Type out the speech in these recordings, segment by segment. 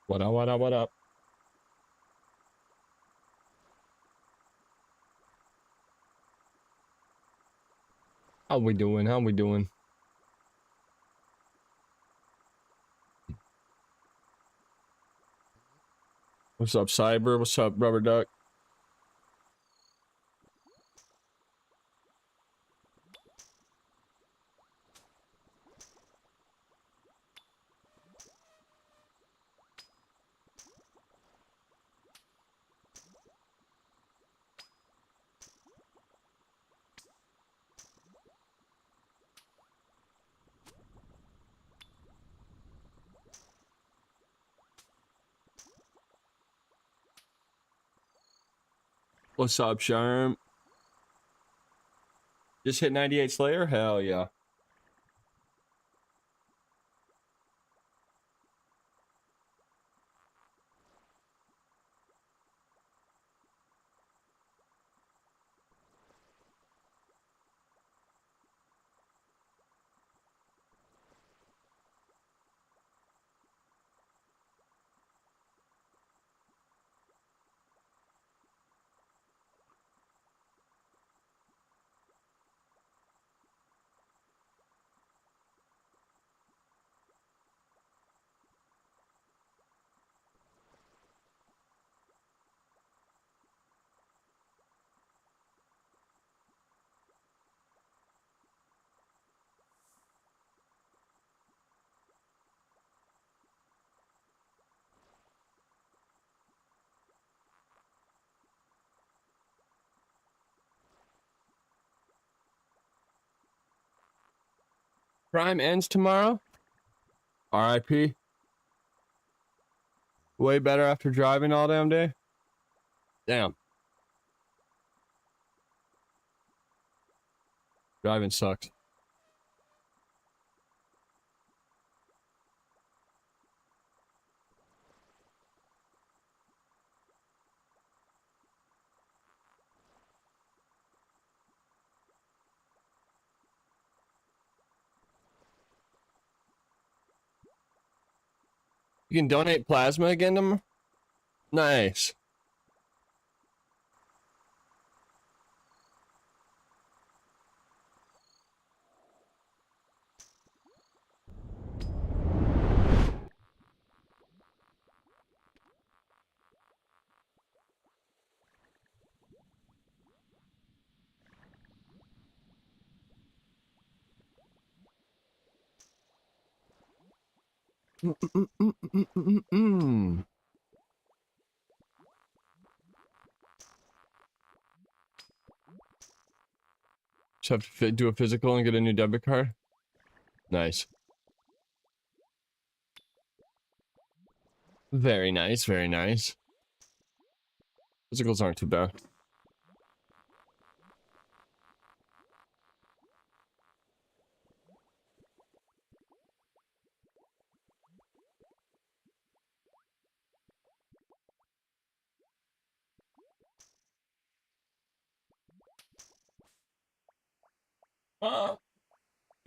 What up, what up, what up? How we doing? How we doing? What's up, Cyber? What's up, Rubber Duck? What's up, Sherm? Just hit 98 Slayer? Hell yeah. Prime ends tomorrow? RIP. Way better after driving all damn day? Damn. Driving sucks. You can donate plasma again tomorrow? Nice. Just have to do a physical and get a new debit card? Nice. Very nice, very nice. Physicals aren't too bad.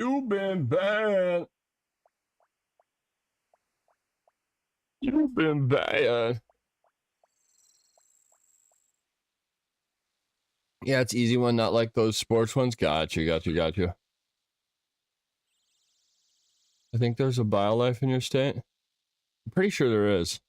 You've been bad. You've been bad. Yeah, it's easy one, not like those sports ones. Got you, got you, got you. I think there's a BioLife in your state. I'm pretty sure there is.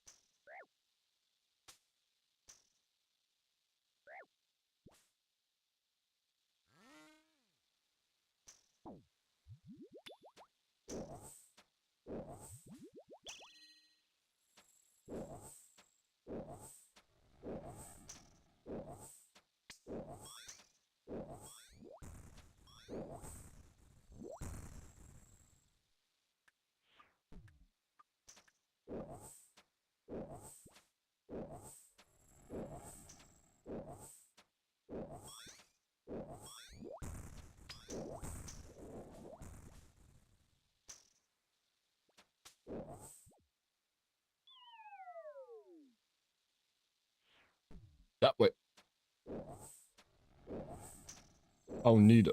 That way. Oh, neither.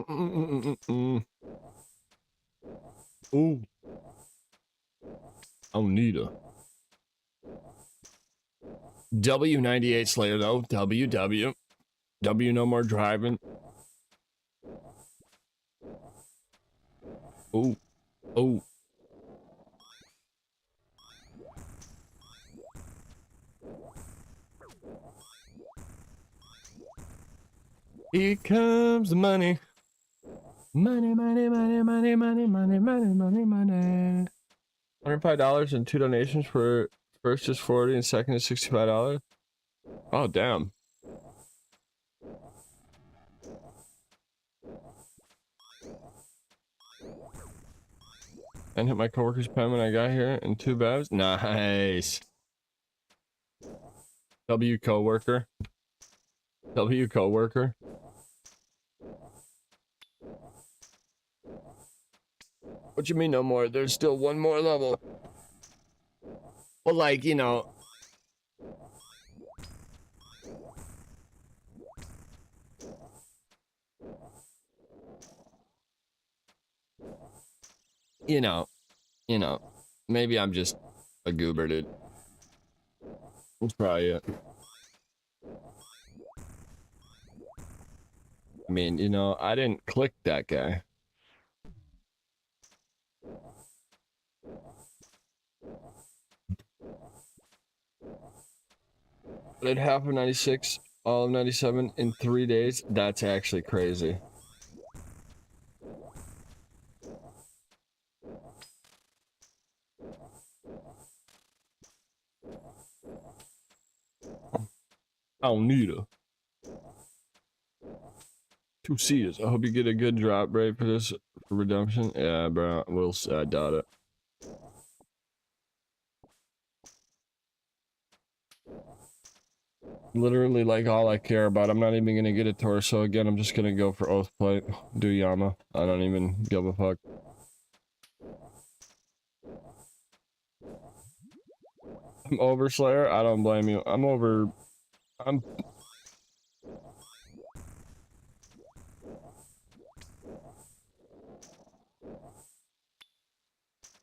Ooh. Onita. W98 Slayer though. W. W no more driving. Ooh. Ooh. Here comes the money. Money, money, money, money, money, money, money, money, money. $105 and 2 donations for first is 40 and second is $65. Oh, damn. And hit my coworker's pen when I got here and 2 bevs. Nice. W coworker. W coworker. What you mean no more? There's still one more level. Well, like, you know. You know, maybe I'm just a goober, dude. That's probably it. I mean, you know, I didn't click that guy. I did half of 96, all of 97 in 3 days. That's actually crazy. I don't need a 2 C's. I hope you get a good drop rate for this for redemption. Yeah, bro. We'll I doubt it. Literally, like, all I care about. I'm not even gonna get a torso again. I'm just gonna go for Oath Plate. Do Yama. I don't even give a fuck. I'm over Slayer. I don't blame you. I'm over.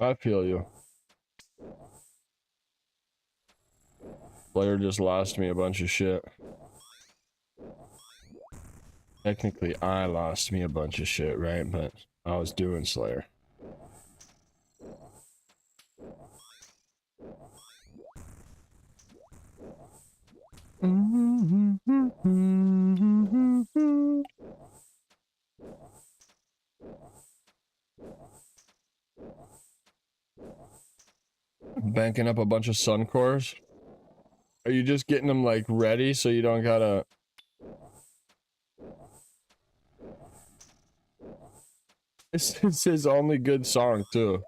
I feel you. Slayer just lost me a bunch of shit. Technically, I lost me a bunch of shit, right? But I was doing Slayer. Banking up a bunch of sun cores. Are you just getting them like ready so you don't gotta? This is his only good song too.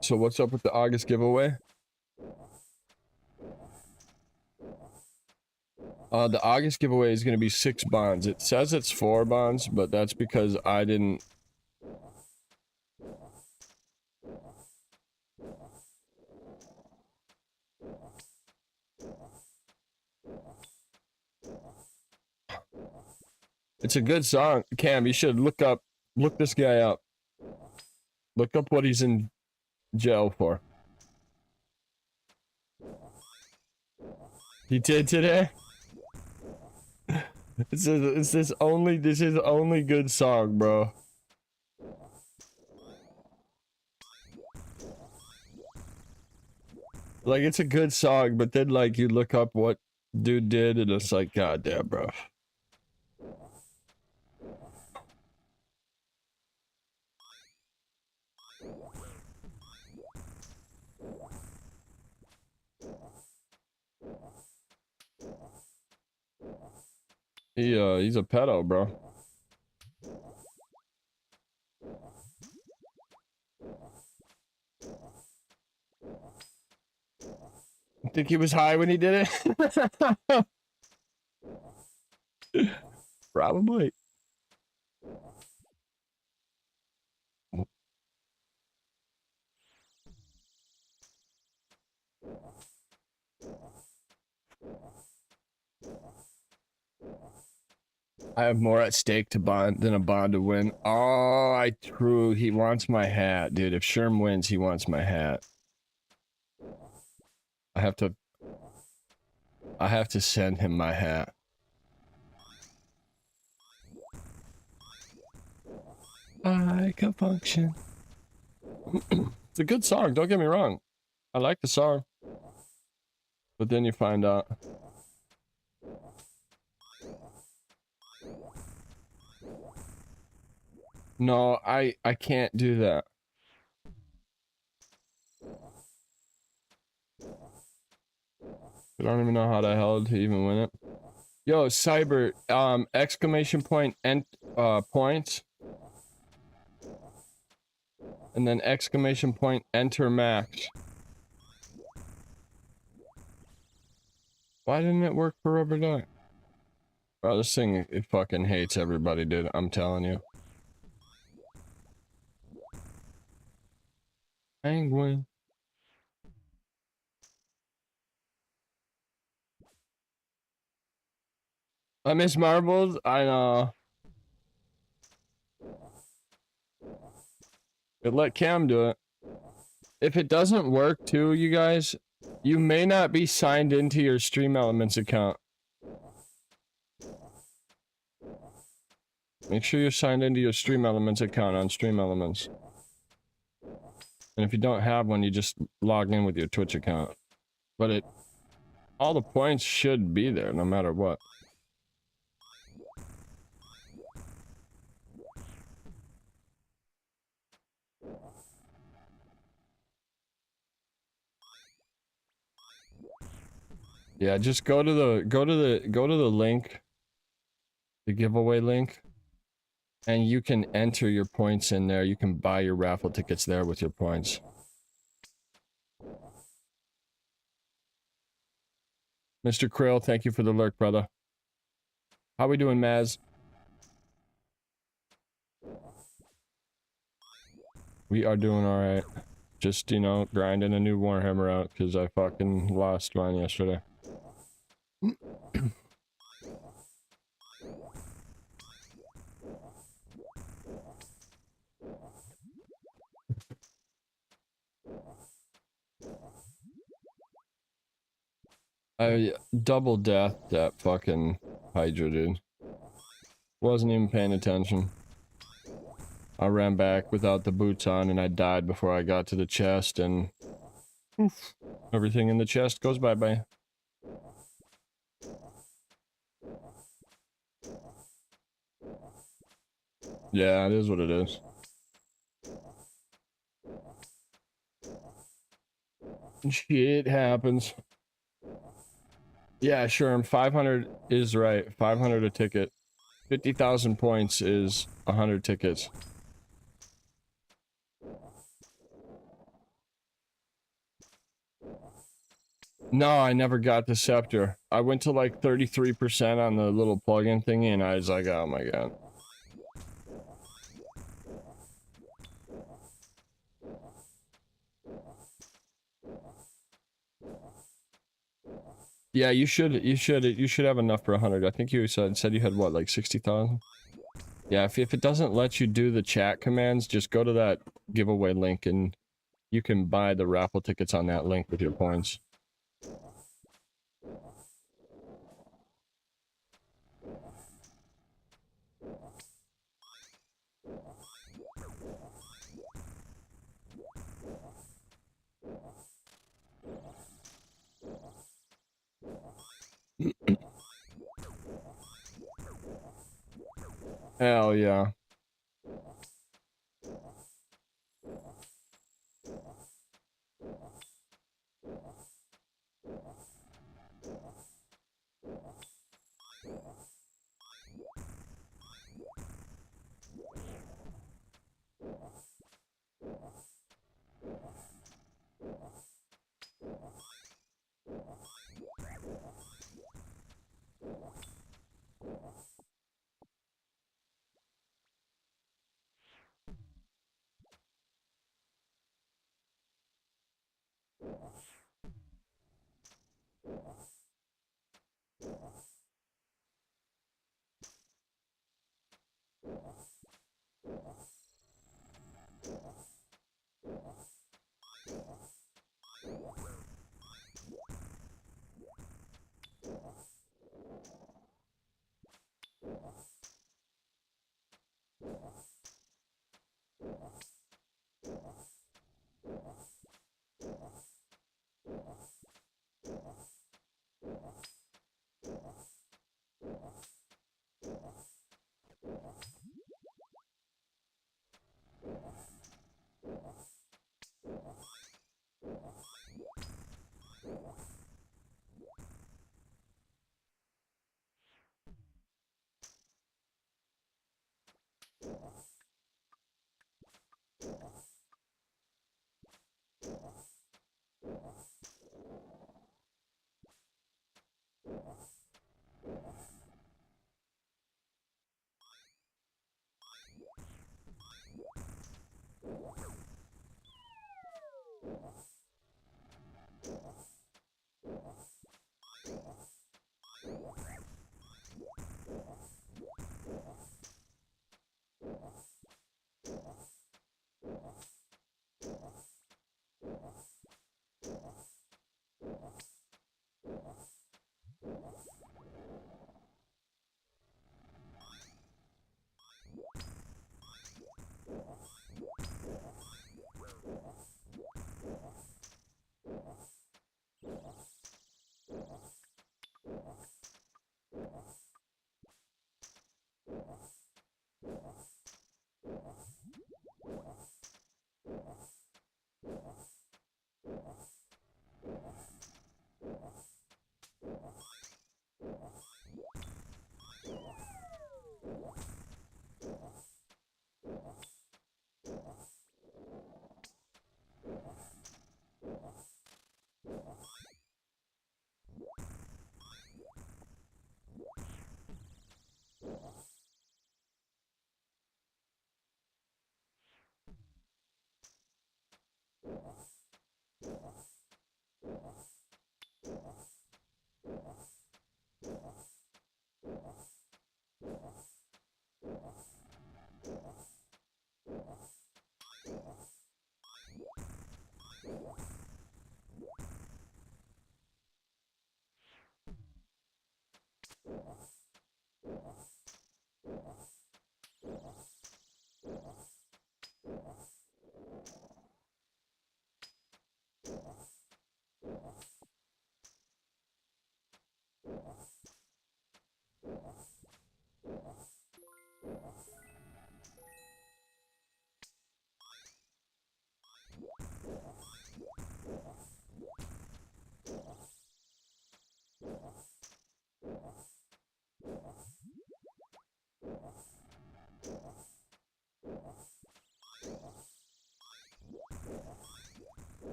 So what's up with the August giveaway? The August giveaway is going to be 6 bonds. It says it's 4 bonds, but that's because I didn't. It's a good song. Cam, you should look this guy up. Look up what he's in jail for. He did today? It's his only good song, bro. Like, it's a good song, but then, like, you look up what dude did, and it's like, god damn, bro. He's a pedo, bro. Think he was high when he did it? Probably. I have more at stake to bond than a bond to win. Oh, true. He wants my hat, dude. If Sherm wins, he wants my hat. I have to send him my hat. I can function. It's a good song, don't get me wrong. I like the song. But then you find out. No, I can't do that. I don't even know how the hell to even win it. Yo, Cyber, exclamation point and points. And then exclamation point enter max. Why didn't it work for Rubber Duck? Bro, this thing, it fucking hates everybody, dude. I'm telling you. Penguin. I miss marbles. I know. It let Cam do it. If it doesn't work too, you guys, you may not be signed into your Stream Elements account. Make sure you're signed into your Stream Elements account on Stream Elements. And if you don't have one, you just log in with your Twitch account. But all the points should be there no matter what. Yeah, just go to the link, the giveaway link, and you can enter your points in there. You can buy your raffle tickets there with your points. Mr. Krill, thank you for the lurk, brother. How we doing, Maz? We are doing alright. Just, you know, grinding a new Warhammer out because I fucking lost mine yesterday. I double deathed that fucking hydra, dude. Wasn't even paying attention. I ran back without the boots on and I died before I got to the chest and oof, everything in the chest goes bye-bye. Yeah, it is what it is. Shit happens. Yeah, sure, 500 is right. 500 a ticket. 50,000 points is 100 tickets. No, I never got the scepter. I went to like 33% on the little plug-in thingy and I was like, oh my god. Yeah, you should have enough for 100. I think you said you had what, like 60,000? Yeah, if it doesn't let you do the chat commands, just go to that giveaway link and you can buy the raffle tickets on that link with your points. Hell yeah.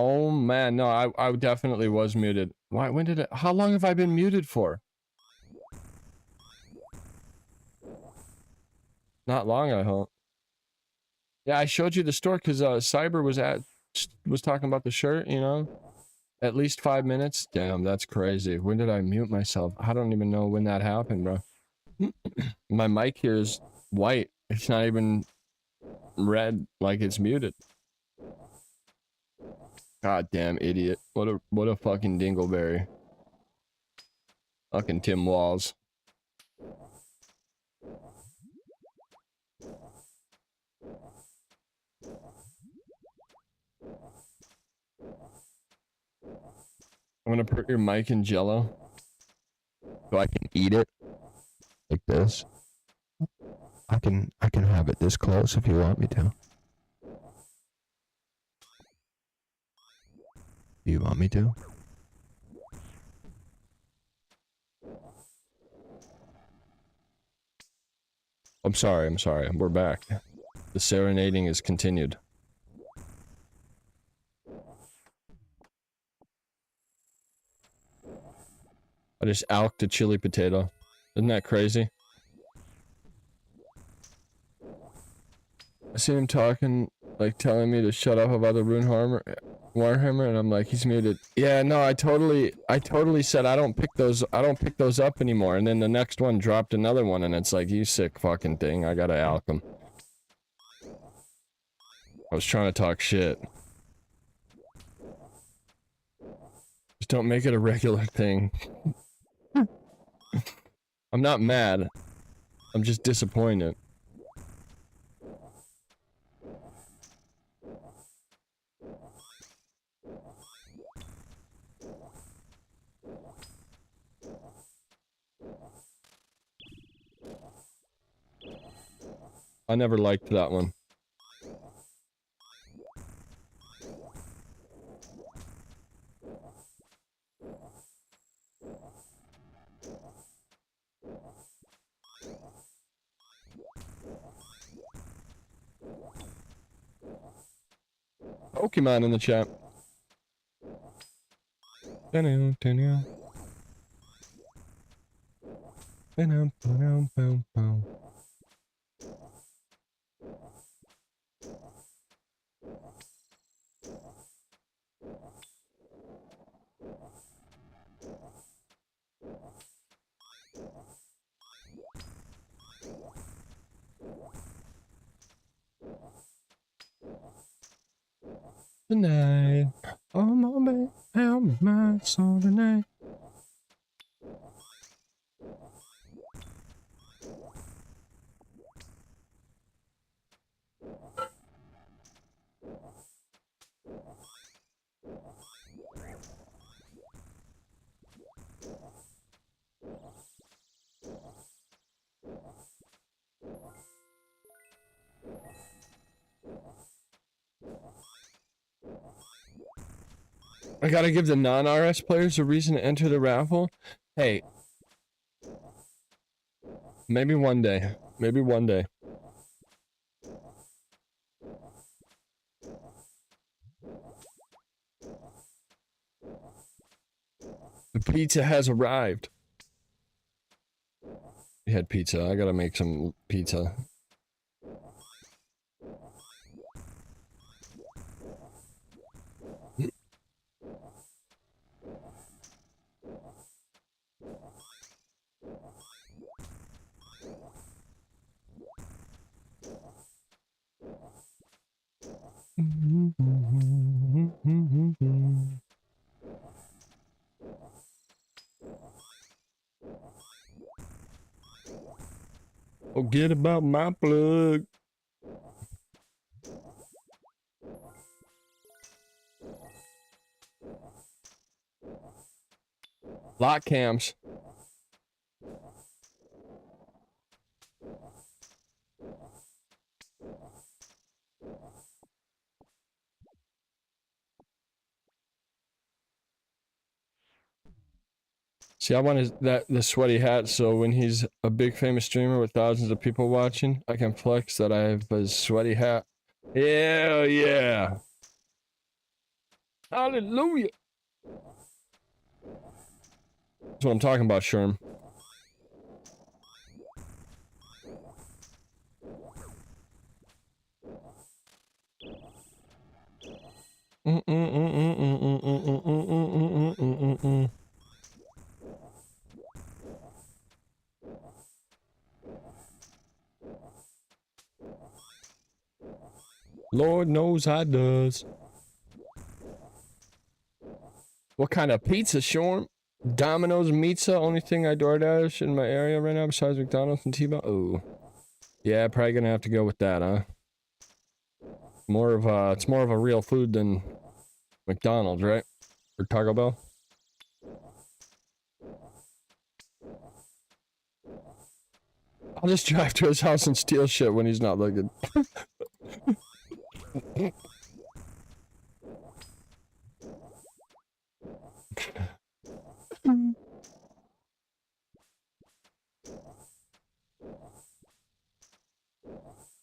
Oh man, no, I definitely was muted. Why? When did it? How long have I been muted for? Not long, I hope. Yeah, I showed you the store because Cyber was talking about the shirt. You know, at least 5 minutes. Damn, that's crazy. When did I mute myself? I don't even know when that happened, bro. My mic here is white. It's not even red, like it's muted. God damn idiot. What a fucking dingleberry. Fucking Tim Walls. I'm gonna put your mic in Jello so I can eat it like this. I can have it this close if you want me to. Do you want me to? I'm sorry. We're back. The serenading is continued. I just alked a chili potato. Isn't that crazy? I seen him talking, like telling me to shut up about the Warhammer, and I'm like, he's muted. Yeah, no, I totally said I don't pick those up anymore, and then the next one dropped another one, and it's like, you sick fucking thing, I gotta alk him. I was trying to talk shit. Just don't make it a regular thing. I'm not mad. I'm just disappointed. I never liked that one. Pokemon in the chat. Tonight, oh my baby, help my soul tonight. I gotta give the non-RS players a reason to enter the raffle. Hey, maybe one day. Maybe one day. The pizza has arrived. We had pizza. I gotta make some pizza. Forget about my plug. Lock cams. See, I want the sweaty hat, so when he's a big famous streamer with thousands of people watching, I can flex that I have his sweaty hat. Hell yeah! Hallelujah. That's what I'm talking about, Sherm. Lord knows I does. What kind of pizza, Shorm? Domino's Pizza, only thing I DoorDash in my area right now besides McDonald's and T-Bone. Oh, yeah, probably gonna have to go with that, huh? More of it's more of a real food than McDonald's, right? Or Taco Bell. I'll just drive to his house and steal shit when he's not looking.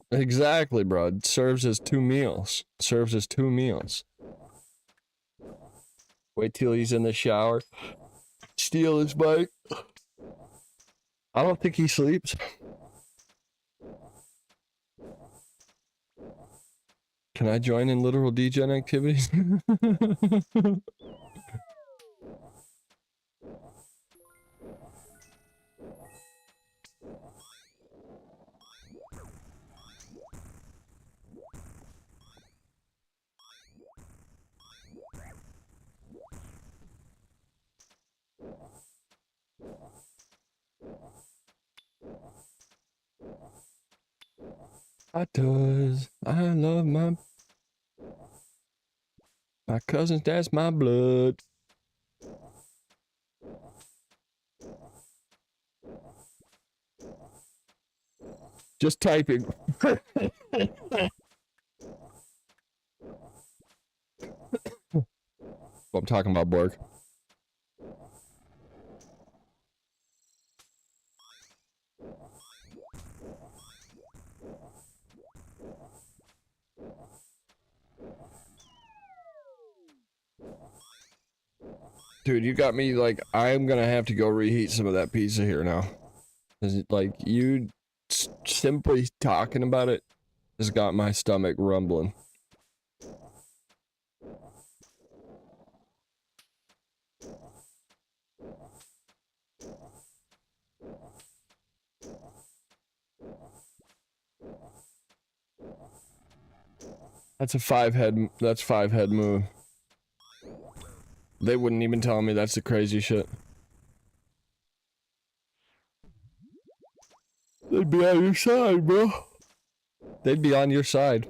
Exactly, bro. It serves as 2 meals. Serves as 2 meals. Wait till he's in the shower. Steal his bike. I don't think he sleeps. Can I join in literal degen activities? I does. I love my cousins. That's my blood. Just typing. What I'm talking about, Borg. Dude, you got me like, I'm gonna have to go reheat some of that pizza here now. Is it like, you simply talking about it has got my stomach rumbling. That's a 5-head, that's 5-head move. They wouldn't even tell me that's the crazy shit. They'd be on your side, bro. They'd be on your side.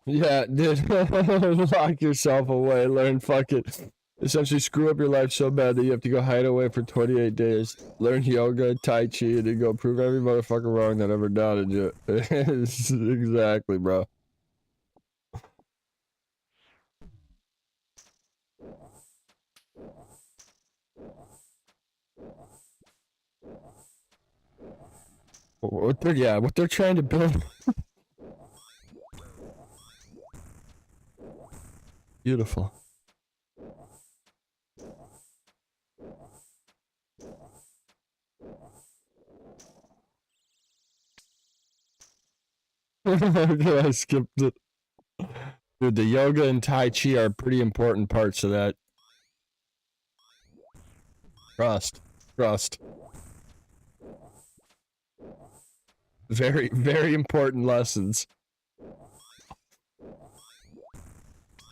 Yeah, dude. Lock yourself away. Learn fucking. Essentially screw up your life so bad that you have to go hide away for 28 days. Learn yoga, tai chi, and then go prove every motherfucker wrong that ever doubted you. Exactly, bro. What they're trying to build. Beautiful. I skipped it. Dude, the yoga and tai chi are pretty important parts of that. Trust. Very, very important lessons.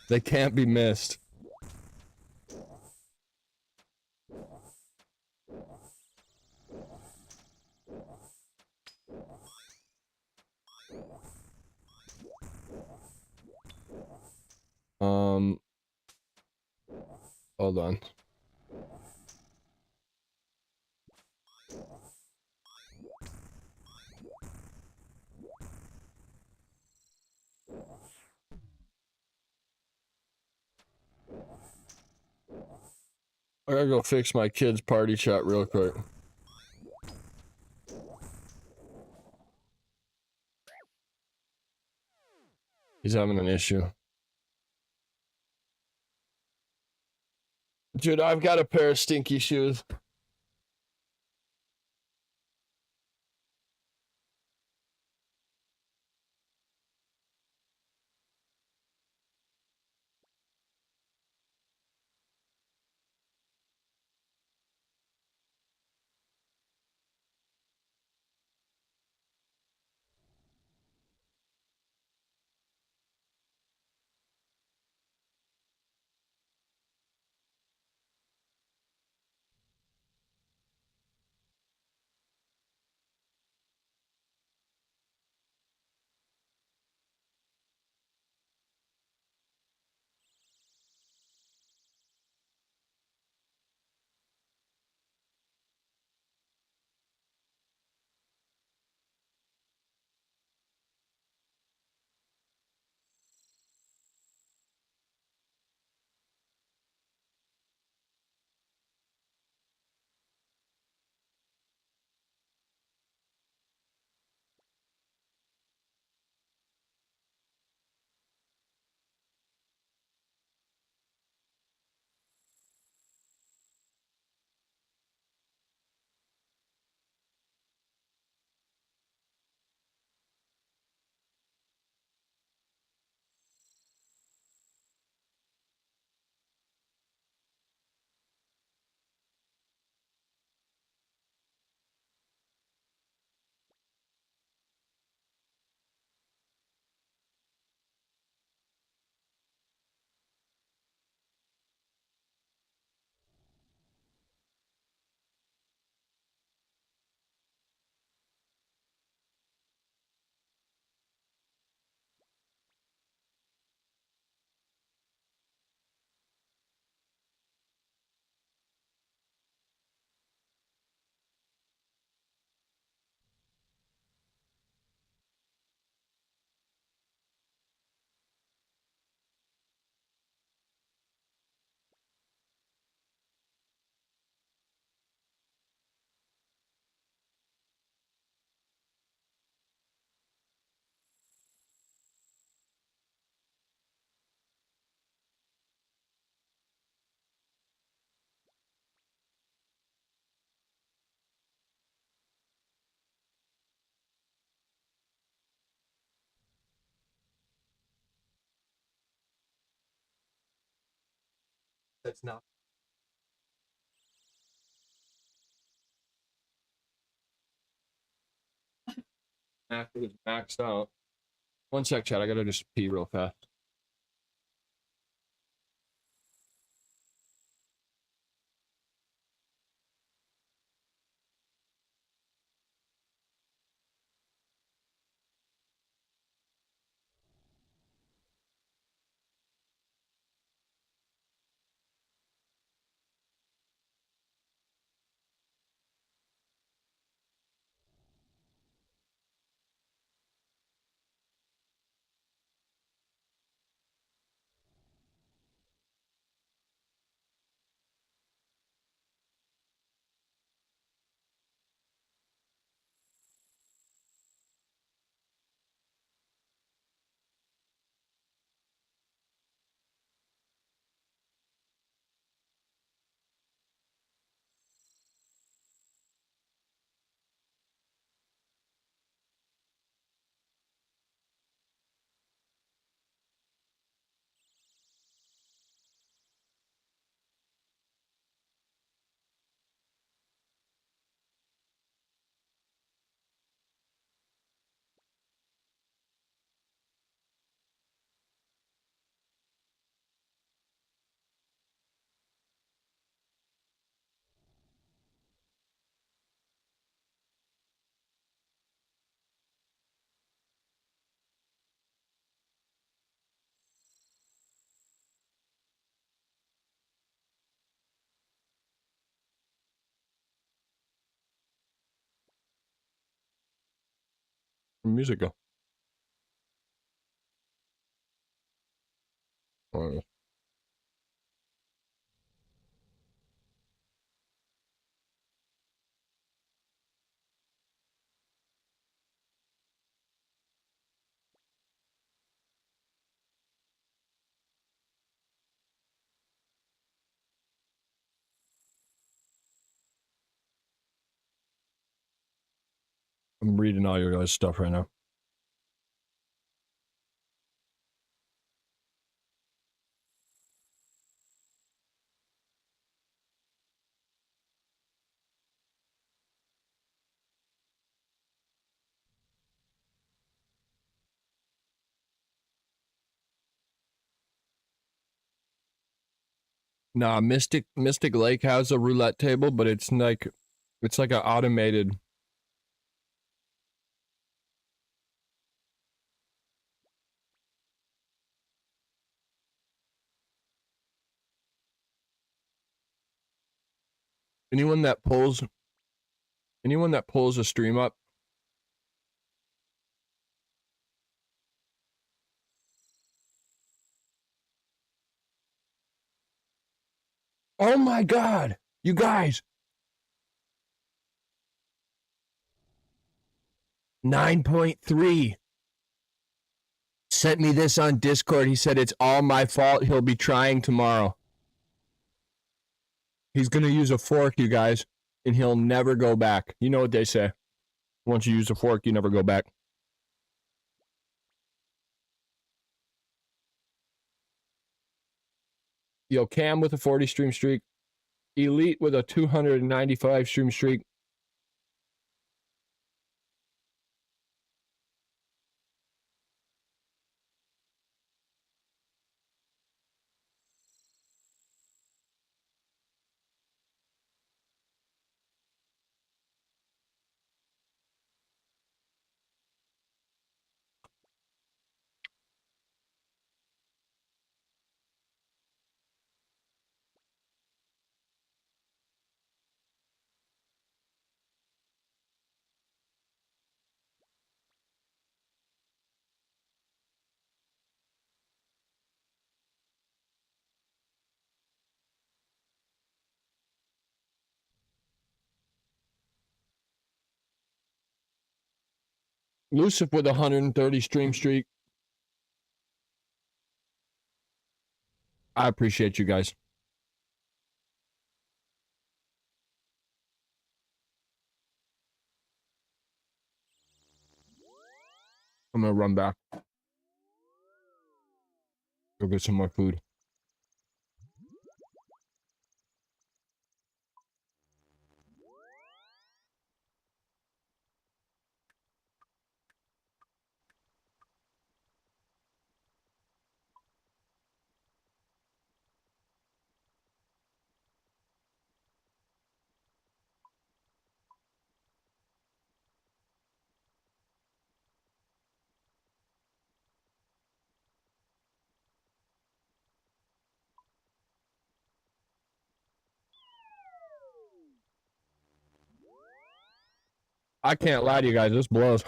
They can't be missed. Hold on. I gotta go fix my kid's party chat real quick. He's having an issue. Dude, I've got a pair of stinky shoes. That's not active. It's maxed out. One sec, chat. I gotta just pee real fast. Where'd music go? Oh, I'm reading all your guys' stuff right now. Nah, Mystic Lake has a roulette table, but it's like an automated. Anyone that pulls a stream up. Oh my god, you guys. 9.3 sent me this on Discord. He said it's all my fault. He'll be trying tomorrow. He's gonna use a fork, you guys, and he'll never go back. You know what they say. Once you use a fork, you never go back. Yo, Cam with a 40 stream streak. Elite with a 295 stream streak. Lucif with a 130 stream streak. I appreciate you guys. I'm gonna run back. Go get some more food. I can't lie to you guys, this blows.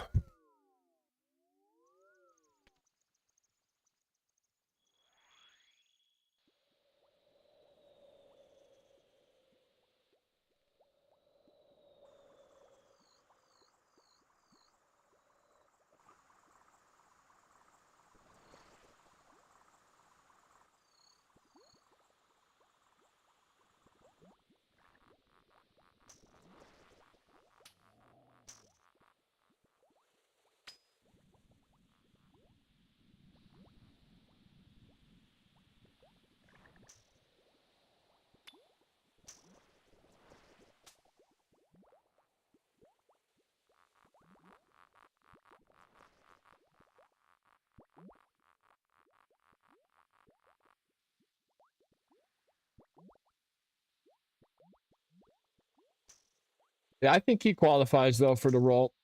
Yeah, I think he qualifies though for the role.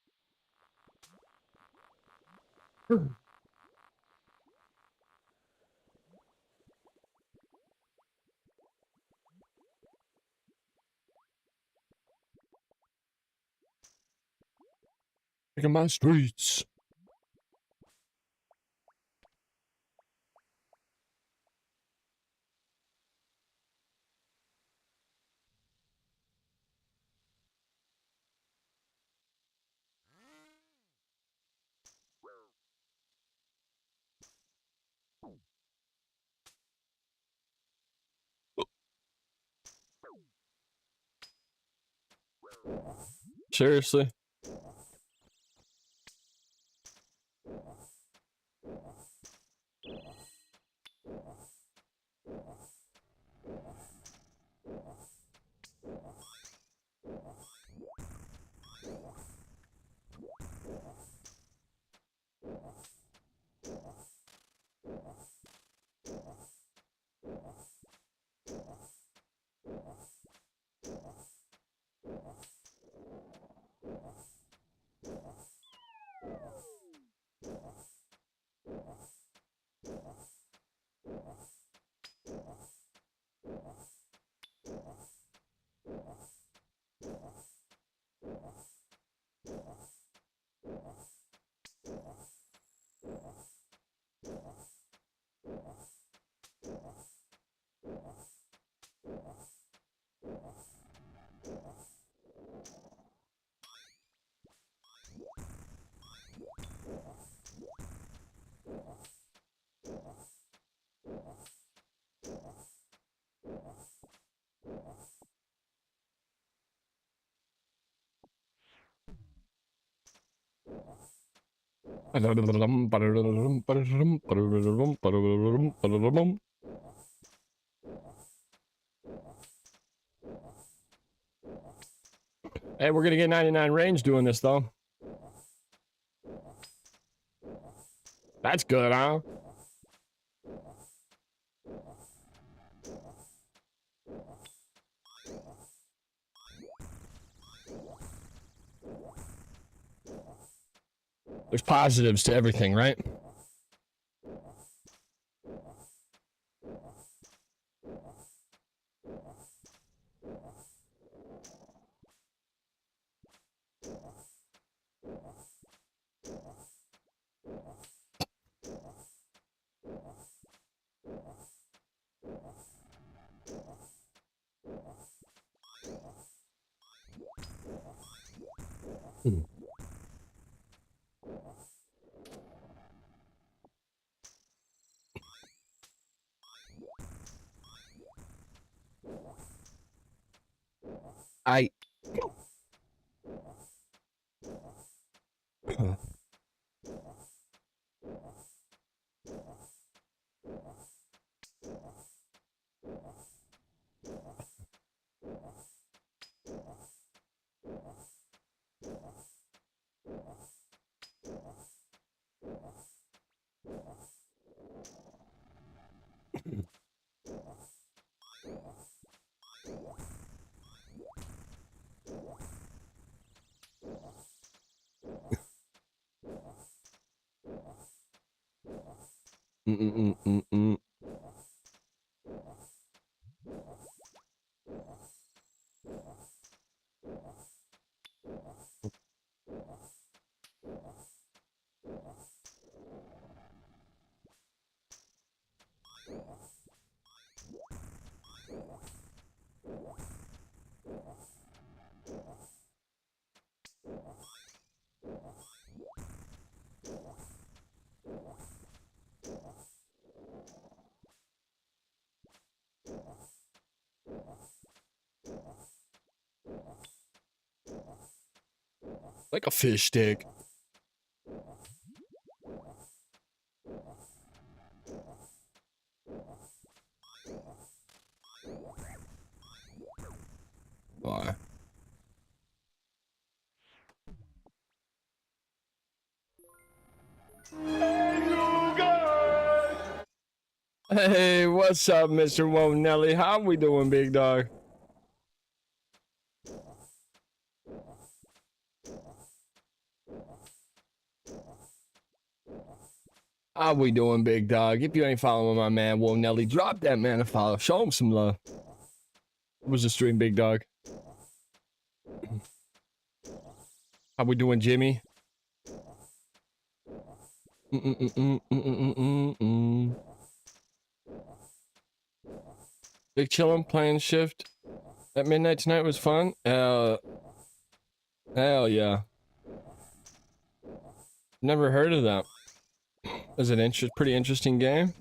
Look at my streets. Seriously. Hey, we're gonna get 99 range doing this though. That's good, huh? There's positives to everything, right? I Mm-mm-mm-mm-mm. Like a fish stick. Why? Hey, what's up, Mr. Wonelli? How we doing, big dog? How we doing, big dog? If you ain't following my man Wonelli, drop that man a follow. Show him some love. It was the stream, big dog. How we doing, Jimmy? Big chillin', playing shift at midnight tonight was fun. Hell yeah. Never heard of that. Is it pretty interesting game?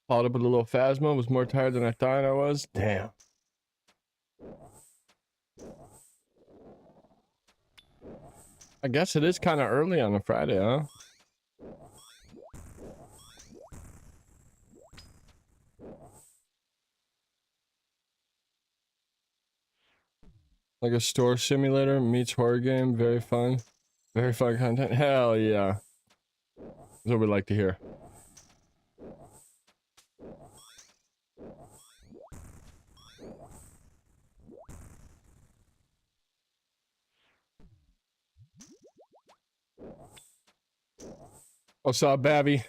Followed up with a little Phasma. Was more tired than I thought I was. Damn. I guess it is kind of early on a Friday, huh? Like a store simulator meets horror game. Very fun. Very fun content. Hell yeah. That's what we like to hear. What's up, Babby?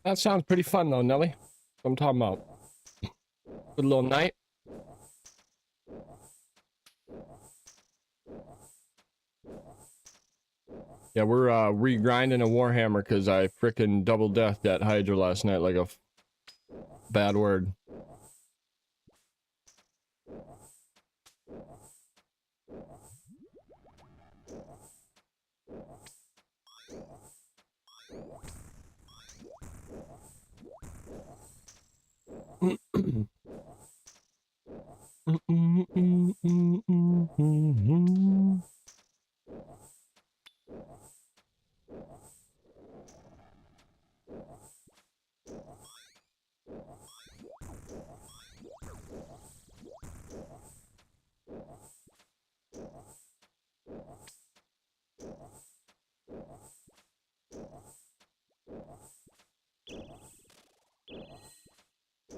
That sounds pretty fun though, Nelly. What I'm talking about. Good little night. Yeah, we're regrinding a Warhammer because I frickin' double deathed that hydra last night like a bad word.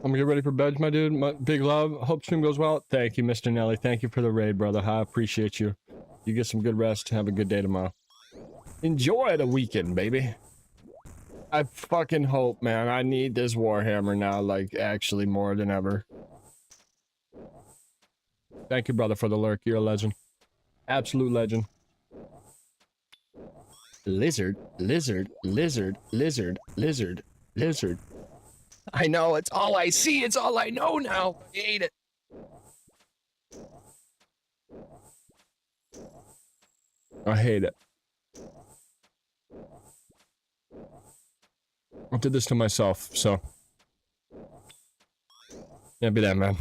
I'm gonna get ready for bed, my dude. My big love. Hope stream goes well. Thank you, Mr. Nelly. Thank you for the raid, brother. I appreciate you. You get some good rest. Have a good day tomorrow. Enjoy the weekend, baby. I fucking hope, man. I need this Warhammer now, like, actually more than ever. Thank you, brother, for the lurk. You're a legend. Absolute legend. Lizard, lizard, lizard, lizard, lizard, lizard. I know, it's all I see, it's all I know now. I hate it. I hate it. I did this to myself, so. Yeah, be that, man.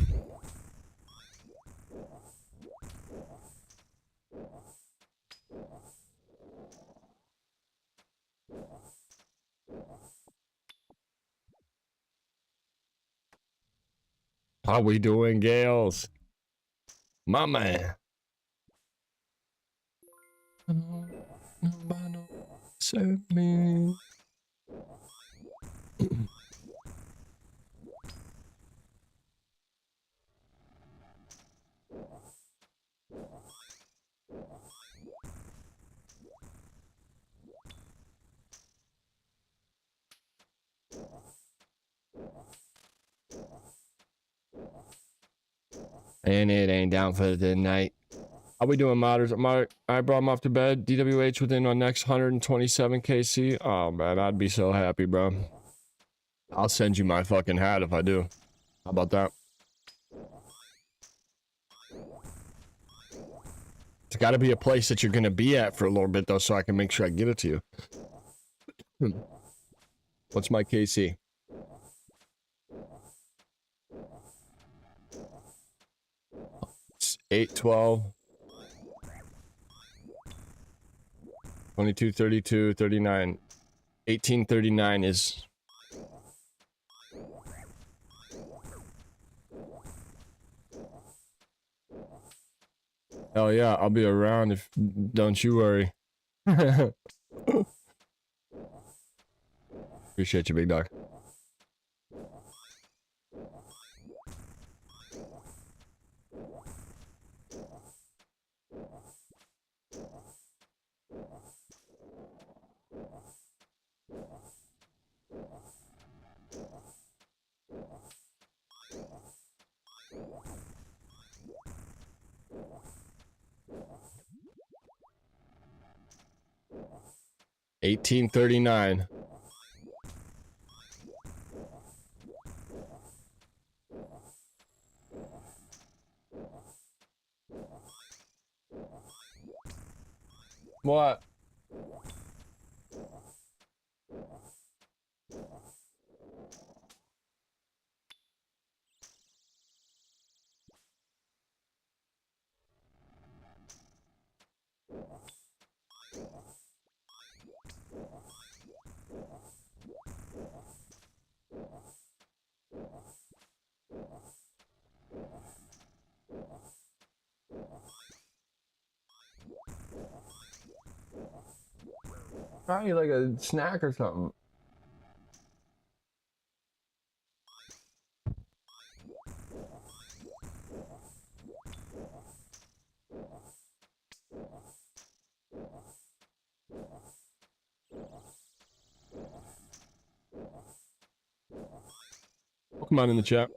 How we doing, Gales? My man. Save me. And it ain't down for the night. How we doing, modders? I brought him off to bed. DWH within our next 127 KC. Oh, man, I'd be so happy, bro. I'll send you my fucking hat if I do. How about that? It's got to be a place that you're going to be at for a little bit, though, so I can make sure I get it to you. What's my KC? It's 812. 22, 32, 39. 1839 is... Hell yeah, I'll be around if... Don't you worry. Appreciate you, big dog. $18.39. What? Probably like a snack or something. Pokemon in the chat.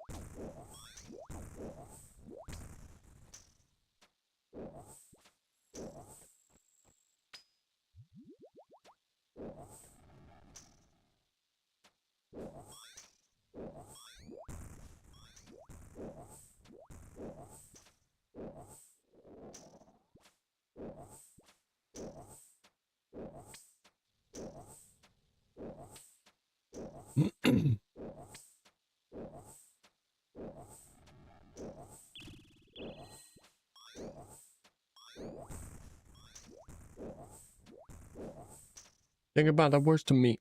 Think about the worst to me.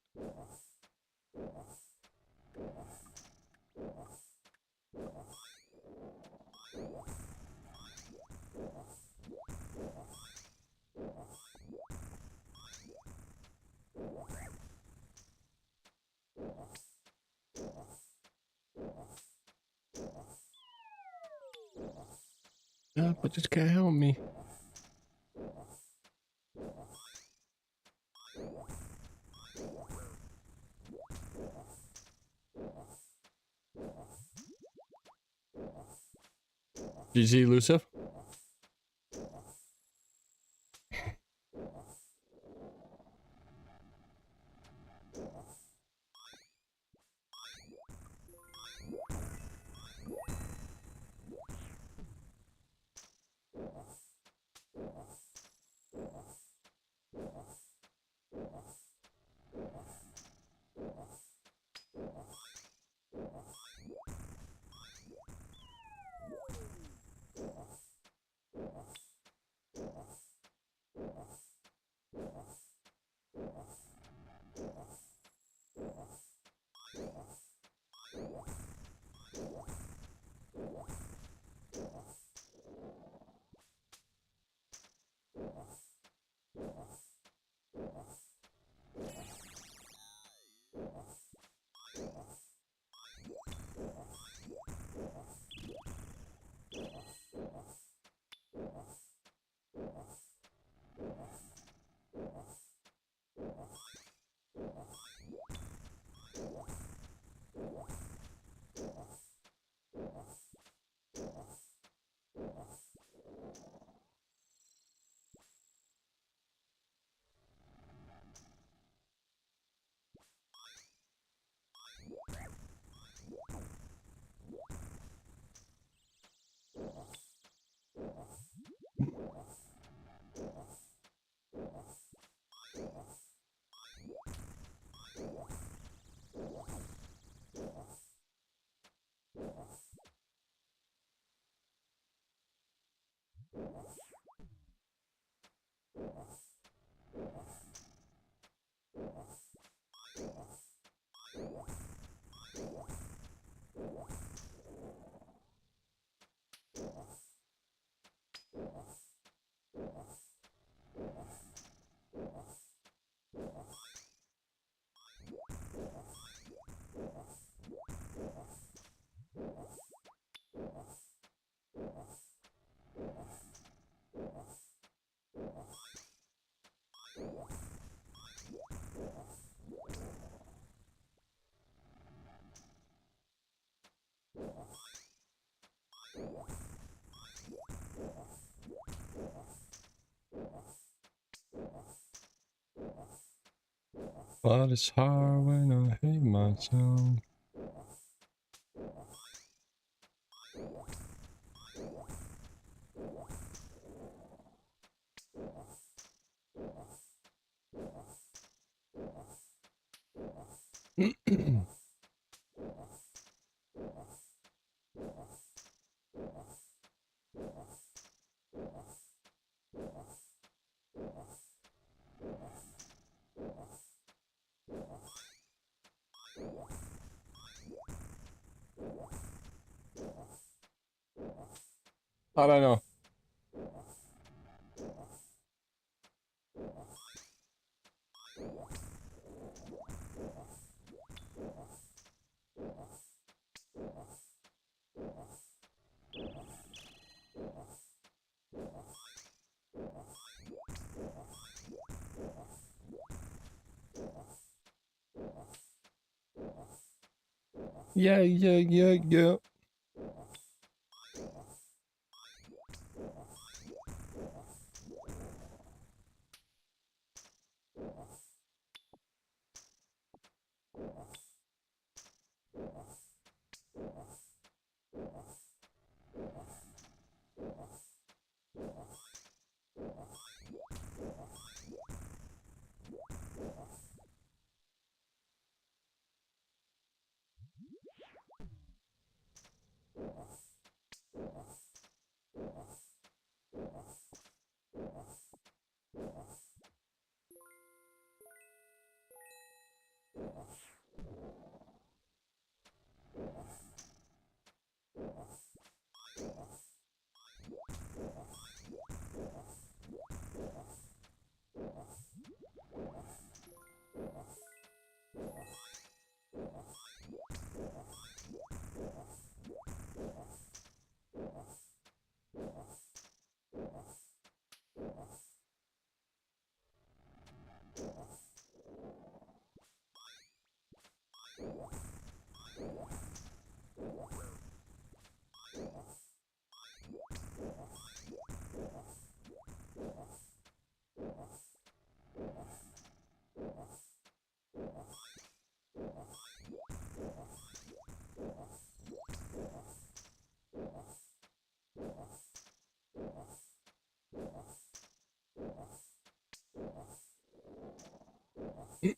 Yeah, but this can't help me. GG, Lucifer. But it's hard when I hate myself. I don't know. Yeah.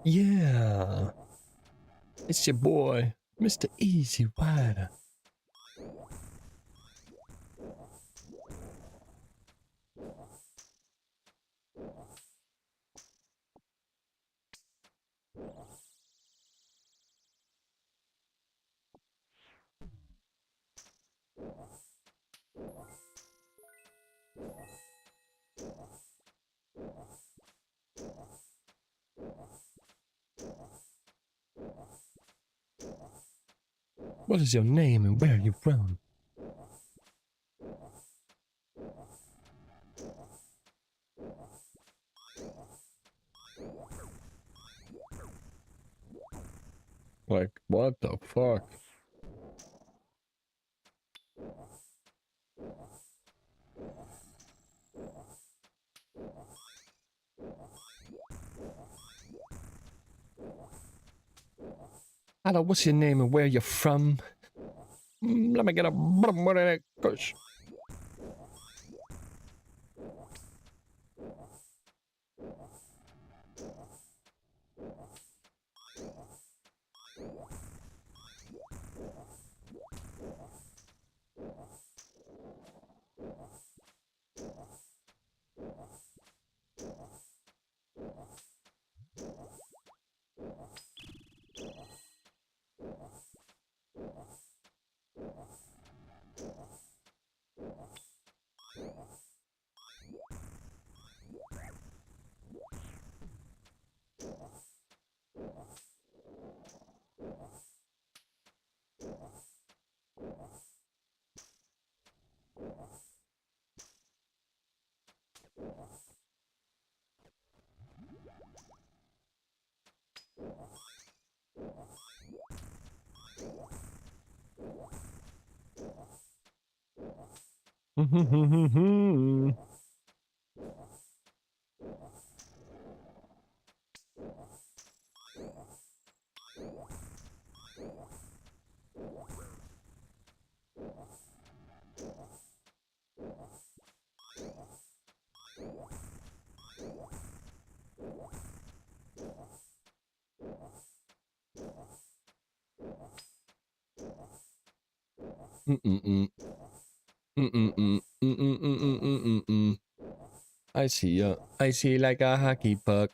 Yeah. It's your boy, Mr. Easy Rider. What is your name and where are you from? Like, what the fuck? Hello, what's your name and where you're from? Let me get a gosh. I see ya. I see like a hockey puck.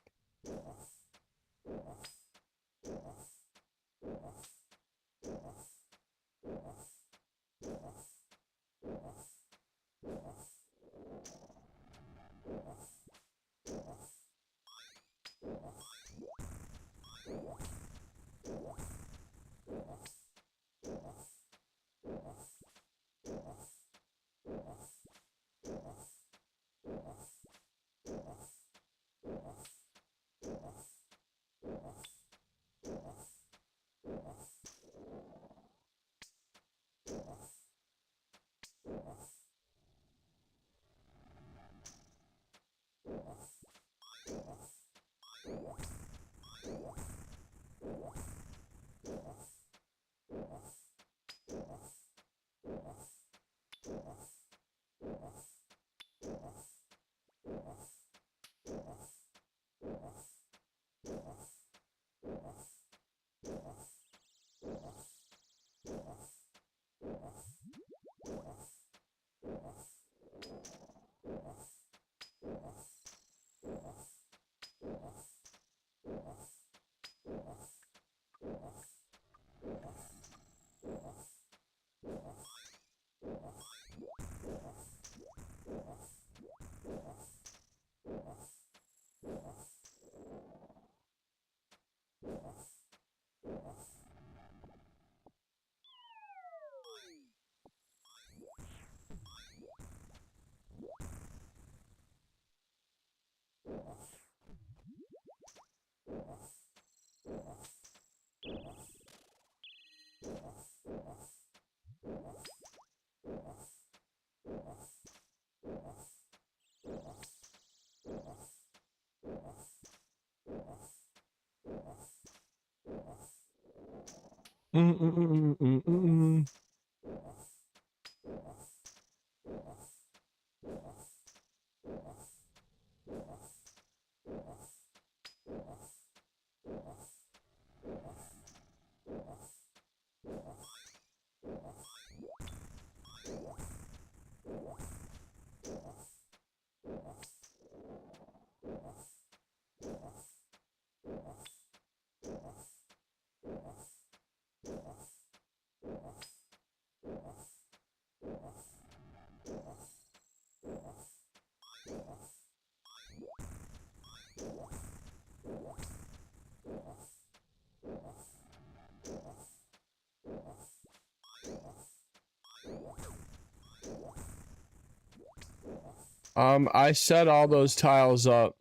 I set all those tiles up.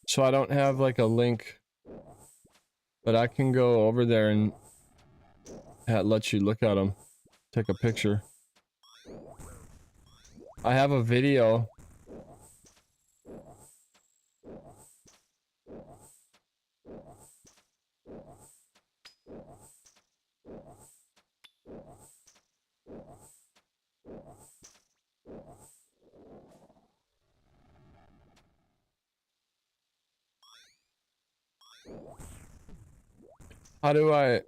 So I don't have like a link. But I can go over there and let you look at them. Take a picture. I have a video. How do I...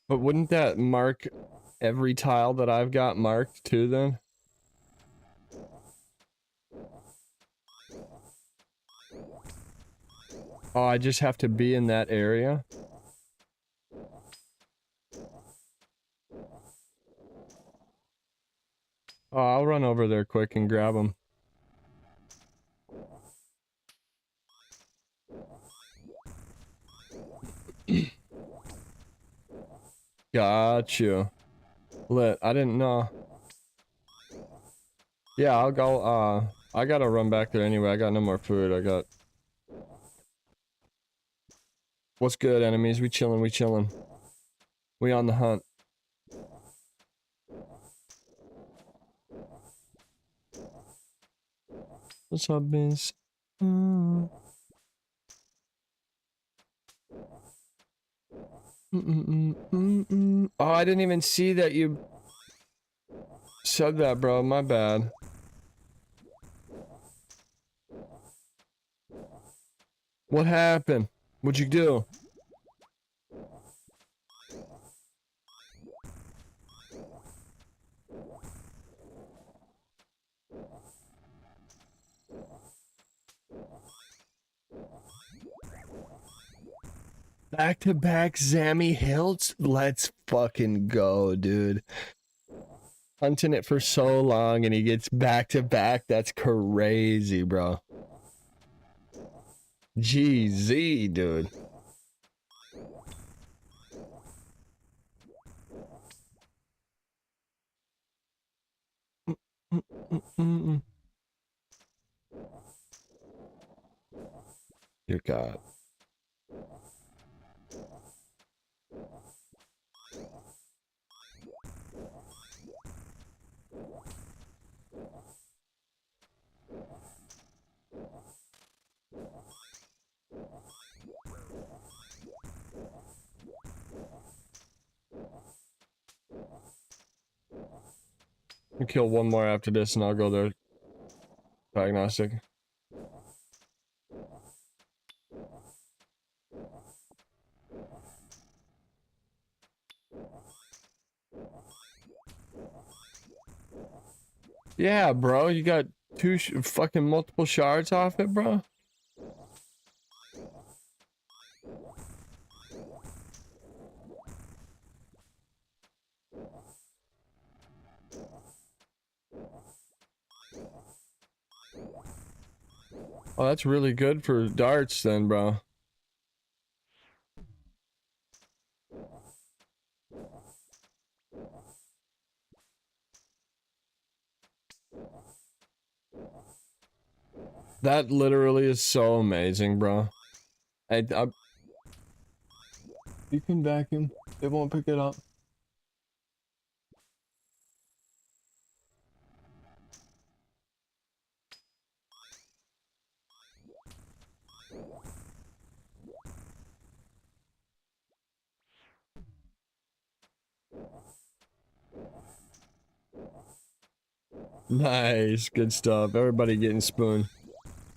But wouldn't that mark every tile that I've got marked too then? Oh, I just have to be in that area? Oh, I'll run over there quick and grab them. Gotcha. Lit. I didn't know. Yeah, I'll go, I gotta run back there anyway. I got no more food. I got... What's good, enemies? We chilling, we chilling. We on the hunt. What's up, Vince? Oh, I didn't even see that you said that, bro. My bad. What happened? What'd you do? Back-to-back Zammy Hilts? Let's fucking go, dude. Hunting it for so long and he gets back-to-back? That's crazy, bro. GZ, dude. Dear God. I'll kill one more after this and I'll go there. Diagnostic. Yeah, bro, you got two fucking multiple shards off it, bro. Oh, that's really good for darts then, bro. That literally is so amazing, bro. You can vacuum. It won't pick it up. Nice, good stuff. Everybody getting spoon.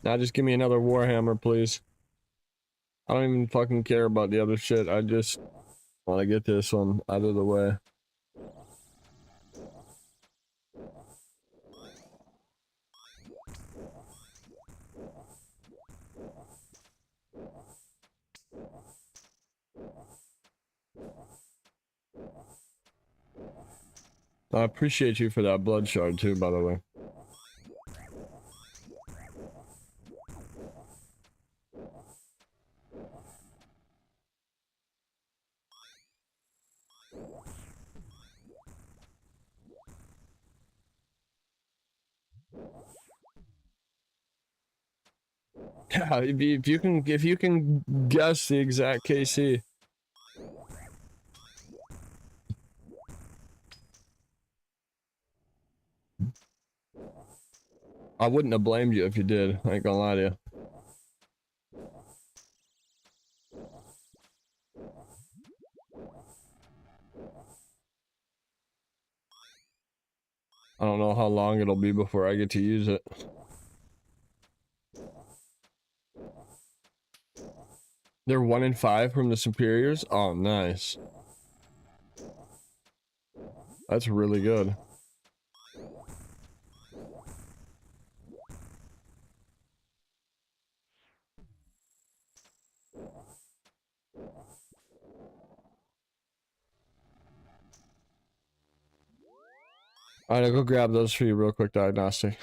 Now just give me another Warhammer, please. I don't even fucking care about the other shit. I just want to get this one out of the way. I appreciate you for that blood shard too, by the way. Yeah, if you can guess the exact KC. I wouldn't have blamed you if you did. I ain't gonna lie to you. I don't know how long it'll be before I get to use it. They're 1 in 5 from the superiors? Oh, nice. That's really good. Alright, I'll go grab those for you real quick, diagnostic.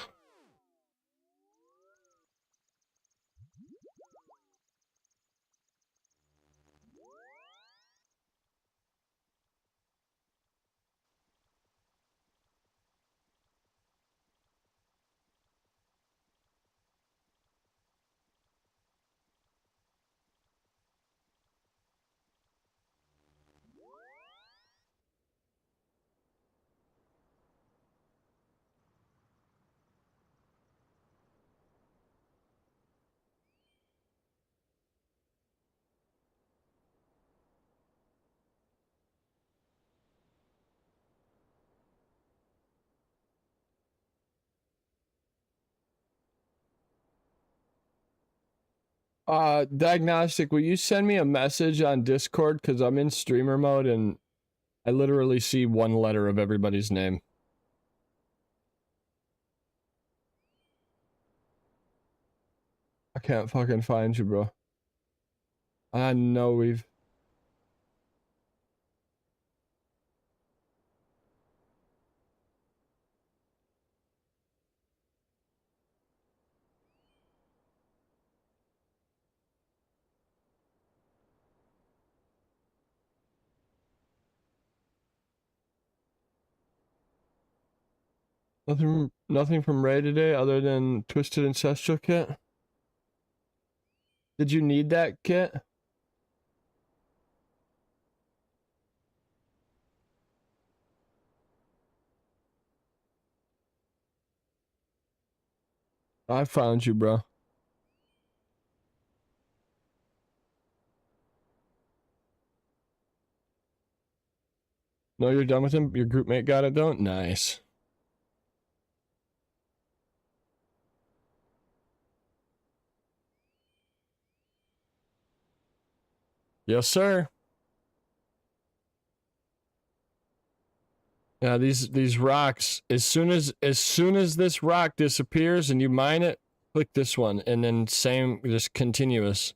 Diagnostic, will you send me a message on Discord? Because I'm in streamer mode and I literally see one letter of everybody's name. I can't fucking find you, bro. I know we've... Nothing from Ray today other than Twisted Ancestral Kit. Did you need that kit? I found you, bro. No, you're done with him? Your group mate got it, don't? Nice. Yes, sir. Yeah, these rocks, as soon as this rock disappears and you mine it, click this one, and then same, just continuous.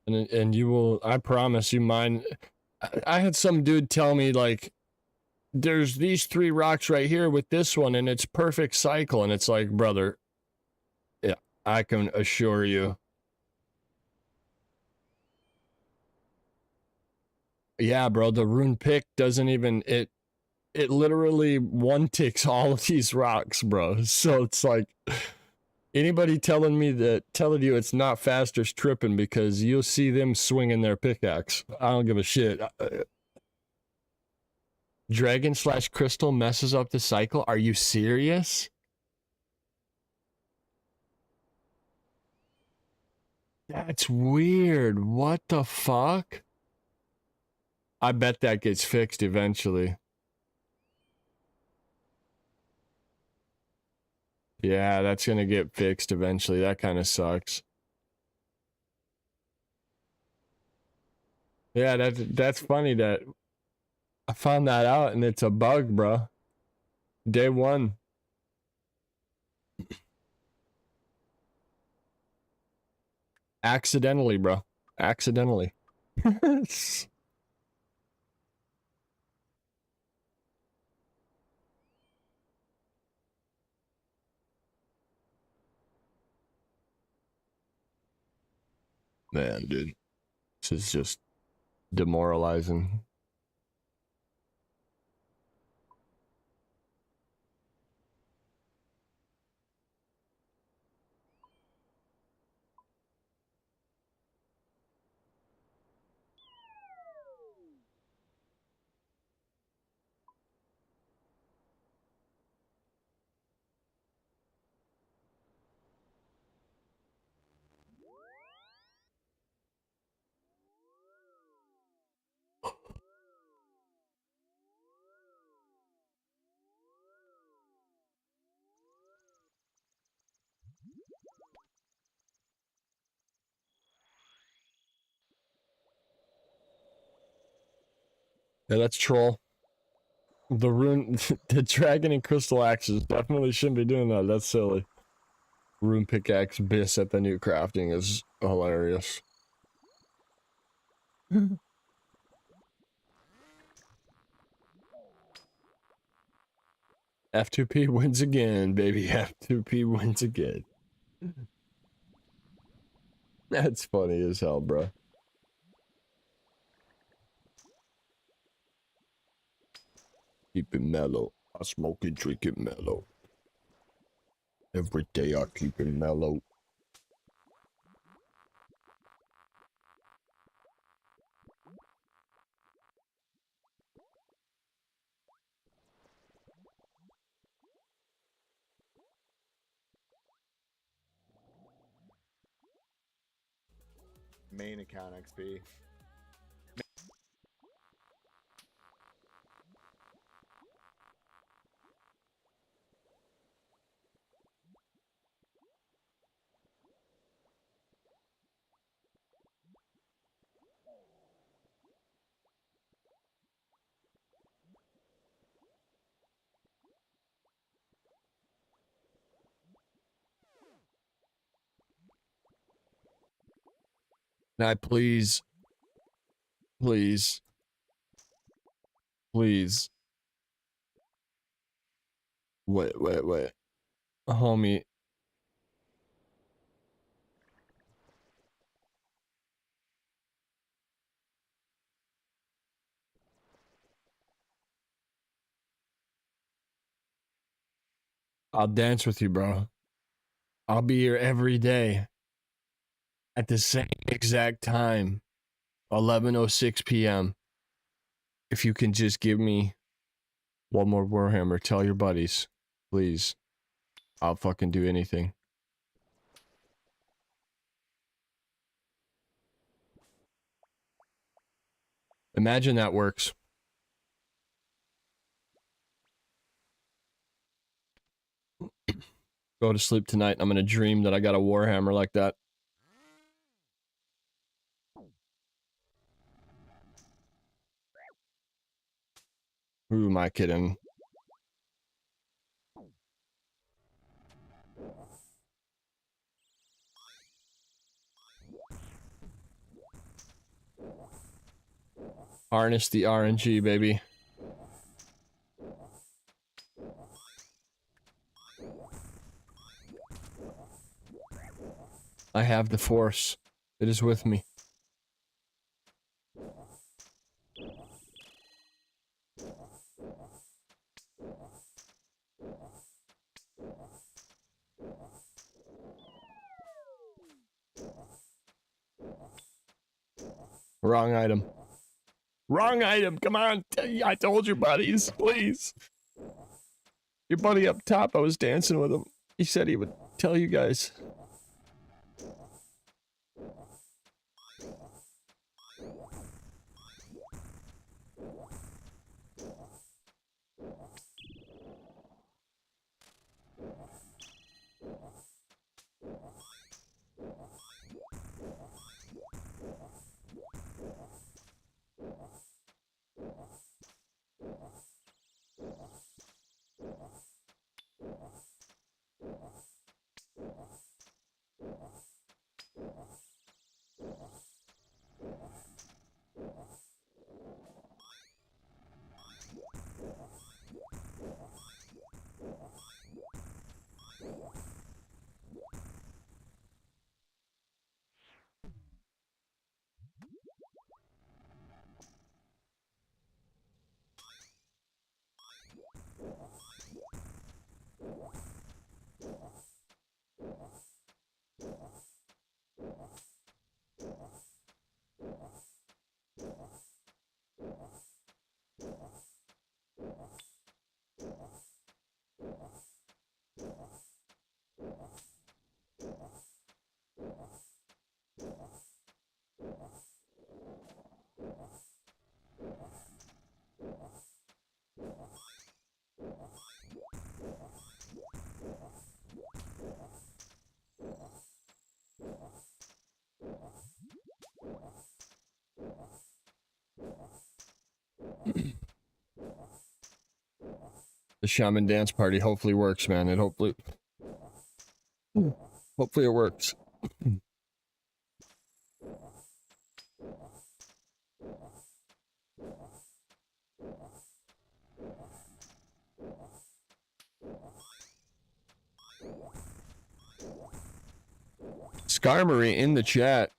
And you will, I promise you mine. I had some dude tell me, like, there's these 3 rocks right here with this one, and it's perfect cycle, and it's like, brother, yeah, I can assure you. Yeah, bro, the rune pick doesn't even, it literally one ticks all of these rocks, bro. So it's like, anybody telling you it's not faster's tripping, because you'll see them swinging their pickaxe. I don't give a shit. Dragon / crystal messes up the cycle? Are you serious? That's weird. What the fuck? I bet that gets fixed eventually. Yeah, that's gonna get fixed eventually. That kind of sucks. Yeah, that's funny that I found that out and it's a bug, bro. Day 1. Accidentally, bro. Accidentally. Man, dude. This is just demoralizing. Yeah, that's troll. The rune, the dragon and crystal axes definitely shouldn't be doing that. That's silly. Rune pickaxe bis at the new crafting is hilarious. F2P wins again, baby. F2P wins again. That's funny as hell, bro. Keep it mellow. I smoke and drink it mellow. Every day I keep it mellow. Main account XP. Can I please, please, please. Wait. Homie. I'll dance with you, bro. I'll be here every day at the same exact time, 11:06 p.m. If you can just give me one more Warhammer, tell your buddies, please. I'll fucking do anything. Imagine that works. Go to sleep tonight. I'm gonna dream that I got a Warhammer like that. Who am I kidding? Harness the RNG, baby. I have the force. It is with me. Wrong item. Wrong item. Come on. I told you, buddies. Please. Your buddy up top, I was dancing with him. He said he would tell you guys. The shaman dance party hopefully works, man. It hopefully it works. Skarmory in the chat.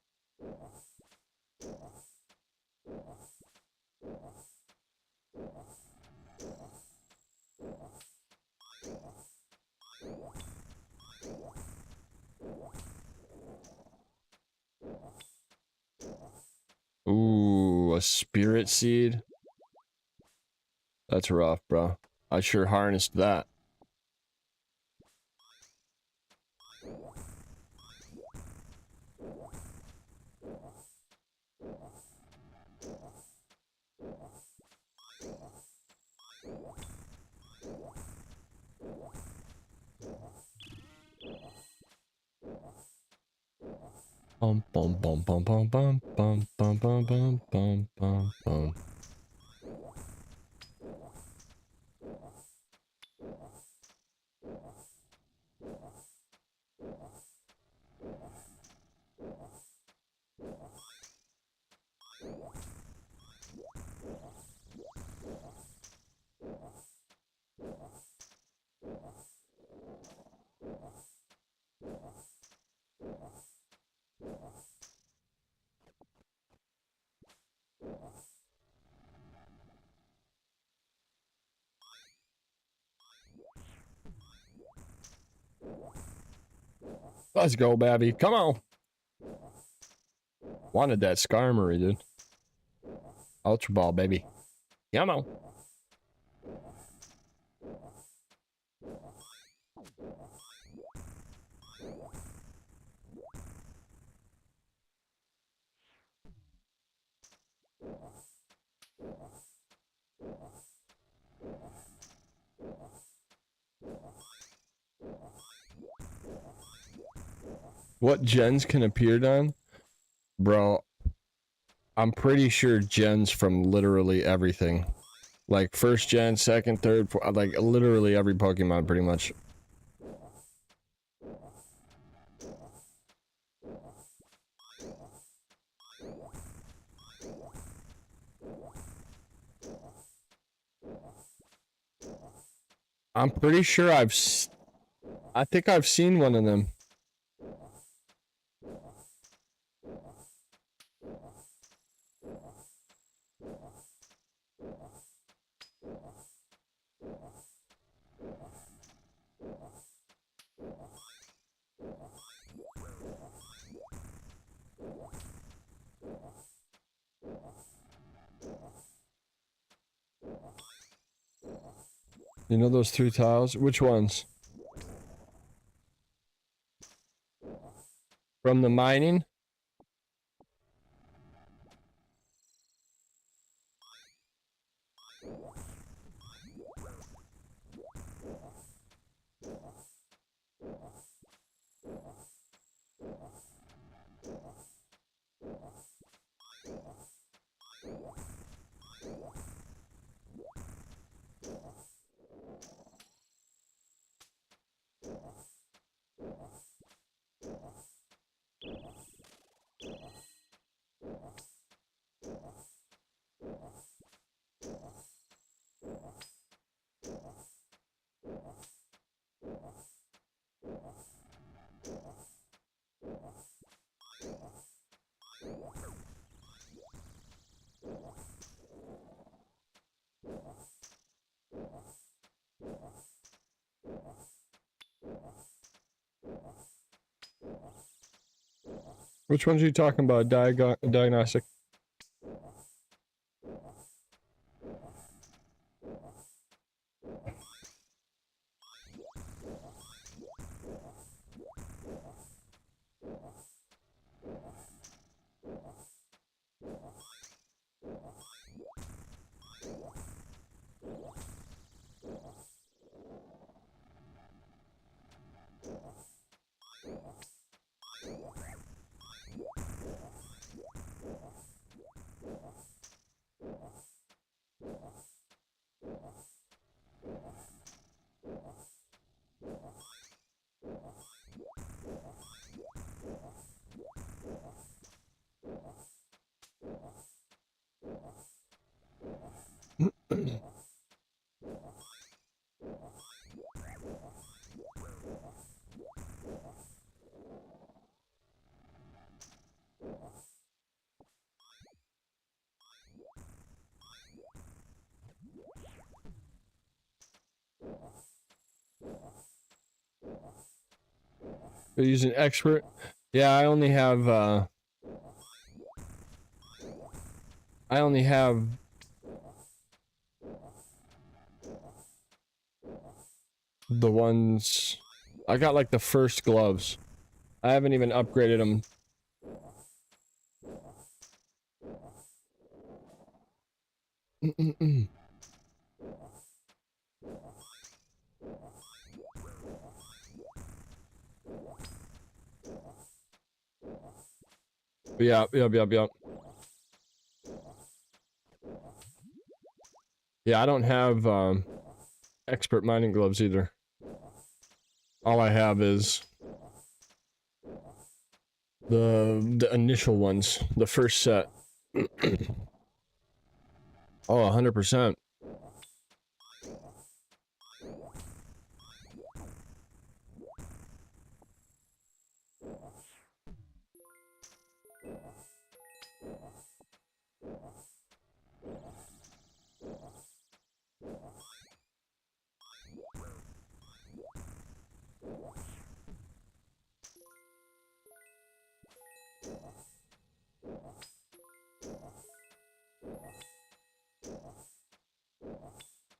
Ooh, a spirit seed? That's rough, bro. I sure harnessed that. Bum bum bum bum bum bum bum bum bum bum bum bum bum. Let's go, Babby. Come on. Wanted that Skarmory, dude. Ultra Ball, baby. Come on. What gens can appear on? Bro, I'm pretty sure gens from literally everything. Like first gen, second, third, like literally every Pokemon pretty much. I'm pretty sure I think I've seen one of them. You know those 3 tiles? Which ones? From the mining? Which ones are you talking about? Diagnostic? They're using expert. Yeah, I only have the ones I got, like the first gloves. I haven't even upgraded them. Yeah. Yeah, I don't have expert mining gloves either. All I have is the initial ones, the first set. Oh, 100%.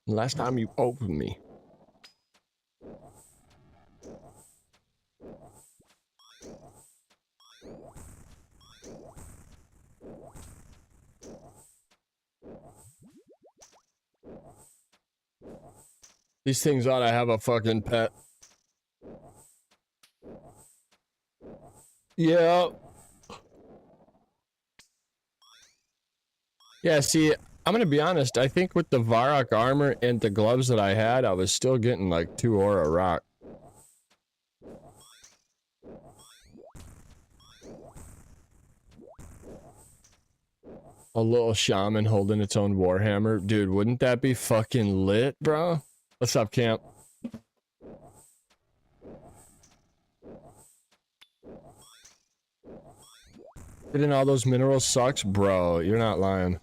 Last time you opened me. These things ought to have a fucking pet. Yeah. Yeah, see, I'm gonna be honest. I think with the Varrock armor and the gloves that I had, I was still getting like 2 aura rock. A little shaman holding its own warhammer. Dude, wouldn't that be fucking lit, bro? What's up, camp? Getting all those minerals sucks? Bro, you're not lying.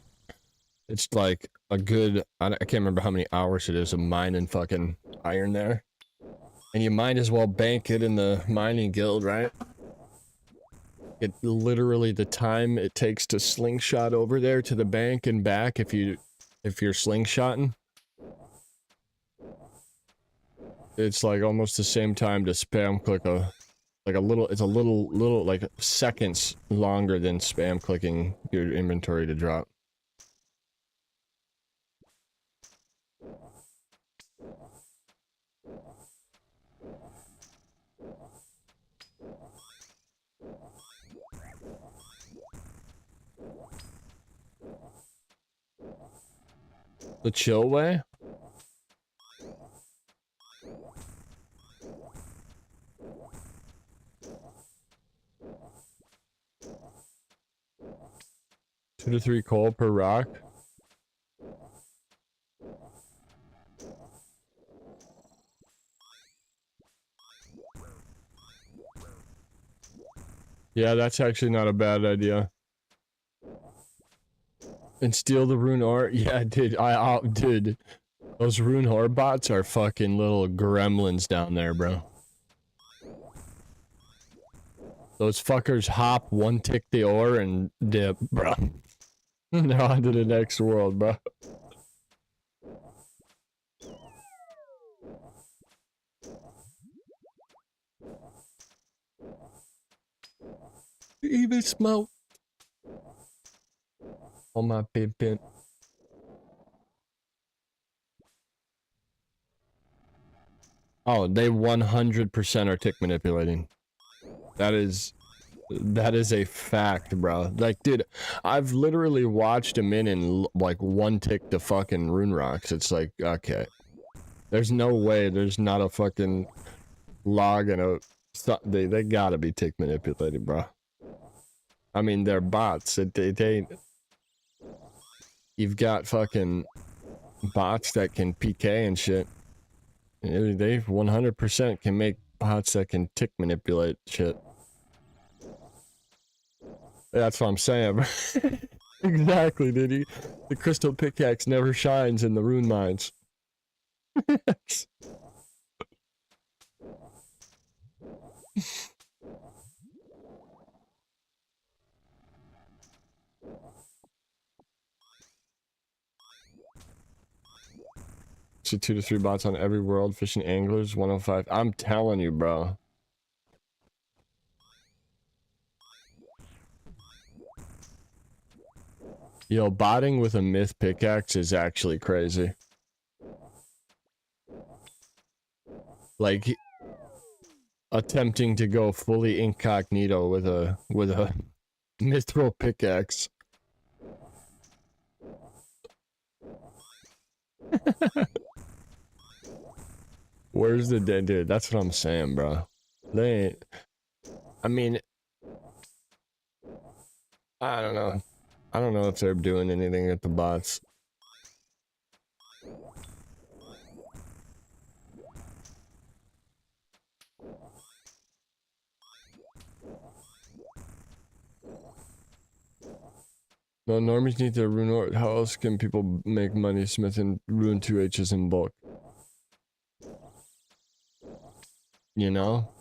It's like a good... I can't remember how many hours it is of mining fucking iron there. And you might as well bank it in the mining guild, right? It literally the time it takes to slingshot over there to the bank and back if you're slingshotting. It's like almost the same time to spam click it's a little like seconds longer than spam clicking your inventory to drop. The chill way? Two to 3 coal per rock. Yeah, that's actually not a bad idea. And steal the rune ore? Yeah, dude, dude. Those rune ore bots are fucking little gremlins down there, bro. Those fuckers hop, one tick the ore, and dip, bro. They're on to the next world, bro. Even smoke. On my pin. Oh, they 100% are tick manipulating. That is a fact, bro. Like, dude, I've literally watched them in and like one tick the fucking rune rocks. It's like, okay, there's no way there's not a fucking log and a they gotta be tick manipulated, bro. I mean, they're bots. They you've got fucking bots that can PK and shit. They 100% can make bots that can tick manipulate shit. That's what I'm saying. Exactly, dude. The crystal pickaxe never shines in the rune mines. So 2 to 3 bots on every world, fishing anglers, 105. I'm telling you, bro. Yo, botting with a myth pickaxe is actually crazy. Like, attempting to go fully incognito with a mithril pickaxe. Where's the dead dude? That's what I'm saying, bro. They ain't. I mean, I don't know. I don't know if they're doing anything at the bots. No, normies need to rune ore. How else can people make money smithing rune 2Hs in bulk? You know?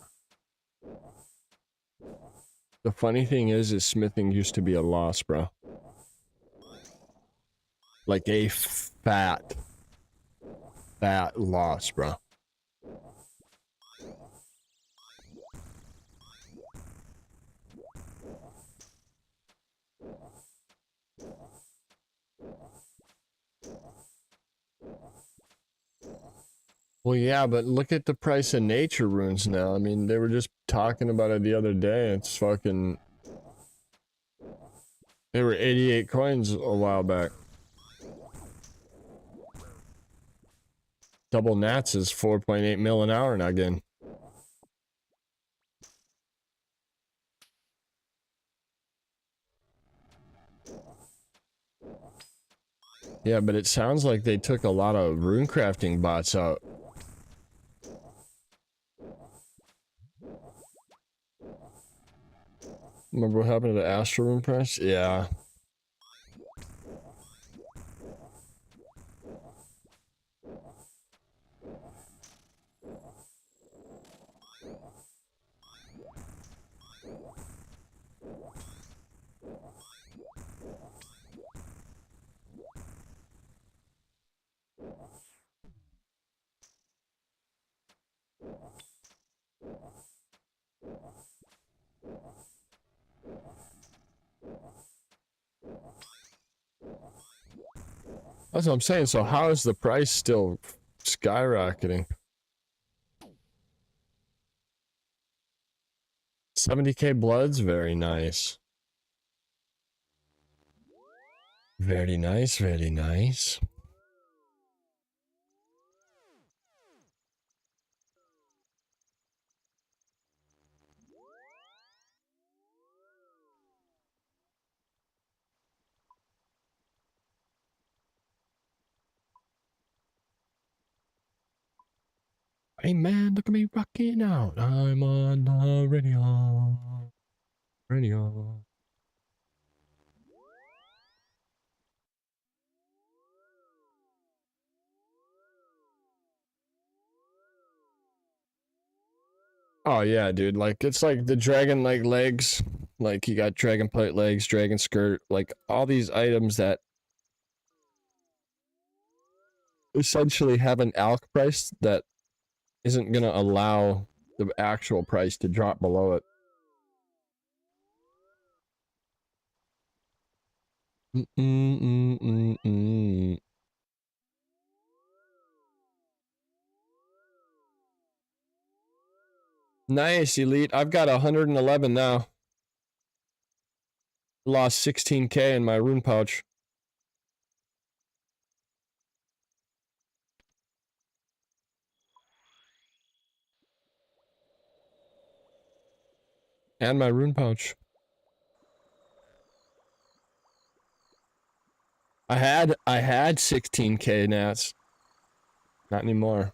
The funny thing is smithing used to be a loss, bro. Like a fat loss, bro. Well, yeah, but look at the price of nature runes now. I mean, they were just talking about it the other day. It's fucking... They were 88 coins a while back. Double Nats is 4.8 mil an hour now again. Yeah, but it sounds like they took a lot of rune crafting bots out. Remember what happened to the Astro rune price? Yeah. That's what I'm saying. So how is the price still skyrocketing? 70k bloods? Very nice. Very nice, very nice. Hey man, look at me rocking out. I'm on the radio. Radio. Oh yeah, dude. Like it's like the dragon like legs. Like you got dragon plate legs, dragon skirt, like all these items that essentially have an alch price that isn't gonna allow the actual price to drop below it. Nice, elite. I've got 111 now. Lost 16k in my rune pouch. And my rune pouch. I had 16k nats. Not anymore.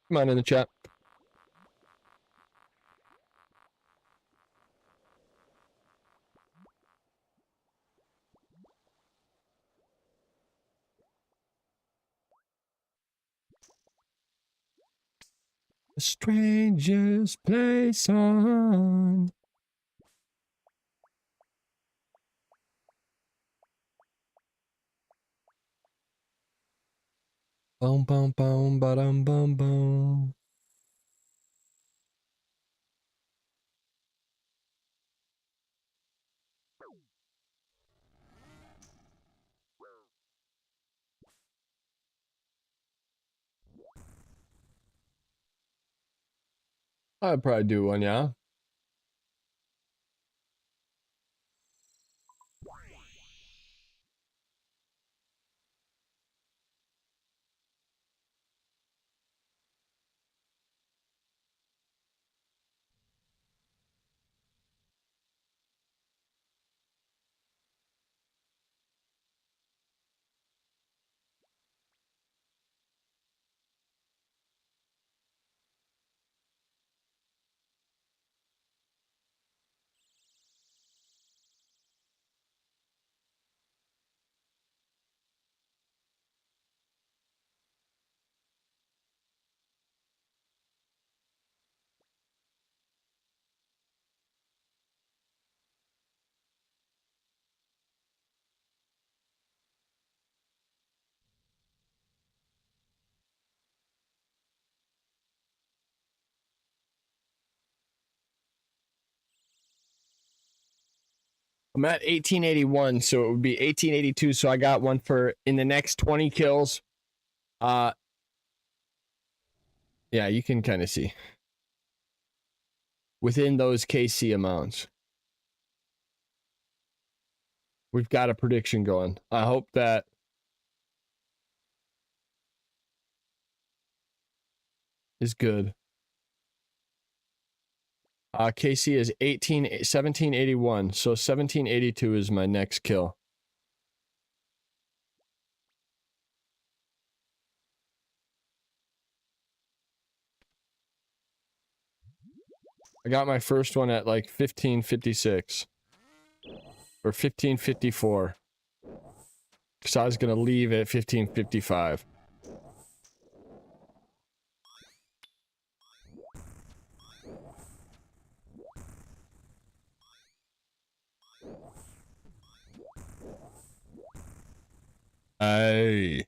Come on in the chat. The strangest place on. Boom, boom, boom, ba-dum, boom, boom. I'd probably do one, yeah. I'm at 1881, so it would be 1882. So I got one for in the next 20 kills. Yeah, you can kind of see within those KC amounts. We've got a prediction going. I hope that is good. KC is 1781, so 1782 is my next kill. I got my first one at like 1556 or 1554 because I was gonna leave at 1555. Hey.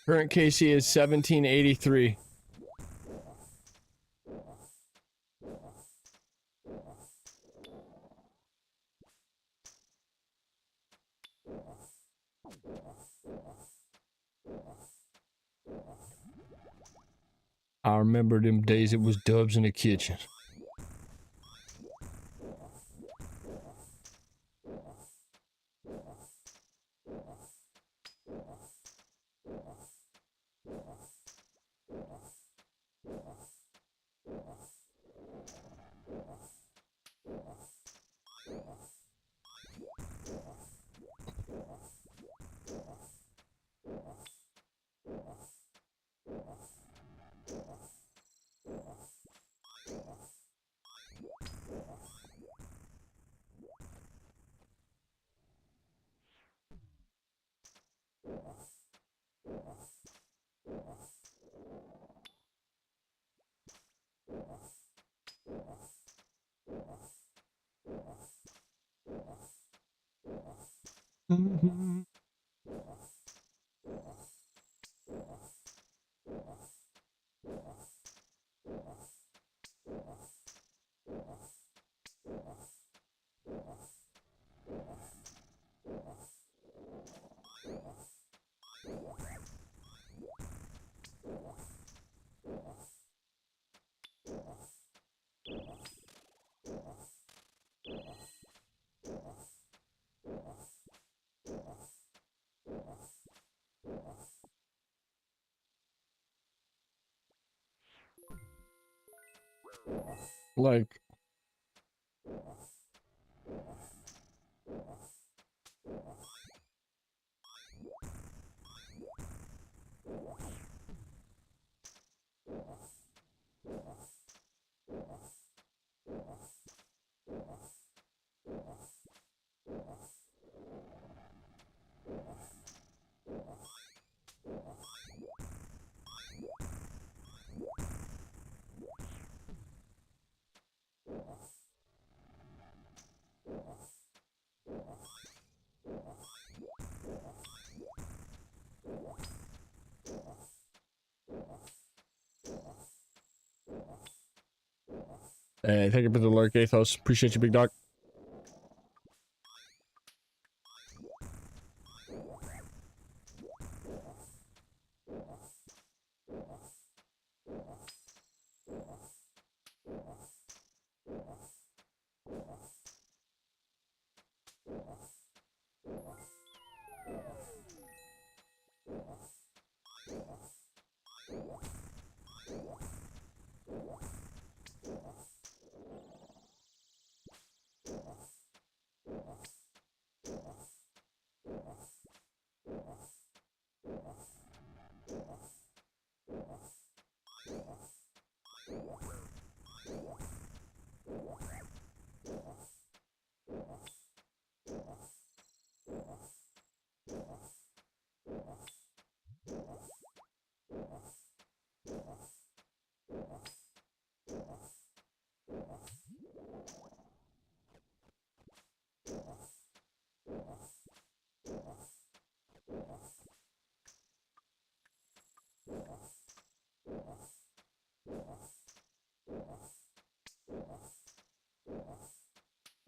Current KC is 1783. I remember them days it was dubs in the kitchen. Like, hey, thank you for the lurk, Athos. Appreciate you, big dog.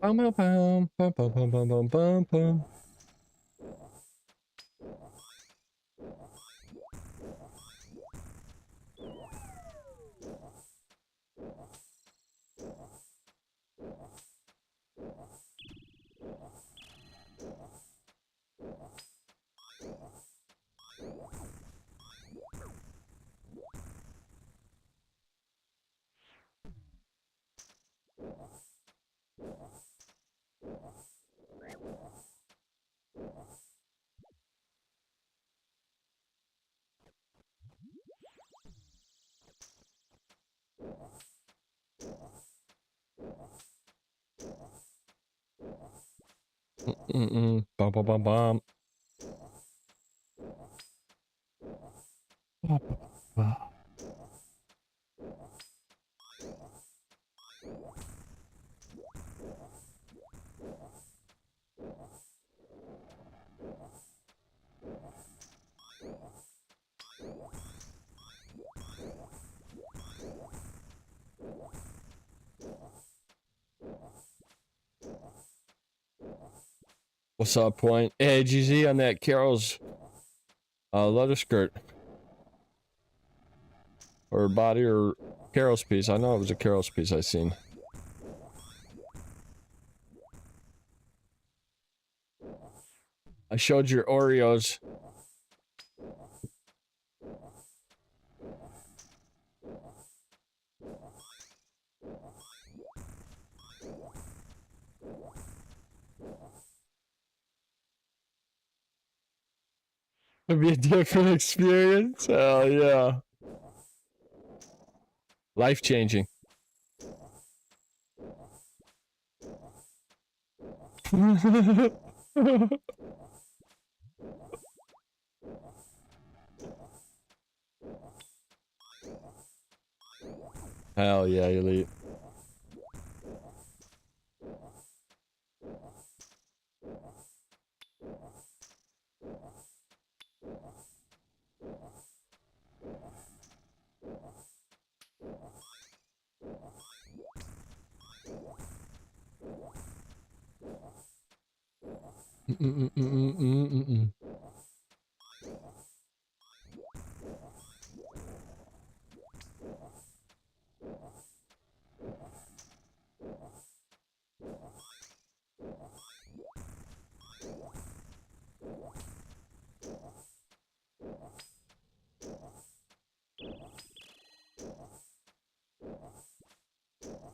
Bum, bum, bum, bum, bum, bum, bum, bum, bum, bum. Bum, bum, bum, bum. What's up, Point? Hey, GZ on that Carol's leather skirt. Or body or Carol's piece. I know it was a Carol's piece I seen. I showed your Oreos. It'd be a different experience. Hell yeah. Life changing. Hell yeah, elite.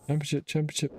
Championship, championship.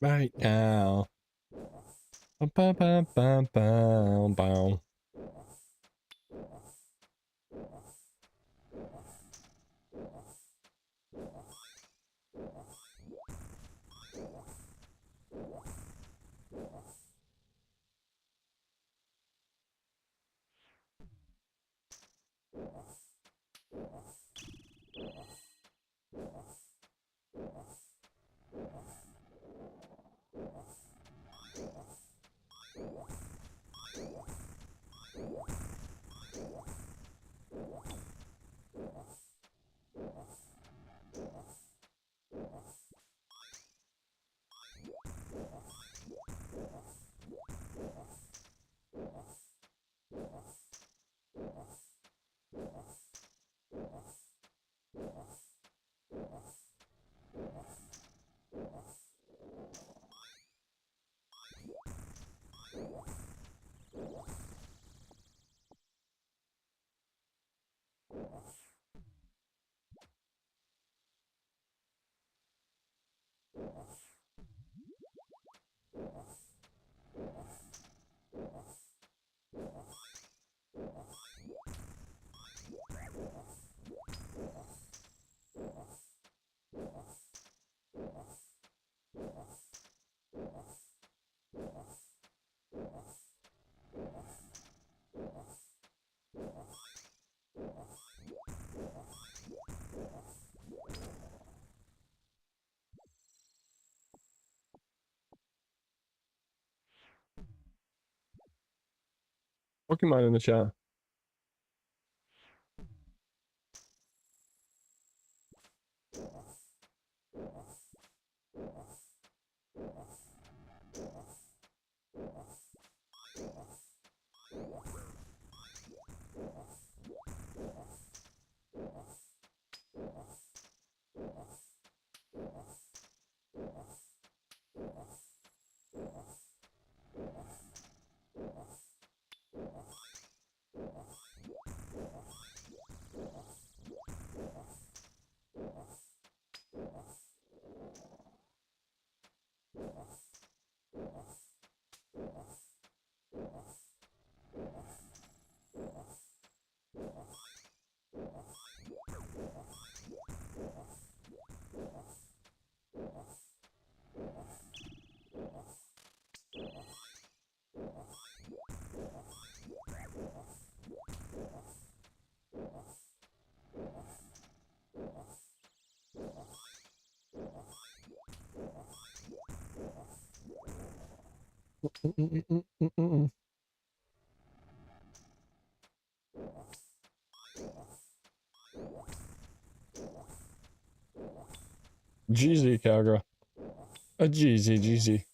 Right now. Ba, ba, ba, ba, ba. Pokemon in the chat. Jeezy, cowgirl. A Jeezy, Jeezy.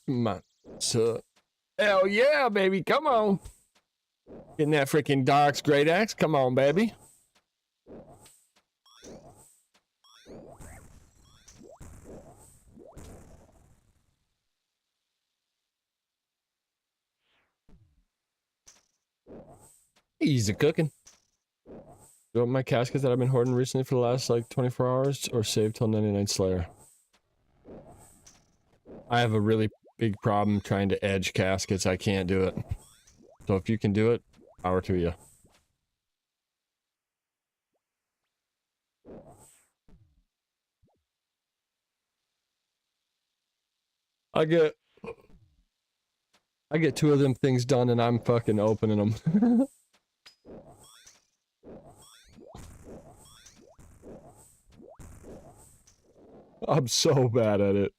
Man, so hell yeah, baby, come on. Getting that freaking Dark's great axe, come on, baby. Easy cooking. You want my caskets that I've been hoarding recently for the last like 24 hours or save till 99 Slayer? I have a really big problem trying to edge caskets. I can't do it. So if you can do it, power to you. I get 2 of them things done and I'm fucking opening them. I'm so bad at it.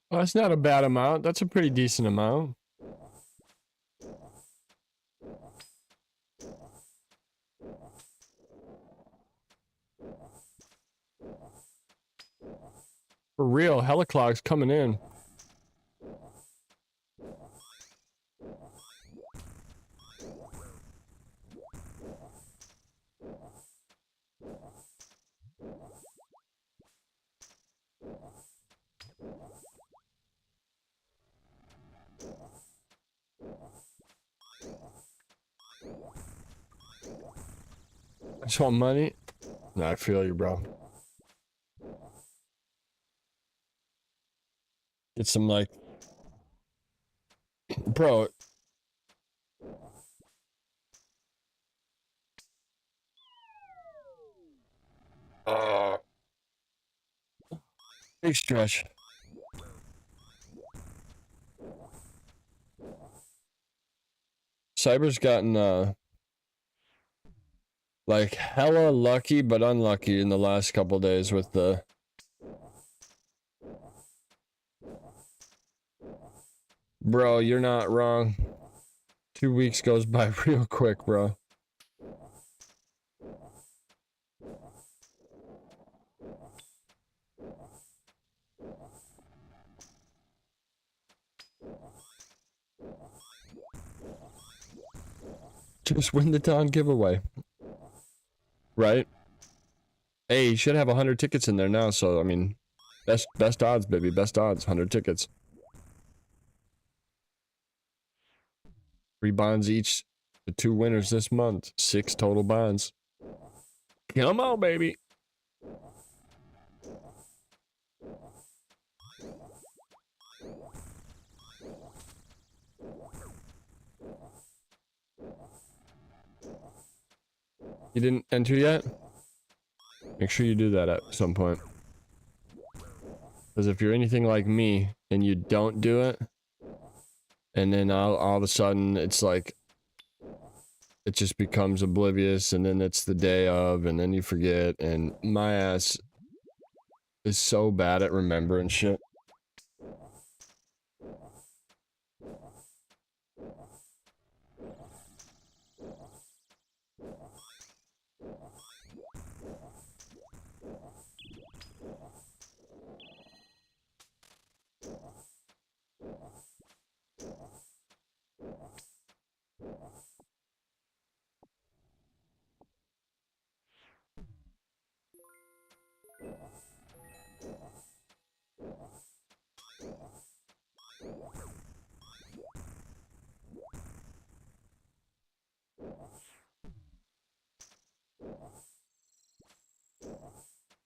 Well, that's not a bad amount. That's a pretty decent amount. For real, Heliclog's coming in. I just want money. No, I feel you, bro. Get some, like... Bro. Big stretch. Cyber's gotten, like, hella lucky, but unlucky in the last couple days with the... Bro, you're not wrong. 2 weeks goes by real quick, bro. Just win the town giveaway. Right? Hey, you should have 100 tickets in there now, so I mean, best odds, baby, best odds, 100 tickets. 3 bonds each, the 2 winners this month, 6 total bonds. Come on, baby. You didn't enter yet? Make sure you do that at some point. Because if you're anything like me and you don't do it, and then all of a sudden it's like, it just becomes oblivious, and then it's the day of, and then you forget, and my ass is so bad at remembering shit.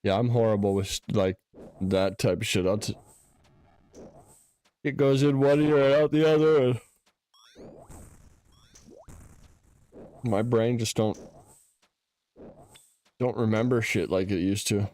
Yeah, I'm horrible with like that type of shit. It goes in one ear out the other, and my brain just don't remember shit like it used to.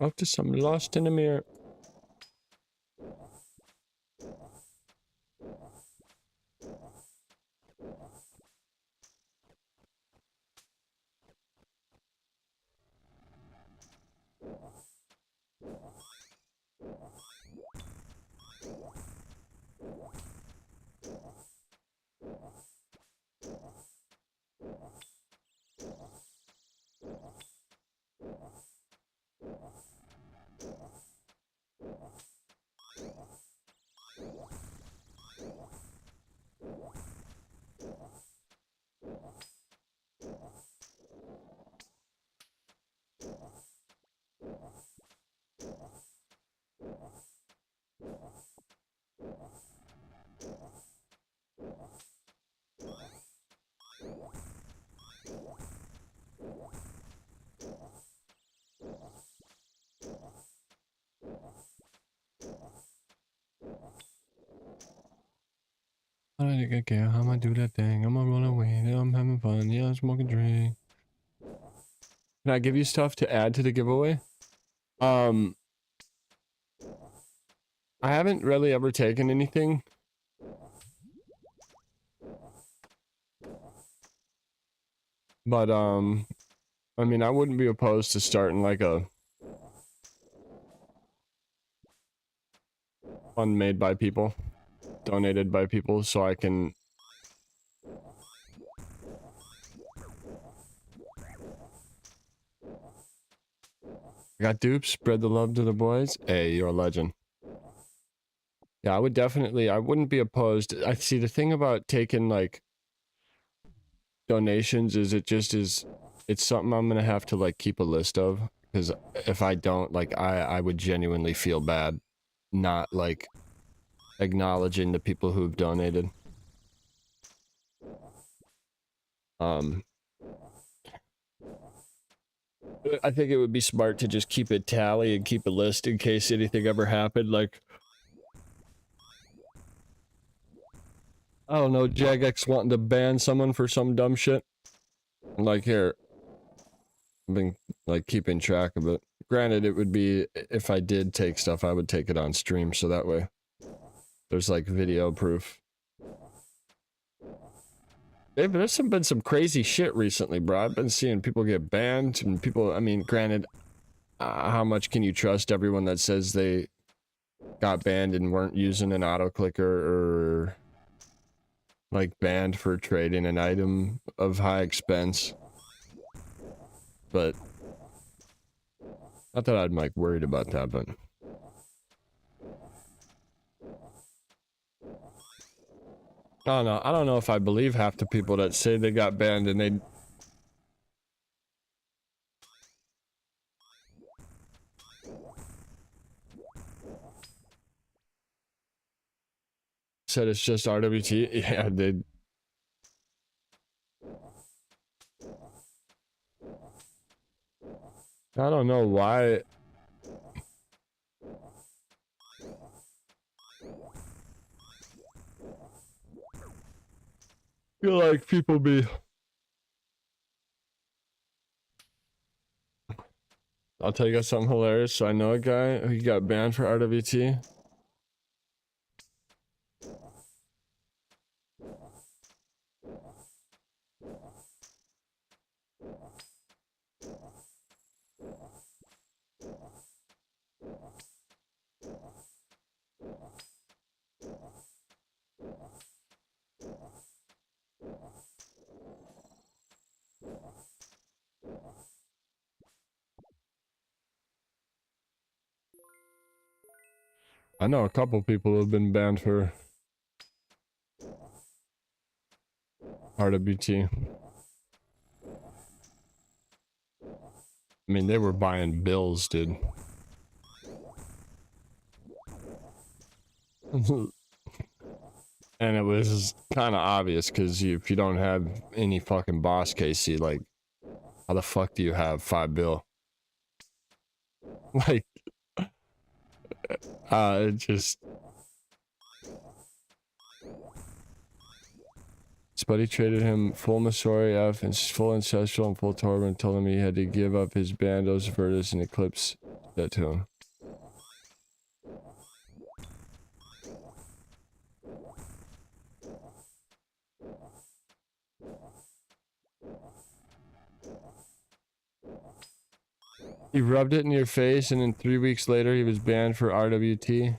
Off to some Lost in the Mirror. I don't think I care how I do that thing. I'm gonna run away. Now I'm having fun. Yeah, I'm smoking drink. Can I give you stuff to add to the giveaway? I haven't really ever taken anything. But, I mean, I wouldn't be opposed to starting like a fund made by people, donated by people, so I can got dupes, spread the love to the boys. Hey, you're a legend. Yeah, I would definitely, I wouldn't be opposed. I see the thing about taking like donations is it's something I'm gonna have to like keep a list of, because if I don't, like I would genuinely feel bad not like acknowledging the people who've donated. I think it would be smart to just keep a tally and keep a list in case anything ever happened, like, I don't know, Jagex wanting to ban someone for some dumb shit. Like, here, I've been, like, keeping track of it. Granted, it would be, if I did take stuff, I would take it on stream, so that way there's, like, video proof. Hey, but there's been some crazy shit recently, bro. I've been seeing people get banned, and people, I mean, granted, how much can you trust everyone that says they got banned and weren't using an auto clicker or like banned for trading an item of high expense? But not that I'm like worried about that, but I don't know if I believe half the people that say they got banned and they said it's just RWT. Yeah, they. I don't know why. I feel like people be. I'll tell you guys something hilarious. So I know a guy who got banned for RWT. I know a couple people who have been banned for RWT. I mean, they were buying bills, dude. And it was kind of obvious because if you don't have any fucking boss, Casey, like, how the fuck do you have $5 bill? Like, it just. His buddy traded him full Masori F and full Ancestral and full Torben and told him he had to give up his Bandos, Vertus, and Eclipse that to him. He rubbed it in your face, and then 3 weeks later, he was banned for RWT.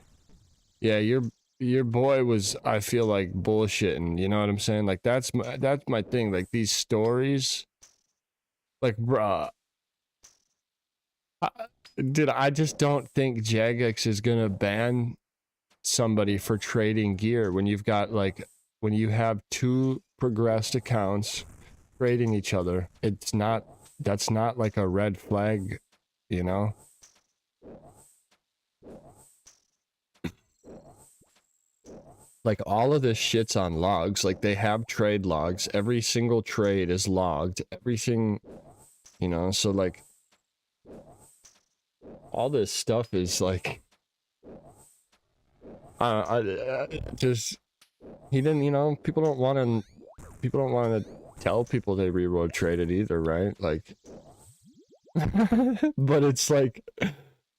Yeah, your boy was, I feel like, bullshitting. You know what I'm saying? Like, that's my thing. Like, these stories, like, bruh. Dude, I just don't think Jagex is gonna ban somebody for trading gear when you've got, like, when you have two progressed accounts trading each other. It's not, that's not like a red flag. You know? Like, all of this shit's on logs. Like, they have trade logs. Every single trade is logged. Everything, you know? So, like, all this stuff is, like... just... He didn't, you know? People don't want to tell people they reroll traded either, right? Like... But it's like,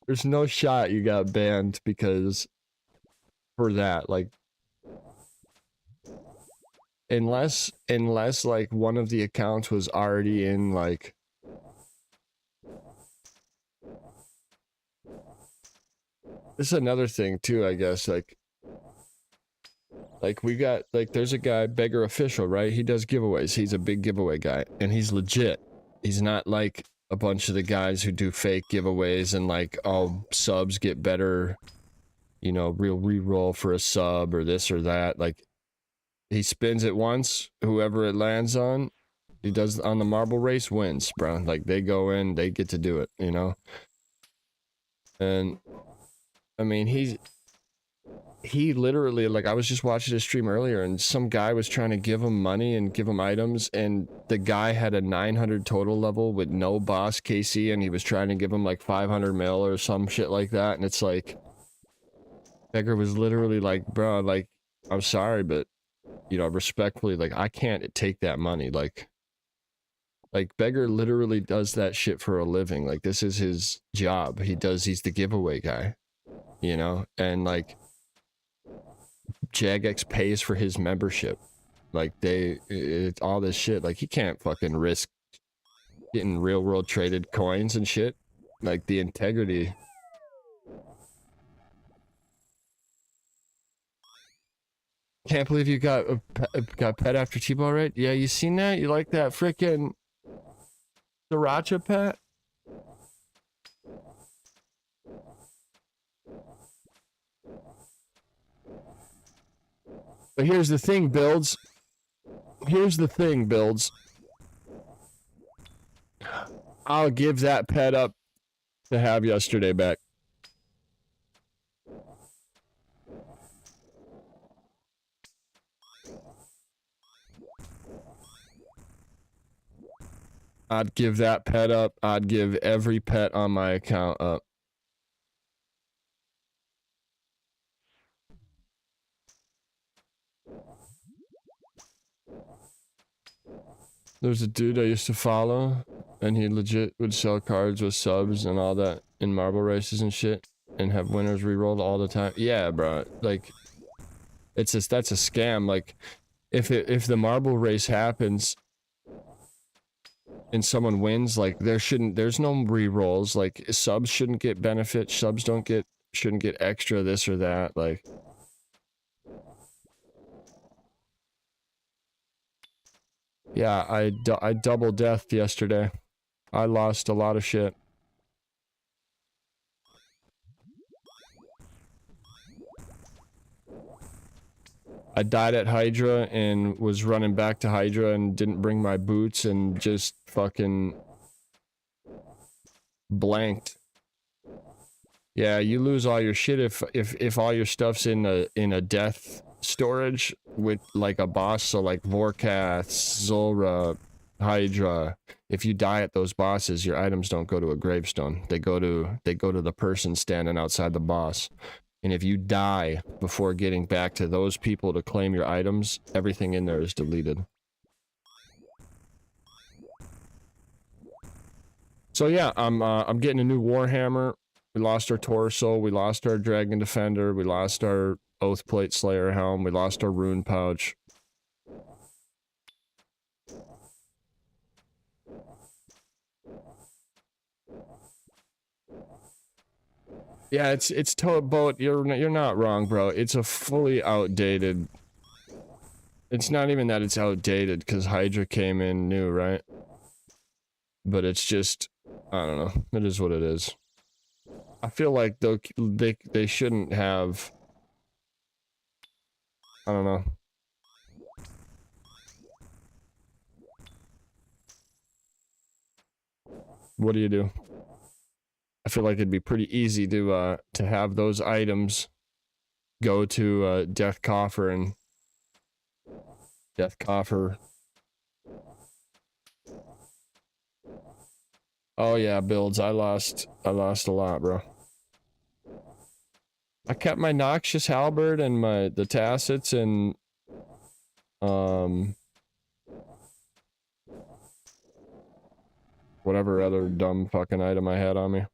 there's no shot you got banned because for that, like, unless like one of the accounts was already in, like, this is another thing too, I guess, like we got, like, there's a guy, Beggar Official, right? He does giveaways. He's a big giveaway guy and he's legit. He's not like a bunch of the guys who do fake giveaways and, like, oh, subs get better, you know, real reroll for a sub or this or that. Like, he spins it once, whoever it lands on, he does on the marble race, wins, bro. Like, they go in, they get to do it, you know? And, I mean, he literally, like, I was just watching his stream earlier, and some guy was trying to give him money and give him items, and the guy had a 900 total level with no boss KC, and he was trying to give him like 500 mil or some shit like that, and it's like, Beggar was literally like, bro, like, I'm sorry, but, you know, respectfully, like, I can't take that money, like, Beggar literally does that shit for a living, like, this is his job, he's the giveaway guy, you know, and, like, Jagex pays for his membership, like, it's all this shit, like, he can't fucking risk getting real world traded coins and shit, like, the integrity. Can't believe you got pet after T-Ball, right? Yeah, you seen that? You like that frickin' Sriracha pet? But here's the thing, Builds. Here's the thing, Builds. I'll give that pet up to have yesterday back. I'd give that pet up. I'd give every pet on my account up. There's a dude I used to follow, and he legit would sell cards with subs and all that in marble races and shit, and have winners rerolled all the time. Yeah, bro. Like, it's just, that's a scam. Like, if the marble race happens and someone wins, like, there's no rerolls. Like, subs shouldn't get benefit. Subs shouldn't get extra this or that. Like, yeah, I double deathed yesterday. I lost a lot of shit. I died at Hydra and was running back to Hydra and didn't bring my boots and just fucking blanked. Yeah, you lose all your shit if all your stuff's in a death storage with like a boss, so like Vorkath, Zulra, Hydra. If you die at those bosses, your items don't go to a gravestone. They go to the person standing outside the boss. And if you die before getting back to those people to claim your items, everything in there is deleted. So yeah, I'm getting a new Warhammer. We lost our torso, we lost our Dragon Defender, we lost our Oathplate Slayer helm, we lost our rune pouch. Yeah, it's boat. You're not wrong, bro. It's a fully outdated. It's not even that it's outdated because Hydra came in new, right? But it's just, I don't know. It is what it is. I feel like they shouldn't have. I don't know. What do you do? I feel like it'd be pretty easy to have those items go to Death Coffer and Death Coffer. Oh yeah, builds. I lost a lot, bro. I kept my Noxious Halberd and the Tassets and whatever other dumb fucking item I had on me.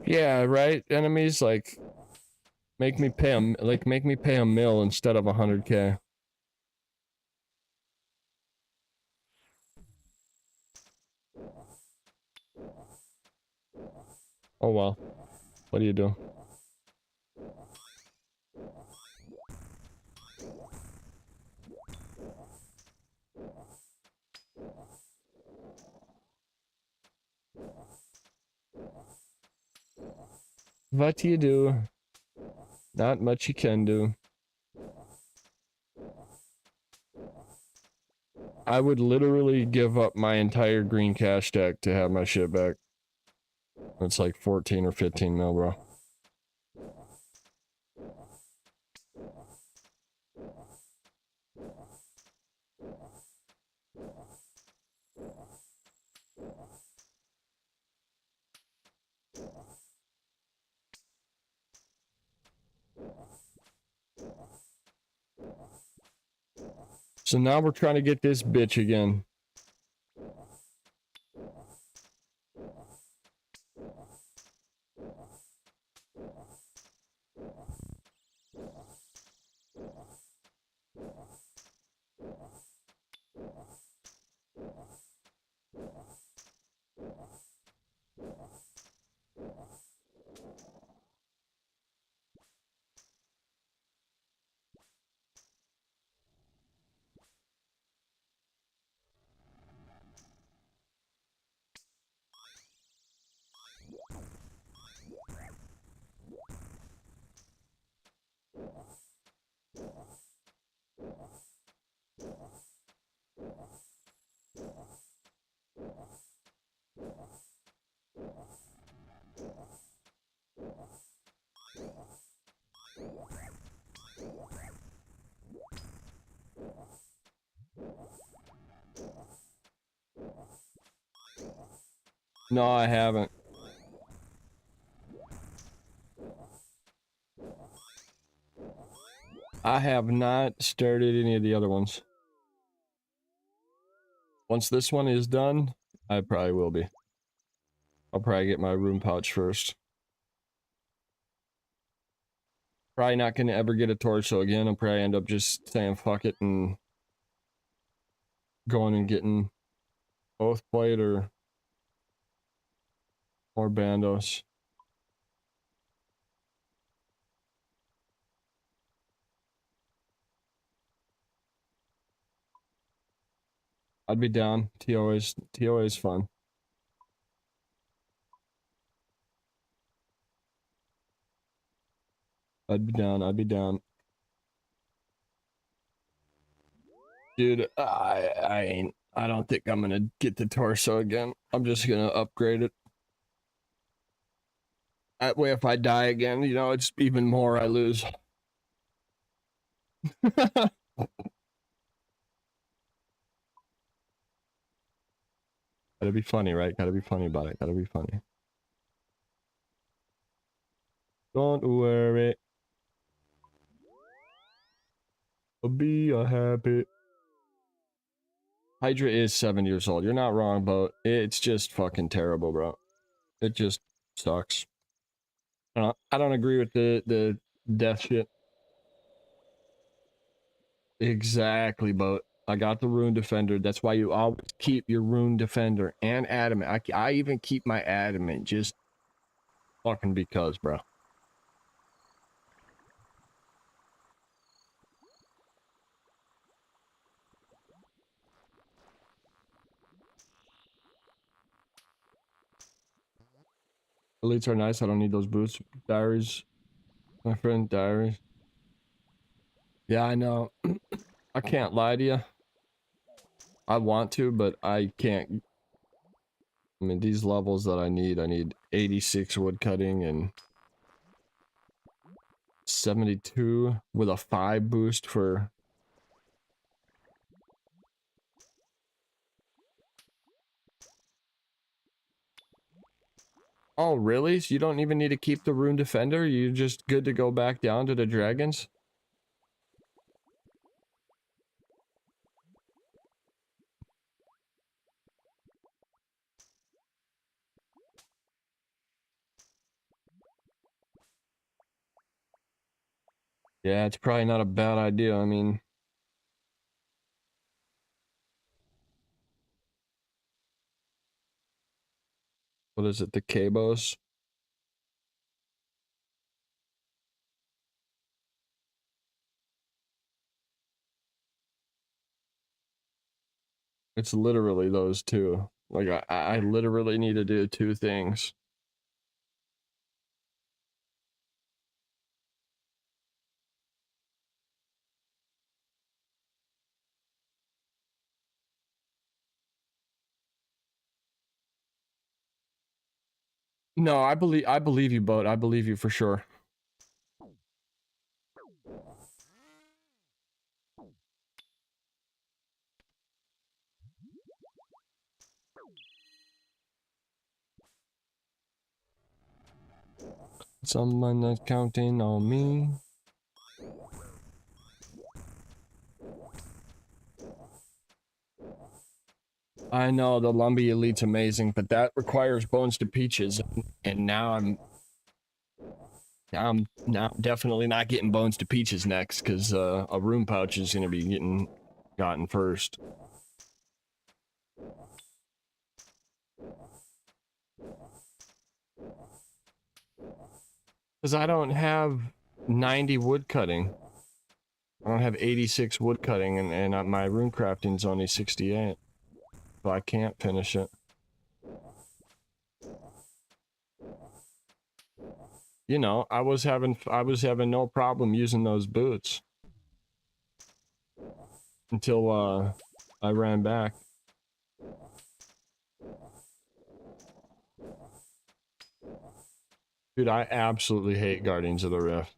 Yeah, right? Enemies like make me pay a mil instead of 100K. Oh well. What do you do? What do you do? Not much you can do. I would literally give up my entire green cash stack to have my shit back. It's like 14 or 15 mil, bro. So now we're trying to get this bitch again. No, I haven't. I have not started any of the other ones. Once this one is done, I probably will be. I'll probably get my room pouch first. Probably not gonna ever get a torso again. I'll probably end up just saying fuck it and going and getting both plate or bandos. I'd be down. TOA is fun. I'd be down. I'd be down. Dude, I don't think I'm gonna get the torso again. I'm just gonna upgrade it. That way if I die again, you know, it's even more I lose. Gotta be funny, right? Gotta be funny about it. Gotta be funny. Don't worry. I'll be a habit. Hydra is 7 years old. You're not wrong, but it's just fucking terrible, bro. It just sucks. I don't agree with the death shit. Exactly, but I got the rune defender. That's why you always keep your rune defender and adamant. I even keep my adamant just fucking because, bro. Elites are nice. I don't need those boots. Diaries. My friend, diaries. Yeah, I know. I can't lie to you. I want to, but I can't. I mean, these levels that I need 86 wood cutting and 72 with a 5 boost for... Oh, really? So you don't even need to keep the rune defender? You're just good to go back down to the dragons? Yeah, it's probably not a bad idea. I mean... What is it? The cabos? It's literally those two. Like, I literally need to do 2 things. No, I believe you, Boat. I believe you for sure. Someone that's counting on me. I know the Lumbee Elite's amazing, but that requires bones to peaches, and now I'm definitely not getting bones to peaches next, because a room pouch is gonna be gotten first. Because I don't have 90 wood cutting. I don't have 86 wood cutting, and my rune crafting's only 68. So I can't finish it. You know, I was having no problem using those boots. Until I ran back. Dude, I absolutely hate Guardians of the Rift.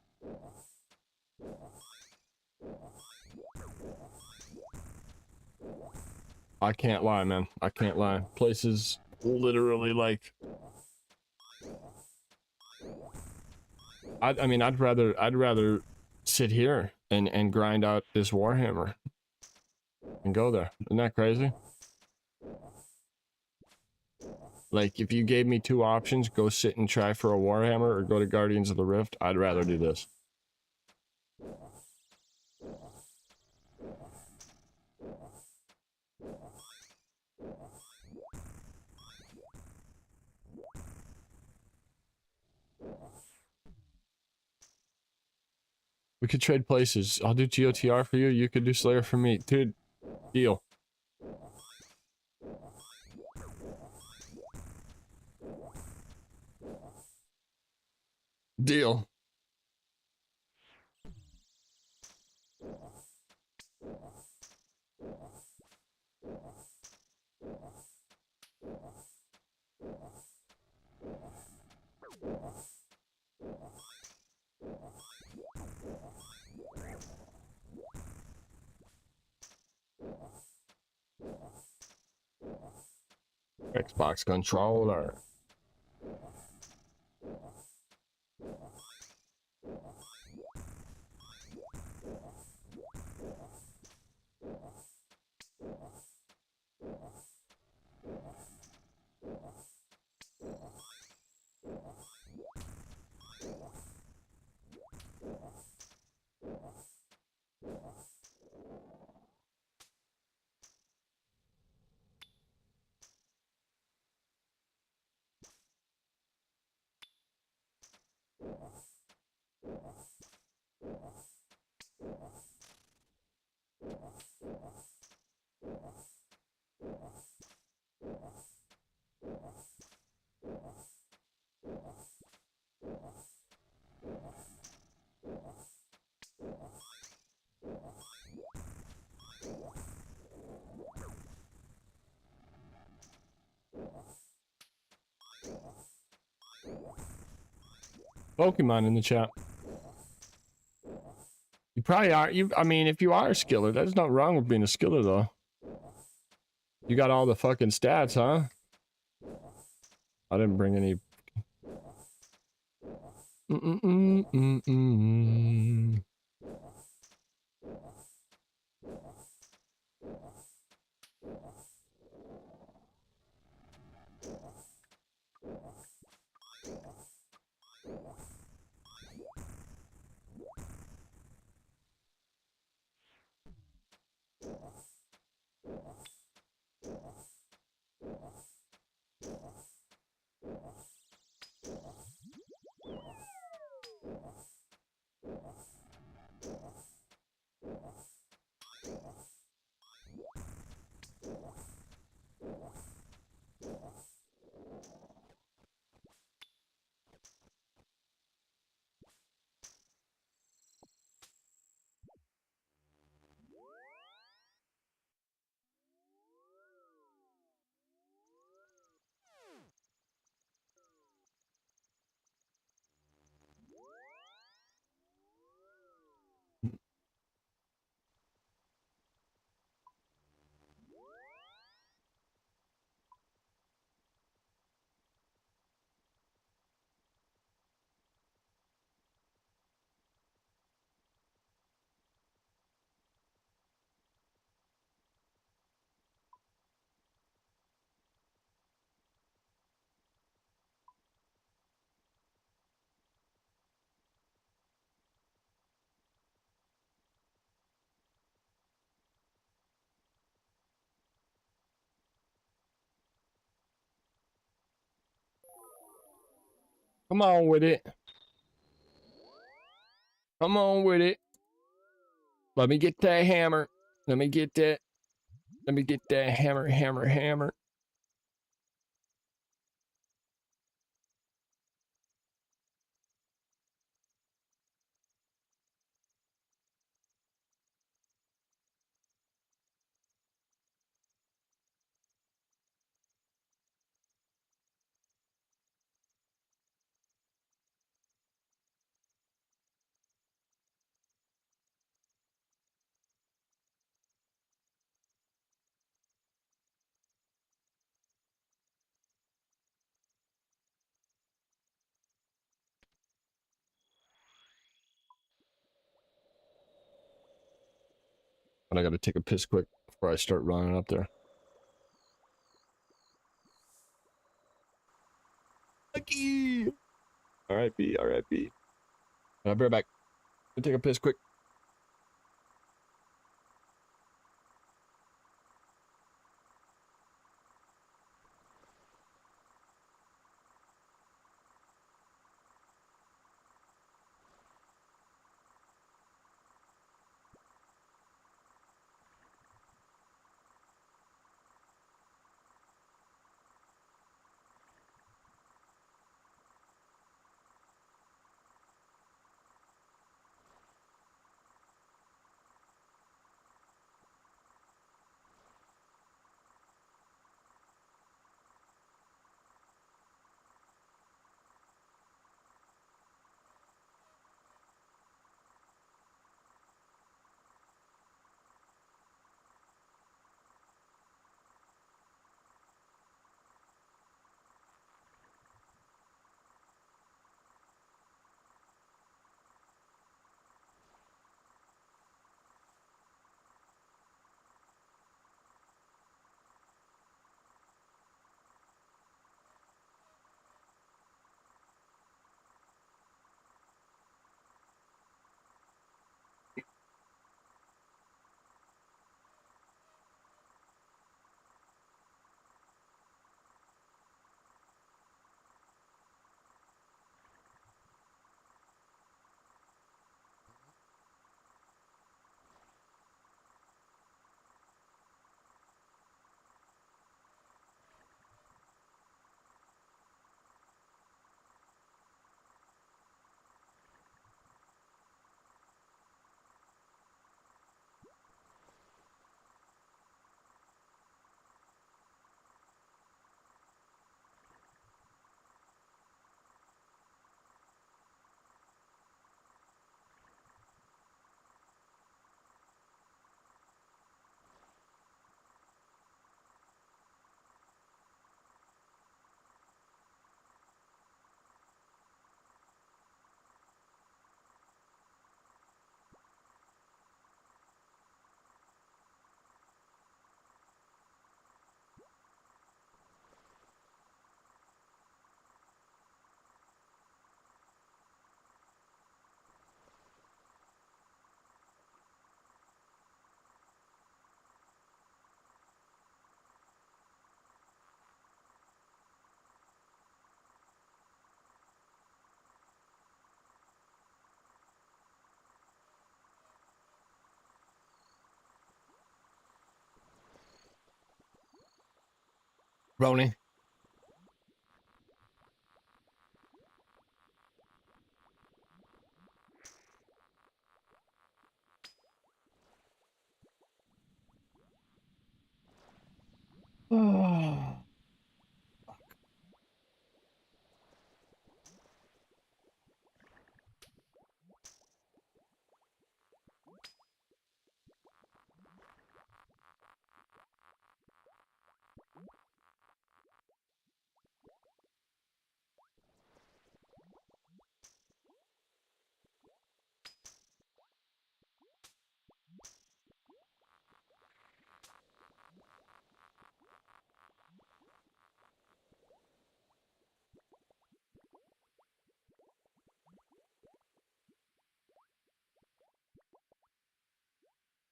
I can't lie, man. I can't lie. Places literally like... I mean, I'd rather sit here and grind out this Warhammer and go there. Isn't that crazy? Like, if you gave me two options, go sit and try for a Warhammer or go to Guardians of the Rift, I'd rather do this. We could trade places. I'll do GOTR for you, you could do Slayer for me. Dude, deal. Deal. Xbox controller. Pokemon in the chat. You probably are. I mean, if you are a skiller, there's nothing wrong with being a skiller, though. You got all the fucking stats, huh? I didn't bring any. Come on with it. Come on with it. Let me get that hammer. Let me get that. Let me get that hammer, hammer, hammer. But I gotta take a piss quick before I start running up there. Lucky! R.I.P. R.I.P. I'll be right back. I'll take a piss quick. Rolling. Oh.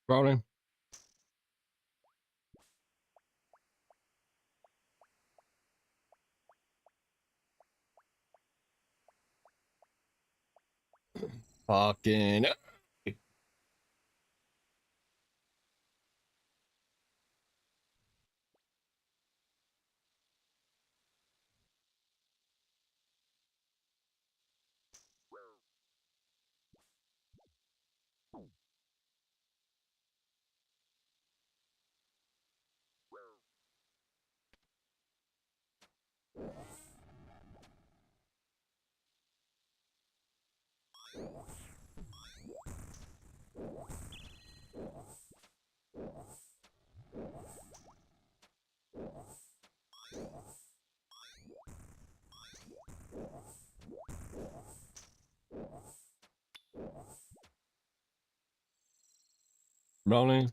Rolling. Fucking. Brownie.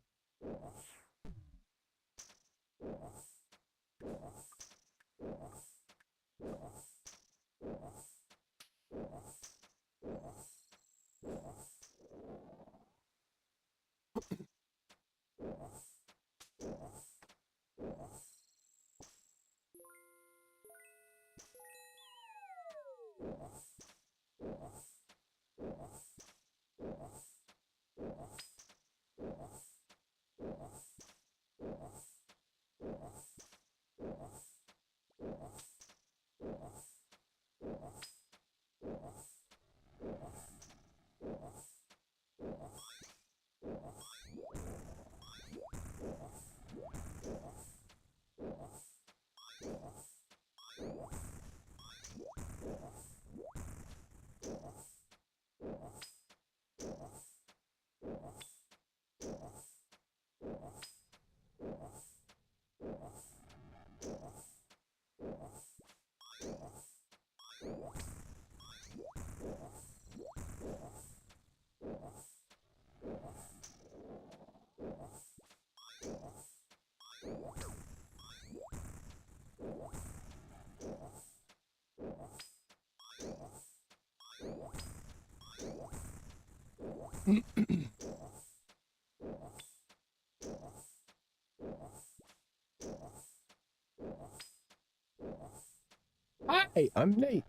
Hi, I'm Nate.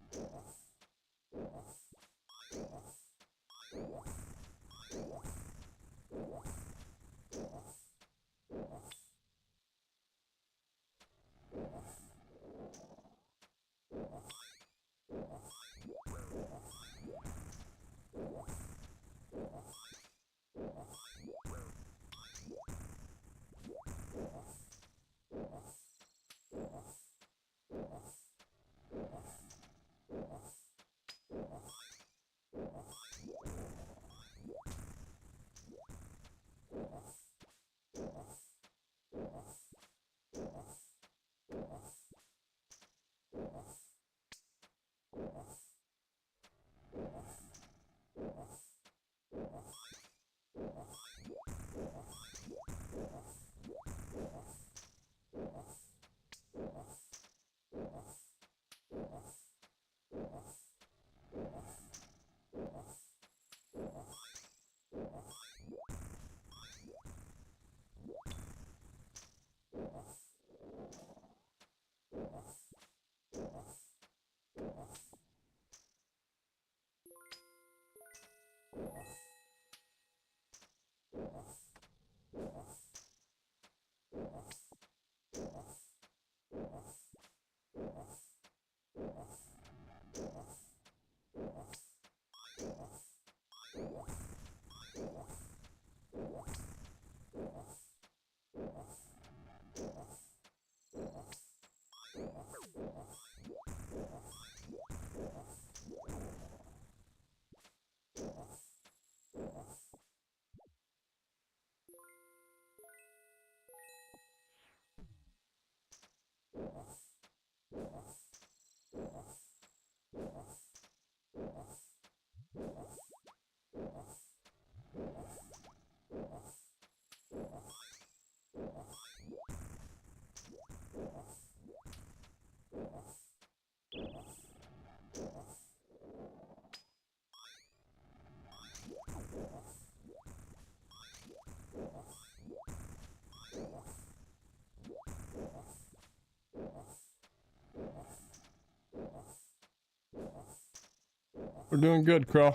We're doing good, Crow.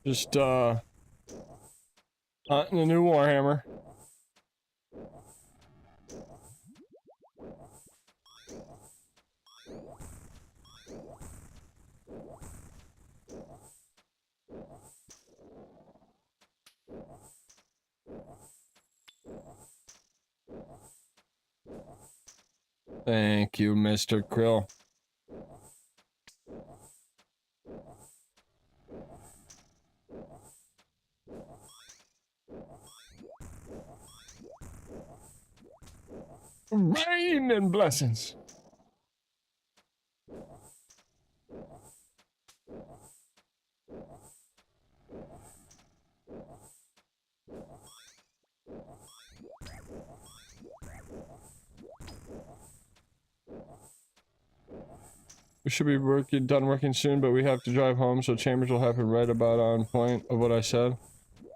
Just hunting a new Warhammer. Thank you, Mr. Krill. Rain and blessings. We should be done working soon, but we have to drive home, so chambers will happen right about on point of what I said.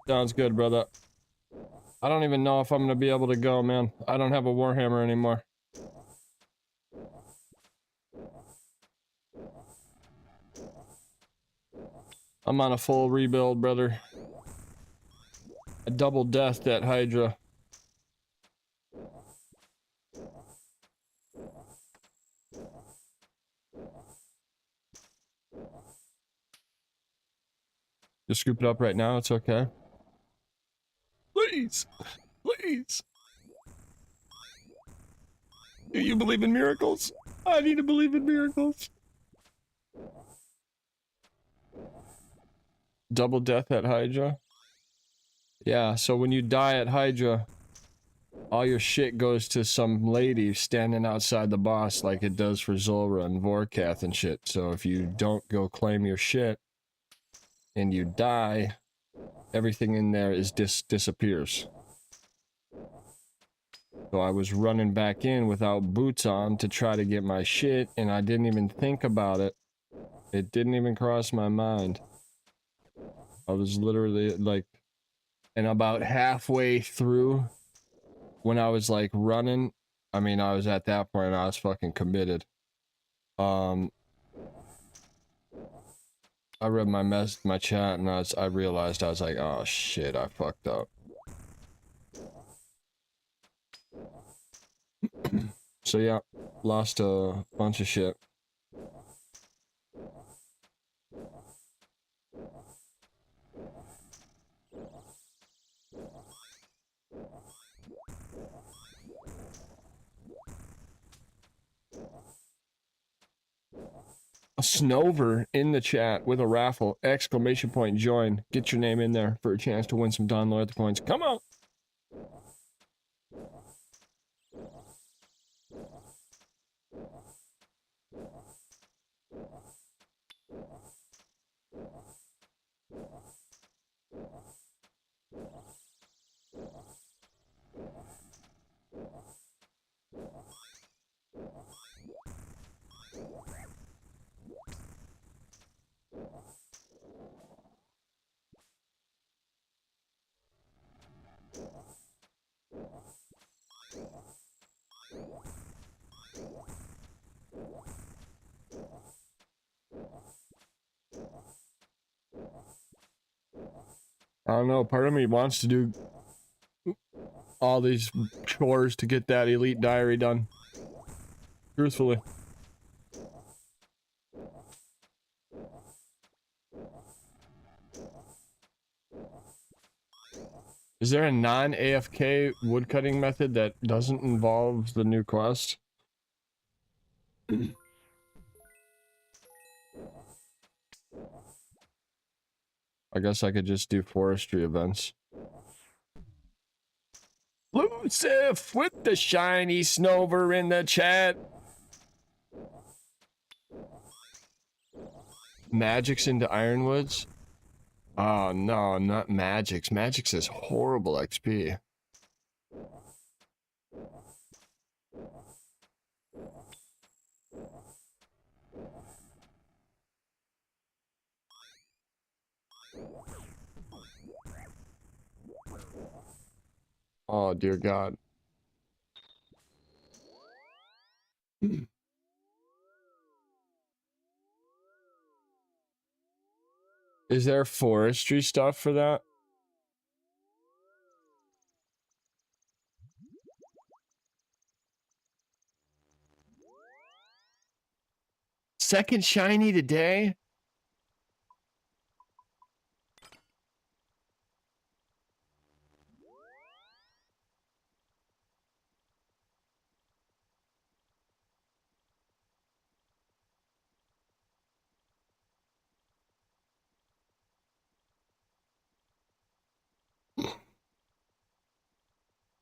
Sounds good, brother. I don't even know if I'm gonna be able to go, man. I don't have a Warhammer anymore. I'm on a full rebuild, brother. I double deathed that hydra. Just scoop it up right now, it's okay. Please! Please! Do you believe in miracles? I need to believe in miracles. Double death at Hydra? Yeah, so when you die at Hydra, all your shit goes to some lady standing outside the boss like it does for Zulrah and Vorkath and shit. So if you don't go claim your shit, and you die, everything in there is disappears. So I was running back in without boots on to try to get my shit, and I didn't even think about it. It didn't even cross my mind. I was literally like, and about halfway through, when I was like running, I mean, I was at that point, I was fucking committed. I read my chat, and I realized, I was like, oh shit, I fucked up. So yeah, lost a bunch of shit. A Snover in the chat with a raffle, exclamation point join. Get your name in there for a chance to win some Don Loyalty points. Come on! I don't know, part of me wants to do all these chores to get that elite diary done. Truthfully. Is there a non-AFK woodcutting method that doesn't involve the new quest? I guess I could just do forestry events. Lucif with the shiny Snover in the chat. Magic's into Ironwoods? Oh no, not Magic's. Magic's is horrible XP. Oh dear God. Is there forestry stuff for that? Second shiny today?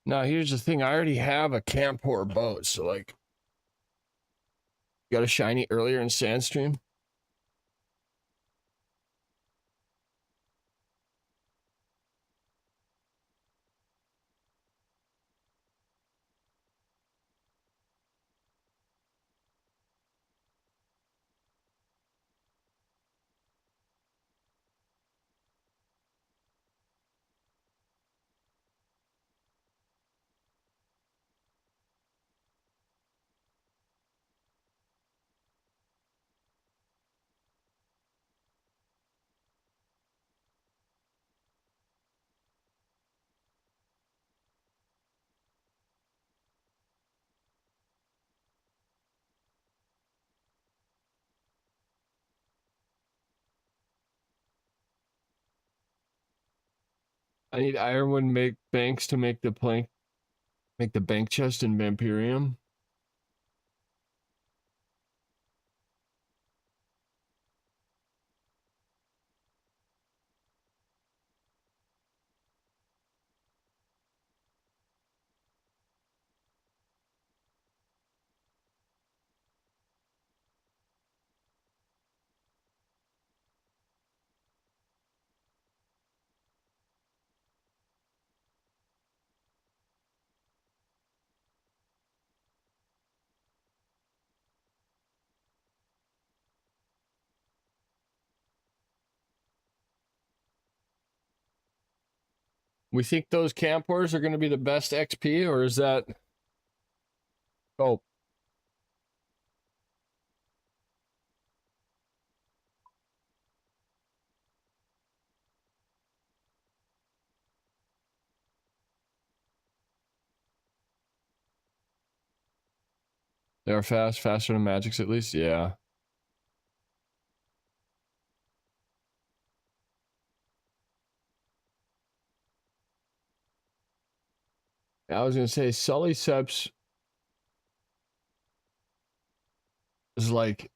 Now, here's the thing. I already have a camp horror boat, so like, got a shiny earlier in Sandstream. I need ironwood make banks to make the bank chest in Vampirium. We think those camp horrors are going to be the best XP, or is that... Oh. They are fast, faster than Magics at least? Yeah. I was going to say, Sully Seps is like...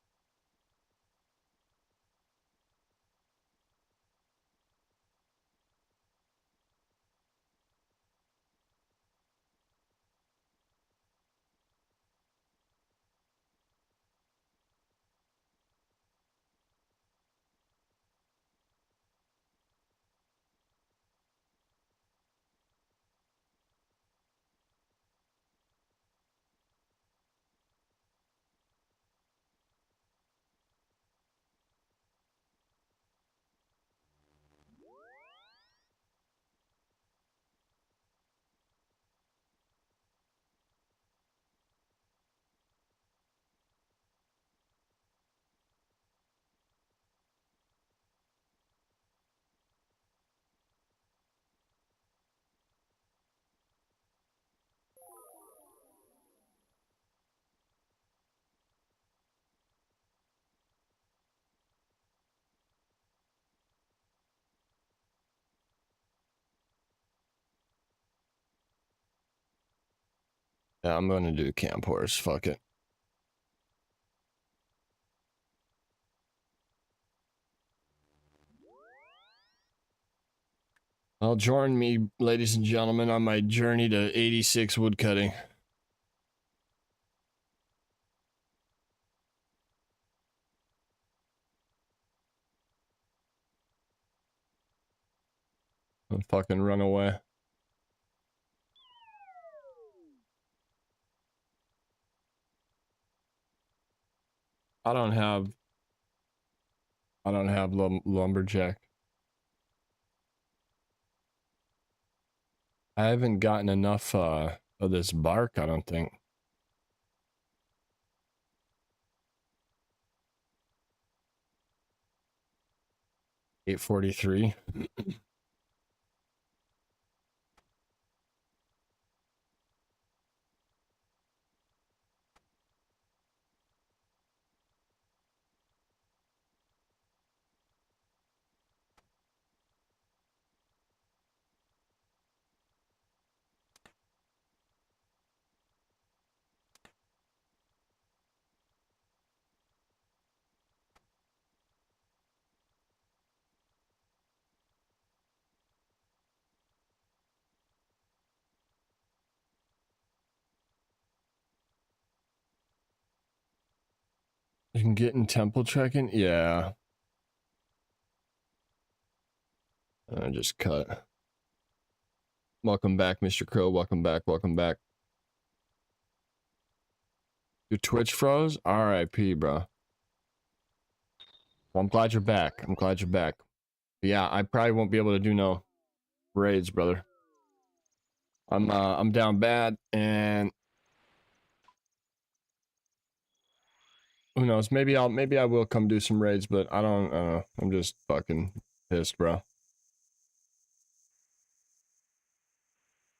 Yeah, I'm going to do camp horse. Fuck it. Well, join me, ladies and gentlemen, on my journey to 86 woodcutting. I'll fucking run away. I don't have lumberjack. I haven't gotten enough of this bark, I don't think. 843. You can get in temple trekking? Yeah. I just cut. Welcome back, Mr. Crow. Welcome back. Welcome back. Your Twitch froze? RIP, bro. Well, I'm glad you're back. I'm glad you're back. But yeah, I probably won't be able to do no raids, brother. I'm down bad, and who knows? Maybe I will come do some raids, but I don't know. I'm just fucking pissed, bro.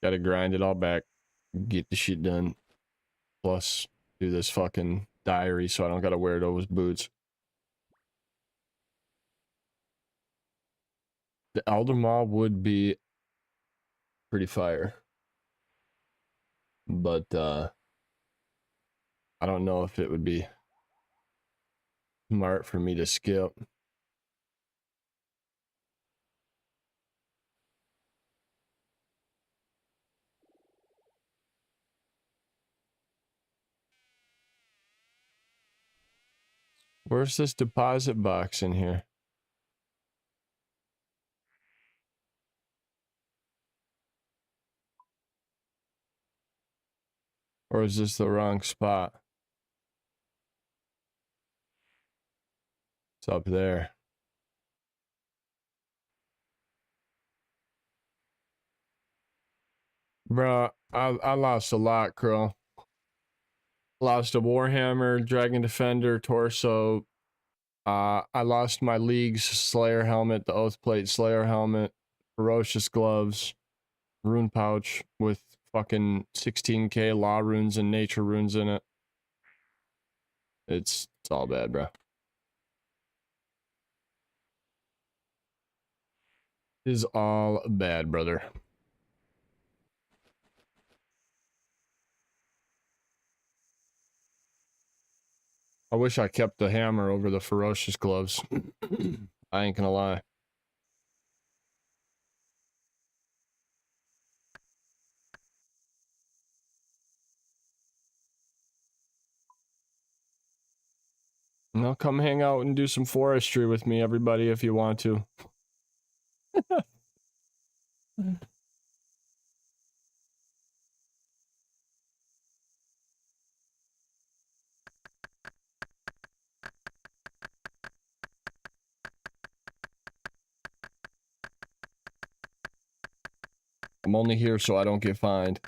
Gotta grind it all back, get the shit done. Plus, do this fucking diary so I don't gotta wear those boots. The Elder Maw would be pretty fire. But, I don't know if it would be smart for me to skip. Where's this deposit box in here? Or is this the wrong spot? It's up there. Bro, I lost a lot, Krill. Lost a Warhammer, Dragon Defender, Torso. I lost my League's Slayer helmet, the Oathplate Slayer helmet, Ferocious Gloves, Rune Pouch with fucking 16k Law Runes and Nature Runes in it. It's all bad, bro. It's all bad, brother. I wish I kept the hammer over the Ferocious Gloves. I ain't gonna lie. No, come hang out and do some forestry with me, everybody, if you want to. I'm only here so I don't get fined.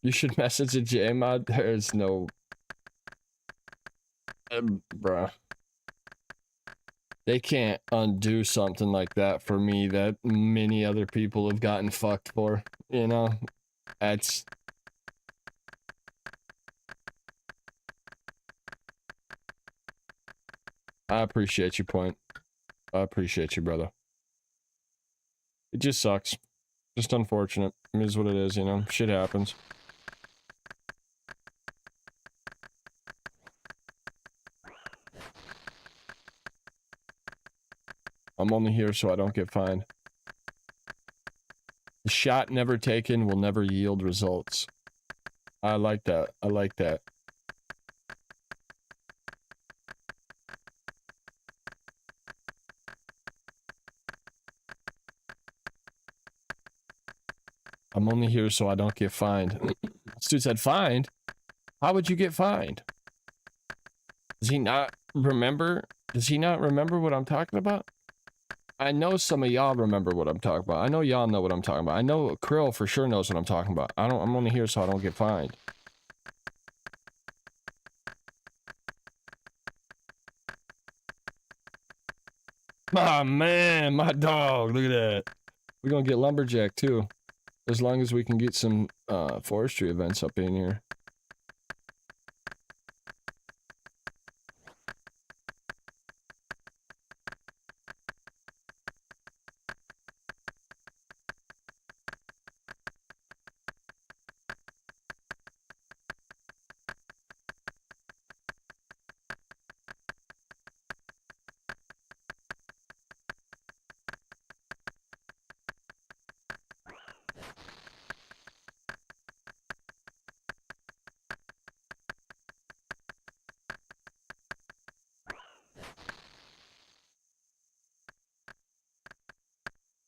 You should message a JMod. There's no... bruh. They can't undo something like that for me that many other people have gotten fucked for. You know? That's... I appreciate your point. I appreciate you, brother. It just sucks. Just unfortunate. It is what it is, you know? Shit happens. I'm only here so I don't get fined. The shot never taken will never yield results. I like that. I like that. I'm only here so I don't get fined. This dude said fined? How would you get fined? Does he not remember? Does he not remember what I'm talking about? I I know some of y'all remember what I'm talking about. I know y'all know what I'm talking about. I know Krill for sure knows what I'm talking about. I'm only here so I don't get fined. Oh man, my dog, look at that. We're gonna get lumberjack too. As long as we can get some forestry events up in here.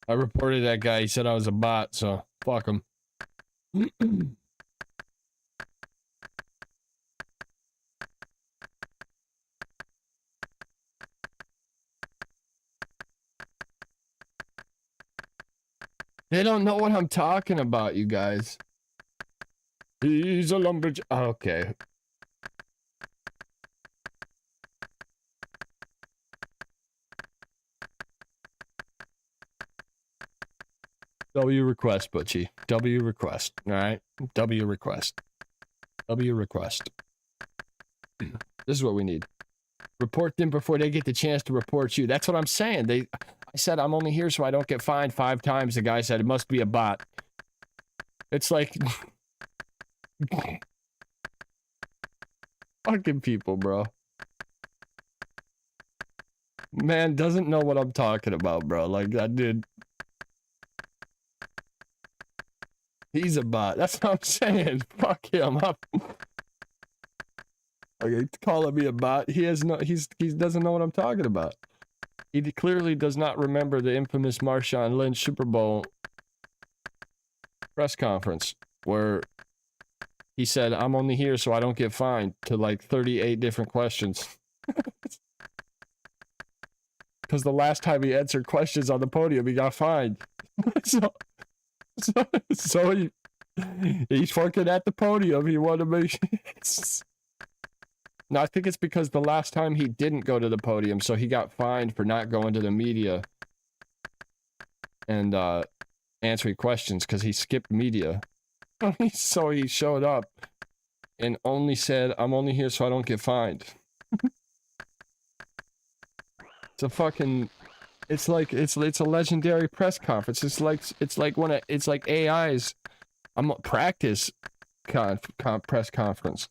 I reported that guy. He said I was a bot, so fuck him. They don't know what I'm talking about, you guys. He's a lumberjack. Okay. W request, Butchie. W request. Alright? W request. W request. This is what we need. Report them before they get the chance to report you. That's what I'm saying. I said I'm only here so I don't get fined 5 times. The guy said it must be a bot. It's like... fucking people, bro. Man doesn't know what I'm talking about, bro. Like, that dude... He's a bot. That's what I'm saying. Fuck him up. Okay, calling me a bot. He doesn't know what I'm talking about. He clearly does not remember the infamous Marshawn Lynch Super Bowl press conference where he said, I'm only here so I don't get fined, to like 38 different questions. Because the last time he answered questions on the podium, he got fined. So he's fucking at the podium. He wanted to make sure. No, I think it's because the last time he didn't go to the podium, so he got fined for not going to the media and answering questions because he skipped media. So he showed up and only said, I'm only here so I don't get fined. It's a fucking... It's like a legendary press conference. It's like AI's practice press conference.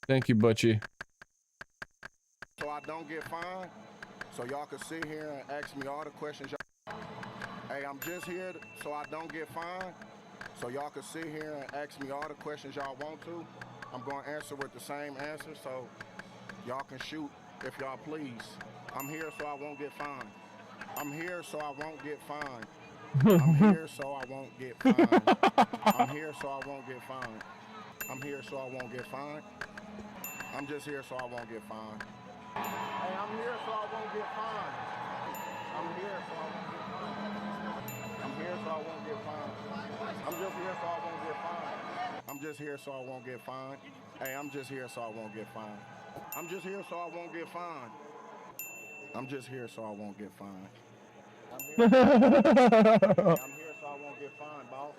Thank you, Butchie. So I don't get fined, so y'all can sit here and ask me all the questions y'all... Hey, I'm just here so I don't get fined, so y'all can sit here and ask me all the questions y'all want to. I'm going to answer with the same answer, so y'all can shoot if y'all please. I'm here so I won't get fined. I'm here so I won't get fined. I'm here so I won't get fined. I'm here so I won't get fined. I'm here so I won't get fined. I'm just here so I won't get fined. Hey, I'm here so I won't get fined. I'm here so I won't get fined. I'm here so I won't get fined. I'm just here so I won't get fined. I'm just here so I won't get fined. Hey, I'm just here so I won't get fined. I'm just here so I won't get fined. I'm just here so I won't get fined. I'm here so I won't get fined, boss.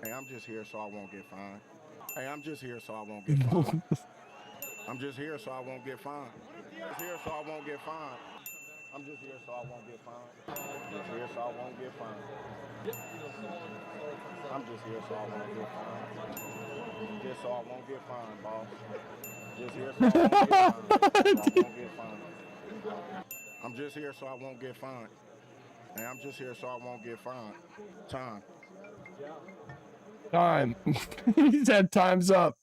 Hey, I'm just here so I won't get fined. Hey, I'm just here so I won't get fined. I'm just here so I won't get fined. I'm just here so I won't get fined. I'm just here so I won't get fined. I'm just here so I won't get fined. I'm just here so I won't get fined. Just so I won't get fined, boss. Just here so I won't get fined. I'm just here so I won't get fined. And I'm just here so I won't get fined. Time. Time. He said time's up.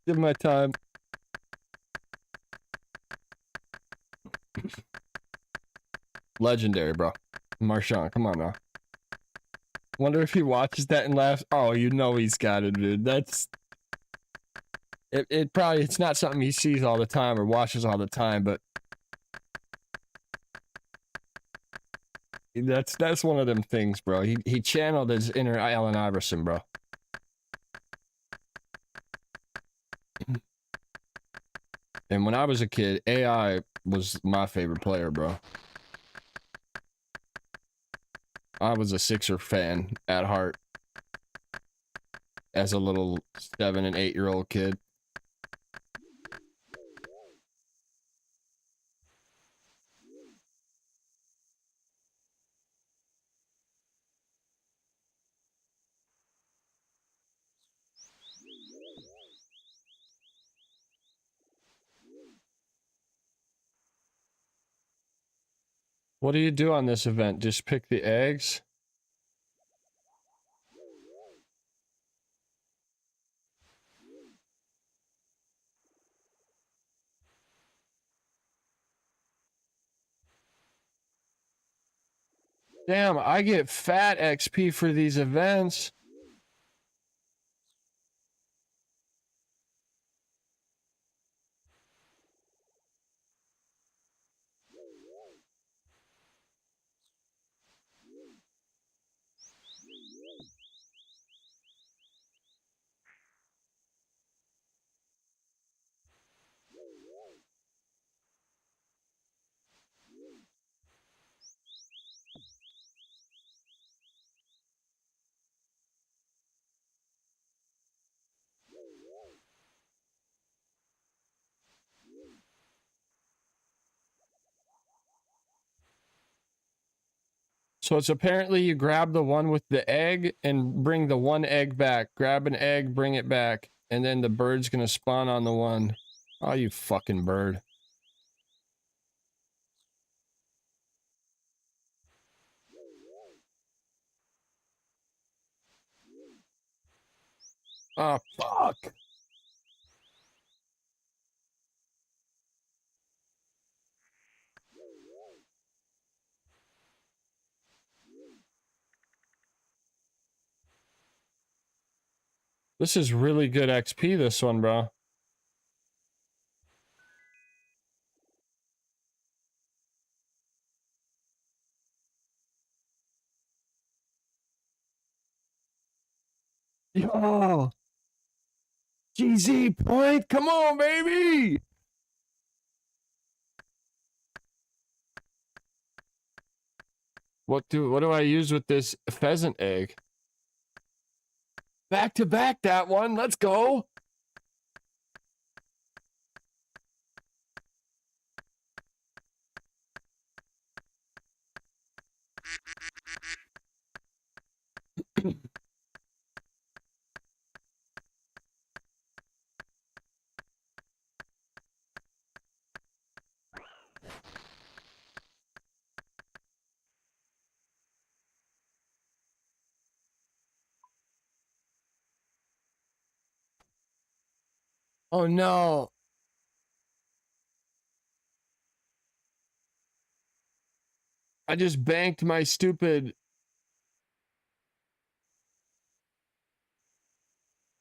Give him my time. Legendary, bro. Marshawn, come on now. Wonder if he watches that and laughs. Oh, you know he's got it, dude. That's... It probably... It's not something he sees all the time or watches all the time, but... That's one of them things, bro. He channeled his inner Allen Iverson, bro. And when I was a kid, AI was my favorite player, bro. I was a Sixer fan at heart. As a little 7 and 8-year-old kid. What do you do on this event? Just pick the eggs? Damn, I get fat XP for these events. So it's apparently you grab the one with the egg and bring the one egg back. Grab an egg, bring it back, and then the bird's gonna spawn on the one. Oh, you fucking bird. Oh, fuck. This is really good XP, this one, bro. Yo! GZ point! Come on, baby! What do I use with this pheasant egg? Back to back that one. Let's go. Oh no. I just banked my stupid...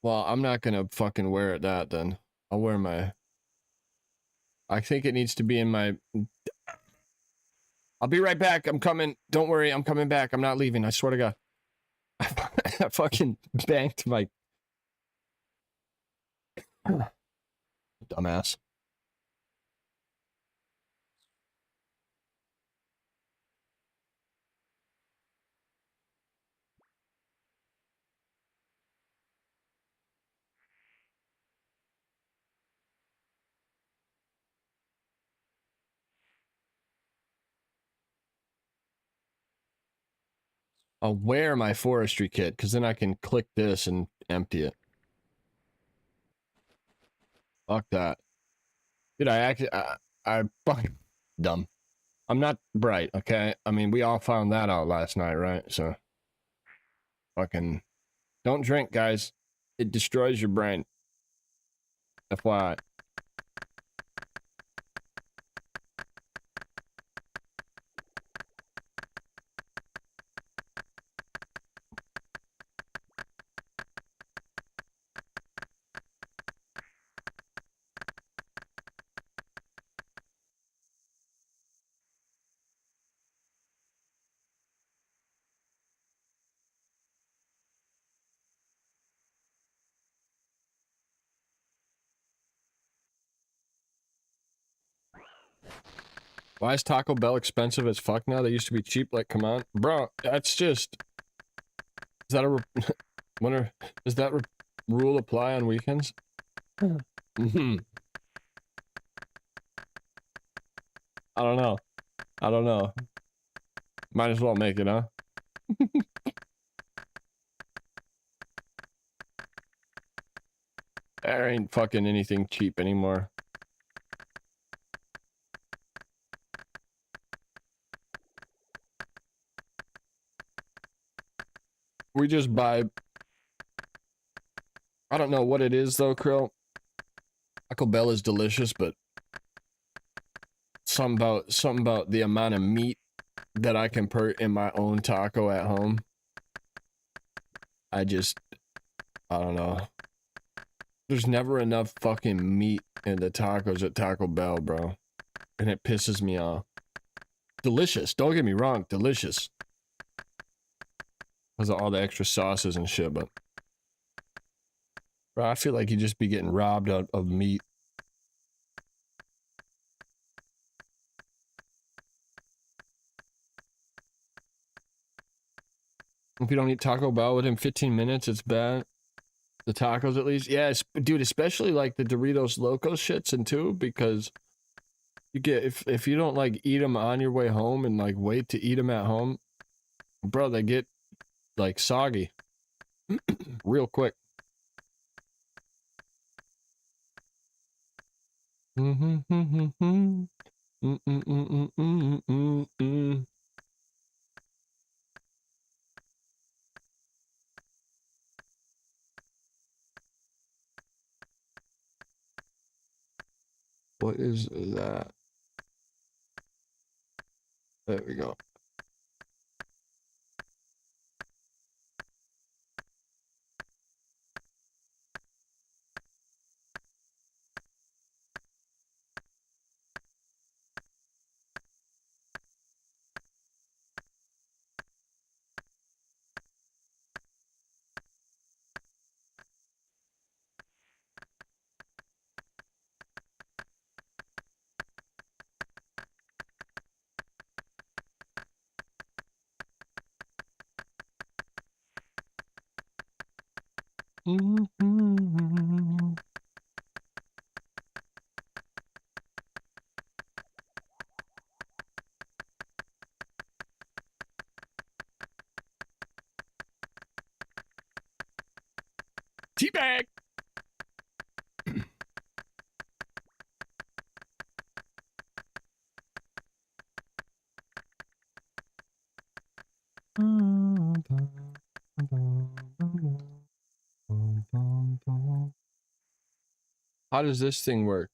Well, I'm not gonna fucking wear it that then. I'll wear my... I think it needs to be in my... I'll be right back. I'm coming. Don't worry. I'm coming back. I'm not leaving. I swear to God. I fucking banked my... Dumbass. I'll wear my forestry kit, because then I can click this and empty it. Fuck that. Dude, I fucking dumb. I'm not bright, okay? I mean, we all found that out last night, right? So, fucking, don't drink, guys. It destroys your brain. FYI. Why is Taco Bell expensive as fuck now? They used to be cheap. Like, come on, bro. That's just. Is that a? Wonder. Does that rule apply on weekends? Mm-hmm. I don't know. I don't know. Might as well make it, huh? There ain't fucking anything cheap anymore. We just buy. I don't know what it is though, Krill. Taco Bell is delicious, but something about the amount of meat that I can put in my own taco at home. I don't know. There's never enough fucking meat in the tacos at Taco Bell, bro. And it pisses me off. Delicious, don't get me wrong, delicious. Because of all the extra sauces and shit, but... Bro, I feel like you just be getting robbed of meat. If you don't eat Taco Bell within 15 minutes, it's bad. The tacos, at least. Yeah, dude, especially like the Doritos Locos shits and too, because you get, if you don't like eat them on your way home and like wait to eat them at home, bro, they get like soggy real quick. What is that? There we go. Teabag! How does this thing work?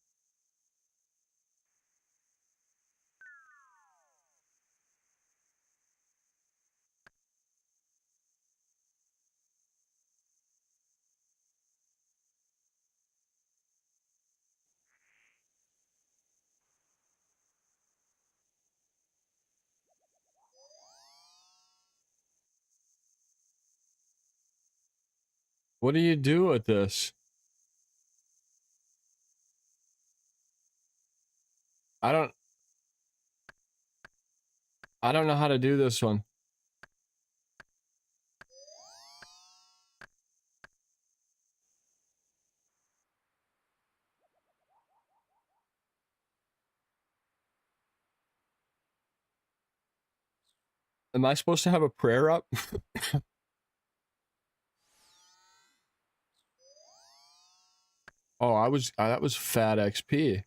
What do you do with this? I don't know how to do this one. Am I supposed to have a prayer up? Oh, that was fat XP.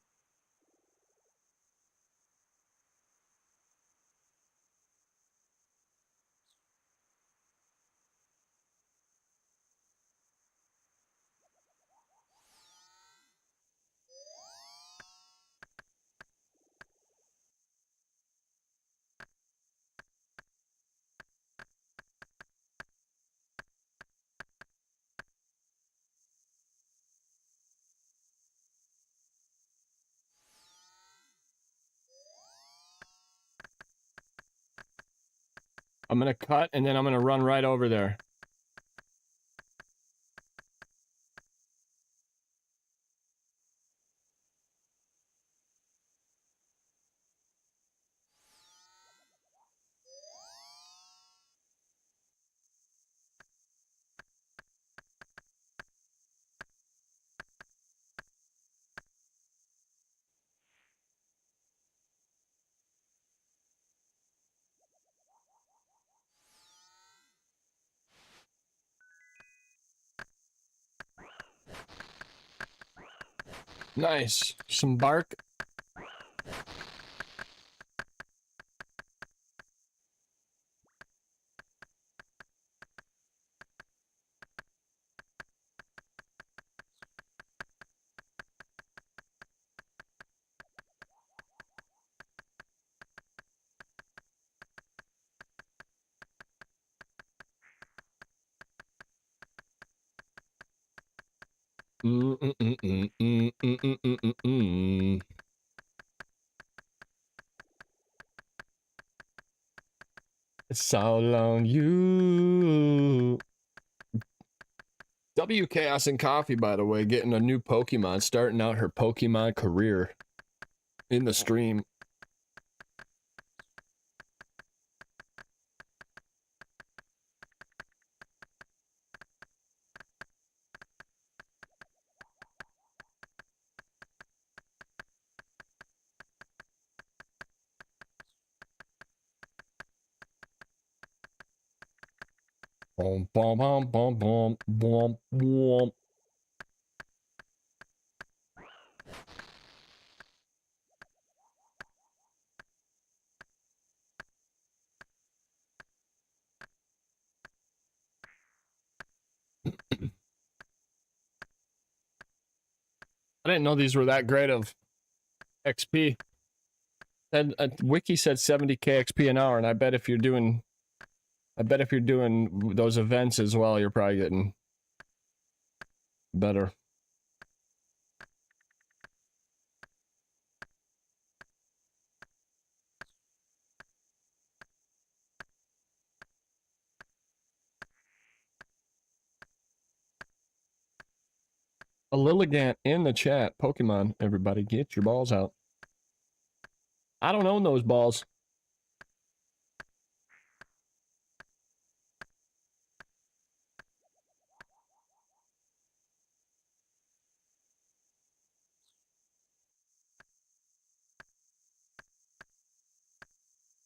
I'm gonna cut and then I'm gonna run right over there. Nice. Some bark. It's all on you. W Chaos and Coffee, by the way, getting a new Pokemon, starting out her Pokemon career in the stream. Boom, boom, boom, boom, boom, boom, boom. I didn't know these were that great of XP. And Wiki said 70k XP an hour, and I bet if you're doing those events as well, you're probably getting better. A Lilligant in the chat. Pokemon, everybody, get your balls out. I don't own those balls.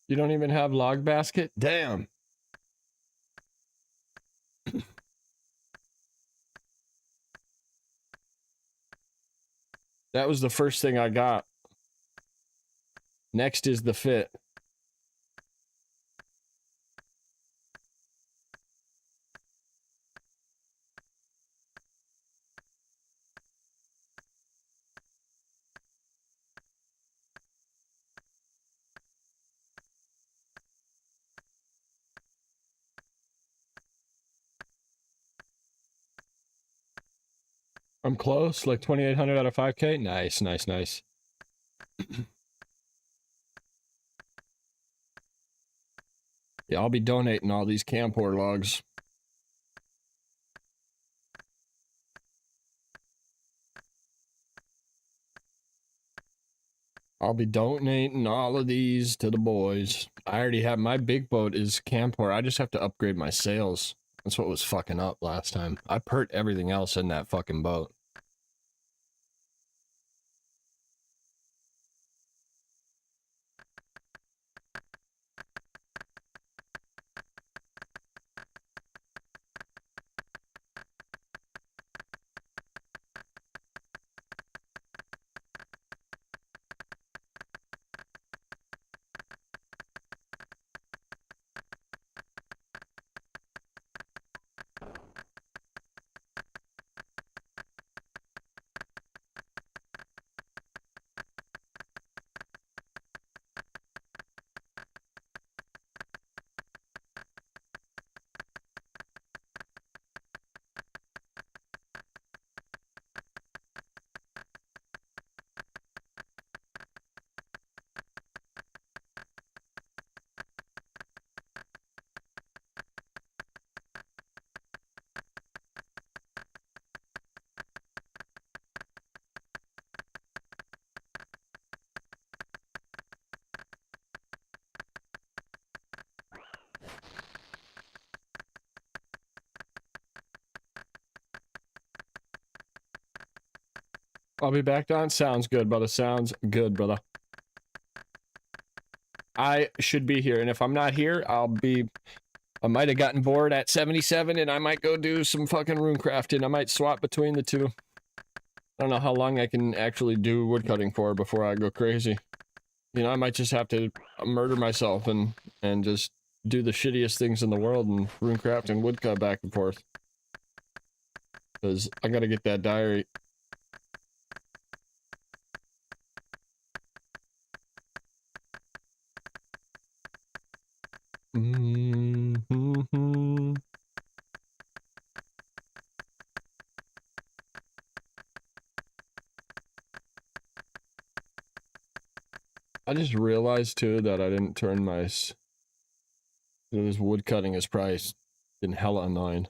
You don't even have log basket? Damn. That was the first thing I got. Next is the fit. I'm close, like 2,800 out of 5K. Nice, nice, nice. Yeah, I'll be donating all these Campor logs. I'll be donating all of these to the boys. I already have, my big boat is Campor. I just have to upgrade my sails. That's what was fucking up last time. I pert everything else in that fucking boat. I'll be back on. Sounds good, brother. Sounds good, brother. I should be here, and if I'm not here, I might have gotten bored at 77, and I might go do some fucking rune crafting. I might swap between the two. don't know how long I can actually do woodcutting for before I go crazy. You know, I might just have to murder myself and just do the shittiest things in the world and runecraft and woodcut back and forth. Because I gotta get that diary. Mm-hmm. I just realized too that I didn't turn my this wood cutting is probably been hella annoying.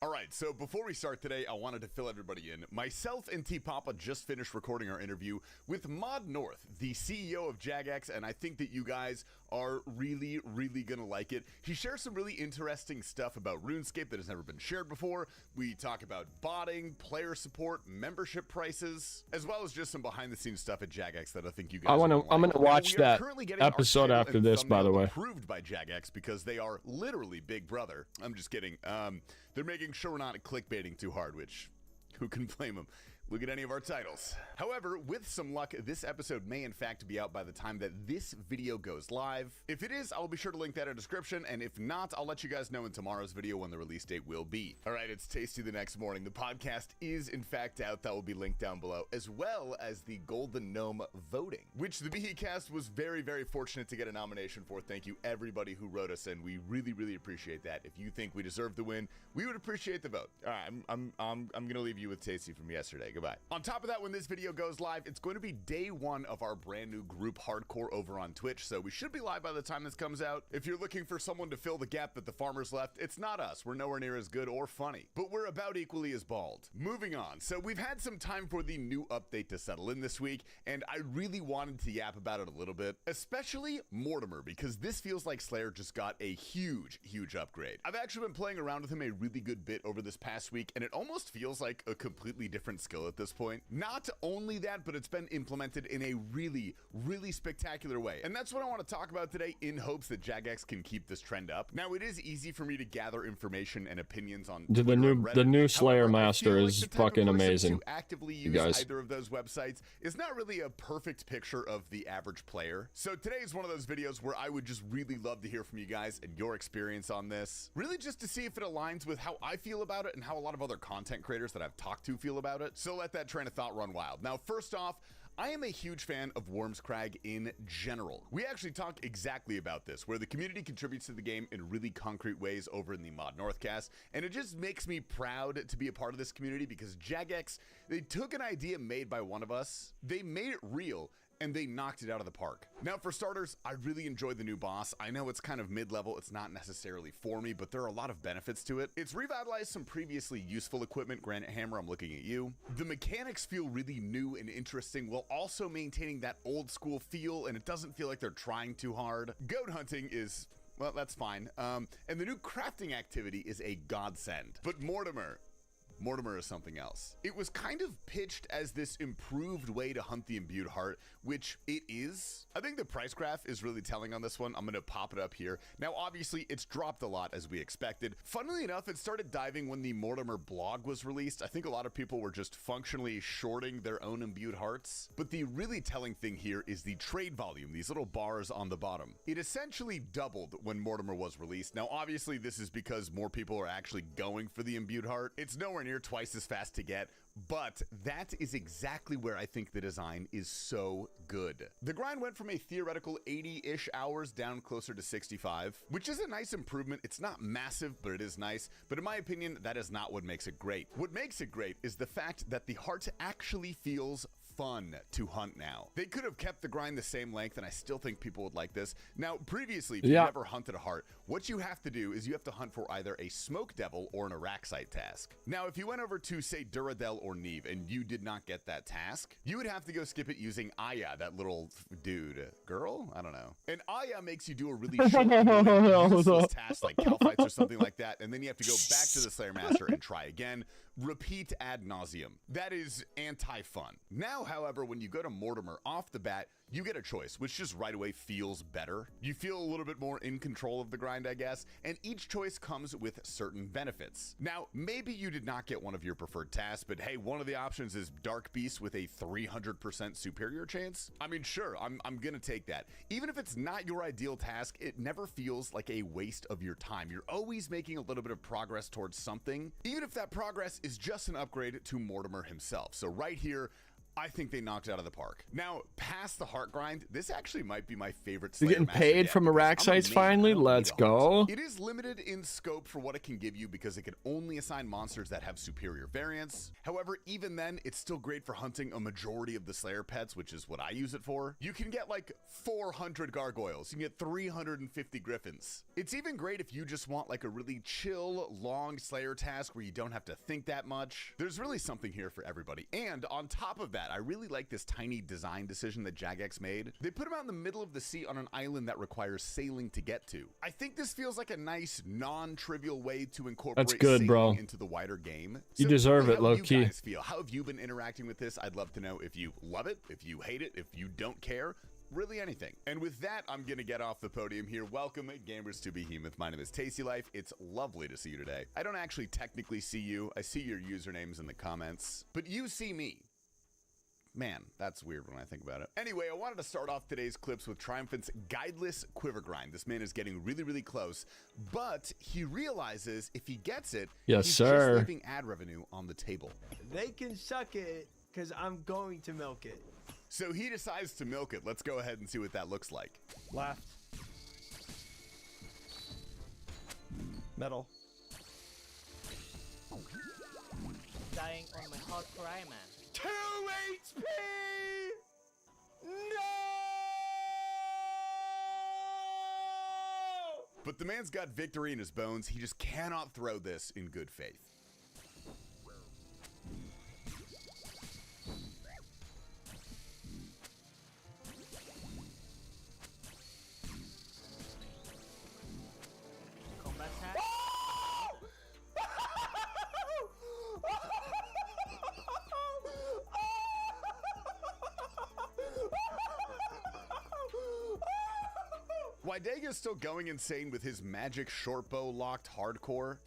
All right, so before we start today, I wanted to fill everybody in. Myself and T Papa just finished recording our interview with Mod North, the CEO of Jagex, and I think that you guys are really, really gonna like it. He shares some really interesting stuff about RuneScape that has never been shared before. We talk about botting, player support, membership prices, as well as just some behind-the-scenes stuff at Jagex that I think you guys. I'm gonna watch that episode after this, by the way. Approved by Jagex because they are literally Big Brother. I'm just kidding. They're making sure we're not clickbaiting too hard, which who can blame them? Look at any of our titles. However, with some luck, this episode may in fact be out by the time that this video goes live. If it is, I'll be sure to link that in the description, and if not, I'll let you guys know in tomorrow's video when the release date will be. All right, it's Tasty the next morning. The podcast is in fact out. That will be linked down below, as well as the Golden Gnome voting, which the BHcast was very, very fortunate to get a nomination for. Thank you everybody who wrote us, and we really, really appreciate that. If you think we deserve the win, we would appreciate the vote. All right, I'm gonna leave you with Tasty from yesterday. Goodbye. On top of that, when this video goes live, it's going to be day one of our brand new group Hardcore over on Twitch, so we should be live by the time this comes out. If you're looking for someone to fill the gap that the farmers left, it's not us. We're nowhere near as good or funny, but we're about equally as bald. Moving on. So we've had some time for the new update to settle in this week, and I really wanted to yap about it a little bit, especially Mortimer, because this feels like Slayer just got a huge, huge upgrade. I've actually been playing around with him a really good bit over this past week, and it almost feels like a completely different skill at this point. Not only that, but it's been implemented in a really, really spectacular way. And that's what I want to talk about today in hopes that Jagex can keep this trend up. Now, it is easy for me to gather information and opinions on the new Slayer Master is fucking amazing. Actively you use guys. either of those websites is not really a perfect picture of the average player. So today is one of those videos where I would just really love to hear from you guys and your experience on this. Really just to see if it aligns with how I feel about it and how a lot of other content creators that I've talked to feel about it. So let that train of thought run wild. Now, first off, I am a huge fan of Wormscrag in general. We actually talk exactly about this, where the community contributes to the game in really concrete ways over in the Mod Northcast, and it just makes me proud to be a part of this community because Jagex, they took an idea made by one of us, they made it real, and they knocked it out of the park. Now, for starters, I really enjoyed the new boss. I know it's kind of mid-level, it's not necessarily for me, but there are a lot of benefits to it. It's revitalized some previously useful equipment. Granite Hammer, I'm looking at you. The mechanics feel really new and interesting while also maintaining that old school feel, and it doesn't feel like they're trying too hard. Goat hunting is, well, that's fine. And the new crafting activity is a godsend. But Mortimer is something else. It was kind of pitched as this improved way to hunt the imbued heart, which it is. I think the price graph is really telling on this one. I'm gonna pop it up here. Now, obviously, it's dropped a lot as we expected. Funnily enough, it started diving when the Mortimer blog was released. I think a lot of people were just functionally shorting their own imbued hearts. But the really telling thing here is the trade volume, these little bars on the bottom. It essentially doubled when Mortimer was released. Now, obviously, this is because more people are actually going for the imbued heart. It's nowhere near near twice as fast to get, but that is exactly where I think the design is so good. The grind went from a theoretical 80-ish hours down closer to 65, which is a nice improvement. It's not massive, but it is nice. But in my opinion, that is not what makes it great. What makes it great is the fact that the heart actually feels fun to hunt now. They could have kept the grind the same length, and I still think people would like this. Now, previously, if you never hunted a heart, what you have to do is you have to hunt for either a smoke devil or an Araxite task. Now, if you went over to, say, Duradel or Neve, and you did not get that task, you would have to go skip it using Aya, that little dude. Girl? I don't know. And Aya makes you do a really short, really useless task like cow fights or something like that, and then you have to go back to the Slayer Master and try again. Repeat ad nauseum. That is anti-fun. Now, however, when you go to Mortimer off the bat, you get a choice, which just right away feels better. You feel a little bit more in control of the grind, I guess, and each choice comes with certain benefits. Now, maybe you did not get one of your preferred tasks, but hey, one of the options is Dark Beast with a 300% superior chance. I mean, sure, I'm gonna take that. Even if it's not your ideal task, it never feels like a waste of your time. You're always making a little bit of progress towards something, even if that progress is just an upgrade to Mortimer himself. So right here, I think they knocked it out of the park. Now, past the heart grind, this actually might be my favorite Slayer You're getting Master paid yet, from because I'm a Araxites main, finally? I don't Let's need a hunt. go. It is limited in scope for what it can give you because it can only assign monsters that have superior variants. However, even then, it's still great for hunting a majority of the Slayer pets, which is what I use it for. You can get like 400 gargoyles. You can get 350 griffins. It's even great if you just want like a really chill, long Slayer task where you don't have to think that much. There's really something here for everybody. And on top of that, I really like this tiny design decision that Jagex made. They put him out in the middle of the sea on an island that requires sailing to get to. I think this feels like a nice, non-trivial way to incorporate good, sailing bro. into the wider game. You So deserve tell me it, how low-key. you guys feel. How have you been interacting with this? I'd love to know if you love it, if you hate it, if you don't care. Really anything. And with that, I'm gonna get off the podium here. Welcome, gamers, to Behemoth. My name is Tasty Life. It's lovely to see you today. I don't actually technically see you. I see your usernames in the comments, but you see me. Man, that's weird when I think about it. Anyway, I wanted to start off today's clips with Triumphant's Guideless Quiver Grind. This man is getting really, really close, but he realizes if he gets it, Yes, he's sir. just leaving ad revenue on the table. They can suck it, because I'm going to milk it. So he decides to milk it. Let's go ahead and see what that looks like. Left. Metal. Dying on my hot cry, man. 2 HP! No! But the man's got victory in his bones. He just cannot throw this in good faith. Combat tag. Wydega's still going insane with his magic shortbow locked hardcore.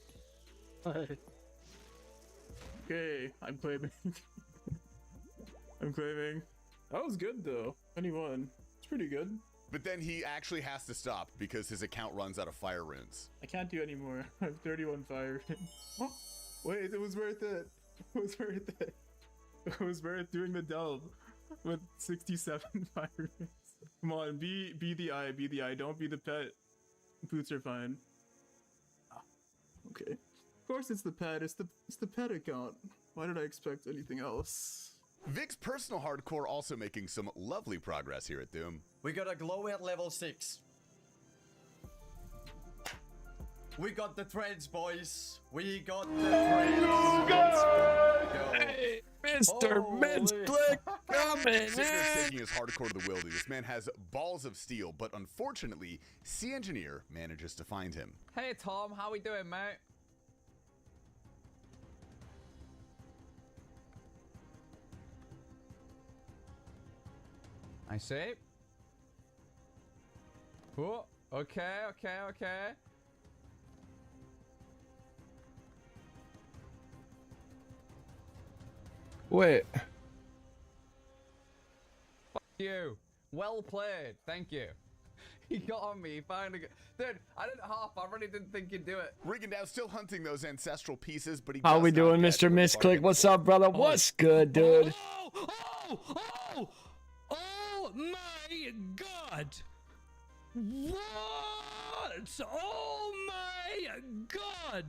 Okay, I'm claiming. I'm claiming. That was good though. 21. It's pretty good. But then he actually has to stop because his account runs out of fire runes. I can't do anymore. I have 31 fire. Oh, wait, it was worth it. It was worth it. It was worth doing the delve with 67 fire. Come on, be the eye, be the eye. Don't be the pet. Boots are fine. Ah, okay. Of course it's the pet. It's the pet account. Why did I expect anything else? Vic's personal hardcore also making some lovely progress here at Doom. We got a glow at level 6. We got the threads, boys. We got the threads. Let's go. Hey, Mr. Holy- Minslick coming Signer's in. taking his hardcore to the wildy. This man has balls of steel, but unfortunately, Sea Engineer manages to find him. Hey Tom, how we doing, mate? I see. Oh, okay. Wait. Fuck you. Well played. Thank you. He got on me. Finally, dude. I didn't hop. I really didn't think you'd do it. Regrind now still hunting those ancestral pieces, but he How does we not doing, get Mr. what Misclick? bargained What's for. up, brother? What's good, dude? Oh my god! What? Oh my god!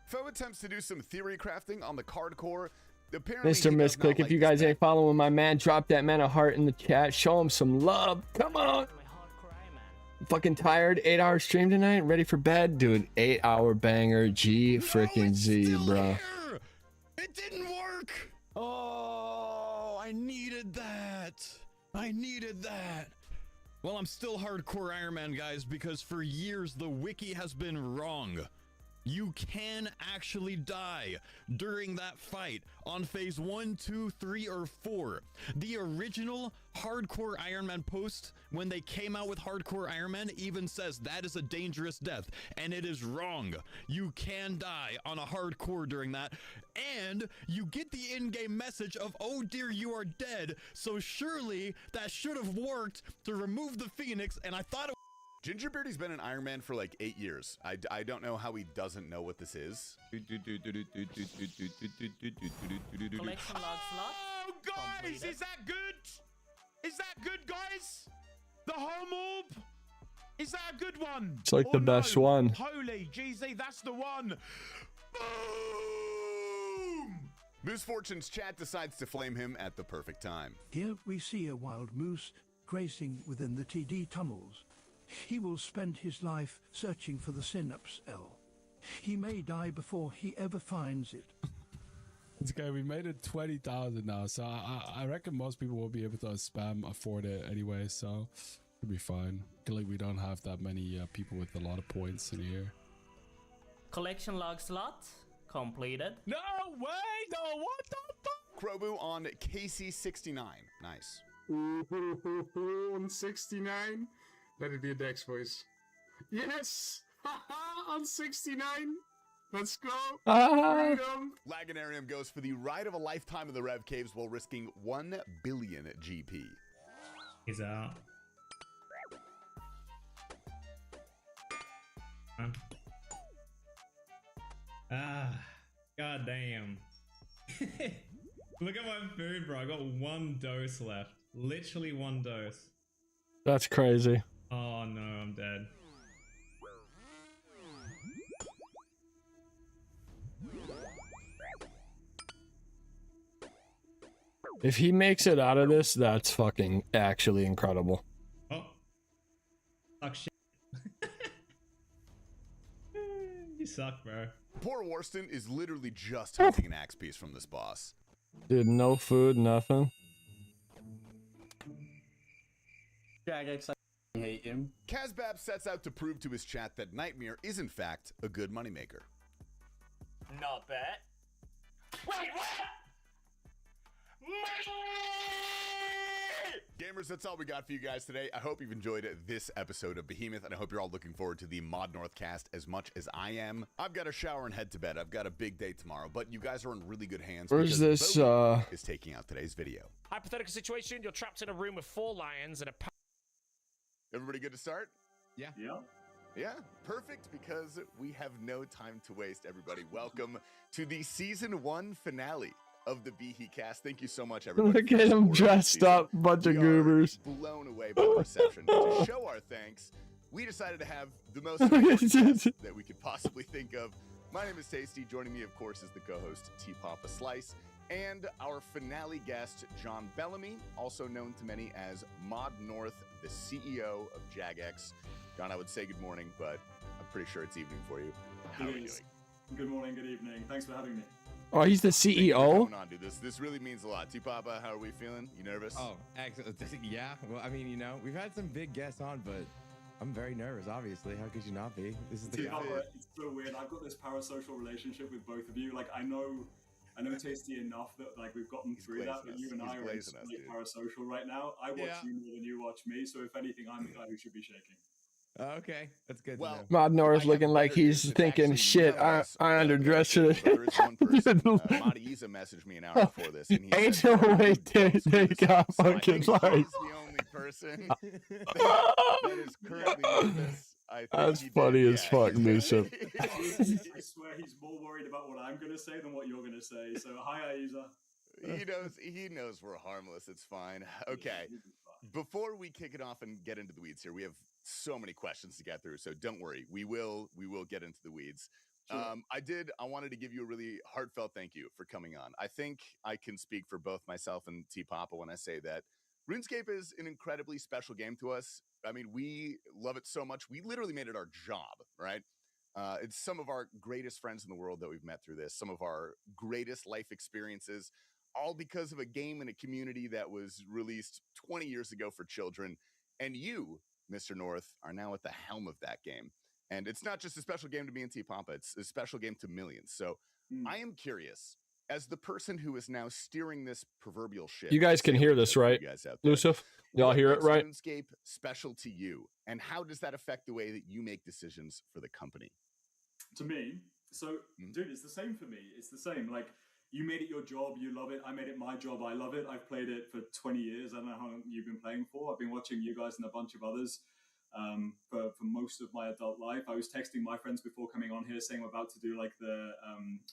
Foe attempts to do some theory crafting on the card core. Apparently, Mr. he does not Misclick, if like you this guys map. ain't following my man, drop that man a heart in the chat. Show him some love. Come on. My hardcore Iron Man. Fucking tired. 8-hour stream tonight. Ready for bed, dude. 8-hour banger. G freaking Z, bro. It didn't work! Oh, I needed that. I needed that. Well, I'm still hardcore Iron Man, guys, because for years the wiki has been wrong. You can actually die during that fight on phase 1, 2, 3, or 4. The original hardcore Iron Man post, when they came out with hardcore Iron Man, even says that is a dangerous death, and it is wrong. You can die on a hardcore during that, and you get the in-game message of, oh dear, you are dead, so surely that should have worked to remove the Phoenix, and I thought it Gingerbeardy's been an Iron Man for like 8 years. I don't know how he doesn't know what this is. Collection log slot. Oh, guys, Completed. is that good? Is that good, guys? The home orb? Is that a good one? It's like the best one. Holy GZ, that's the one. Boom! Moose Fortune's chat decides to flame him at the perfect time. Here we see a wild moose grazing within the TD tunnels. He will spend his life searching for the synapse L. He may die before he ever finds it. It's okay, we made it 20,000 now, so I reckon most people will be able to spam afford it anyway, so it'll be fine. Luckily, we don't have that many people with a lot of points in here. Collection log slot completed. No way! No, what the fuck? Krobu on KC69. Nice. On 69. Let it be a Dex voice. Yes! On 69. Let's go. Freedom. Laganarium goes for the ride of a lifetime of the Rev Caves while risking 1 billion GP. He's out. God damn. Look at my food, bro. I got 1 dose left. Literally 1 dose. That's crazy. Oh no, I'm dead. If he makes it out of this, that's fucking actually incredible. Oh. Suck shit. You suck, bro. Poor Warston is literally just hunting an axe piece from this boss. Dude, no food, nothing. Jagex, I hate him. Kazbab sets out to prove to his chat that Nightmare is in fact a good moneymaker. Not bad. Wait, what? Gamers, that's all we got for you guys today. I hope you've enjoyed this episode of Behemoth, and I hope you're all looking forward to the Mod North cast as much as I am. I've got to shower and head to bed. I've got a big day tomorrow, but you guys are in really good hands. Where's because this, Bodhi is taking out today's video. Hypothetical situation, you're trapped in a room with 4 lions and a... Everybody good to start? Yeah. Yeah, perfect, because we have no time to waste, everybody. Welcome to the Season 1 finale of the Behe cast. Thank you so much, everybody. Look at him dressed up, bunch of goobers. Blown away by the reception. To show our thanks, we decided to have the most guest that we could possibly think of. My name is Tasty. Joining me, of course, is the co-host T Papa Slice, and our finale guest, John Bellamy, also known to many as Mod North, the CEO of Jagex. John, I would say good morning, but I'm pretty sure it's evening for you. How are you doing? Good morning, good evening. Thanks for having me. Oh, he's the Thank you for CEO? coming on, dude. This really means a lot. T Papa, how are we feeling? You nervous? Oh, excellent. Yeah. Well, I mean, you know, we've had some big guests on, but I'm very nervous, obviously. How could you not be? This is the guy. It's so weird. I've got this parasocial relationship with both of you. Like, I know Tasty enough that like we've gotten through that, but you and I are instantly parasocial right now. I watch you more than you watch me, so if anything, I'm the guy who should be shaking. Okay, that's good. Well, Mod Norris looking like he's thinking, shit, I underdressed it. Madi Isa messaged me an hour before this. And he Ain't said, no way they got so I fucking think like. he's the only only person that is currently nervous. I think That's he did, funny as yeah. fuck, Nusip. I swear he's more worried about what I'm gonna say than what you're gonna say. So hi, Aiza. He knows we're harmless. It's fine. Okay. Before we kick it off and get into the weeds here, we have so many questions to get through. So don't worry. We will get into the weeds. Sure. I wanted to give you a really heartfelt thank you for coming on. I think I can speak for both myself and T Papa when I say that RuneScape is an incredibly special game to us. I mean, we love it so much. We literally made it our job, right? It's some of our greatest friends in the world that we've met through this, some of our greatest life experiences, all because of a game and a community that was released 20 years ago for children. And you, Mr. North, are now at the helm of that game. And it's not just a special game to me and T Papa, it's a special game to millions. So I am curious, as the person who is now steering this proverbial ship. You guys can hear this, right? Yusuf? Y'all hear it, right? RuneScape special to you, and how does that affect the way that you make decisions for the company? To me, so dude, it's the same for me. It's the same. Like, you made it your job, you love it. I made it my job, I love it. I've played it for 20 years. I don't know how long you've been playing for. I've been watching you guys and a bunch of others for most of my adult life. I was texting my friends before coming on here saying we're about to do like the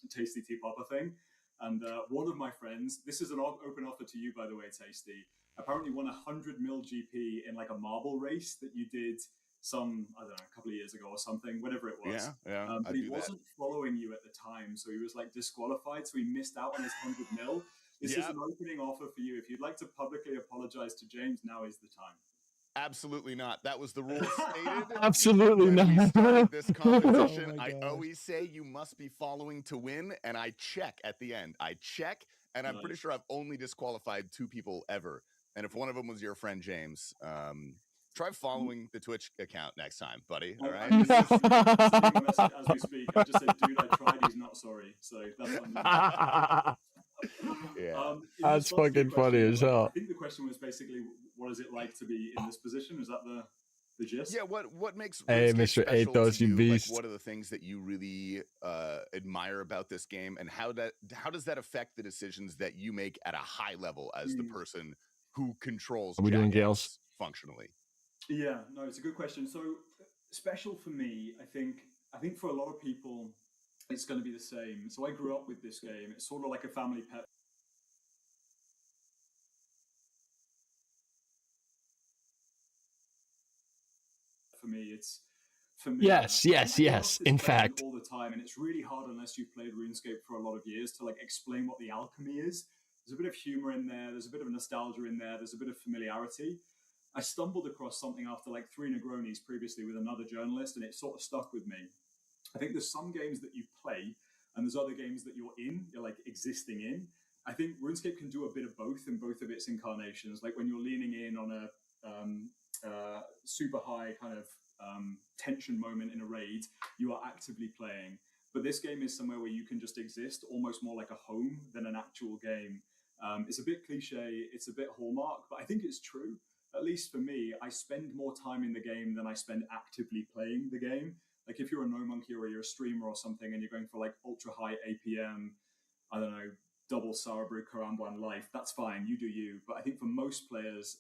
Tasty Tea Papa thing. And one of my friends, this is an open offer to you, by the way, Tasty, apparently won 100 mil GP in like a marble race that you did some, I don't know, a couple of years ago or something, whatever it was. Yeah. But he wasn't following you at the time, so he was like disqualified, so he missed out on his 100 mil. This is an opening offer for you. If you'd like to publicly apologize to James, now is the time. Absolutely not. That was the rule stated. Absolutely when not. we started this competition. Oh my I God. always say you must be following to win, and I check at the end. I check, and I'm pretty sure I've only disqualified 2 people ever. And if one of them was your friend James, try following the Twitch account next time, buddy. All right. I'm just sending a message as we speak. I just said, dude, I tried. He's not sorry. So that's on Yeah. That's fucking funny as hell. I think the question was basically, what is it like to be in this position? Is that the gist? Yeah. What makes Hey, RuneScape Mr. special Athos, to you you? beast. Like, what are the things that you really admire about this game, and how does that affect the decisions that you make at a high level as the person who controls? Are we doing Jackass Gales? functionally? Yeah, no, it's a good question. So special for me, I think for a lot of people, it's going to be the same. So I grew up with this game. It's sort of like a family pet. For me, Yes. In fact, all the time, and it's really hard unless you've played RuneScape for a lot of years to like explain what the alchemy is. There's a bit of humor in there. There's a bit of nostalgia in there. There's a bit of familiarity. I stumbled across something after like 3 Negronis previously with another journalist, and it sort of stuck with me. I think there's some games that you play, and there's other games that you're like existing in. I think RuneScape can do a bit of both in both of its incarnations. Like when you're leaning in on a super high kind of tension moment in a raid, you are actively playing. But this game is somewhere where you can just exist, almost more like a home than an actual game. It's a bit cliche, it's a bit hallmark, but I think it's true. At least for me, I spend more time in the game than I spend actively playing the game. Like if you're a No Monkey or you're a streamer or something and you're going for like ultra high APM, I don't know, double Sarabru Karamban life, that's fine, you do you. But I think for most players,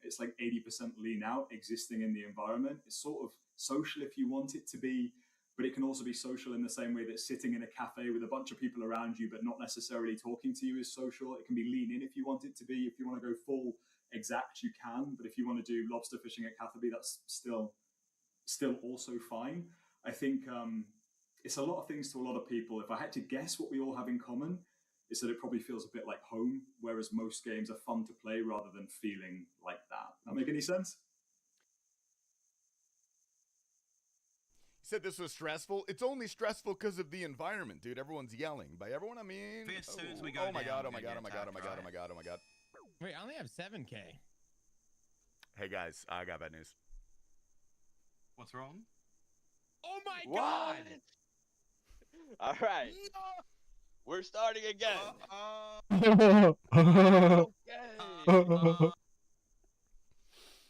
it's like 80% lean out, existing in the environment. It's sort of social if you want it to be, but it can also be social in the same way that sitting in a cafe with a bunch of people around you but not necessarily talking to you is social. It can be lean in if you want it to be. If you want to go full exact, you can, but if you want to do lobster fishing at Catherby, that's still also fine. I think it's a lot of things to a lot of people. If I had to guess what we all have in common, is that it probably feels a bit like home, whereas most games are fun to play rather than feeling like that. That make any sense? You said this was stressful. It's only stressful because of the environment, dude. Everyone's yelling. By everyone, I mean, oh my god, oh my god, oh my god, oh my god, oh my god, oh my god. Wait, I only have 7K. Hey guys, I got bad news. What's wrong? Oh my god! All right. No! We're starting again.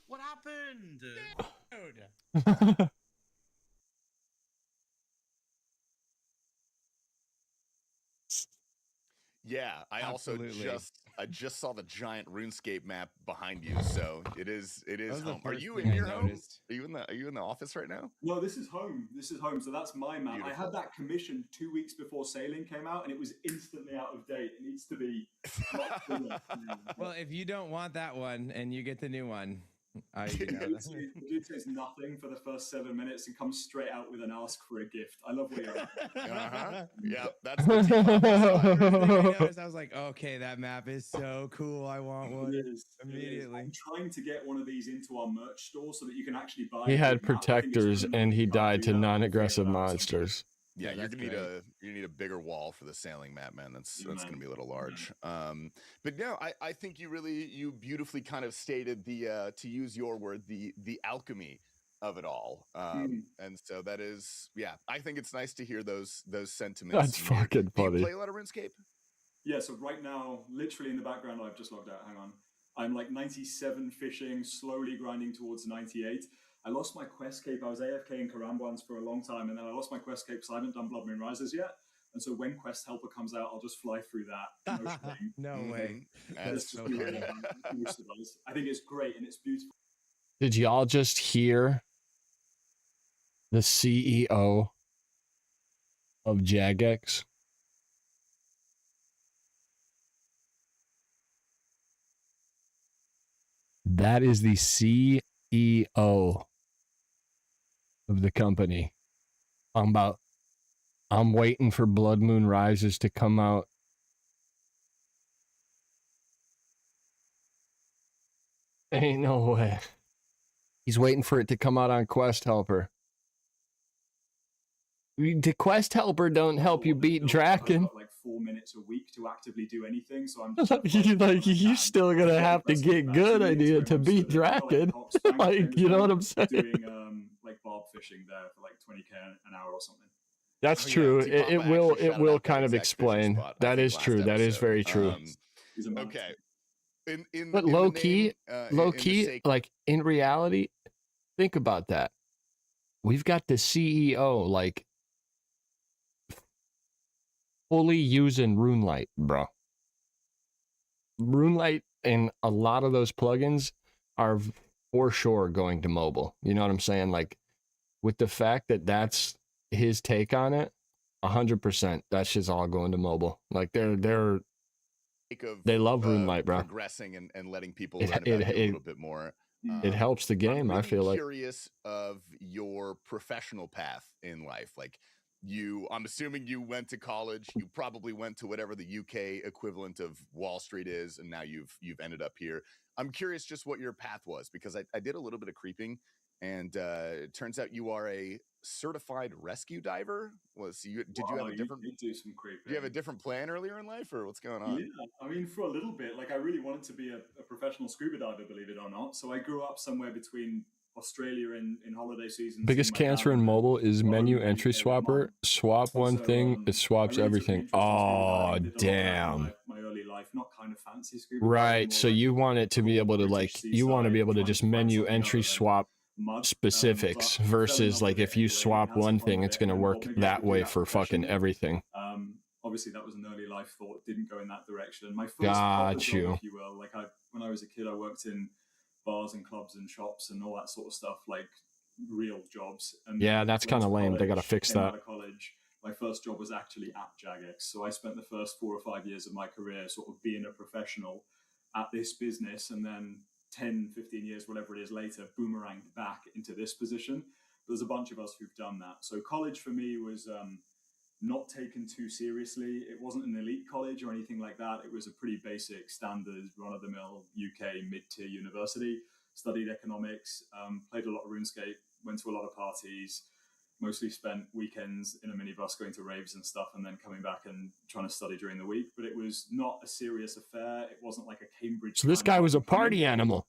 What happened? Dude. Yeah, I Absolutely. also just saw the giant RuneScape map behind you, so it is was the home. Are first you thing in I your home? noticed. Are you in the office right now? No, this is home. This is home. So that's my map. I had that commissioned 2 weeks before sailing came out, and it was instantly out of date. It needs to be. Well, if you don't want that one and you get the new one, The dude says nothing for the first 7 minutes and comes straight out with an ask for a gift. I love where you're at. Yeah, that's the T-pop I noticed. I was like, okay, that map is so cool. I want one immediately. I'm trying to get one of these into our merch store so that you can actually buy. He a had big map. I think it's protectors criminal and that he you can't died do to that. non-aggressive Figure it out monsters. Yeah, that's you need a bigger wall for the sailing map, man. That's going to be a little large. But no, I think you beautifully kind of stated the to use your word, the alchemy of it all. And so that is, yeah, I think it's nice to hear those sentiments. That's fucking funny. Do you play a lot of RuneScape? Yeah, so right now, literally in the background, I've just logged out. Hang on. I'm like 97 fishing, slowly grinding towards 98. I lost my quest cape. I was AFK in Karambwans for a long time, and then I lost my quest cape, so I haven't done Blood Moon Rises yet. And so when Quest Helper comes out, I'll just fly through that. No shame. No way. That's so cool. I think it's great and it's beautiful. Did y'all just hear the CEO of Jagex? That is the CEO of the company. I'm waiting for Blood Moon Rises to come out. Ain't no way. He's waiting for it to come out on Quest Helper. The Quest Helper don't help you beat Draken. I've got like 4 minutes a week to actively do anything, so I'm you still gonna have to get good idea to beat Draken. Like, you know what I'm saying? Doing like barb fishing there for like 20k an hour or something. That's true. It will kind of explain. That is true. That is very true. Okay. But low key, like in reality, think about that. We've got the CEO like fully using RuneLite, bro. RuneLite and a lot of those plugins are for sure going to mobile. You know what I'm saying? Like with the fact that that's his take on it, 100%. That shit's all going to mobile. Like they love RuneLite, bro. Progressing and letting people learn about it a little bit more. It helps the game. I'm I feel like. Curious of your professional path in life. Like I'm assuming you went to college. You probably went to whatever the UK equivalent of Wall Street is, and now you've ended up here. I'm curious just what your path was, because I did a little bit of creeping, and it turns out you are a certified rescue diver. Did you have a different? You do some creeping. Do you have a different plan earlier in life, or what's going on? Yeah, I mean, for a little bit, like I really wanted to be a professional scuba diver, believe it or not. So I grew up somewhere between Australia in holiday season. Biggest cancer in mobile is menu entry swapper. Swap one thing, it swaps everything. Oh, damn. My early life, not kind of fancy scuba. Right. So you want it to be able to just menu entry swap specifics versus like if you swap one thing, it's going to work that way for fucking everything. Obviously that was an early life thought, didn't go in that direction. My first job, if you will, like when I was a kid, I worked in bars and clubs and shops and all that sort of stuff, like real jobs. And yeah, that's kind of lame. They got to fix that. Out of college, my first job was actually at Jagex. So I spent the first 4 or 5 years of my career sort of being a professional at this business, and then 10, 15 years, whatever it is later, boomeranged back into this position. There's a bunch of us who've done that. So college for me was not taken too seriously. It wasn't an elite college or anything like that. It was a pretty basic, standard, run-of-the-mill UK mid-tier university. Studied economics, played a lot of RuneScape, went to a lot of parties, mostly spent weekends in a minibus going to raves and stuff, and then coming back and trying to study during the week. But it was not a serious affair. It wasn't like a Cambridge. So this guy was a party animal.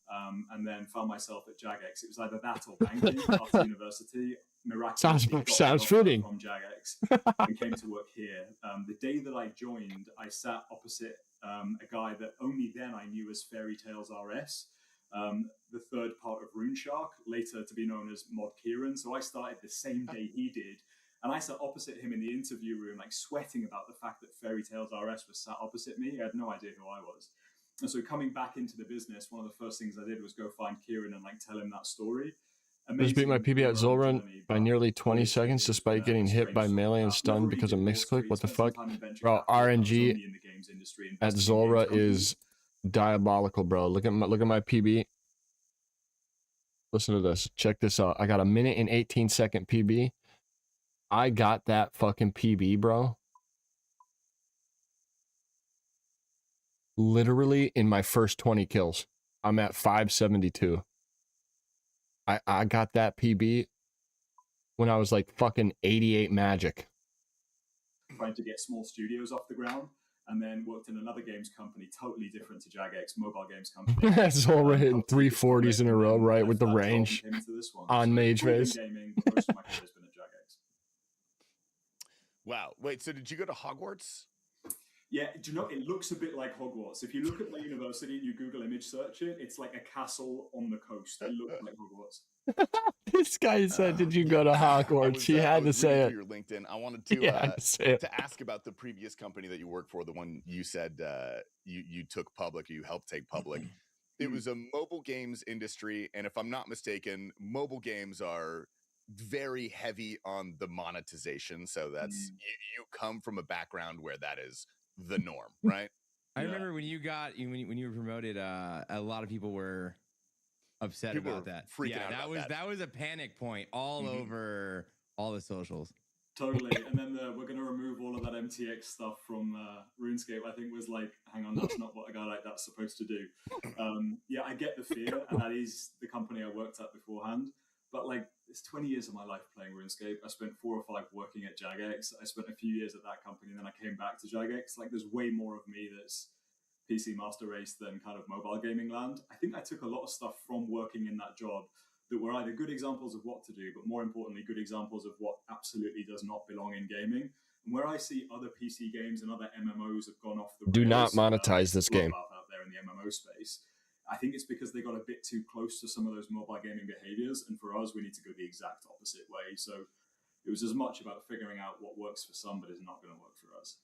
And then found myself at Jagex. It was either that or banking after university. Miraculously sounds fitting. From Jagex and came to work here. The day that I joined, I sat opposite a guy that only then I knew as Fairy Tales RS. The third part of RuneShark, later to be known as Mod Kieran. So I started the same day he did, And I sat opposite him in the interview room, like sweating about the fact that Fairy Tales RS was sat opposite me. I had no idea who I was. And so coming back into the business, one of the first things I did was go find Kieran and like tell him that story. Just beat my PB at Zolrun by nearly 20 seconds despite getting hit by melee and stunned because of misclick. What the fuck? Bro, RNG at Zolra is diabolical, bro. Look at my PB. Listen to this. Check this out. I got a minute and 18-second PB. I got that fucking PB, bro. Literally in my first 20 kills. I'm at 572. I got that PB when I was like fucking 88 magic. Trying to get small studios off the ground, and then worked in another games company totally different to Jagex, mobile games company. That's all hitting 340s in a row, right, with the range on Mage Face. Gaming, most of my career has been at Jagex. Wow. Wait, so did you go to Hogwarts? Yeah, do you know, it looks a bit like Hogwarts. If you look at my university and you Google image search it, it's like a castle on the coast. It looks like Hogwarts. This guy said, did you go to Hogwarts? He had to say it. Your LinkedIn. I wanted to ask about the previous company that you worked for, the one you said you took public, you helped take public. It was a mobile games industry, and if I'm not mistaken, mobile games are very heavy on the monetization. So that's you come from a background where that is the norm, right? I remember when you got when you were promoted, a lot of people were upset about that. Freaking out about that was a panic point all over all the socials. Totally. And then we're going to remove all of that MTX stuff from RuneScape. I think was like, hang on, that's not what a guy like that's supposed to do. Yeah, I get the fear, and that is the company I worked at beforehand. But like, it's 20 years of my life playing RuneScape. I spent 4 or 5 working at Jagex. I spent a few years at that company, and then I came back to Jagex. Like, there's way more of me that's PC Master Race than kind of mobile gaming land. I think I took a lot of stuff from working in that job that were either good examples of what to do, but more importantly, good examples of what absolutely does not belong in gaming. And where I see other PC games and other MMOs have gone off the Do rails, not monetize this game. Out there in the MMO space. I think it's because they got a bit too close to some of those mobile gaming behaviors, and for us, we need to go the exact opposite way. So it was as much about figuring out what works for some, but is not going to work for us.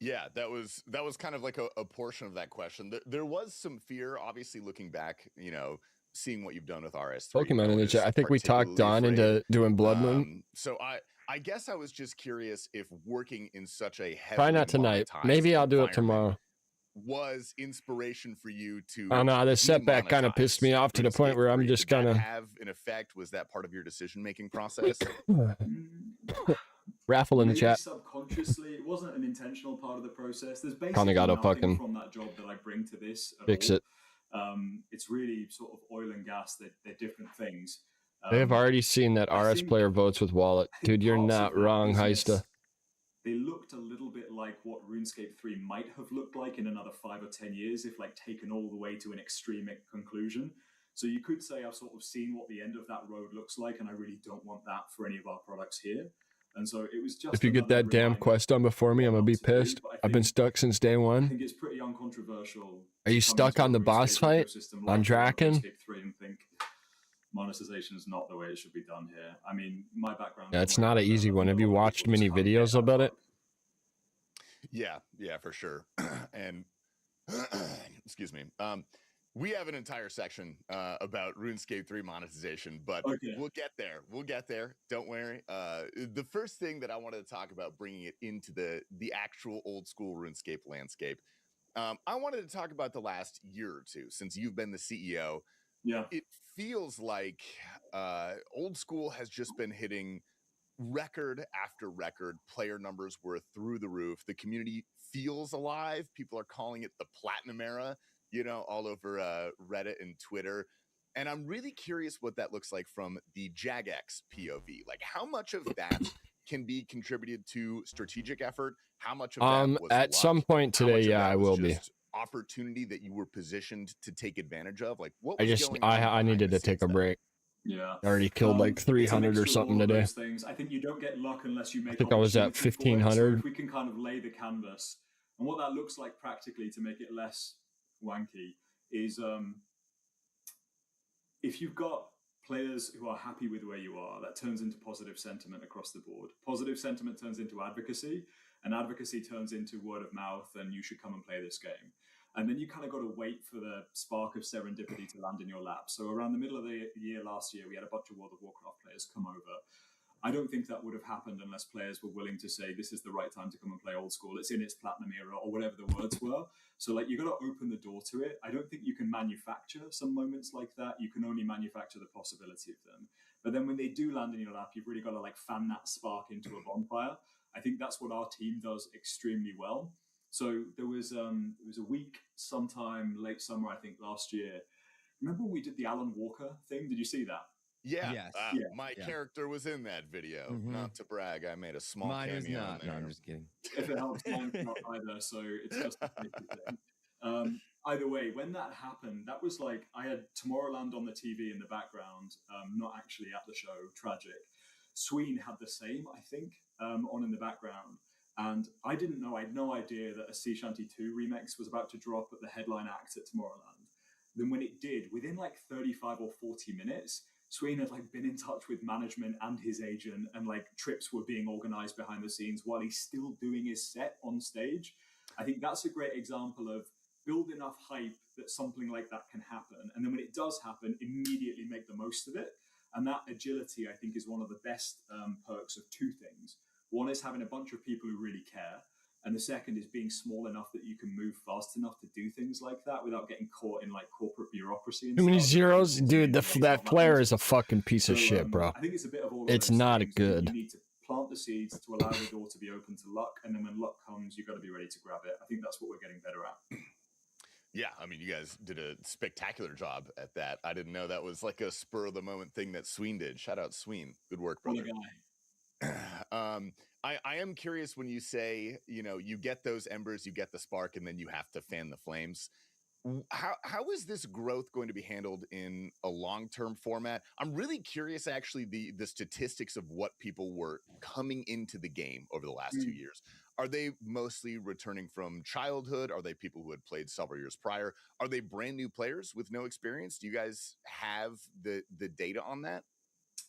Yeah, that was kind of like a portion of that question. There was some fear, obviously, looking back, you know, seeing what you've done with RS3. Pokemon in the chat. I think we talked Don into doing Blood Moon. So I guess I was just curious if working in such a heavy Probably not tonight. Maybe I'll do it tomorrow. Was inspiration for you to oh no, this setback kind of pissed me off to the point where I'm just kind of have an effect. Was that part of your decision-making process? Raffle in the chat. Subconsciously, it wasn't an intentional part of the process. There's basically Probably gotta nothing fucking from that job that I bring to this at fix all. it. It's really sort of oil and gas. They're different things. They have already seen that RS player votes with wallet. Dude, you're not wrong, Heista. They looked a little bit like what RuneScape 3 might have looked like in another 5 or 10 years if like taken all the way to an extreme conclusion. So you could say I've sort of seen what the end of that road looks like, and I really don't want that for any of our products here. And so it was just if you get that damn quest done before me, I'm gonna be pissed. I've been stuck since day I one. think it's pretty uncontroversial. Are you stuck on the boss fight on Draken? RuneScape 3 and think monetization is not the way it should be done here. I mean, my background. Yeah, it's not an easy one. Have you watched many videos about it? Yeah, for sure. And excuse me. We have an entire section about RuneScape 3 monetization, but we'll get there. We'll get there. Don't worry. The first thing that I wanted to talk about, bringing it into the actual old school RuneScape landscape, I wanted to talk about the last year or two since you've been the CEO. Yeah, it feels like old school has just been hitting record after record. Player numbers were through the roof. The community feels alive. People are calling it the platinum era, you know, all over Reddit and Twitter. And I'm really curious what that looks like from the Jagex POV. Like, how much of that can be contributed to strategic effort? How much of that was at some point today, yeah, I will be. Opportunity that you were positioned to take advantage of? Like, what? I needed to take a break. Yeah, I already killed like 300 or something today. I think you don't get luck unless you make. I think I was at 1,500. If we can kind of lay the canvas, and what that looks like practically to make it less wanky is, if you've got players who are happy with where you are, that turns into positive sentiment across the board. Positive sentiment turns into advocacy, and advocacy turns into word of mouth, and you should come and play this game. And then you kind of got to wait for the spark of serendipity to land in your lap. So around the middle of the year last year, we had a bunch of World of Warcraft players come over. I don't think that would have happened unless players were willing to say, this is the right time to come and play old school. It's in its platinum era, or whatever the words were. So like, you got to open the door to it. I don't think you can manufacture some moments like that. You can only manufacture the possibility of them. But then when they do land in your lap, you've really got to like fan that spark into a bonfire. I think that's what our team does extremely well. So there was a week sometime late summer, I think last year. Remember when we did the Alan Walker thing? Did you see that? Yeah, Yes. My character was in that video. Not to brag, I made a small Mine cameo was not. in there. No, I'm just kidding. If it helps, mine's not either, so it's just a thing. Either way, when that happened, that was like, I had Tomorrowland on the TV in the background, not actually at the show, tragic. Sween had the same, I think, on in the background. And I didn't know, I had no idea that a Sea Shanty 2 remix was about to drop at the headline act at Tomorrowland. Then when it did, within like 35 or 40 minutes, Sween had like been in touch with management and his agent, and like trips were being organized behind the scenes while he's still doing his set on stage. I think that's a great example of build enough hype that something like that can happen. And then when it does happen, immediately make the most of it. And that agility, I think, is one of the best perks of two things. One is having a bunch of people who really care. And the second is being small enough that you can move fast enough to do things like that without getting caught in like corporate bureaucracy. And Too many stuff. zeros, dude. That player is a fucking piece of shit, bro. I think it's a bit of all. It's of those not things. good. You need to plant the seeds to allow the door to be open to luck, and then when luck comes, you got to be ready to grab it. I think that's what we're getting better at. Yeah, I mean, you guys did a spectacular job at that. I didn't know that was like a spur of the moment thing that Sween did. Shout out Sween. Good work, brother. I am curious when you say, you know, you get those embers, you get the spark, and then you have to fan the flames. How is this growth going to be handled in a long-term format? I'm really curious, actually, the statistics of what people were coming into the game over the last 2 years. Are they mostly returning from childhood? Are they people who had played several years prior? Are they brand new players with no experience? Do you guys have the data on that?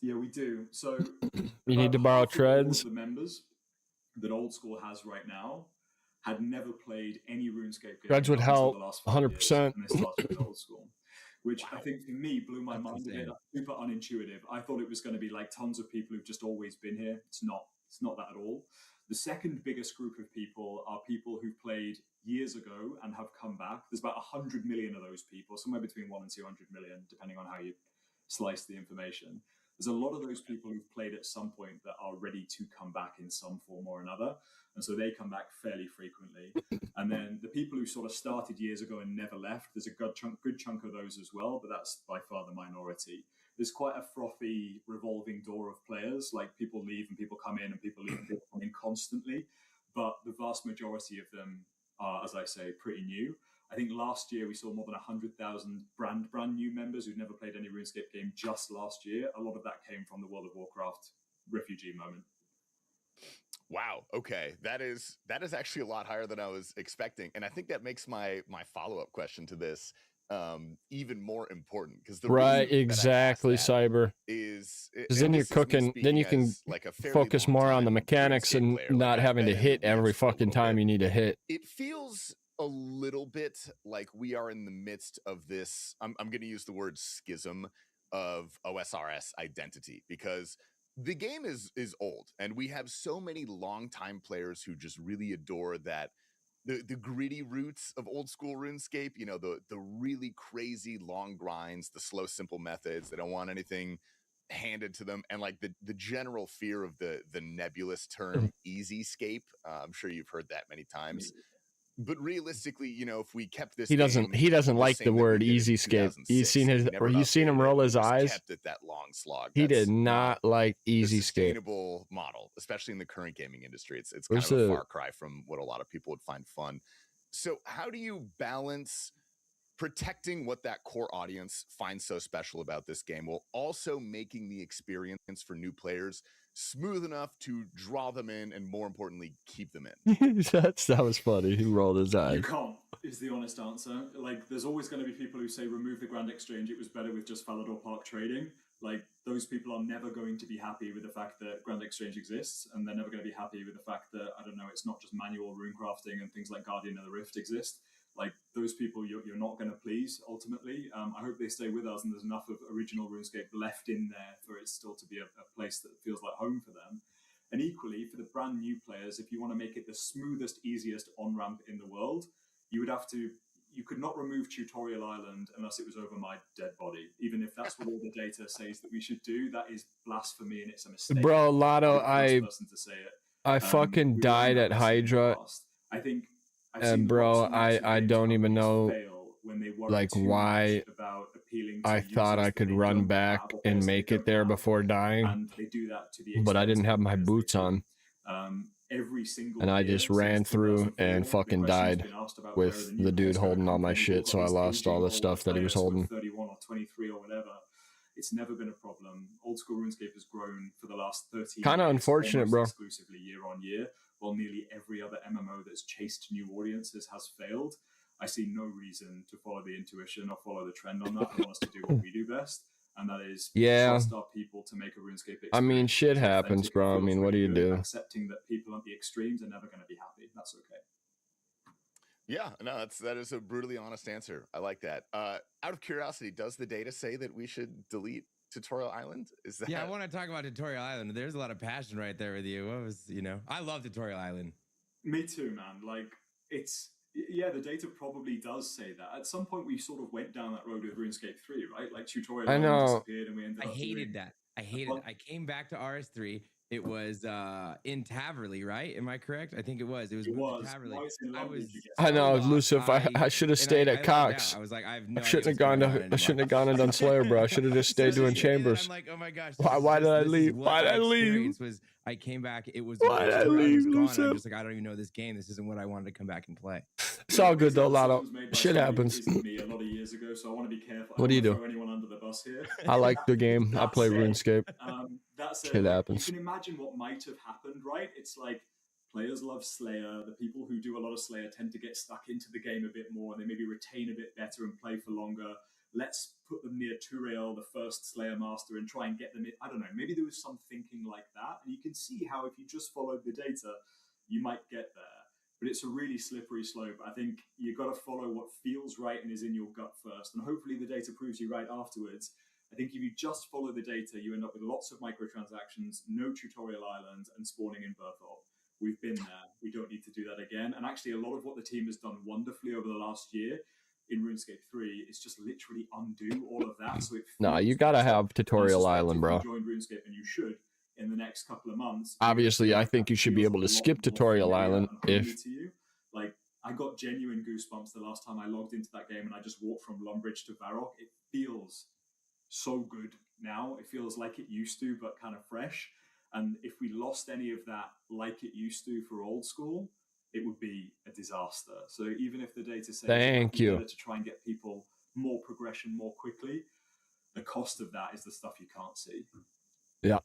Yeah, we do. So You need to borrow treads. The members that Old School has right now had never played any RuneScape game. Treads would help, the last 5 years, 100%. And they started with Old School, which I think for me blew my mind a bit. Super unintuitive. I thought it was going to be like tons of people who've just always been here. It's not. It's not that at all. The second biggest group of people are people who've played years ago and have come back. There's about 100 million of those people, somewhere between 1 and 200 million, depending on how you slice the information. There's a lot of those people who've played at some point that are ready to come back in some form or another. And so they come back fairly frequently. And then the people who sort of started years ago and never left, there's a good chunk of those as well, but that's by far the minority. There's quite a frothy revolving door of players, like people leave and people come in and people leave and people come in constantly. But the vast majority of them are, as I say, pretty new. I think last year we saw more than 100,000 brand new members who'd never played any RuneScape game just last year. A lot of that came from the World of Warcraft refugee moment. Wow. Okay. That is actually a lot higher than I was expecting. And I think that makes my follow-up question to this even more important, because the Right, exactly, Cyber. Is because then you're cooking, then you can like focus more on the mechanics and not having to hit every fucking time you need to hit. It feels a little bit like we are in the midst of this, I'm going to use the word schism of OSRS identity, because the game is old and we have so many longtime players who just really adore that the gritty roots of old school RuneScape, you know, the really crazy long grinds, the slow, simple methods. They don't want anything handed to them, and like the general fear of the nebulous term easyscape. I'm sure you've heard that many times. But realistically, you know, if we kept this, He doesn't like the word easyscape. You've seen him roll his eyes. Kept it that long slog. He did not like easyscape. Sustainable model, especially in the current gaming industry. It's kind of a far cry from what a lot of people would find fun. So how do you balance protecting what that core audience finds so special about this game while also making the experience for new players smooth enough to draw them in and, more importantly, keep them in? That was funny. He rolled his eyes. You can't, is the honest answer. Like, there's always going to be people who say remove the Grand Exchange. It was better with just Falador Park trading. like those people are never going to be happy with the fact that Grand Exchange exists, and they're never going to be happy with the fact that, I don't know, it's not just manual rune crafting and things like Guardian of the Rift exist. Like those people you're not going to please ultimately. I hope they stay with us and there's enough of original RuneScape left in there for it still to be a place that feels like home for them. And equally, for the brand new players, if you want to make it the smoothest, easiest on-ramp in the world, you could not remove Tutorial Island unless it was over my dead body. Even if that's what all the data says that we should do, that is blasphemy and it's a mistake. Bro, Lotto, Person to say it. I fucking died at Hydra. I think And bro, I don't even know like why I thought I could run back and make it there before dying, but I didn't have my boots on, and I just ran through and fucking died with the dude holding all my shit, so I lost all the stuff that he was holding. 31 or 23 or whatever. It's never been a problem. Old school RuneScape has grown for the last 13 years. Kind of unfortunate, bro. Exclusively year on year, while nearly every other MMO that's chased new audiences has failed. I see no reason to follow the intuition or follow the trend on that. I want us to do what we do best, and that is trust our people to make a RuneScape experience. I mean, shit happens, bro. I mean, what do you do? Accepting that people at the extremes are never going to be happy. That's okay. Yeah, no, that is a brutally honest answer. I like that. Out of curiosity, does the data say that we should delete Tutorial Island? Is that? Yeah, I want to talk about Tutorial Island. There's a lot of passion right there with you. What was, I love Tutorial Island. Me too, man. Like, the data probably does say that. At some point, we sort of went down that road with RuneScape 3, right? Like, Tutorial Island disappeared and we ended up hated that. I hated it. I came back to RS3. It was in Taverley, right? Am I correct? I think it was. It was moved to Taverley. I know, Lucifer. I should have stayed at Cox. I was like, I shouldn't have gone and done Slayer, bro. I should have just stayed doing Chambers. I'm like, oh my gosh. Why did I leave? Why did I leave? I came back. It was. Why did I leave, Lucifer? I'm just like, I don't even know this game. This isn't what I wanted to come back and play. It's all good though, Lotto. Shit happens. A lot of years ago, so I want to be careful. What do you do? Throw anyone under the bus here. I like the game. I play RuneScape. Shit happens. You can imagine what might have happened, right? It's like players love Slayer. The people who do a lot of Slayer tend to get stuck into the game a bit more, and they maybe retain a bit better and play for longer. Let's put them near Turiel, the first Slayer master, and try and get them in. I don't know. Maybe there was some thinking like that, and you can see how if you just followed the data, you might get there. But it's a really slippery slope. I think you've got to follow what feels right and is in your gut first, and hopefully the data proves you right afterwards. I think if you just follow the data, you end up with lots of microtransactions, no Tutorial Island, and spawning in Berthol. We've been there. We don't need to do that again. And actually, a lot of what the team has done wonderfully over the last year in RuneScape 3 is just literally undo all of that. So No, you gotta have Tutorial Island, bro. If you joined RuneScape, and you should in the next couple of months. Obviously, I think you should be able to skip Tutorial Island if. Like, I got genuine goosebumps the last time I logged into that game and I just walked from Lumbridge to Varrock. It feels so good now. It feels like it used to, but kind of fresh. And if we lost any of that like it used to for old school, it would be a disaster. So even if the data says Thank you to try and get people more progression more quickly, the cost of that is the stuff you can't see. Yeah.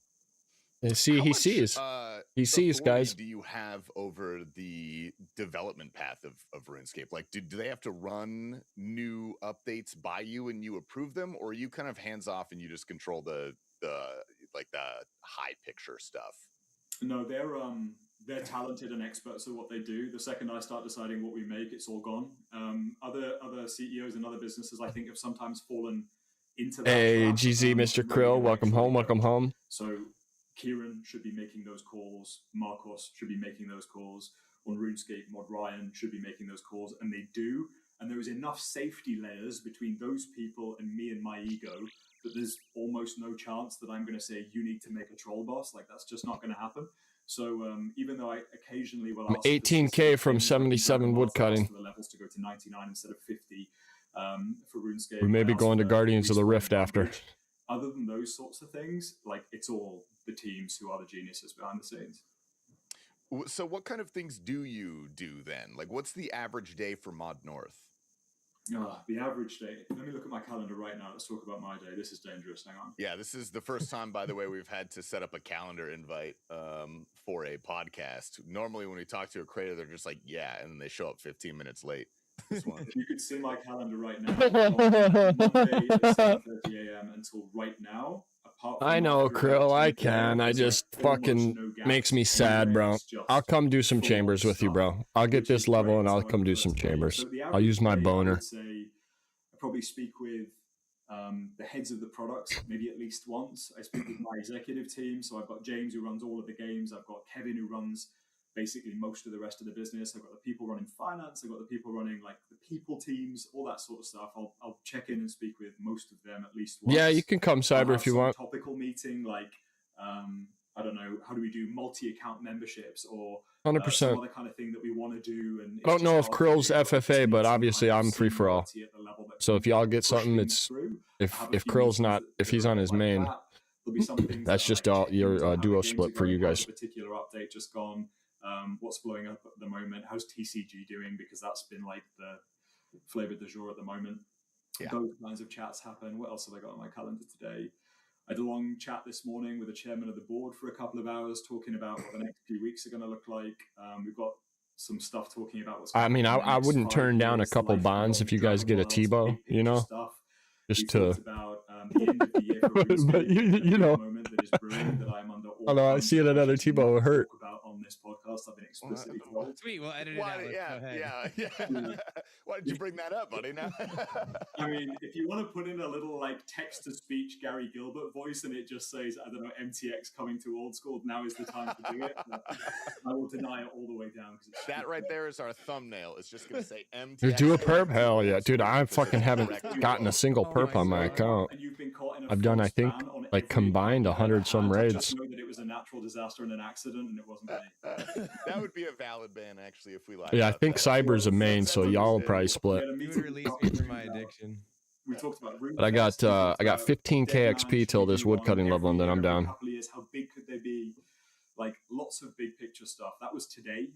And see, he sees. He sees, guys. Do you have over the development path of RuneScape? Like, do they have to run new updates by you and you approve them, or are you kind of hands off and you just control the high picture stuff? No, they're talented and experts at what they do. The second I start deciding what we make, it's all gone. Other CEOs and other businesses, I think, have sometimes fallen into that. Hey, trap. GZ, Mr. Krill, welcome home, welcome home. So Kieran should be making those calls. Marcos should be making those calls. On RuneScape, Mod Ryan should be making those calls, and they do. And there is enough safety layers between those people and me and my ego that there's almost no chance that I'm going to say, you need to make a troll boss. Like, that's just not going to happen. So even though I occasionally will ask 18K from 77 woodcutting. The levels to go to 99 instead of 50 for RuneScape. We may be going to Guardians of the Rift after. Other than those sorts of things, like, it's all the teams who are the geniuses behind the scenes. So what kind of things do you do then? Like, what's the average day for Mod North? The average day. Let me look at my calendar right now. Let's talk about my day. This is dangerous. Hang on. Yeah, this is the first time, by the way, we've had to set up a calendar invite for a podcast. Normally, when we talk to a creator, they're just like, yeah, and then they show up 15 minutes late. If you could see my calendar right now, from Monday at 7:30 a.m. until right now, apart from I know, after Krill, I events, can. I there's, just like, almost fucking no gaps makes me sad, anywhere. bro. It's just I'll come do some full chambers with you, stuff, bro. I'll get which this is level great. and I'll So I come love do that some today. chambers. So the I'll average use my player, I boner. would say I probably speak with the heads of the products maybe at least once. I speak with my executive team. So I've got James who runs all of the games. I've got Kevin who runs basically most of the rest of the business. I've got the people running finance. I've got the people running like the people teams, all that sort of stuff. I'll check in and speak with most of them at least once. Yeah, you can come cyber if you want. Topical meeting like I don't know, how do we do multi-account memberships or 100%. some other kind of thing that we want to do. And I don't know if Krill's FFA, but obviously I'm free for all. So if y'all get something, it's if Krill's not, if he's on his main, that's just all your duo split for you guys. Particular update just gone. What's blowing up at the moment? How's TCG doing? Because that's been like the flavor du jour at the moment. Yeah. Those kinds of chats happen. What else have I got on my calendar today? I had a long chat this morning with the chairman of the board for a couple of hours talking about what the next few weeks are going to look like. We've got some stuff talking about what's going on. I wouldn't turn down a couple bonds if you guys get a Tebow, you know, just to. About, the end of the year for but you know, although I see it another Tebow hurt. About on this podcast, I've been explicitly told. Sweet, we'll edit it out. Yeah. Why did you bring that up, buddy? Now, I mean, if you want to put in a little like text-to-speech Gary Gilbert voice, and it just says, I don't know, MTX coming to old school. Now is the time to do it. I will deny it all the way down. That right there is our thumbnail. It's just gonna say MTX. Do a perp? Hell yeah, dude! I fucking haven't gotten a single perp on my account. I've done, I think, like combined 100 some raids. Just know that it was a natural disaster and an accident, and it wasn't me. That would be a valid ban, actually, if we lied. Yeah, I think Cyber's a main, so y'all will probably split. You would release me from my addiction. We talked about but I got 15k XP till this woodcutting level, and then I'm down. How big could they be? Like lots of big picture stuff. That was today.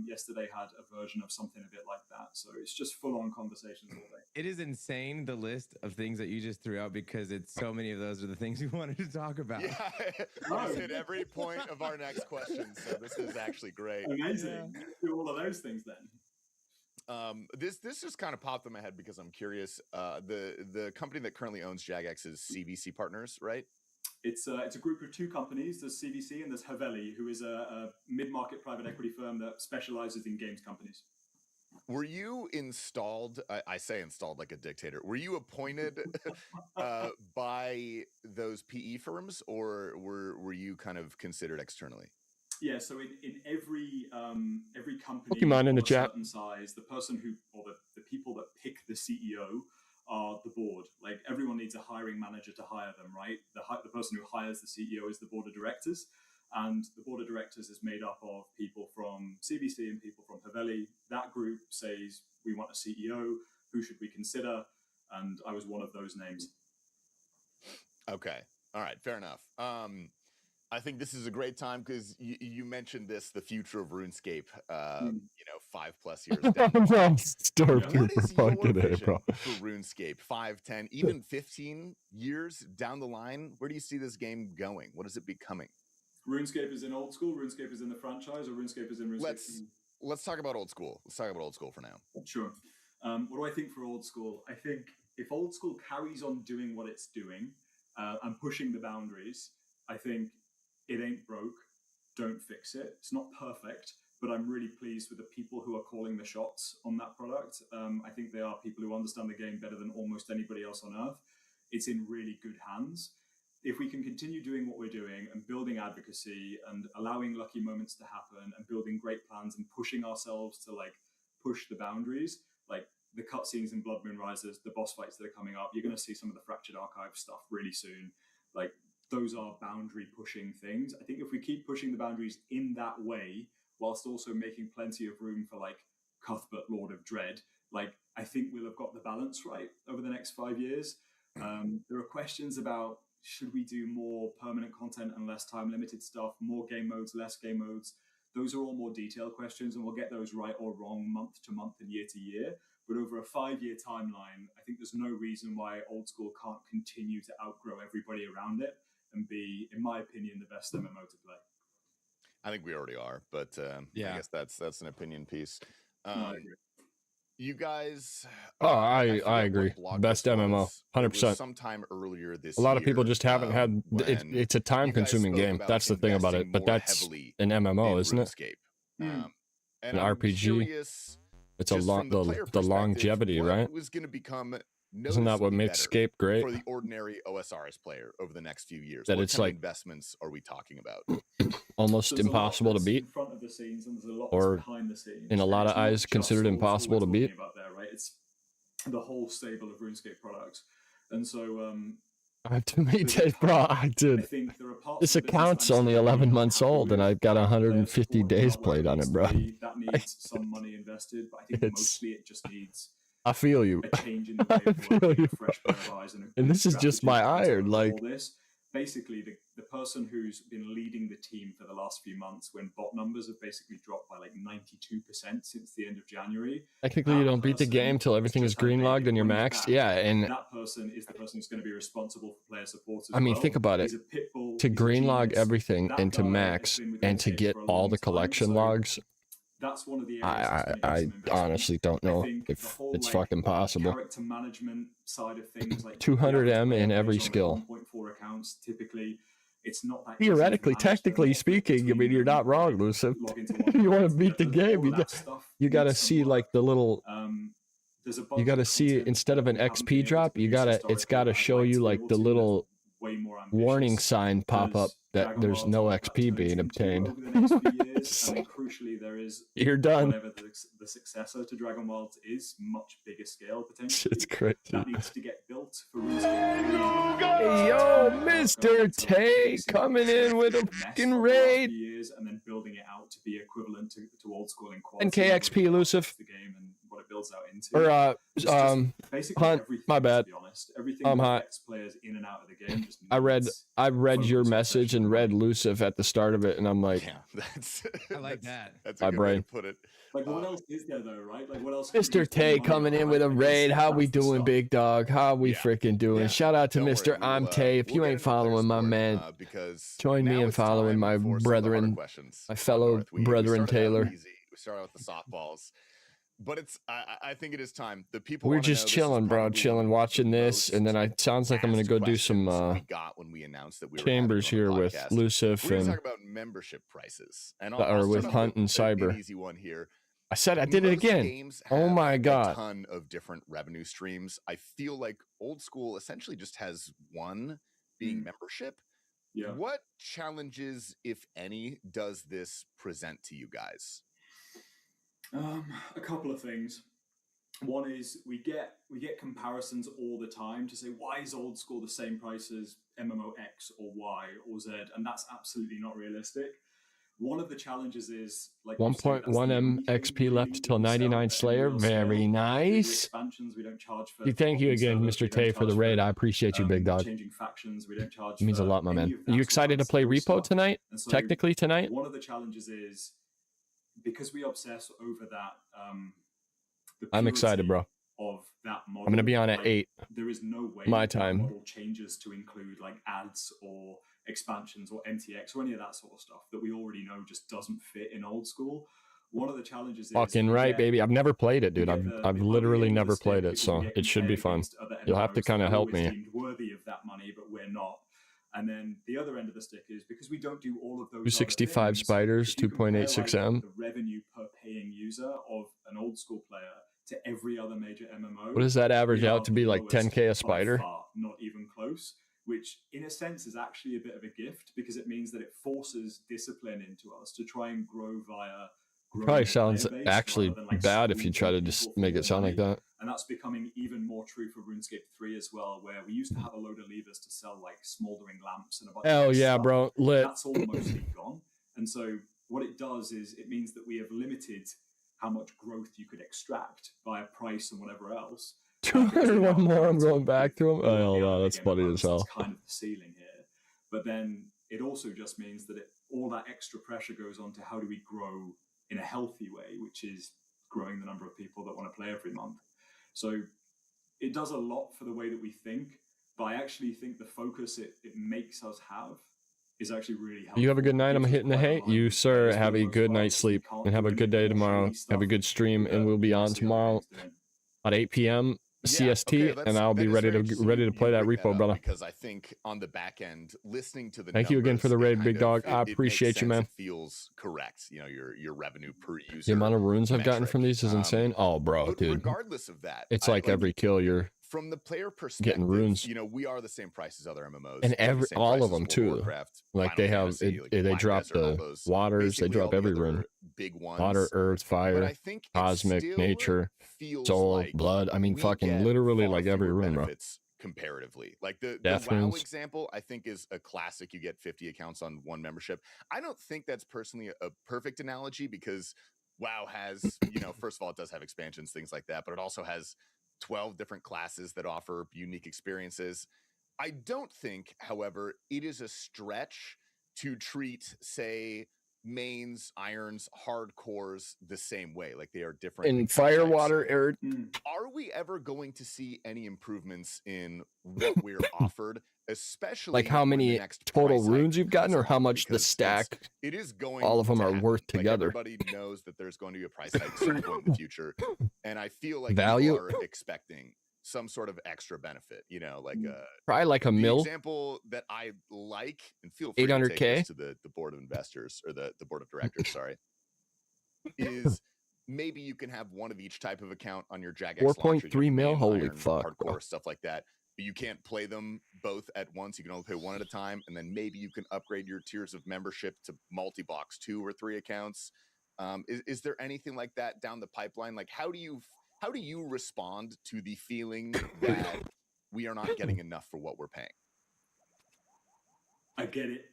Yesterday had a version of something a bit like that. So it's just full on conversations all day. It is insane, the list of things that you just threw out, because it's so many of those are the things we wanted to talk about. Yeah, we hit every point of our next question. So this is actually great. Amazing. Do all of those things then. This just kind of popped in my head because I'm curious. The company that currently owns Jagex is CVC Partners, right? It's a group of two companies. There's CVC and there's Haveli, who is a mid-market private equity firm that specializes in games companies. Were you installed? I say installed like a dictator. Were you appointed by those PE firms, or were you kind of considered externally? Yeah, so in every company Pokemon in the of a chat. certain size, the person who, or the people that pick the CEO are the board. Like everyone needs a hiring manager to hire them, right? The person who hires the CEO is the board of directors, and the board of directors is made up of people from CVC and people from Haveli. That group says, we want a CEO. Who should we consider? And I was one of those names. Okay. All right. Fair enough. I think this is a great time because you mentioned this, the future of RuneScape, 5+ years down. I'm starved What is your today, vision bro. for RuneScape 5, 10, even 15 years down the line? Where do you see this game going? What is it becoming? RuneScape is in old school, RuneScape is in the franchise, or RuneScape is in RuneScape? Let's talk about old school. Let's talk about old school for now. Sure. What do I think for old school? I think if old school carries on doing what it's doing and pushing the boundaries, I think it ain't broke. Don't fix it. It's not perfect, but I'm really pleased with the people who are calling the shots on that product. I think they are people who understand the game better than almost anybody else on earth. It's in really good hands. If we can continue doing what we're doing and building advocacy and allowing lucky moments to happen and building great plans and pushing ourselves to like push the boundaries, like the cutscenes in Blood Moon Risers, the boss fights that are coming up, you're going to see some of the Fractured Archive stuff really soon. Like those are boundary pushing things. I think if we keep pushing the boundaries in that way, whilst also making plenty of room for like Cuthbert, Lord of Dread, like I think we'll have got the balance right over the next 5 years. There are questions about, should we do more permanent content and less time limited stuff, more game modes, less game modes? Those are all more detailed questions, and we'll get those right or wrong month to month and year to year. But over a 5-year timeline, I think there's no reason why old school can't continue to outgrow everybody around it and be, in my opinion, the best MMO to play. I think we already are, but I guess that's an opinion piece. No, I agree. You guys. Oh, I agree. Best MMO, 100%. Sometime earlier this a lot of people year, just haven't had. It's a time-consuming game. That's the thing about it. But that's an MMO, isn't it? And An I'm RPG. curious, It's a just long from player the perspective, longevity, what right? was going to become Isn't that what noticeably makes better Scape great? for the ordinary OSRS player over the next few years? That What it's kind of like investments are we talking about? almost There's a lot impossible to that's beat, in front of the scenes and there's a lot or that's behind the scenes. in a lot It's of not eyes just considered Old School impossible to we're beat. talking about there, right? It's the whole stable of RuneScape products. And so I have too many days, bro. Dude, think there are parts this of the business account's I'm only certainly 11 not months happy old, and with. I've got Player 150 support is days not where played on needs it, to bro. be. That needs some money invested, but I think It's- mostly it just needs I feel you. a change in the way I of feel working, you, a fresh pair of eyes, and a and this is just my iron. Like, all this. Basically, the person who's been leading the team for the last few months, when bot numbers have basically dropped by like 92% since the end of January. technically, you don't beat the game till everything is green logged and you're maxed. Yeah, and that person is the person who's going to be responsible for player support as I mean, well. think about it. He's a pit bull, To he's a green log genius. everything That and to guy has max been with and to RuneScape get for a all long the time, collection so logs, that's one of the areas that's going to I need some investment. honestly don't know I think if the whole, it's like, fucking possible. character management side of things, like 200M in every skill. 1.4 accounts, typically it's not that Theoretically, technically speaking, I mean, you're not wrong, Lucid. You want to beat the game, you got to see like the little. You got to see instead of an XP drop, it's got to show you like the little warning sign pop up that there's no XP being obtained. Crucially, there is You're done. whatever the successor to Dragon Wilds is, much bigger scale potentially. It's crazy. That needs to get built for RuneScape. Hey, yo, Mr. Tay coming in with a fucking raid. Years and then building it out to be equivalent to Old School in quality. 10k XP elusive. The game and what it builds out into. Or basically Hunt, everything, my bad. To be honest. Everything I'm that hot. affects players in and out of the game. Just I read your message and read Luciv at the start of it, and I'm like, I like that. That's my a good way brain. to put it. Like what else is there though, right? Like what else? Mr. Tay coming in with a raid. How we doing, big dog? How we freaking doing? Shout out to Mr. I'm Tay. If you ain't following my man, join me in following my brethren, my fellow brethren Taylor. We start out with the softballs. But it's, I think it is time. The people We're just chilling, bro, chilling, watching this, and then it sounds like I'm gonna go do some chambers here with Lucif We're and talk about membership prices, and or with Hunt and Cyber. Easy one here. I said I did it again. Games Oh my have god! A ton of different revenue streams. I feel like Old School essentially just has one, being membership. Yeah. What challenges, if any, does this present to you guys? A couple of things. One is we get comparisons all the time to say, why is Old School the same price as MMO X or Y or Z, and that's absolutely not realistic. One of the challenges is like 1.1 M XP left till 99 Slayer. Very nice. Expansions we don't charge for. Thank you again, Mr. Tay, for the raid. I appreciate you, big dog. Changing factions we don't charge. It means a lot, my man. Are you excited to play Repo tonight? So Technically tonight? One of the challenges is because we obsess over that. I'm excited, bro. Of that model, I'm gonna be on at 8. There is no way my that time. model changes to include like ads or expansions or MTX or any of that sort of stuff that we already know just doesn't fit in Old School. One of the challenges is Fucking right, baby. I've never played it, dude. I've literally never played it, so it should be fun. You'll have to kind of help me. Worthy of that money, but we're not. And then the other end of the stick is because we don't do all of those. 265 spiders, 2.86 M. The revenue per paying user of an Old School player to every other major MMO. What does that average out to be, like 10k a spider? Not even close, which in a sense is actually a bit of a gift because it means that it forces discipline into us to try and grow via. Probably sounds actually bad if you try to just make it sound like that. And that's becoming even more true for RuneScape 3 as well, where we used to have a load of levers to sell like smoldering lamps and a bunch Hell of yeah, stuff. bro. Lit. That's all mostly gone. And so what it does is it means that we have limited how much growth you could extract via price and whatever else. 201 more. I'm going back to him. Oh no, that's funny as hell. That's kind of the ceiling here. But then it also just means that all that extra pressure goes on to how do we grow in a healthy way, which is growing the number of people that want to play every month. So it does a lot for the way that we think, but I actually think the focus it makes us have is actually really helpful. You have a good night. I'm Gives us hitting the quite a hay. line You, of sir, players for have the a most good part, night's so we sleep can't and have do a any good day more tomorrow. shady Have a stuff good stream, and we'll be on see other tomorrow games doing. at 8 p.m. Yeah, CST, okay, and I'll be that is ready very to interesting play you that bring repo, up, brother. because I think on the back end, listening to the Thank you again for numbers, the it raid, kind big of- dog. it- I it makes appreciate you, sense. man. It feels correct. You know, your revenue per user. The amount of runes I've gotten metric. from these is insane. Oh, bro, But dude. regardless of that, It's like every kill you're from the player perspective, getting runes. you know, we are the same price as other MMOs, And pay the same all price of as them World of too. Warcraft, Like Final they have, Fantasy, like they Blind drop Desert, all the those, waters, they basically drop all the every other rune. big ones. Water, earth, But fire, I think it cosmic, still nature, feels soul, like blood. I mean, we fucking get literally far like every fewer rune, bro. benefits comparatively. Like the Death WoW runes. example, I think is a classic. You get 50 accounts on one membership. I don't think that's personally a perfect analogy, because WoW has, you know, first of all, it does have expansions, things like that, but it also has 12 different classes that offer unique experiences. I don't think, however, it is a stretch to treat, say, mains, irons, hardcores the same way. Like they are different. In account fire, types. water, air. Are we ever going to see any improvements in what we're offered, especially Like how when the many next total price hike runes you've gotten, comes or how around? much the Because stack, it is going all of them to are happen. worth Like, together. everybody knows that there's going to be a price hike at some point in the future, and I feel like Value? people are expecting some sort of extra benefit, you know, like Probably like a the mil. example that I like, and feel free to take 800K? this to the board of investors, or the board of directors, sorry, is maybe you can have one of each type of account on your Jagex launcher. 4.3 mil? Main, Holy Iron, fuck, hardcore, bro. stuff like that. But you can't play them both at once. You can only play one at a time, and then maybe you can upgrade your tiers of membership to multi-box 2 or 3 accounts. Is there anything like that down the pipeline? Like, how do you respond to the feeling that we are not getting enough for what we're paying? I get it.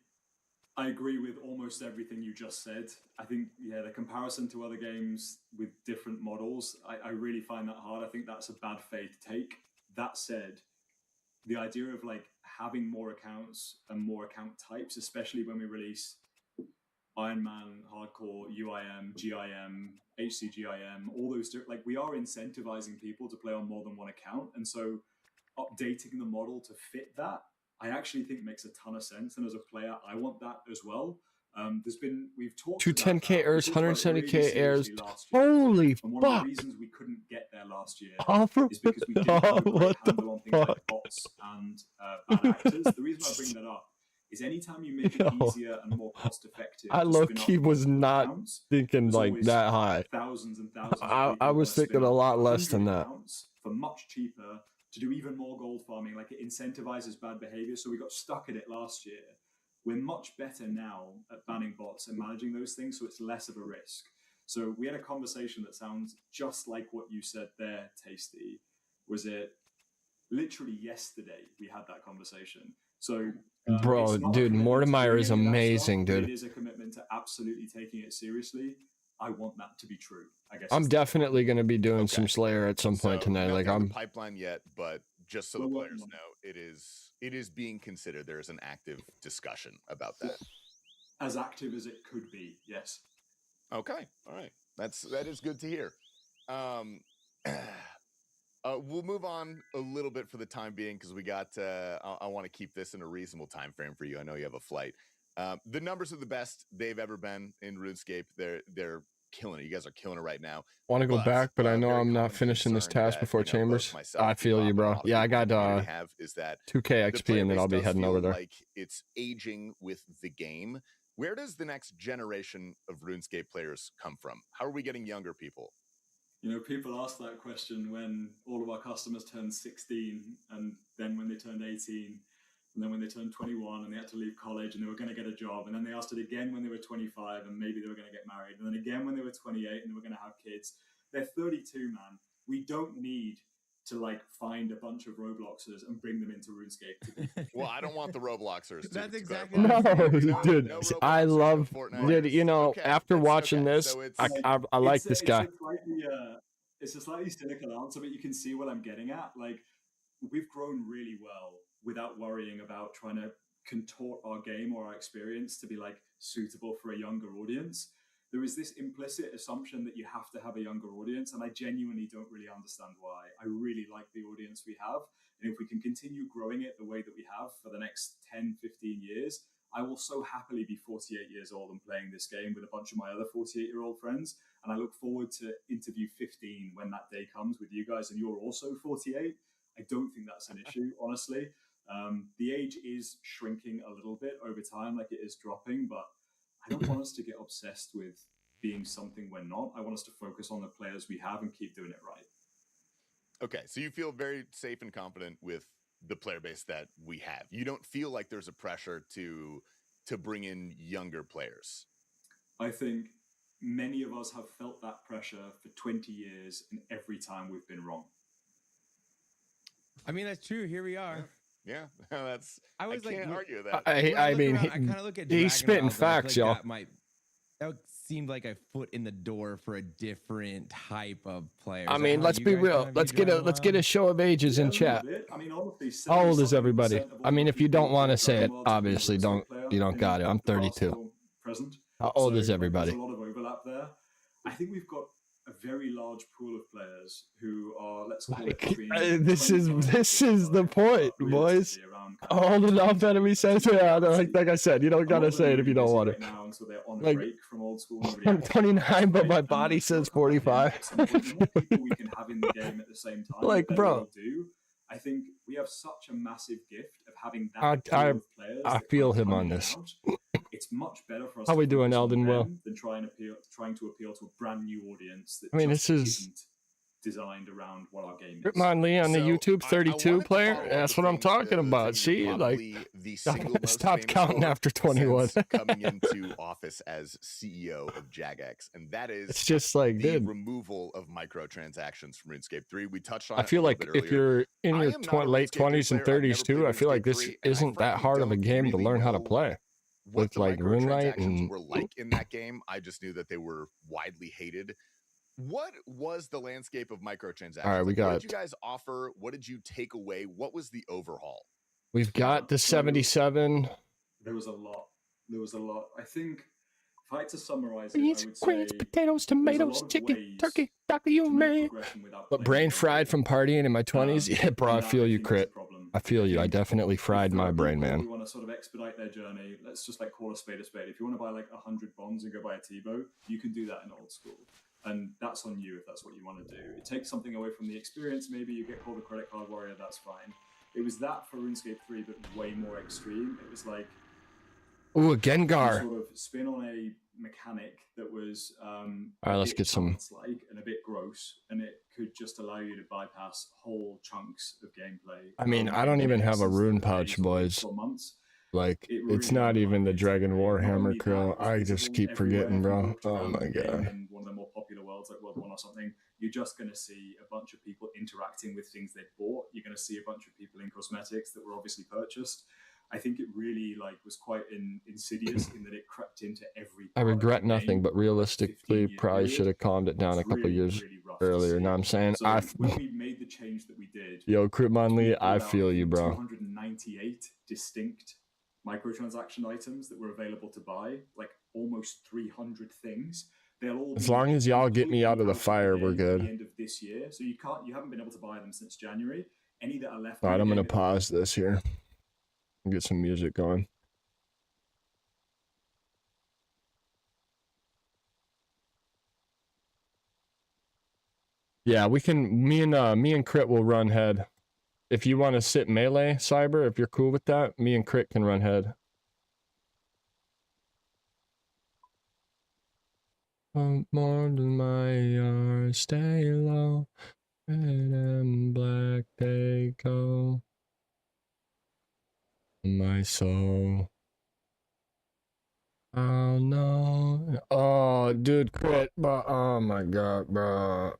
I agree with almost everything you just said. I think, yeah, the comparison to other games with different models, I really find that hard. I think that's a bad faith take. That said, the idea of like having more accounts and more account types, especially when we release Iron Man, Hardcore, UIM, GIM, HCGIM, all those, like, we are incentivizing people to play on more than one account. And so updating the model to fit that, I actually think makes a ton of sense. And as a player, I want that as well. We've talked 210K airs, 170K really airs. last year. Holy And one of the fuck. reasons we couldn't get there last year Offer? is because we didn't have a great What the handle on things like fuck? bots and bad actors. The reason I bring that up is anytime you make it Yo. easier and more cost effective, I to low spin up key was multiple not accounts, thinking there's like always that high. thousands and thousands of I people was that spin thinking a up lot less 100 than that. accounts for much cheaper to do even more gold farming. Like, it incentivizes bad behavior. So we got stuck at it last year. We're much better now at banning bots and managing those things, so it's less of a risk. So we had a conversation that sounds just like what you said there, Tasty. Was it literally yesterday we had that conversation? So Bro, it's not a dude, commitment to Mortimer doing is any of that amazing, stuff, but dude. it is a commitment to absolutely taking it seriously. I want that to be true, I guess. I'm definitely going to be doing some Slayer at some point tonight. Like, Nothing in I'm the pipeline yet, but just so the players know, it is being considered. There is an active discussion about that. As active as it could be, yes. Okay, all right, that is good to hear. We'll move on a little bit for the time being, because we got. I want to keep this in a reasonable time frame for you. I know you have a flight. The numbers are the best they've ever been in RuneScape. They're killing it. You guys are killing it right now. want to go back, but I know very I'm not common finishing this concern task that, before you know, both Chambers. myself, I feel you, Bebop, and a bro. lot of Yeah, I people in got the community have, is that 2K the XP, player and then base I'll be does heading feel over there. like it's aging with the game. Where does the next generation of RuneScape players come from? How are we getting younger people? You know, people ask that question when all of our customers turned 16, and then when they turned 18, and then when they turned 21 and they had to leave college and they were going to get a job, and then they asked it again when they were 25 and maybe they were going to get married, and then again when they were 28 and they were going to have kids. They're 32, man. We don't need to like find a bunch of Robloxers and bring them into RuneScape. Well, I don't want the Robloxers. That's exactly No, dude, I love, dude, you know, Okay, after watching this, so it's- I like this guy. It's a slightly cynical answer, but you can see what I'm getting at. Like, we've grown really well without worrying about trying to contort our game or our experience to be like suitable for a younger audience. There is this implicit assumption that you have to have a younger audience, and I genuinely don't really understand why. I really like the audience we have, and if we can continue growing it the way that we have for the next 10, 15 years, I will so happily be 48 years old and playing this game with a bunch of my other 48-year-old friends. And I look forward to interview 15 when that day comes with you guys and you're also 48. I don't think that's an issue, honestly. The age is shrinking a little bit over time, like it is dropping, but I don't want us to get obsessed with being something we're not. I want us to focus on the players we have and keep doing it right. Okay, so you feel very safe and confident with the player base that we have. You don't feel like there's a pressure to bring in younger players. I think many of us have felt that pressure for 20 years, and every time we've been wrong. I mean, that's true. Here we are. Yeah, that's. I can't argue that. I mean, I kind of look at he's spitting facts, y'all. That seemed like a foot in the door for a different type of player. I mean, let's be real. Let's get a show of ages in chat. I mean, honestly, How old is everybody? I mean, if you don't want to say it, obviously you don't got it. I'm 32. Present. How old So is everybody? There's a lot of overlap there. I think we've got a very large pool of players who are, let's call it between This is the point, boys. Old enough enemy says, yeah, like I said, you don't gotta say it if you don't want it. now, and so they're on Like, break from old school. Nobody I'm else 29, but my body says 45. the more people we can have in the game at the same time, Like, the better bro. we'll do. I think we have such a massive gift of having that I pool of players. I that feel keep him on coming this. out. It's much better for us. How to we doing, focus on Elden Will? them than trying to appeal to a brand new audience that I mean, just this is isn't designed around what our game is. Ripmon Lee on the So, YouTube I 32 wanted to player. follow up That's with what I'm things talking that about. See, you're like, probably the single most stop famous counting for after 21. since coming into office as CEO of Jagex, and that is It's just like, the dude. removal of microtransactions from RuneScape 3. We touched on I it feel a little like bit if earlier. you're in I your am not a late RuneScape 3 20s and player. I've 30s never too, played I feel like RuneScape this 3, and I isn't that frankly hard of a don't game to really learn how to know play. what With the like Runelight microtransactions and were like in that game. I just knew that they were widely hated. What was the landscape of microtransactions? All right, we Like, what got- did you guys offer? What did you take away? What was the overhaul? we've got the 77. There was a lot. I think if I had to summarize it, I Beans, would greens, say potatoes, there's a tomatoes, lot of chicken, ways turkey, ducky, you to make may. progression without But playing brain the game. fried from partying in my 20s. Yeah, bro, I and that, feel you, think, is a Crit. problem. I feel you. I think definitely fried if there my are brain, people man. who want to sort of expedite their journey, let's just like call a spade a spade. If you want to buy like 100 bonds and go buy a T-bow, you can do that in old school. And that's on you if that's what you want to do. It takes something away from the experience. Maybe you get called a credit card warrior, that's fine. It was that for RuneScape 3, but way more extreme. It was like Ooh, a you Gengar. sort of spin on a mechanic that was All right, let's get some. like and a bit gross, and it could just allow you to bypass whole chunks of gameplay. I mean, I don't even have a rune pouch, boys. For months. Like, It it's really not even the Dragon Not Warhammer only crew. that, I it's just visible keep forgetting, everywhere. bro. If you Oh walked my around the game god. in one of the more popular worlds like World 1 or something, you're just going to see a bunch of people interacting with things they bought. You're going to see a bunch of people in cosmetics that were obviously purchased. I think it really was quite insidious in that it crept into every. I regret nothing, but realistically, probably should have calmed it down a couple years earlier. Know what I'm saying? So when we made the change that we did, Yo, Critmon Lee, I pulled feel out you, bro. 298 distinct microtransaction items that were available to buy, like almost 300 things. They'll all As be long as y'all get me out of the completely fire, we're at the good. end of this year, so you haven't been able to buy them since January. Any that are left. All right, in I'm the gonna game, pause this here and get some music going. Yeah, we can. Me and Crit will run head. If you want to sit melee, Cyber, if you're cool with that, me and Crit can run head. More than my yard, stay low. Red and black they go. My soul. Oh no. Oh, dude, Crit, but oh my god, bro.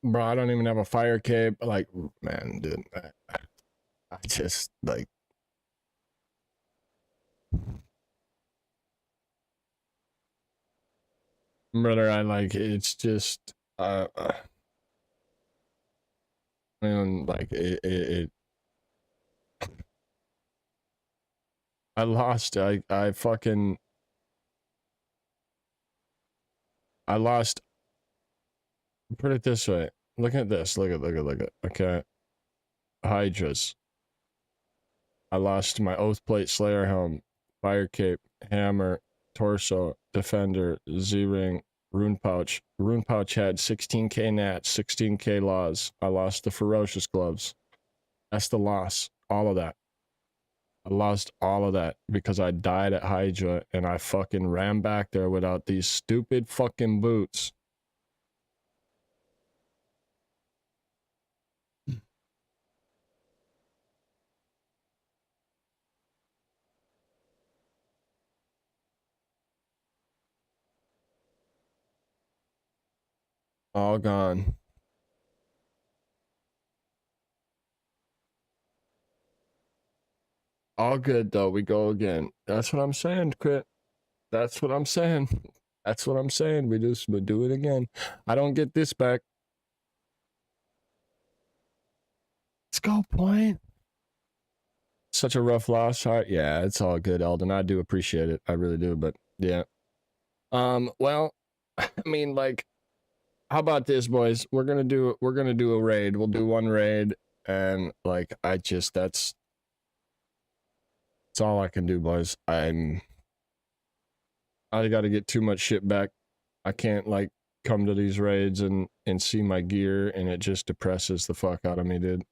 Bro, I don't even have a fire cape. Like, man, dude, I just like. Brother, I like it's just I mean, like it I lost. I fucking I lost. Put it this way. Look at this. Look at. Okay. Hydras. I lost my Oath Plate Slayer helm, Fire Cape, Hammer, Torso, Defender, Z-Ring, Rune Pouch. Rune Pouch had 16k nats, 16k laws. I lost the Ferocious Gloves. That's the loss. All of that. I lost all of that because I died at Hydra and I fucking ran back there without these stupid fucking boots. All gone. All good though. We go again. That's what I'm saying, Crit. That's what I'm saying. That's what I'm saying. We do it again. I don't get this back. Let's go, point. Such a rough loss. All right, yeah, it's all good, Eldon. I do appreciate it. I really do, but yeah. Well, I mean, like, how about this, boys? We're gonna do a raid. We'll do one raid, and like, that's all I can do, boys. I gotta get too much shit back. I can't like come to these raids and see my gear, and it just depresses the fuck out of me, dude.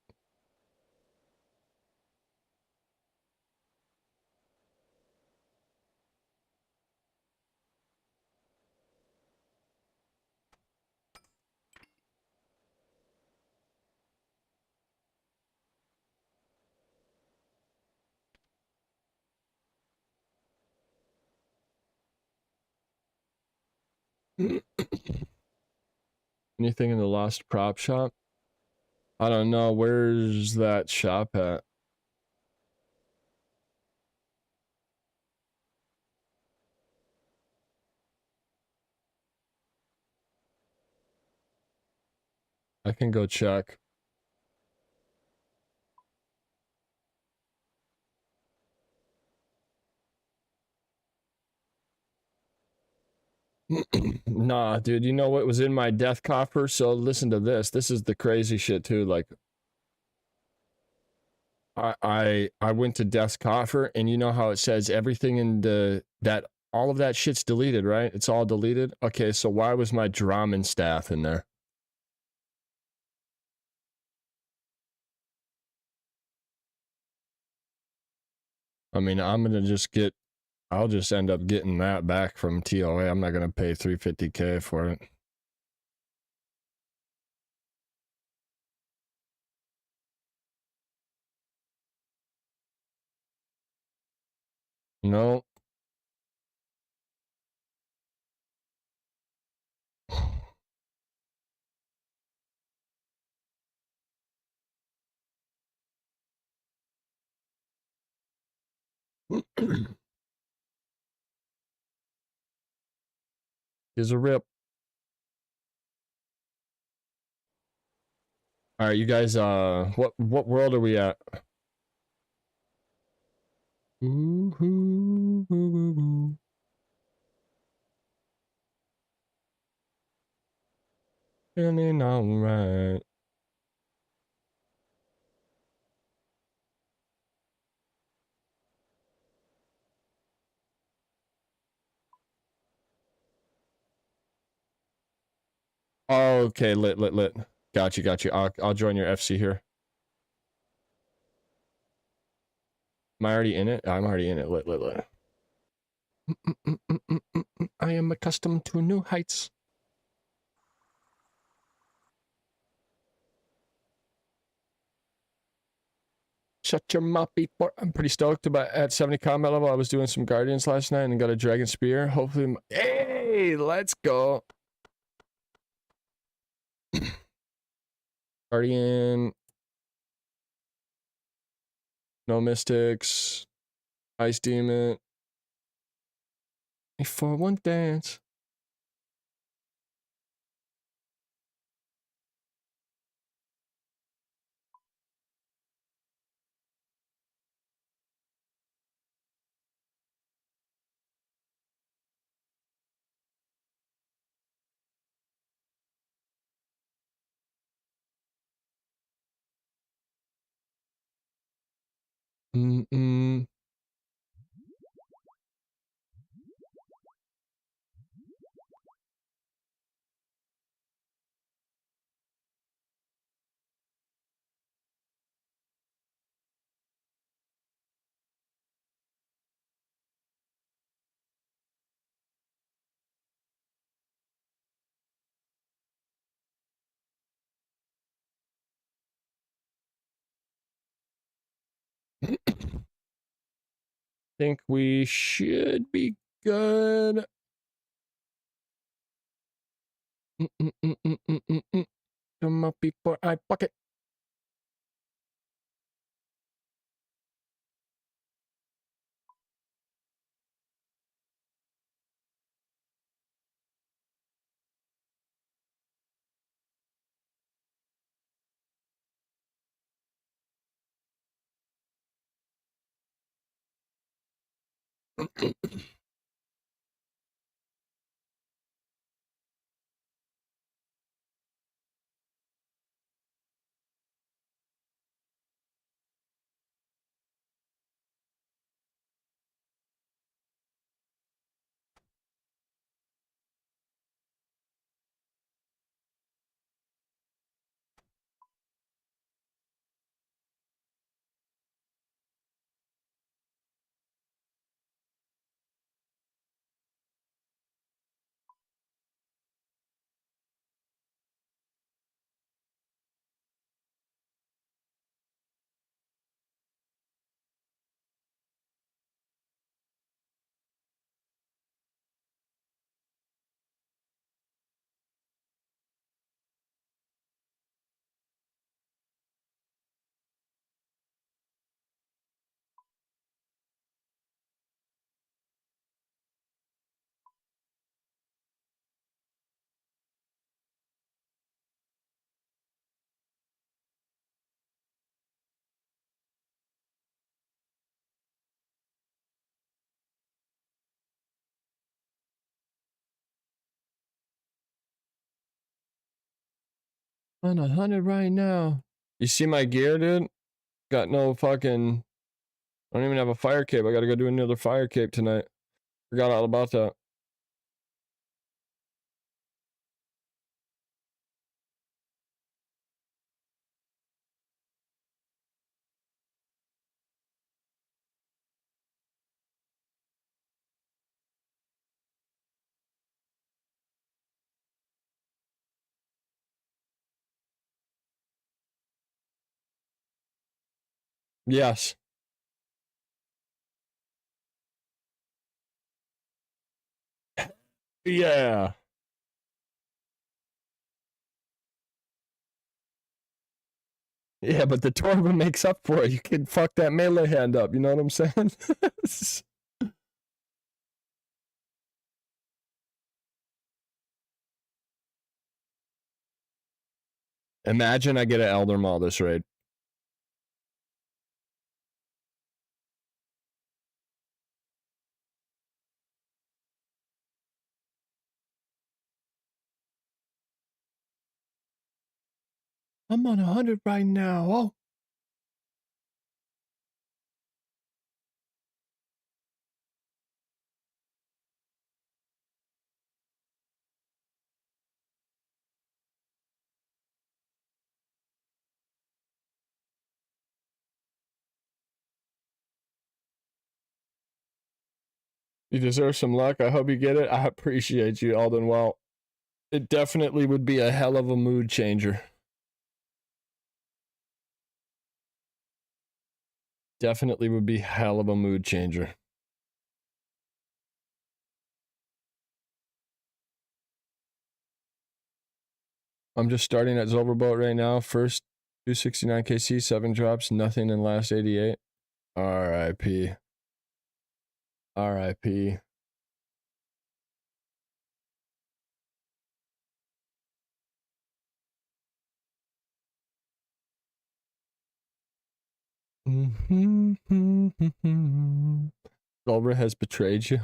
Anything in the lost prop shop? I don't know. Where's that shop at? I can go check. Nah, dude, you know what was in my death coffer? So listen to this. This is the crazy shit too. Like, I went to death's coffer, and you know how it says everything in that all of that shit's deleted, right? It's all deleted. Okay, so why was my Draman staff in there? I mean, I'll just end up getting that back from TOA. I'm not gonna pay 350k for it. No. Here's a rip. All right, you guys. What world are we at? Feeling alright. Oh, okay, lit. Got you. I'll join your FC here. Am I already in it? I'm already in it. Lit. I am accustomed to new heights. Shut your mouth before. I'm pretty stoked about at 70 combat level. I was doing some Guardians last night and got a Dragon Spear. Hopefully, hey, let's go. Guardian. No Mystics. Ice Demon. For one dance. Mm-mm. Think we should be good. Come up before I bucket. On 100 right now. You see my gear, dude? Got no fucking... I don't even have a fire cape. I gotta go do another fire cape tonight. Forgot all about that. Yes. Yeah. Yeah, but the Torba makes up for it. You can fuck that melee hand up, you know what I'm saying? Imagine I get an Elder Maul this raid. I'm on 100 right now. Oh. You deserve some luck. I hope you get it. I appreciate you, Alden. Well, it definitely would be a hell of a mood changer. Definitely would be hell of a mood changer. I'm just starting at Zilverboat right now. First 269 KC, 7 drops, nothing in last 88. R.I.P. R.I.P. Zilver has betrayed you.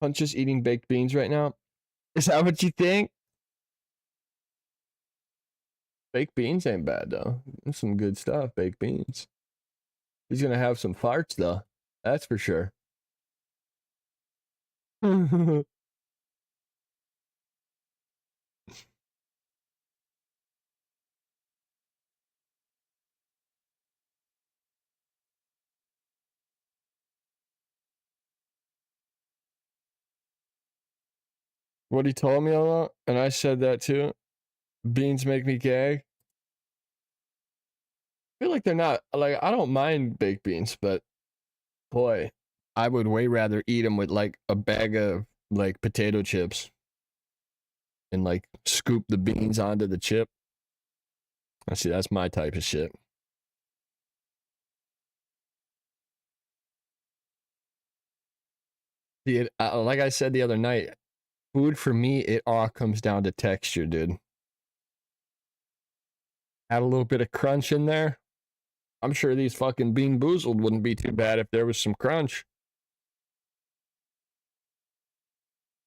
Punch's eating baked beans right now. Is that what you think? Baked beans ain't bad though. There's some good stuff, baked beans. He's gonna have some farts though. That's for sure. What he told me a lot, and I said that too. Beans make me gag. I feel like they're not, like, I don't mind baked beans, but boy, I would way rather eat them with like a bag of like potato chips and like scoop the beans onto the chip. I see, that's my type of shit. Like I said the other night, food for me, it all comes down to texture, dude. Add a little bit of crunch in there. I'm sure these fucking Bean Boozled wouldn't be too bad if there was some crunch.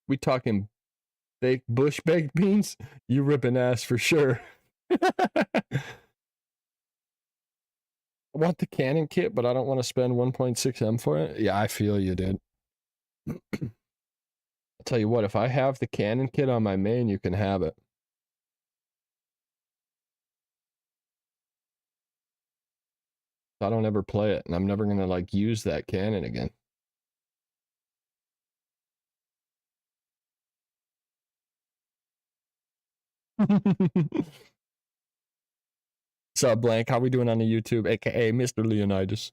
We talking bush baked beans? You ripping ass for sure. I want the cannon kit, but I don't want to spend 1.6M for it. Yeah, I feel you, dude. I'll tell you what, if I have the cannon kit on my main, you can have it. I don't ever play it, and I'm never gonna like use that cannon again. So Blank, how we doing on the YouTube, aka Mr. Leonidas?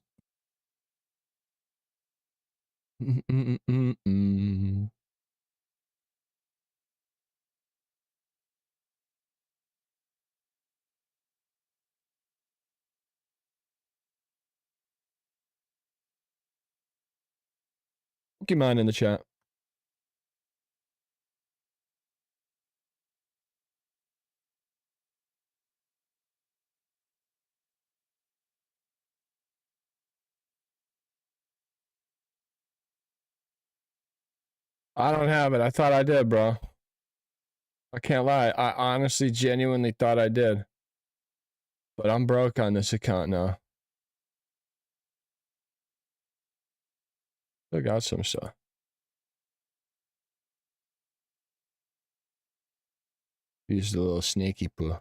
Pokemon in the chat. I don't have it. I thought I did, bro. I can't lie. I honestly, genuinely thought I did. But I'm broke on this account now. I got some stuff. Use the little snaky poo.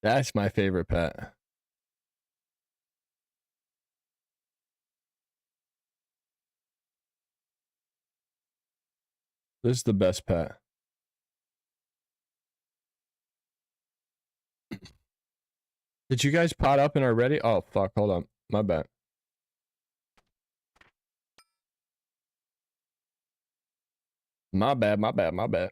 That's my favorite pet. This is the best pet. Did you guys pot up and are ready? Oh, fuck. Hold on. My bad. My bad, my bad, my bad.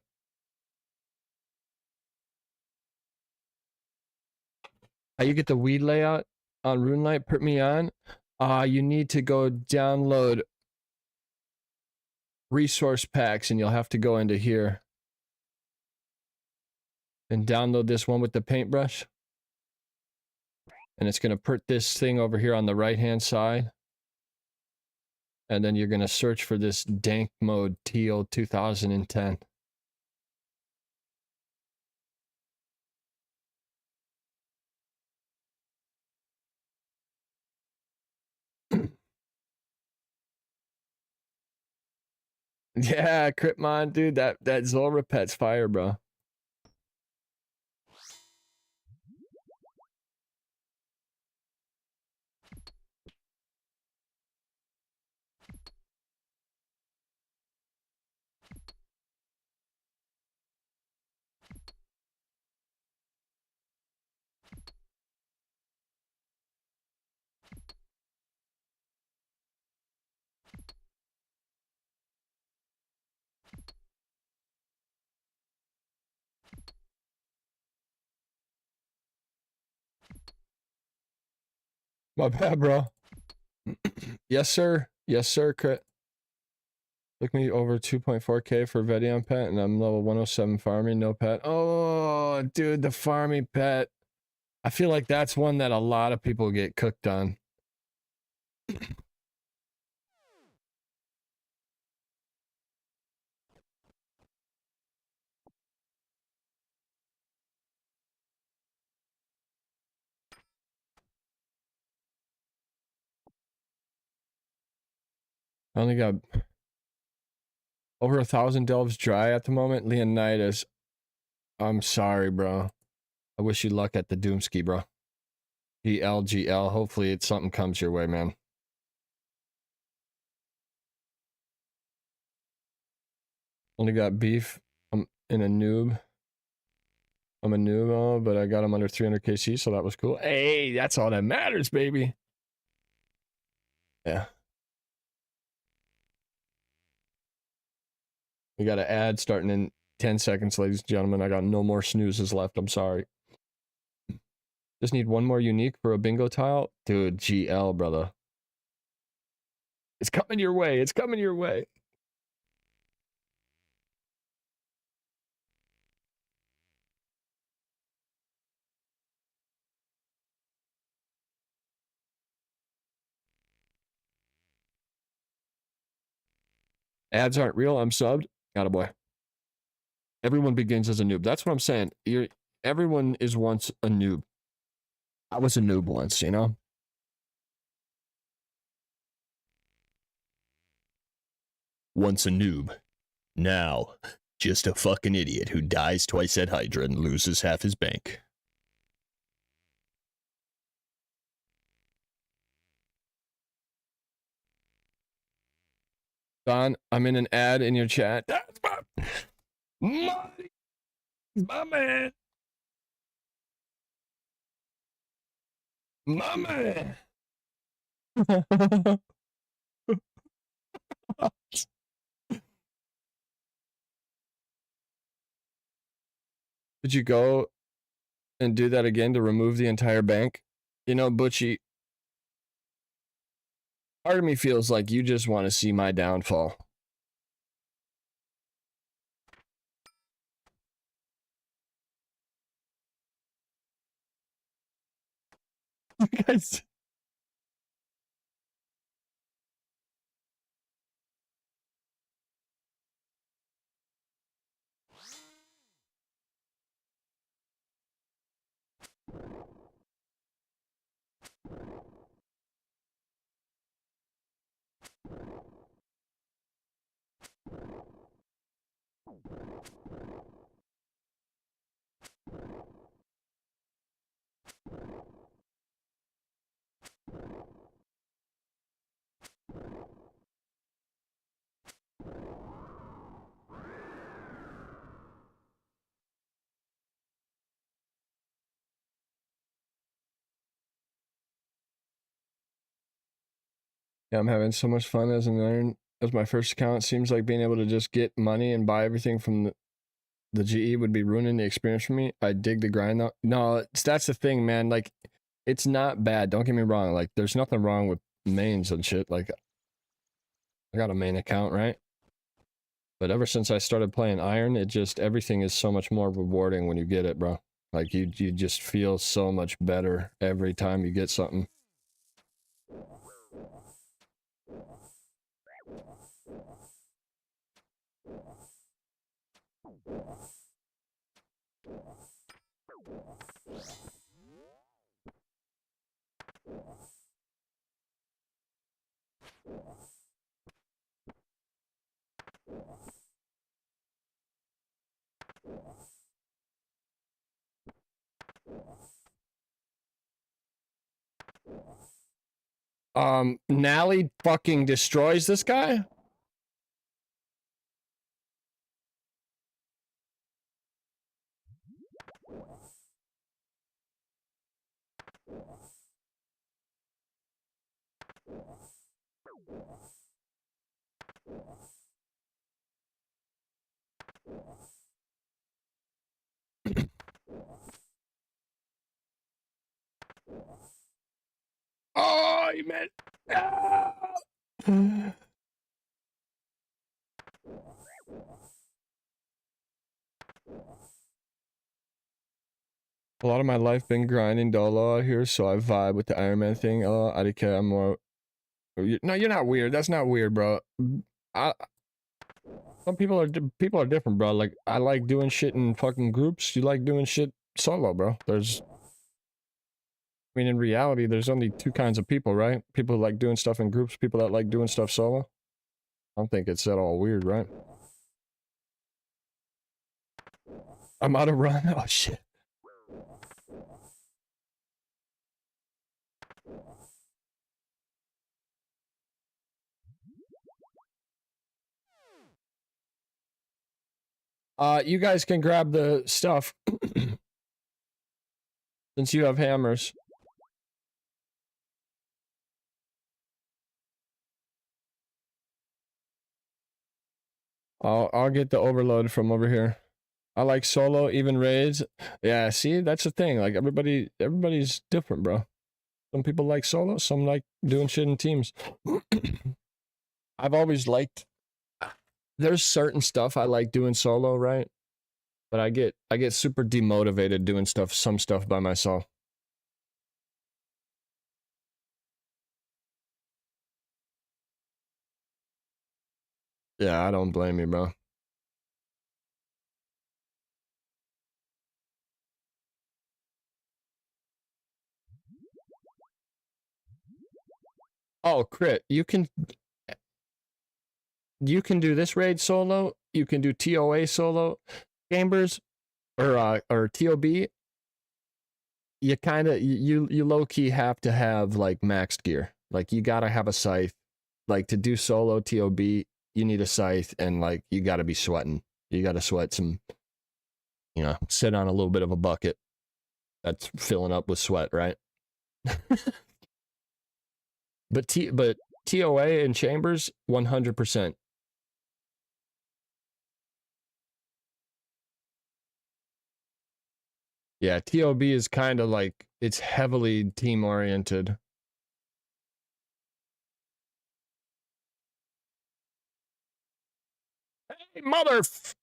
How you get the weed layout on RuneLite? Put me on. You need to go download resource packs and you'll have to go into here and download this one with the paintbrush. And it's going to put this thing over here on the right hand side. And then you're going to search for this dank mode teal 2010. Yeah, Cryptmon, dude, that Zora pet's fire, bro. My bad, bro. Yes, sir. Yes, sir, Crit. Took me over 2.4K for Vedion pet, and I'm level 107 farming, no pet. Oh, dude, the farming pet. I feel like that's one that a lot of people get cooked on. I only got over 1,000 delves dry at the moment. Leonidas, I'm sorry, bro. I wish you luck at the Doomski, bro. GL. Hopefully something comes your way, man. Only got beef. I'm in a noob. I'm a noob, but I got him under 300 KC, so that was cool. Hey, that's all that matters, baby. Yeah. We got an ad starting in 10 seconds, ladies and gentlemen. I got no more snoozes left. I'm sorry. Just need one more unique for a bingo tile. Dude, GL, brother. It's coming your way. It's coming your way. Ads aren't real. I'm subbed. Attaboy. Everyone begins as a noob. That's what I'm saying. Everyone is once a noob. I was a noob once, you know? Once a noob. Now, just a fucking idiot who dies twice at Hydra and loses half his bank. Don, I'm in an ad in your chat. That's my man. My man. Did you go and do that again to remove the entire bank? You know, Butchie, part of me feels like you just want to see my downfall. You guys... Yeah, I'm having so much fun as an iron. As my first account, seems like being able to just get money and buy everything from the GE would be ruining the experience for me. I dig the grind though. No, that's the thing, man. Like, it's not bad. Don't get me wrong. Like, there's nothing wrong with mains and shit. Like, I got a main account, right? But ever since I started playing iron, it just, everything is so much more rewarding when you get it, bro. Like, you just feel so much better every time you get something. Nally fucking destroys this guy? Oh, you meant... Ah! A lot of my life been grinding dolo out here, so I vibe with the Iron Man thing. IDK, I'm more... No, you're not weird. That's not weird, bro. Some people are different, bro. Like, I like doing shit in fucking groups. You like doing shit solo, bro. There's... I mean, in reality, there's only two kinds of people, right? People who like doing stuff in groups, people that like doing stuff solo. I don't think it's at all weird, right? I'm out of run. Oh shit. You guys can grab the stuff since you have hammers. I'll get the overload from over here. I like solo, even raids. Yeah, see, that's the thing. Like everybody's different, bro. Some people like solo, some like doing shit in teams. I've always liked. There's certain stuff I like doing solo, right? But I get super demotivated doing some stuff by myself. Yeah, I don't blame you, bro. Oh, crit. You can do this raid solo. You can do TOA solo. Chambers or TOB. You kind of you low key have to have like maxed gear. Like you gotta have a scythe. Like to do solo TOB, you need a scythe, and like you gotta be sweating. You gotta sweat some. You know, sit on a little bit of a bucket that's filling up with sweat, right? but TOA and chambers 100%. Yeah, TOB is kind of like, it's heavily team oriented. Hey, motherfucker!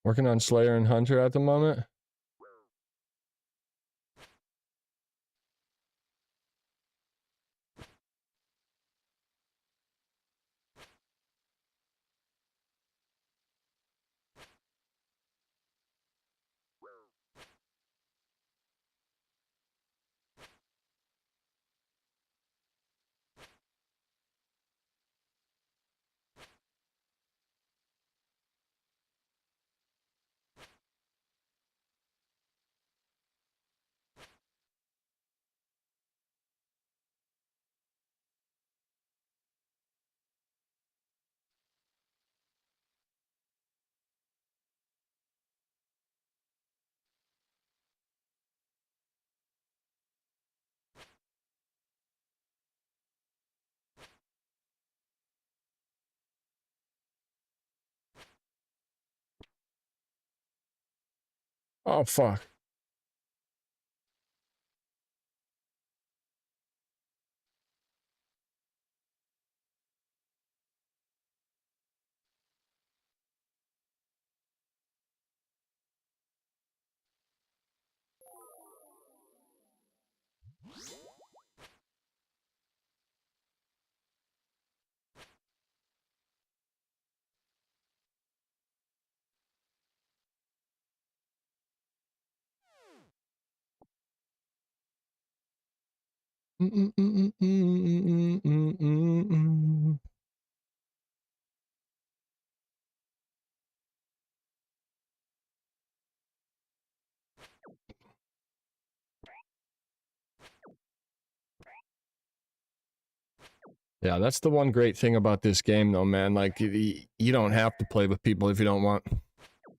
Working on Slayer and Hunter at the moment. Oh, fuck. Yeah, that's the one great thing about this game, though, man. Like, you don't have to play with people if you don't want.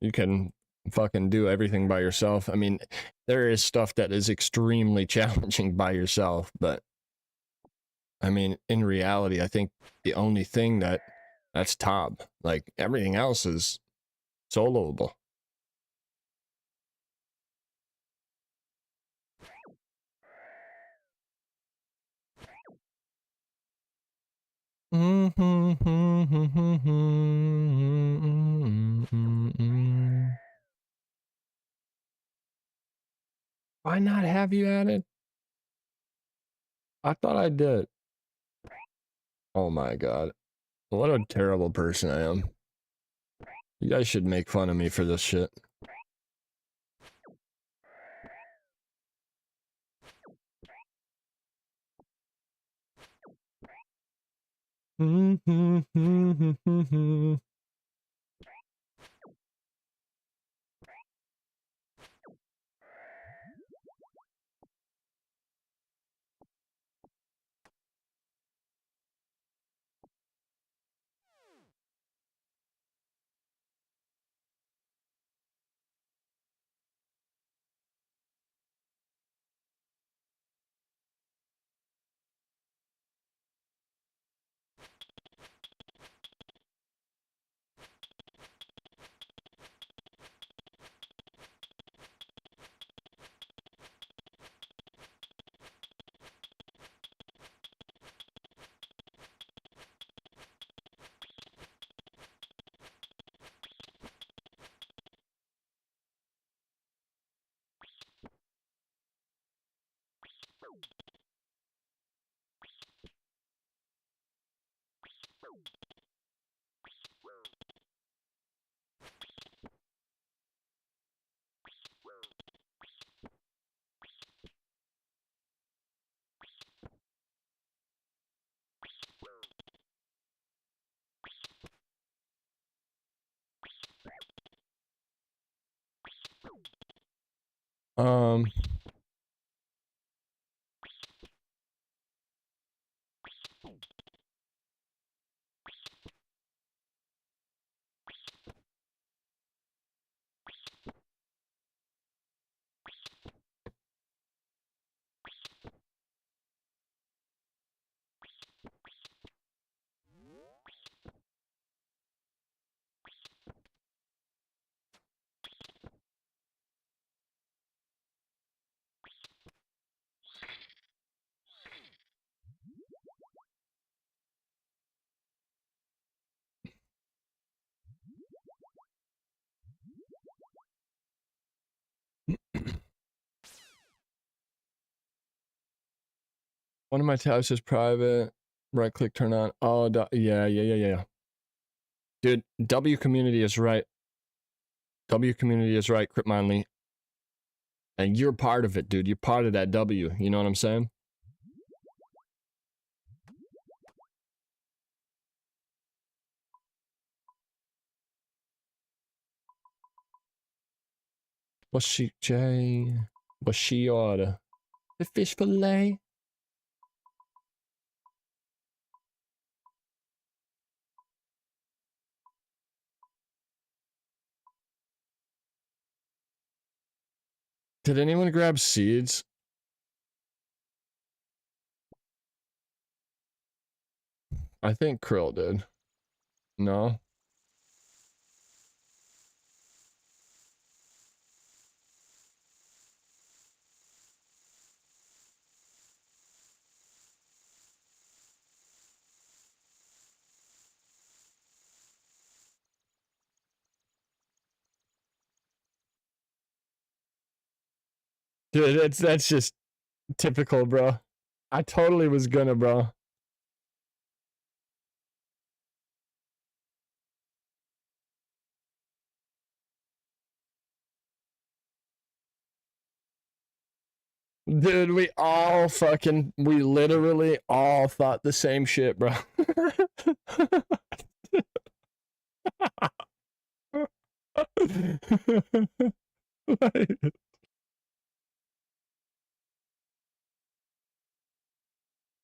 You can fucking do everything by yourself. I mean, there is stuff that is extremely challenging by yourself, but I mean, in reality, I think the only thing that's top. Like, everything else is soloable. Why not have you added? I thought I did. Oh my god. What a terrible person I am. You guys should make fun of me for this shit. Um one of my tabs is private. Right click, turn on. Oh, yeah. Dude, W community is right. W community is right, Crypt Mindly. And you're part of it, dude. You're part of that W. You know what I'm saying? What's she, Jay? What's she order? The fish fillet? Did anyone grab seeds? I think Krill did. No? Dude, that's just typical, bro. I totally was gonna, bro. Dude, we literally all thought the same shit, bro.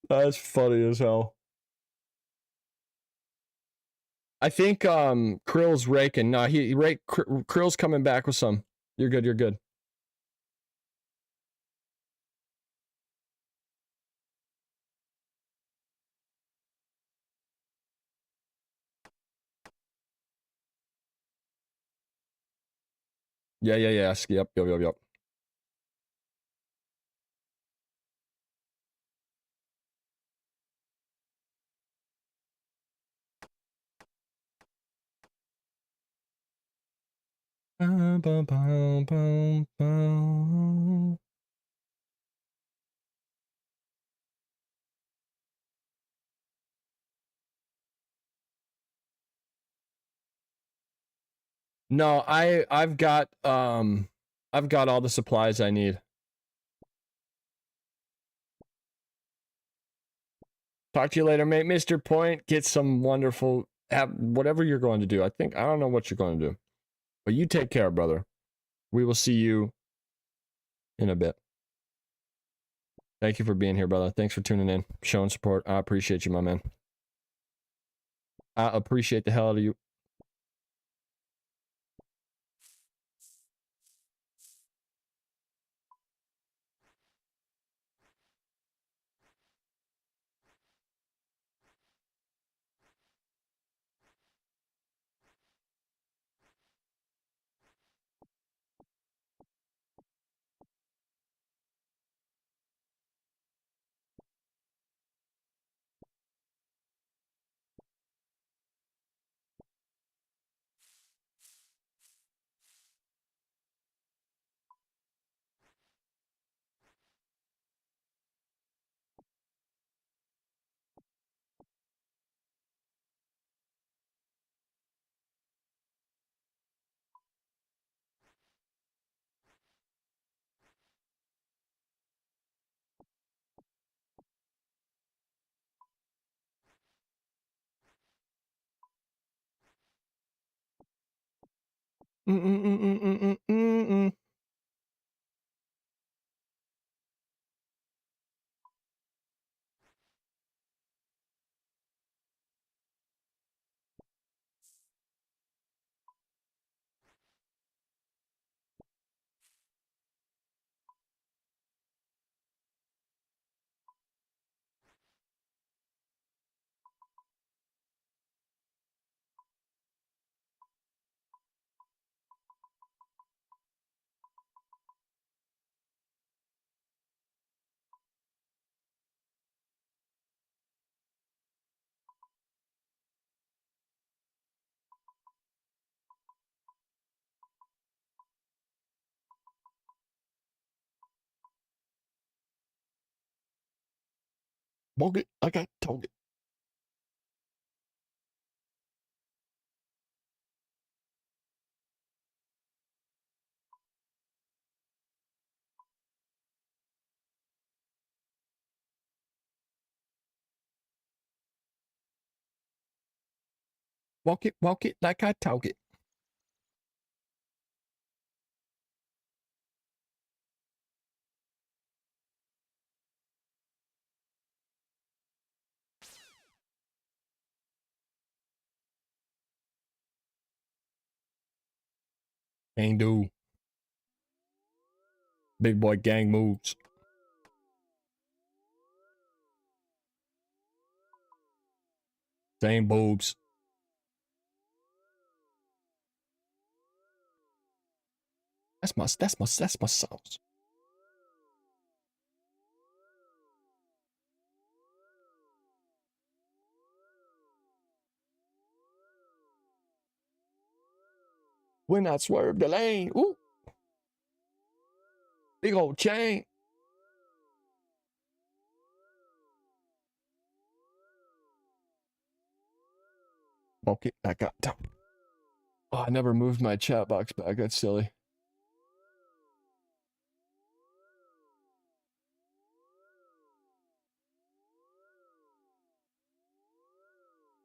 That's funny as hell. I think Krill's raking. Nah, Krill's coming back with some. You're good, you're good. Yeah. Yep. Bum, bum, bum, bum, bum. No, I've got all the supplies I need. Talk to you later, mate. Mr. Point, get some wonderful whatever you're going to do. I don't know what you're going to do. But you take care, brother. We will see you in a bit. Thank you for being here, brother. Thanks for tuning in, showing support. I appreciate you, my man. I appreciate the hell out of you. Walk it like I told it. Walk it like I talk it. Ain't do. Big boy gang moves. Same boobs. That's my sauce. When I swerve the lane, ooh, big old chain. Walk it like I talk. Oh, I never moved my chat box back. That's silly.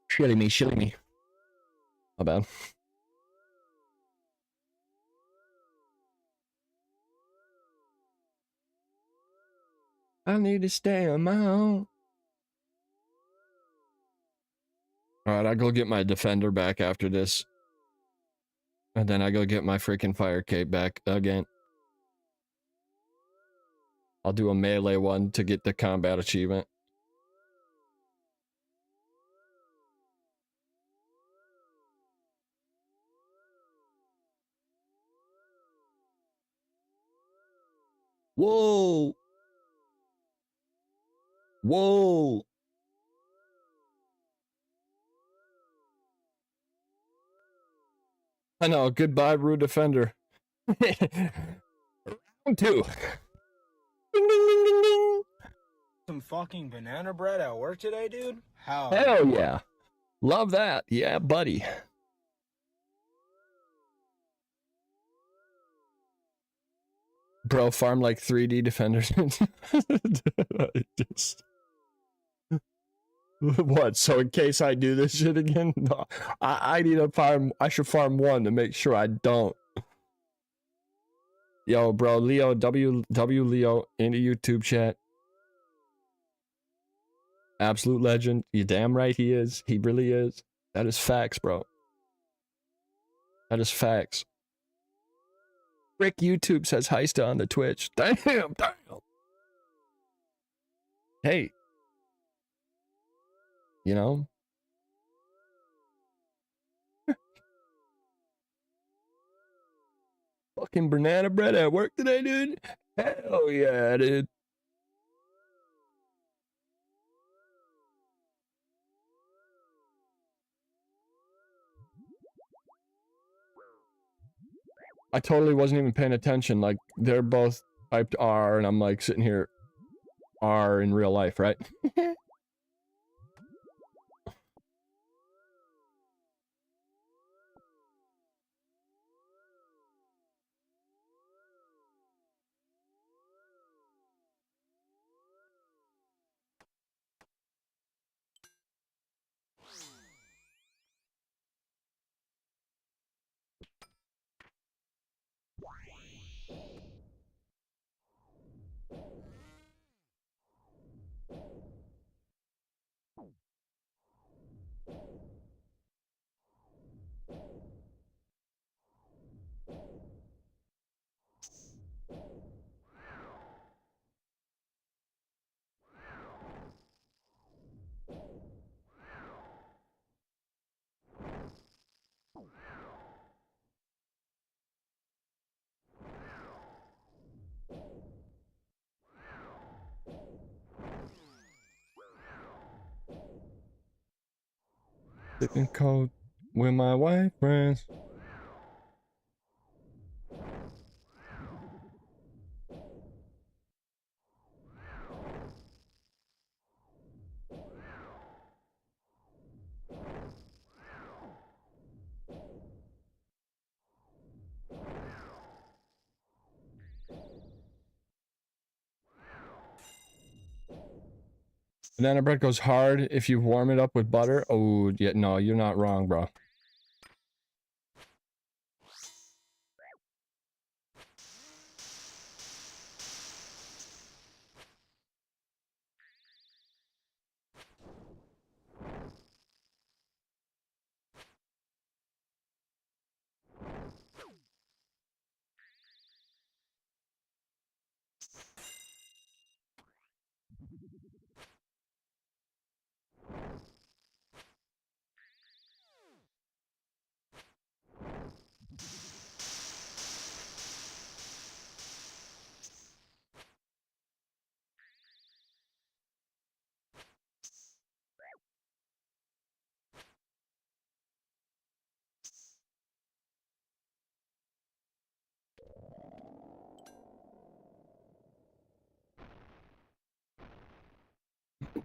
Shilly me. My bad. I need to stay on my own. Alright, I'll go get my defender back after this. And then I go get my freaking fire cape back again. I'll do a melee one to get the combat achievement. Whoa! Whoa! I know. Goodbye, Rude Defender. Round 2. Ding, ding, ding, ding, ding. Some fucking banana bread at work today, dude? Hell yeah. Love that. Yeah, buddy. Bro, farm like 3D defenders. Just... What? So in case I do this shit again, no, I need to farm. I should farm 1 to make sure I don't. Yo, bro, Leo, W Leo in the YouTube chat. Absolute legend. You damn right he is. He really is. That is facts, bro. That is facts. Rick YouTube says Heista on the Twitch. Damn, damn. Hey. You know? Fucking banana bread at work today, dude? Hell yeah, dude. I totally wasn't even paying attention. Like, they're both typed R, and I'm like sitting here R in real life, right? Sitting cold with my white friends. Banana bread goes hard if you warm it up with butter. Oh, yeah, no, you're not wrong, bro.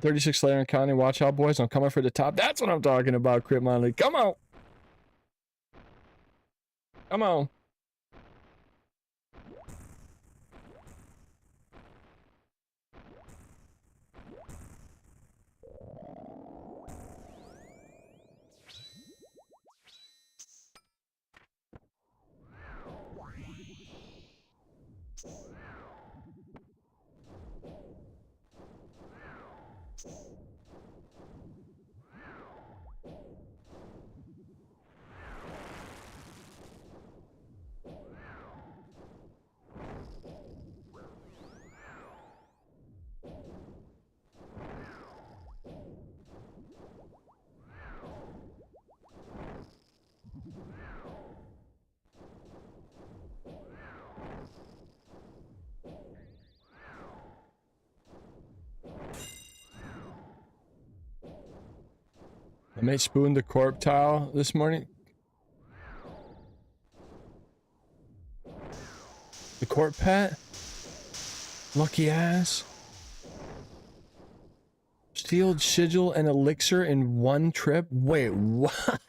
$36 layer and counting. Watch out, boys. I'm coming for the top. That's what I'm talking about, Crit Monley. Come on. Come on. I made Spoon the corp tile this morning. court pet? Lucky ass. Sealed sigil and elixir in one trip? Wait, what?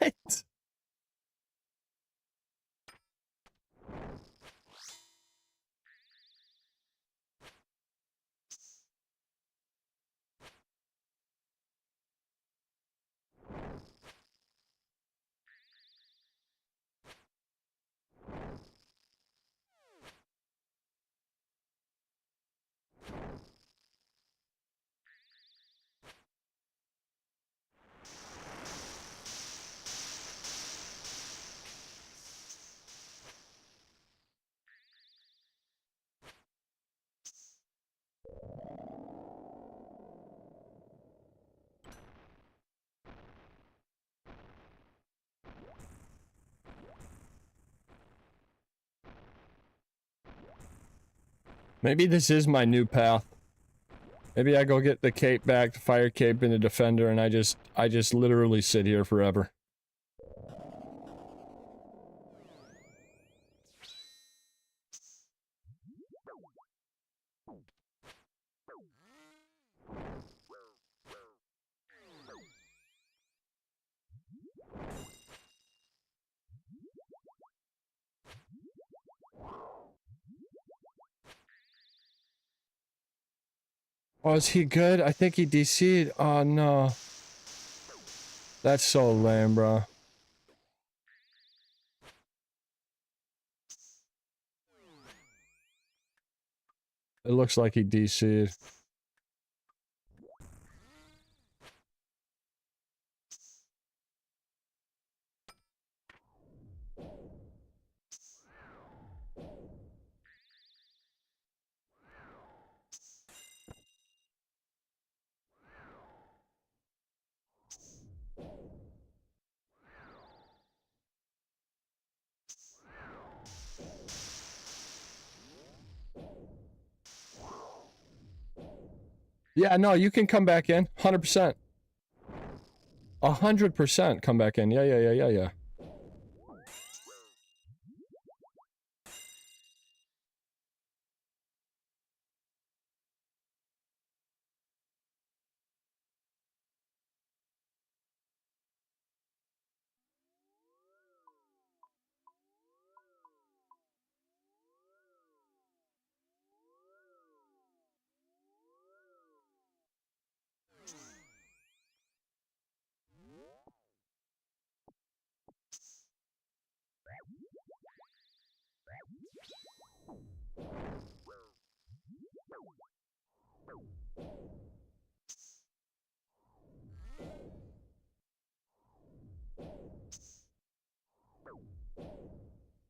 Maybe this is my new path. Maybe I go get the cape back, the fire cape and the defender, and I just literally sit here forever. Oh, is he good? I think he DC'd. Oh, no. That's so lame, bro. It looks like he DC'd. Yeah, no, you can come back in. 100%. 100% come back in. Yeah.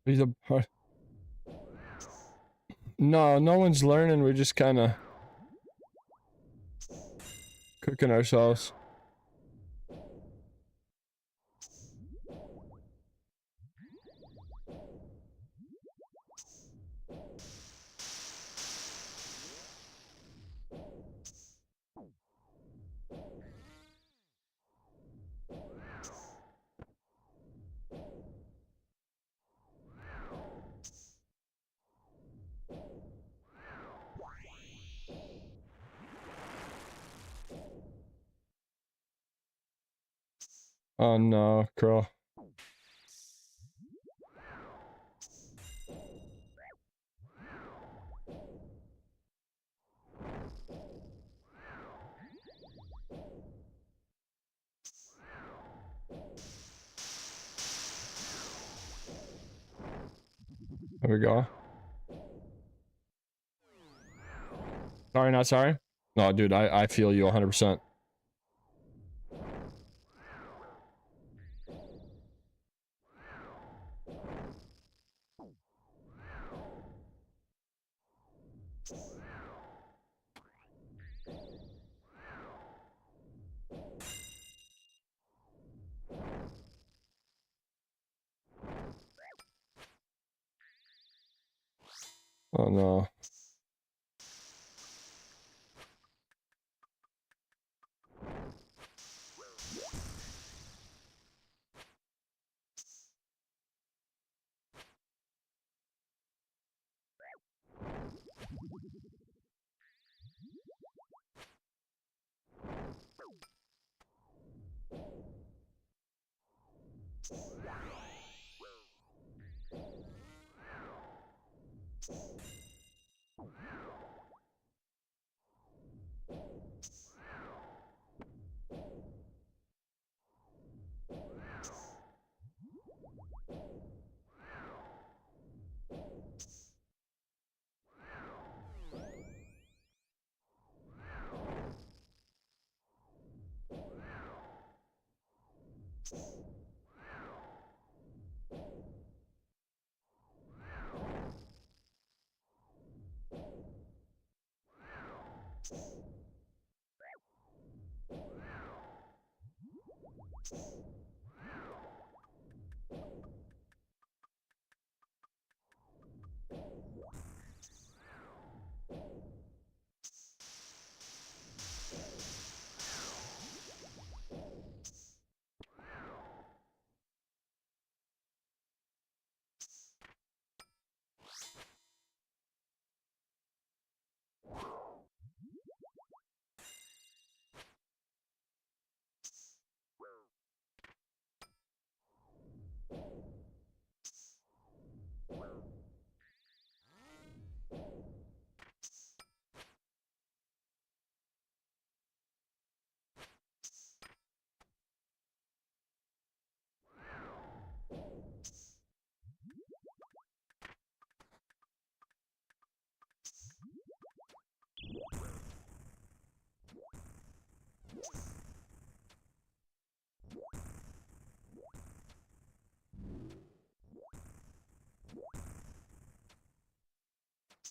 He's a... No, no one's learning. We're just kind of cooking ourselves. Oh no, Crow. There we go. Sorry, not sorry? No, dude, I feel you 100%. Oh no.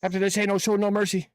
After this, ain't no show, no mercy.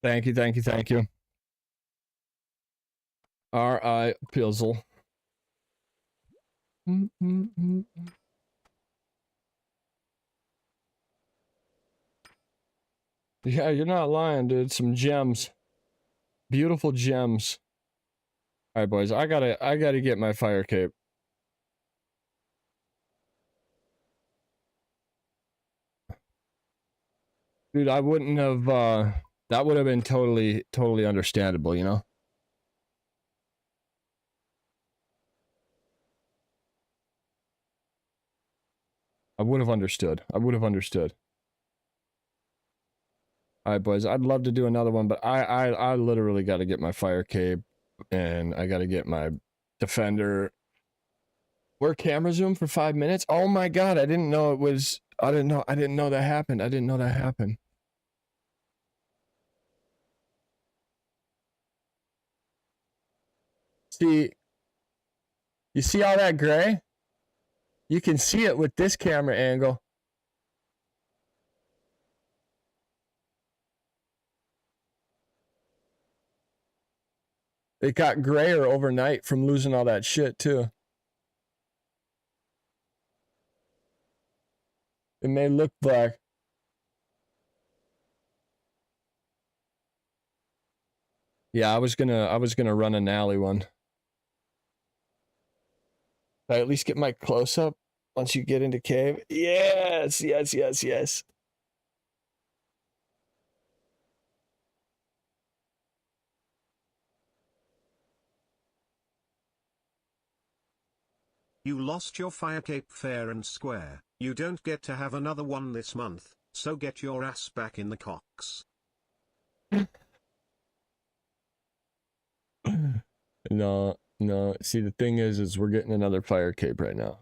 Thank you, thank you, thank you. R.I. Pizzle. Yeah, you're not lying, dude. Some gems. Beautiful gems. Alright, boys, I gotta get my fire cape. Dude, I wouldn't have, that would have been totally understandable, you know? I would have understood. I would have understood. Alright, boys, I'd love to do another one, but I literally gotta get my fire cape, and I gotta get my defender. We're camera zoom for 5 minutes? Oh my god, I didn't know it was, I didn't know that happened. I didn't know that happened. See, you see all that gray? You can see it with this camera angle. It got grayer overnight from losing all that shit too. It may look black. Yeah, I was gonna run a Nally one. I at least get my close up once you get into cave. Yes, yes, yes, yes. You lost your fire cape fair and square. You don't get to have another one this month, so get your ass back in the cocks. No, no. See, the thing is we're getting another fire cape right now.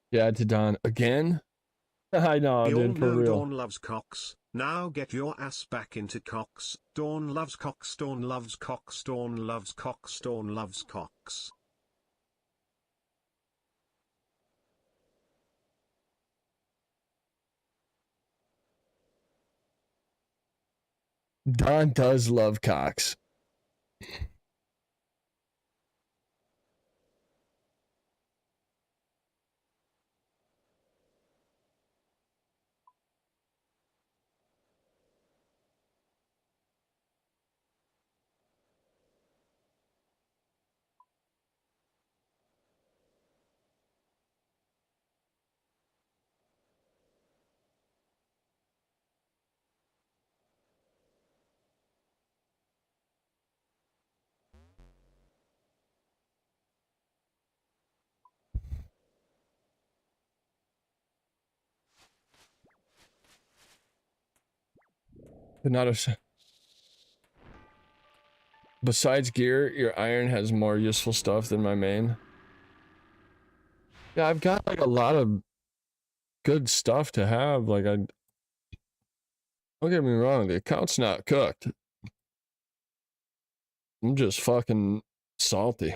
Yeah, to Don again. I know, We all dude, for know real. Dawn loves cocks. Now get your ass back into cocks. Dawn loves cocks. Dawn loves cocks. Dawn loves cocks. Dawn loves cocks. Don does love cocks. But not a... Besides gear, your iron has more useful stuff than my main. Yeah, I've got like a lot of good stuff to have. Like, don't get me wrong, the account's not cooked. I'm just fucking salty.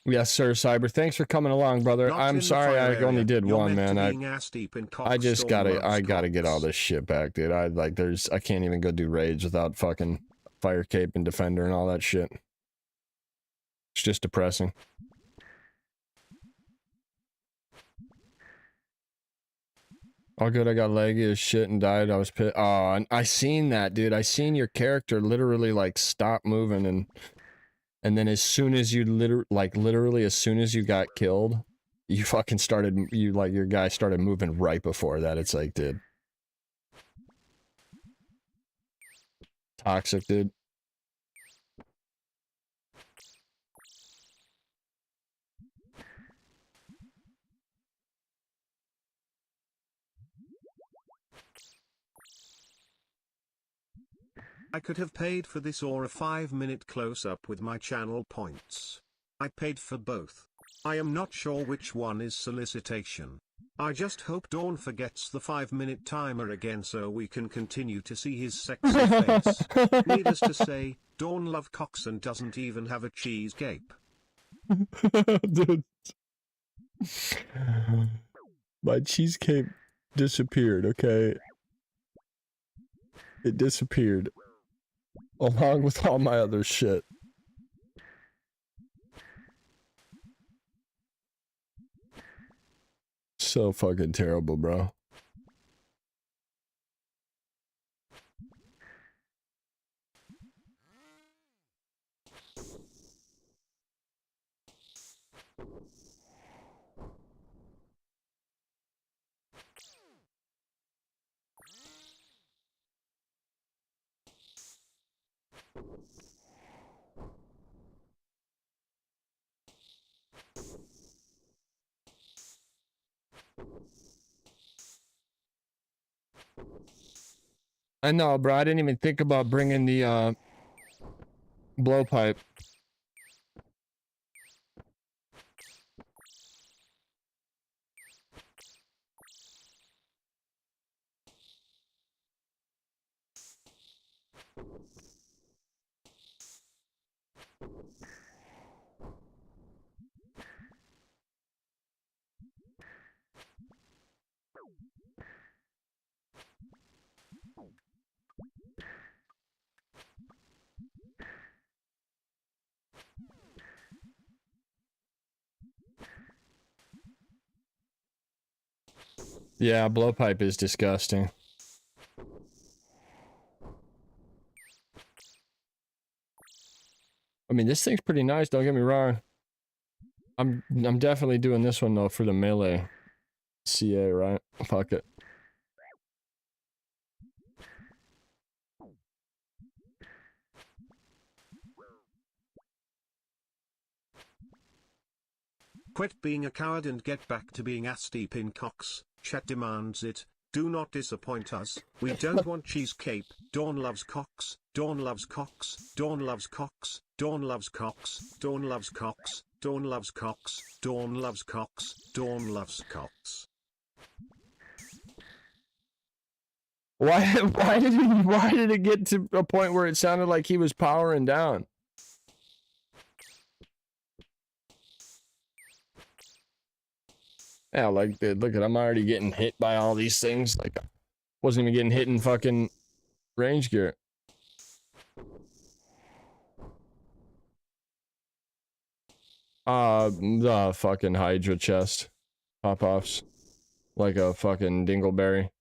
Yes, sir, Cyber. Thanks for coming along, brother. Not I'm in the sorry fire I only area. did You're one, meant to man. being ass deep in I just cocks. Dawn gotta loves get all cocks. this shit back, dude. I can't even go do raids without fucking fire cape and defender and all that shit. It's just depressing. All good. I got leggy as shit and died. I was pissed. Oh, and I seen that, dude. I seen your character literally like stop moving and then as soon as you literally as soon as you got killed, you fucking started, your guy started moving right before that. It's like, dude. Toxic, dude. I could have paid for this or a 5-minute close-up with my channel points. I paid for both. I am not sure which one is solicitation. I just hope Dawn forgets the 5-minute timer again so we can continue to see his sexy face. Needless to say, Dawn loves cocks and doesn't even have a cheese cape. Dude. My cheesecake disappeared, okay? It disappeared. Along with all my other shit. So fucking terrible, bro. I know, bro. I didn't even think about bringing the blowpipe. Yeah, blowpipe is disgusting. I mean, this thing's pretty nice, don't get me wrong. I'm definitely doing this one though for the melee CA, right? Fuck it. Quit being a coward and get back to being ass deep in cocks. Chat demands it. Do not disappoint us. We don't want cheesecake. Dawn loves cocks. Dawn loves cocks. Dawn loves cocks. Dawn loves cocks. Dawn loves cocks. Dawn loves cocks. Dawn loves cocks. Dawn loves cocks. Why did it get to a point where it sounded like he was powering down? Yeah, like, dude, look at, I'm already getting hit by all these things. Like, wasn't even getting hit in fucking range gear. The fucking hydra chest pop-offs. Like a fucking dingleberry.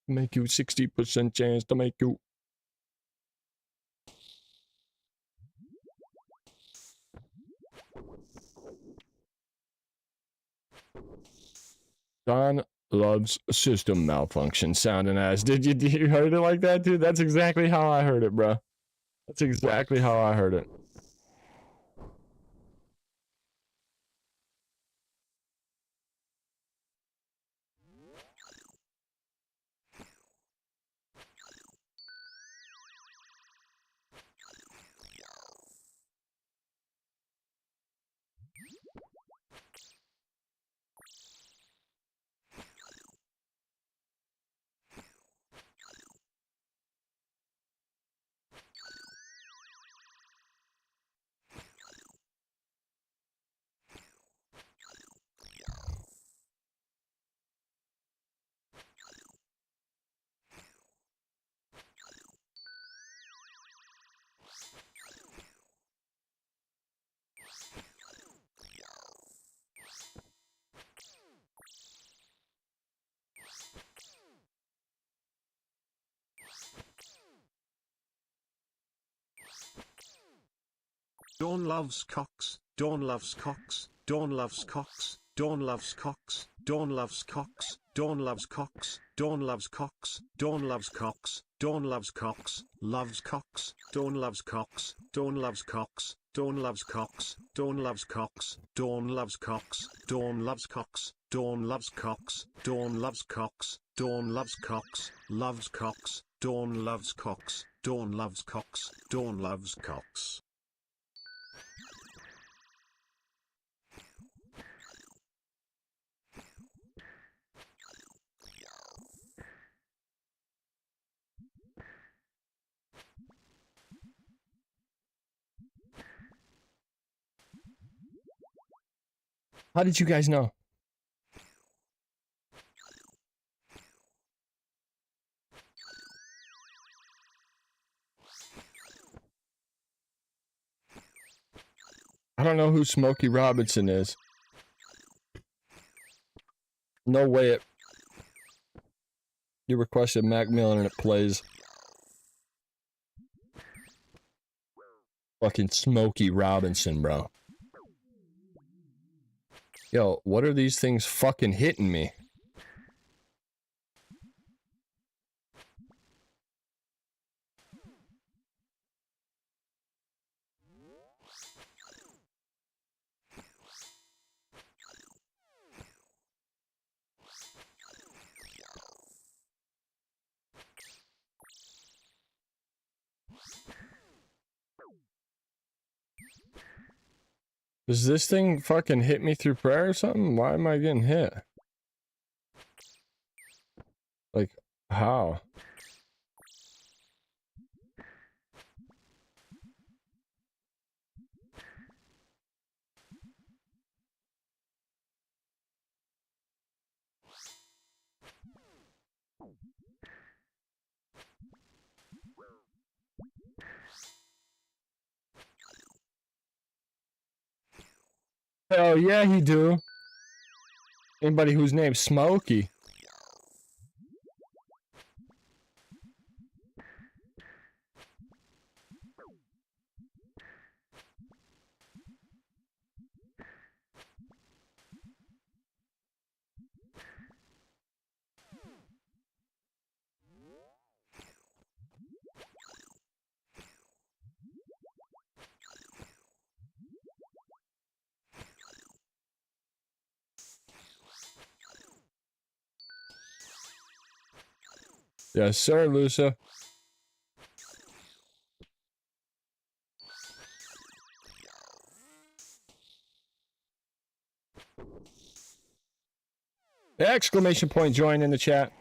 Make you 60% chance to make you. Don loves system malfunction sounding ass. Did you heard it like that, dude? That's exactly how I heard it, bro. That's exactly how I heard it. Dawn loves cocks. Dawn loves cocks. Dawn loves cocks. Dawn loves cocks. Dawn loves cocks. Dawn loves cocks. Dawn loves cocks. Dawn loves cocks. Dawn loves cocks. Loves cocks. Dawn loves cocks. Dawn loves cocks. Dawn loves cocks. Dawn loves cocks. Dawn loves cocks. Dawn loves cocks. Dawn loves cocks. Dawn loves cocks. Dawn loves cocks. Loves cocks. Dawn loves cocks. Dawn loves cocks. Dawn loves cocks. How did you guys know? I don't know who Smokey Robinson is. No way it... You requested Mac Miller and it plays. Fucking Smokey Robinson, bro. Yo, what are these things fucking hitting me? Does this thing fucking hit me through prayer or something? Why am I getting hit? Like, how? Hell yeah, he do. Anybody whose name's Smokey. Yes, sir, Lusa. Exclamation point join in the chat.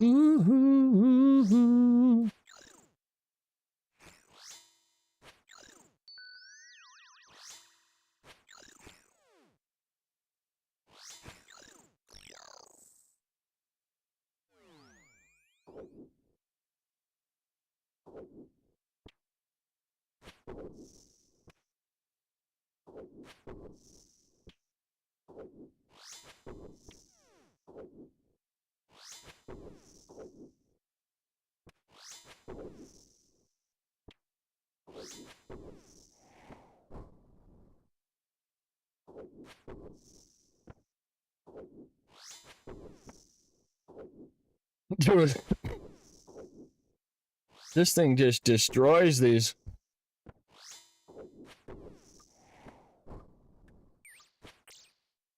Ooh. Dude, this thing just destroys these.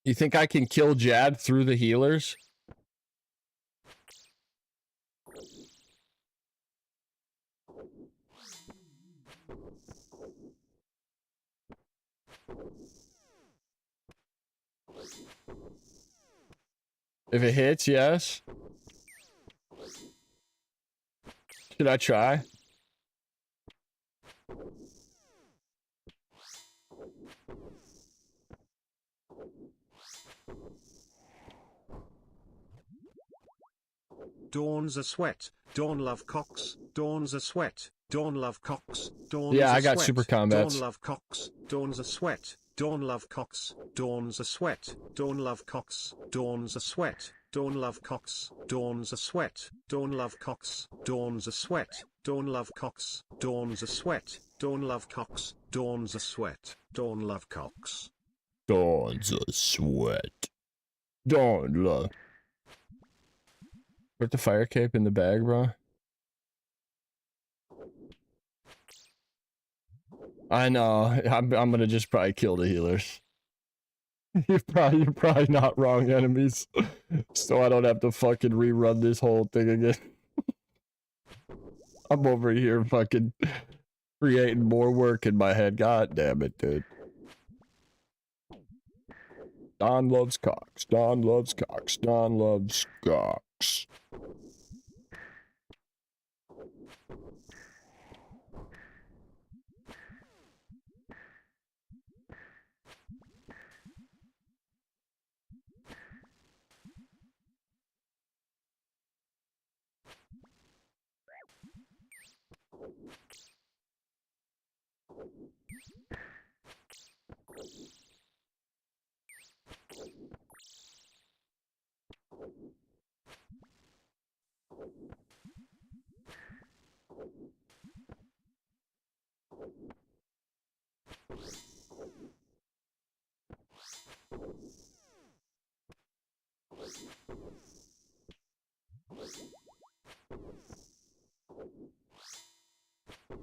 You think I can kill Jad through the healers? If it hits, yes. Should I try? Dawn's a sweat. Dawn love cocks. Dawn's a sweat. Dawn love cocks. Dawn's Yeah, a I got sweat. super combats. Dawn love cocks. Dawn's a sweat. Dawn love cocks. Dawn's a sweat. Dawn love cocks. Dawn's a sweat. Dawn love cocks. Dawn's a sweat. Dawn love cocks. Dawn's a sweat. Dawn love cocks. Dawn's a sweat. Dawn love cocks. Dawn's a sweat. Dawn love cocks. Dawn's a sweat. Dawn love. Put the fire cape in the bag, bro. I know. I'm gonna just probably kill the healers. You're probably not wrong, enemies. So I don't have to fucking rerun this whole thing again. I'm over here fucking creating more work in my head. God damn it, dude. Don loves cocks. Don loves cocks. Don loves cocks.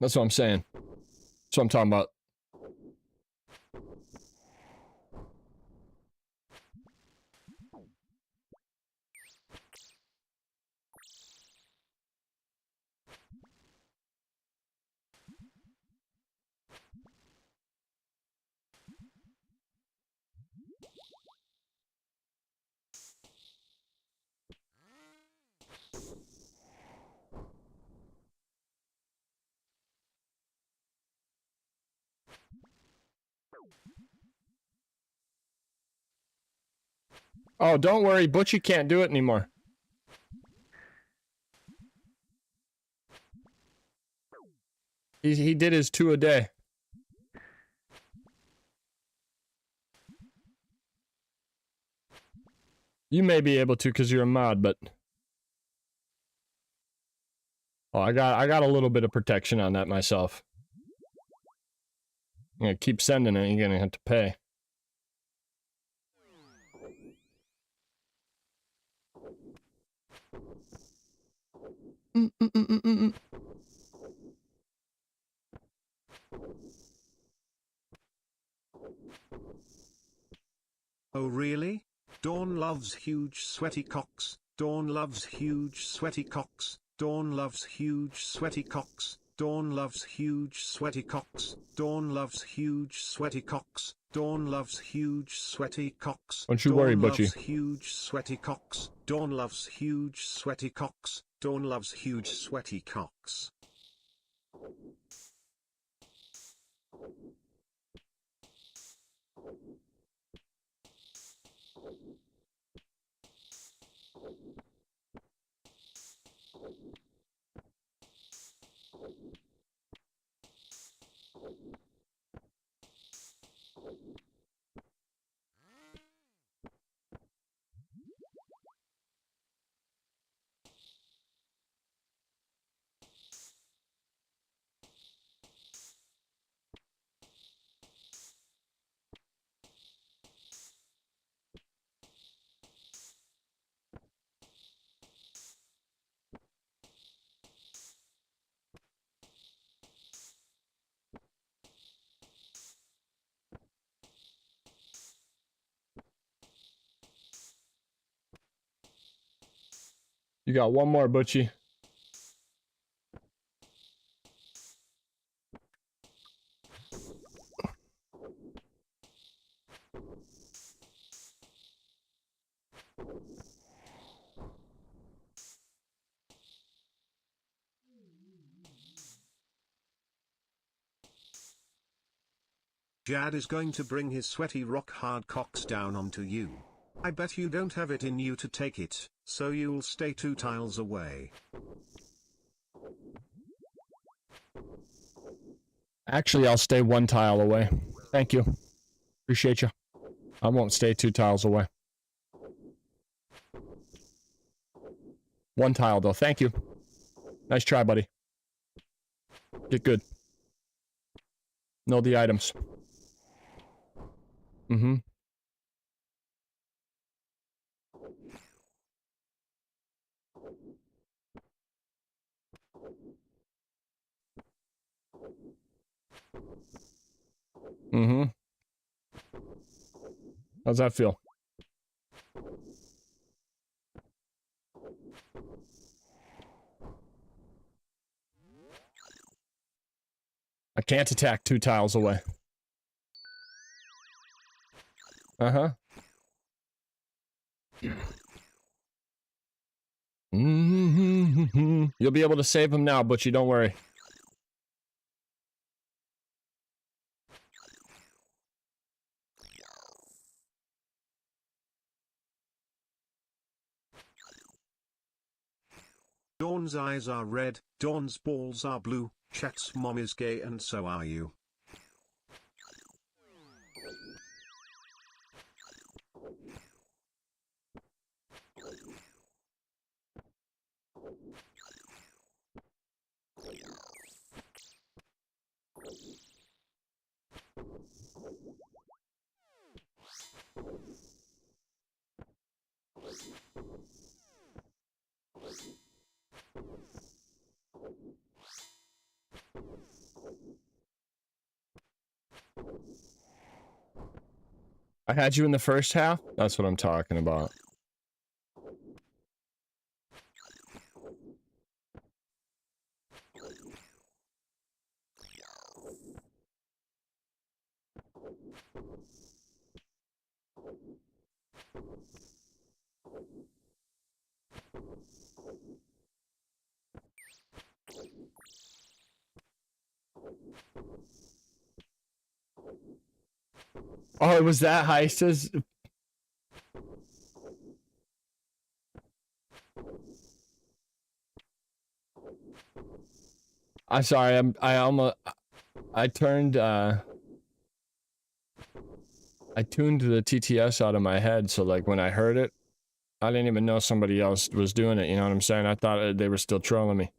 That's what I'm saying. That's what I'm talking about. Oh, don't worry, Butchie can't do it anymore. He did his 2 a day. You may be able to because you're a mod, but oh, I got a little bit of protection on that myself. I'm gonna keep sending it. You're gonna have to pay. Oh really? Dawn loves huge sweaty cocks. Dawn loves huge sweaty cocks. Dawn loves huge sweaty cocks. Dawn loves huge sweaty cocks. Dawn loves huge sweaty cocks. Dawn loves huge sweaty cocks. Don't you worry, Dawn Butchie. loves huge sweaty cocks. Dawn loves huge sweaty cocks. Dawn loves huge sweaty cocks. You got one more, Butchie. Jad is going to bring his sweaty rock hard cocks down onto you. I bet you don't have it in you to take it, so you'll stay 2 tiles away. Actually, I'll stay 1 tile away. Thank you. Appreciate you. I won't stay 2 tiles away. 1 tile, though. Thank you. Nice try, buddy. Get good. Know the items. Mm-hmm. Mm-hmm. How's that feel? I can't attack 2 tiles away. Uh-huh. You'll be able to save him now, Butchie, don't worry. Dawn's eyes are red, Dawn's balls are blue, Chat's mom is gay and so are you. I had you in the first half? That's what I'm talking about. Oh, it was that heist? I'm sorry, I tuned the TTS out of my head, so like when I heard it, I didn't even know somebody else was doing it, you know what I'm saying? I thought they were still trolling me.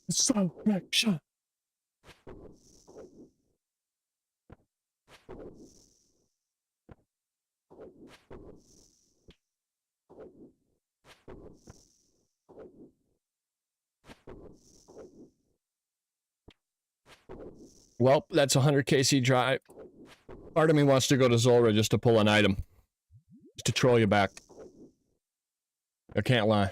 Resurrection. Well, that's 100 KC drive. Part of me wants to go to Zora just to pull an item. Just to troll you back. I can't lie.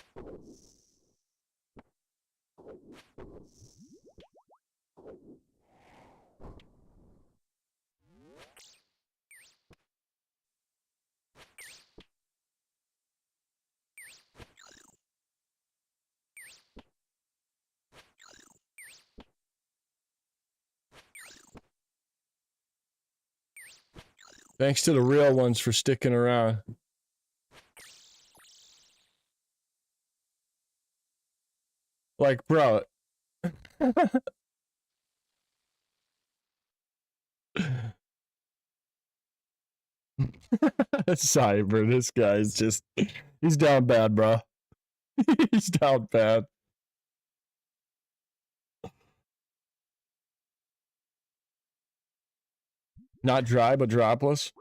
Thanks to the real ones for sticking around. Like, bro. Sorry, bro. This guy's just... He's down bad, bro. He's down bad. Not dry, but dropless.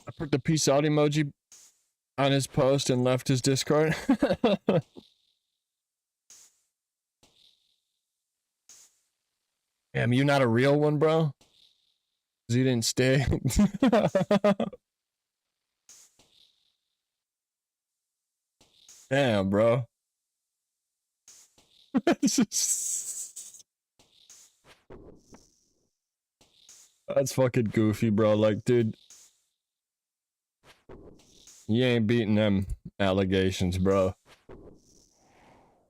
I put the peace out emoji on his post and left his Discord. Damn, you not a real one, bro? 'Cause you didn't stay. Damn, bro. That's fucking goofy, bro. Like, dude, you ain't beating them allegations, bro.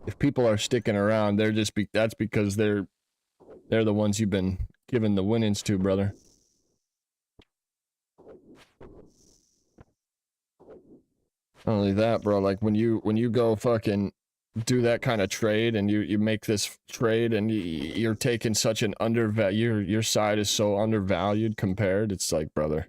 If people are sticking around, they're just that's because they're the ones you've been giving the winnings to, brother. Not only that, bro, like when you go fucking do that kind of trade and you make this trade and you're taking such an your side is so undervalued compared, it's like, brother.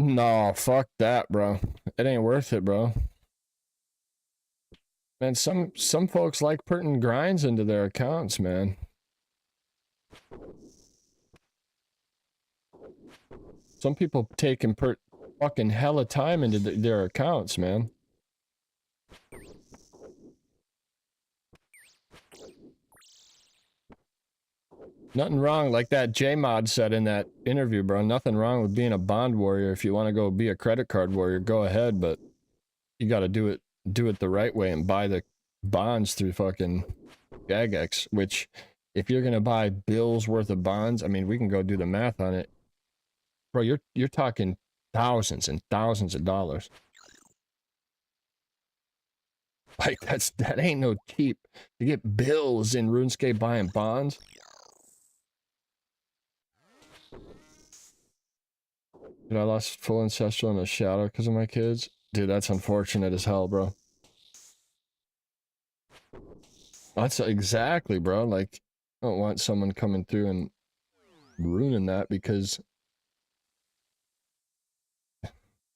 No, fuck that, bro. It ain't worth it, bro. Man, some folks like putting grinds into their accounts, man. Some people taking fucking hella time into their accounts, man. Nothing wrong, like that J-Mod said in that interview, bro. Nothing wrong with being a bond warrior. If you want to go be a credit card warrior, go ahead, but you got to do it the right way and buy the bonds through fucking Jagex, which if you're going to buy bills worth of bonds, I mean, we can go do the math on it. Bro, you're talking thousands and thousands of dollars. Like, that ain't no cheap. To get bills in RuneScape buying bonds. Dude, I lost full ancestral in a shadow because of my kids. Dude, that's unfortunate as hell, bro. That's exactly, bro. Like, I don't want someone coming through and ruining that because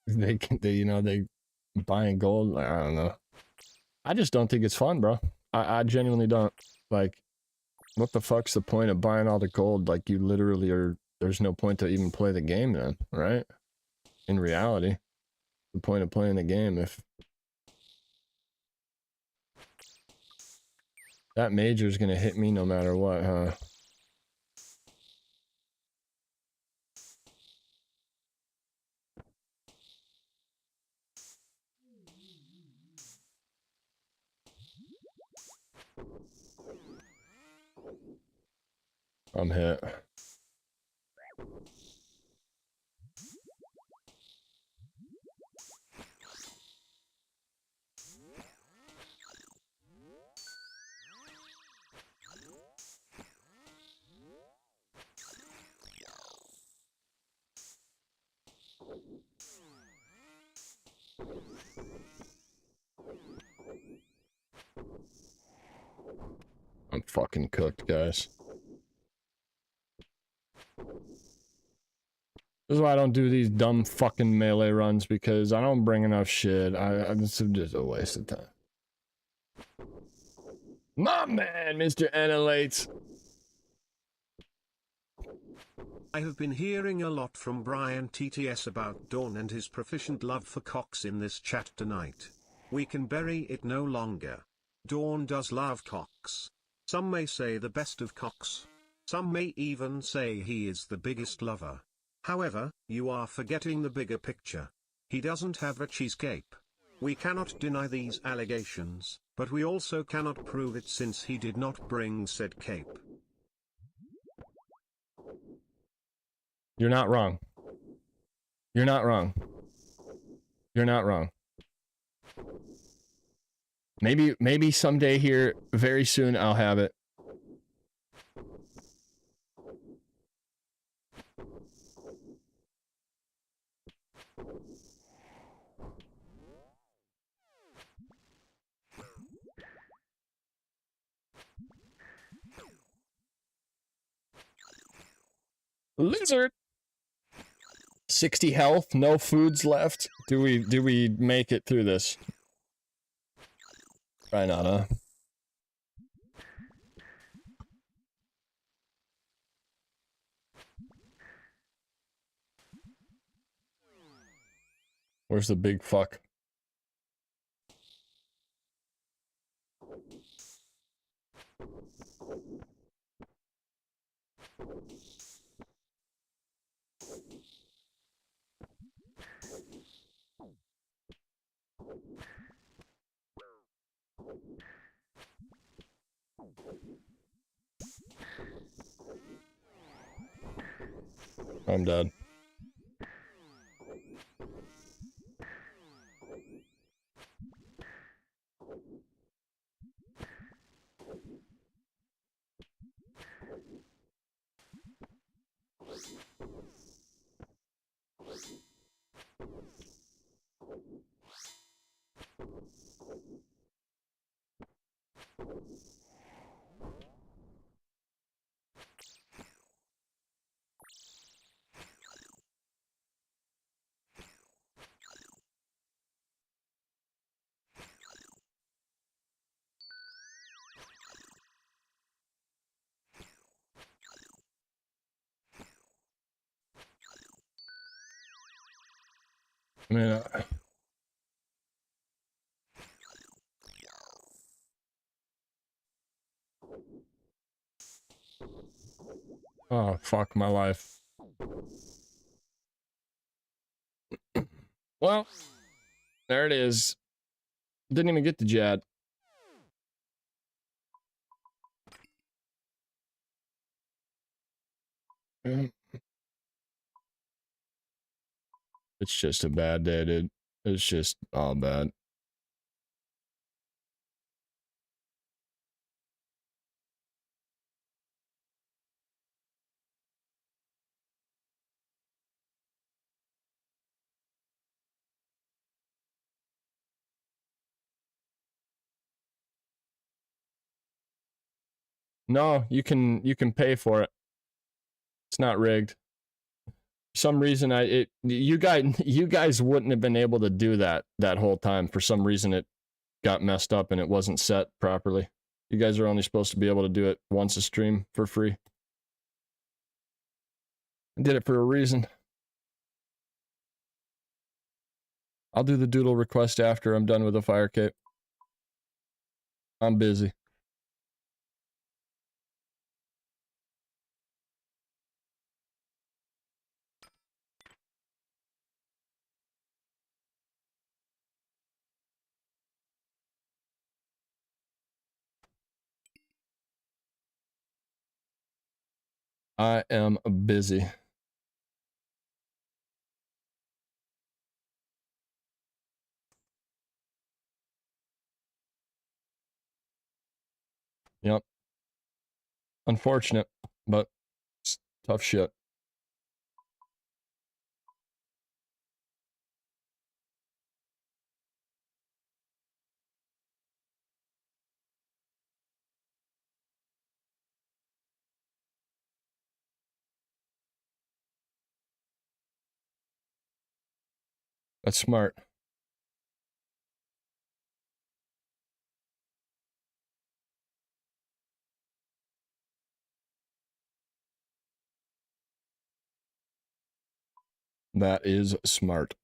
they buying gold. I don't know. I just don't think it's fun, bro. I genuinely don't. Like, what the fuck's the point of buying all the gold? Like, you literally are, there's no point to even play the game then, right? In reality, the point of playing the game, if that major is gonna hit me no matter what, huh? I'm hit. I'm fucking cooked, guys. This is why I don't do these dumb fucking melee runs, because I don't bring enough shit. It's just a waste of time. My man, Mr. Annihilates. I have been hearing a lot from Brian TTS about Dawn and his proficient love for cocks in this chat tonight. We can bury it no longer. Dawn does love cocks. Some may say the best of cocks. Some may even say he is the biggest lover. However, you are forgetting the bigger picture. He doesn't have a cheesecake. We cannot deny these allegations, but we also cannot prove it since he did not bring said cape. You're not wrong. You're not wrong. You're not wrong. Maybe someday here, very soon, I'll have it. Lizard. 60 health, no foods left. Do we make it through this? Probably not, huh? Where's the big fuck? I'm dead. I mean, oh, fuck my life. Well, there it is. Didn't even get the Jad. It's just a bad day, dude. It's just all bad. No, you can pay for it. It's not rigged. For some reason you guys wouldn't have been able to do that whole time. For some reason it got messed up and it wasn't set properly. You guys are only supposed to be able to do it once a stream for free. I did it for a reason. I'll do the doodle request after I'm done with the fire cape. I'm busy. I am busy. Yep. Unfortunate, but it's tough shit. That's smart. That is smart.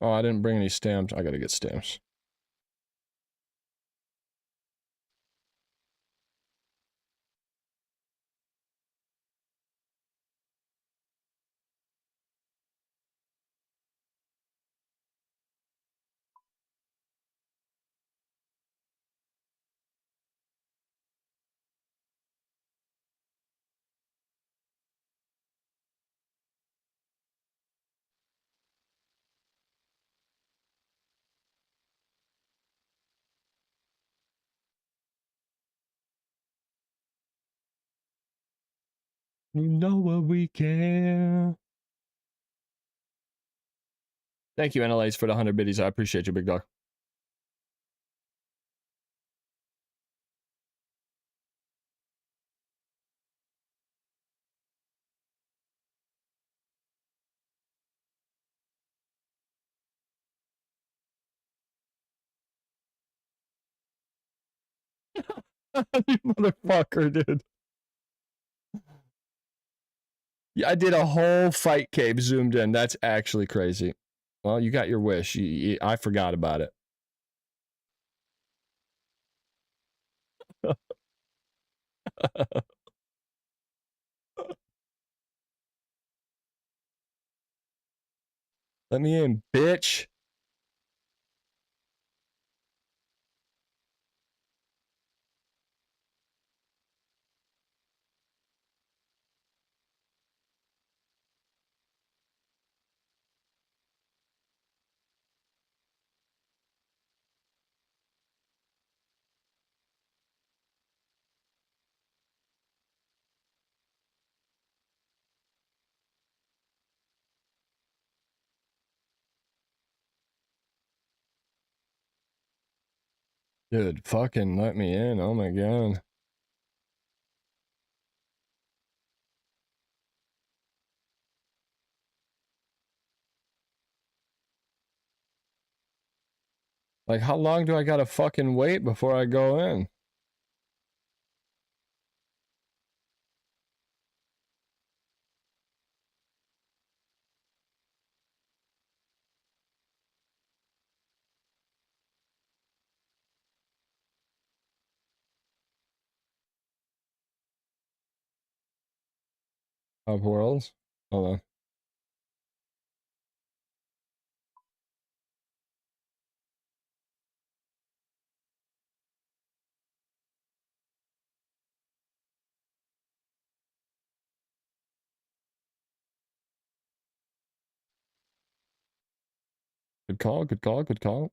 Oh, I didn't bring any stamps. I gotta get stamps. You know what we can. Thank you, NLAs, for the 100 biddies. I appreciate you, big dog. You motherfucker, dude. Yeah, I did a whole fight cave zoomed in. That's actually crazy. Well, you got your wish. I forgot about it. Let me in, bitch. Dude, fucking let me in. Oh my god. Like, how long do I gotta fucking wait before I go in? Of worlds? Hold on. Good call, good call, good call.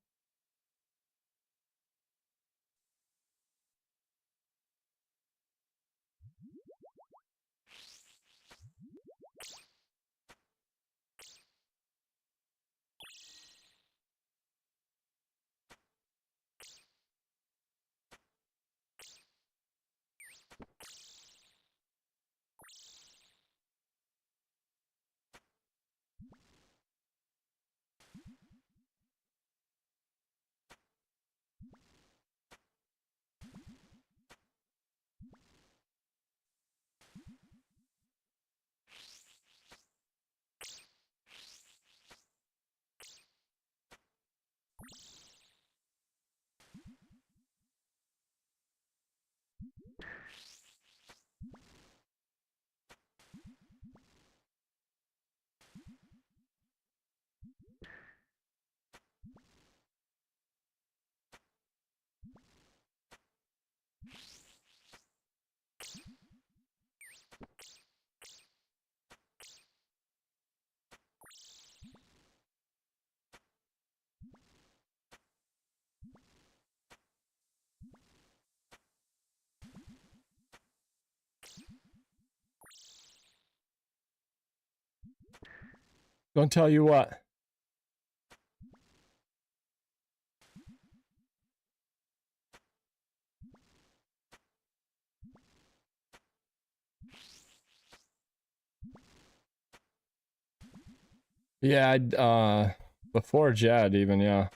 Don't tell you what. Yeah, before Jad even, yeah.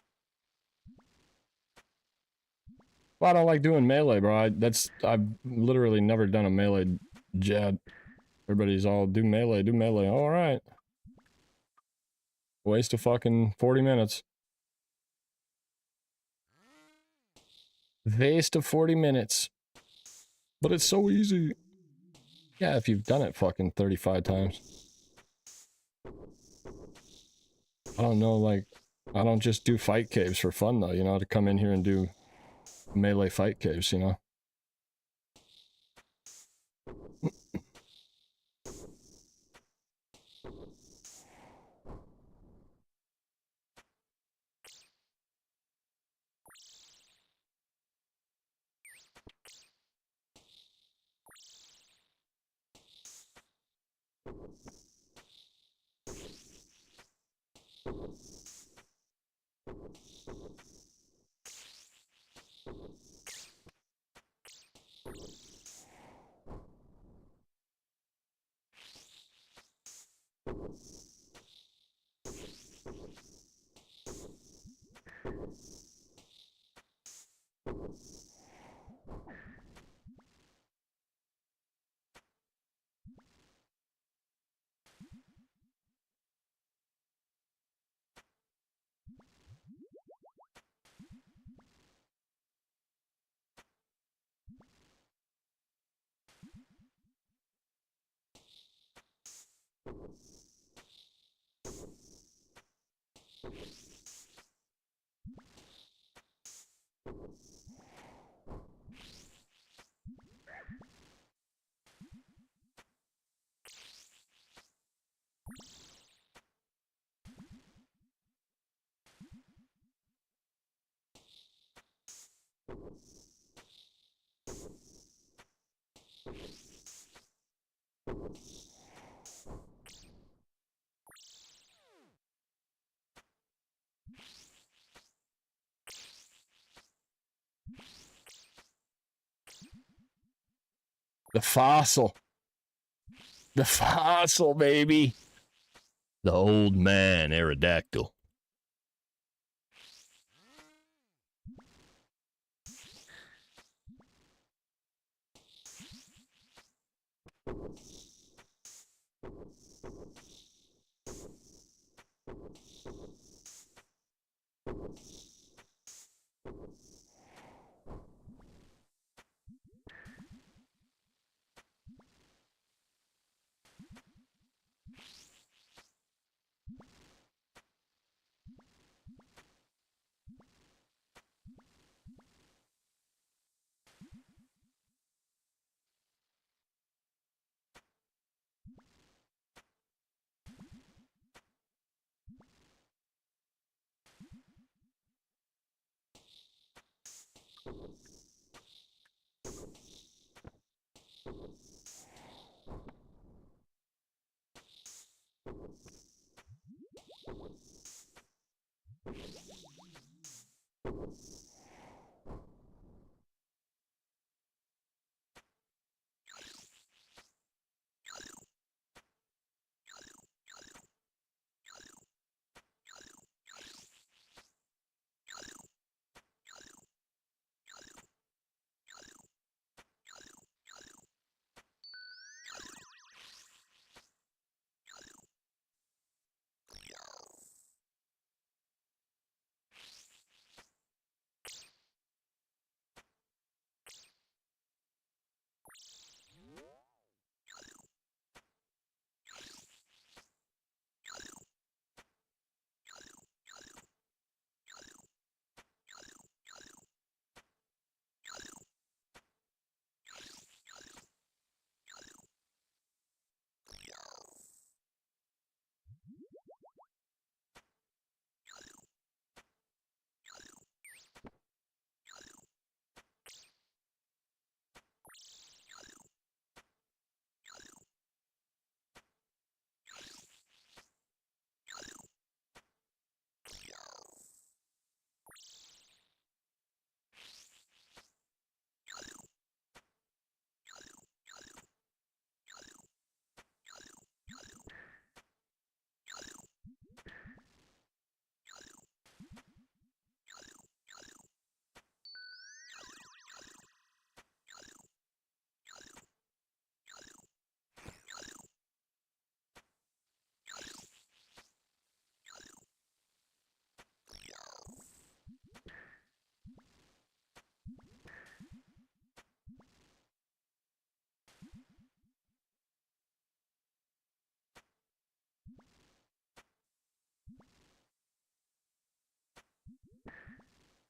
Well, I don't like doing melee, bro. I've literally never done a melee Jad. Everybody's all do melee, do melee. All right. Waste of fucking 40 minutes. Waste of 40 minutes. But it's so easy. Yeah, if you've done it fucking 35 times. I don't know, like, I don't just do fight caves for fun, though, you know, to come in here and do melee fight caves, you know? The fossil. The fossil, baby. The old man Aerodactyl.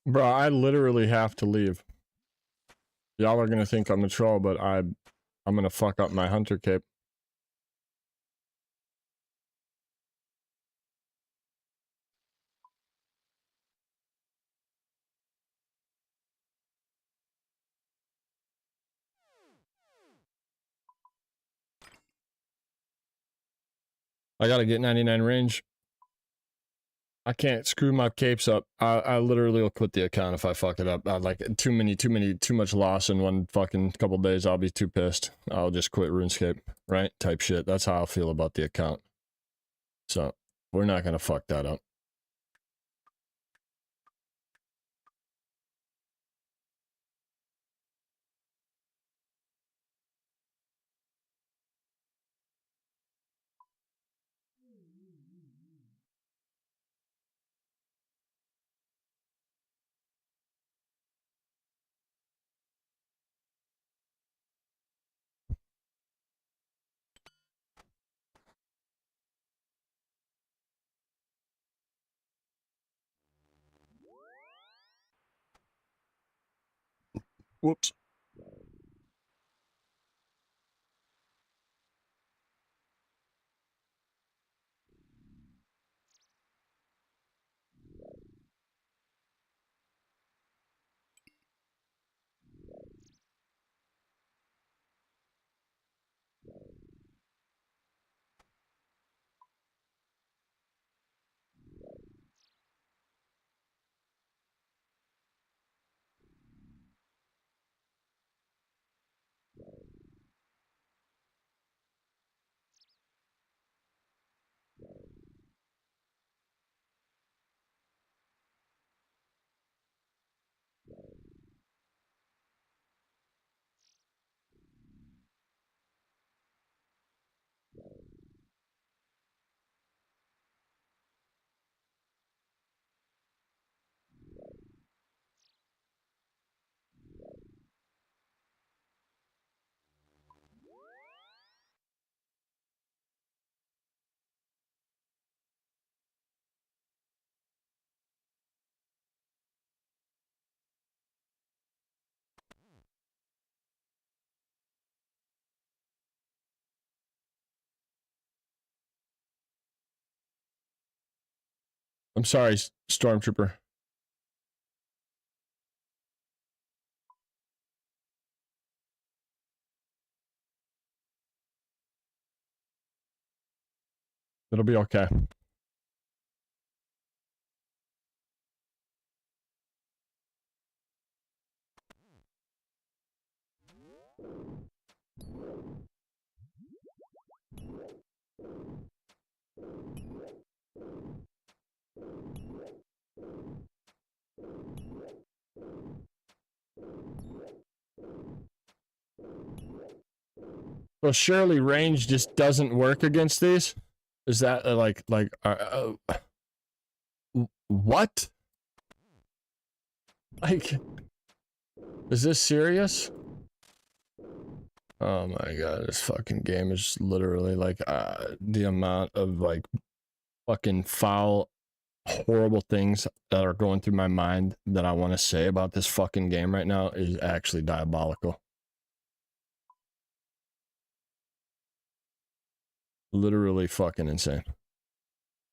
Bro, I literally have to leave. Y'all are gonna think I'm a troll, but I'm gonna fuck up my hunter cape. I gotta get 99 range. I can't screw my capes up. I literally will quit the account if I fuck it up. I like too much loss in one fucking couple days. I'll be too pissed. I'll just quit RuneScape, right? Type shit. That's how I feel about the account. So we're not gonna fuck that up. Whoops. I'm sorry, Stormtrooper. It'll be okay. Well, surely range just doesn't work against these? Is that what? Like, is this serious? Oh my god, this fucking game is literally like the amount of like fucking foul, horrible things that are going through my mind that I want to say about this fucking game right now is actually diabolical. Literally fucking insane.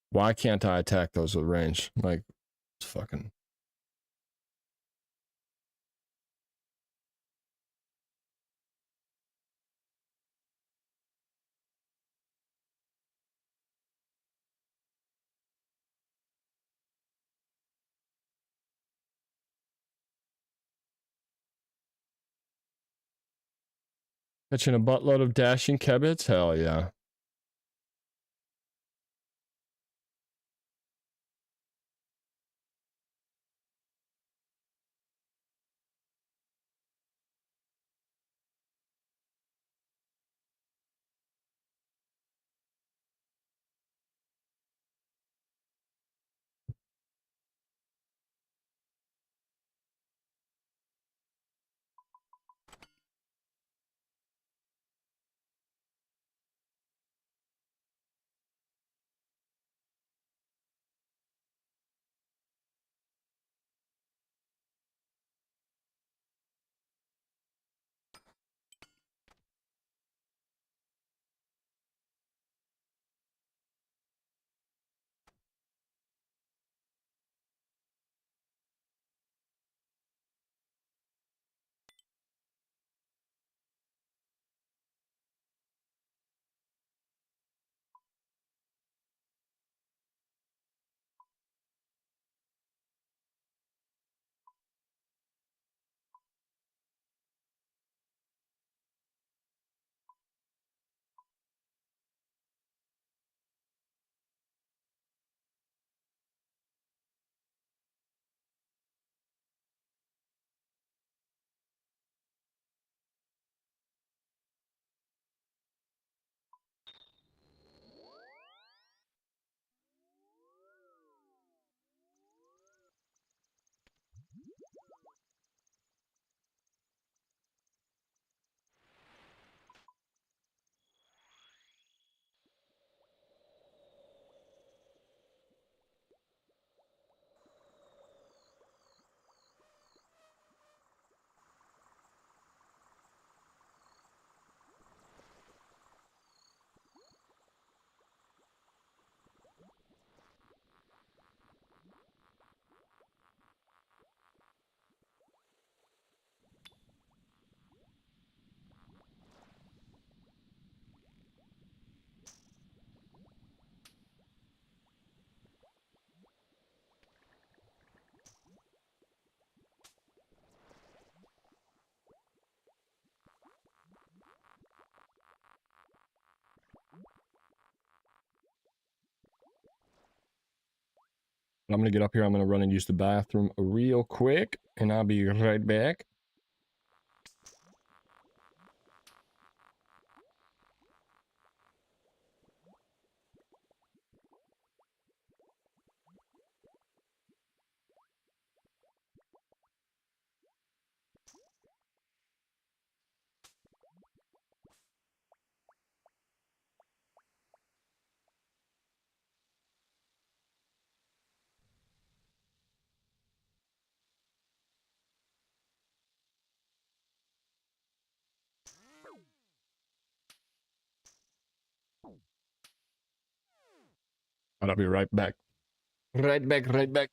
Why can't I attack those with range? Like, it's fucking... Catching a buttload of dashing kebits? Hell yeah. I'm gonna get up here. I'm gonna run and use the bathroom real quick, and I'll be right back. I'll be right back. Right back, right back.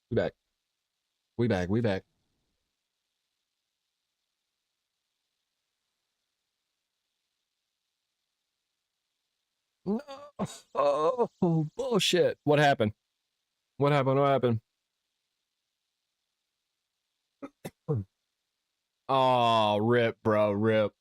We back. We back. We back. No. Oh, bullshit. What happened? What happened? What happened? Oh, rip, bro. Rip.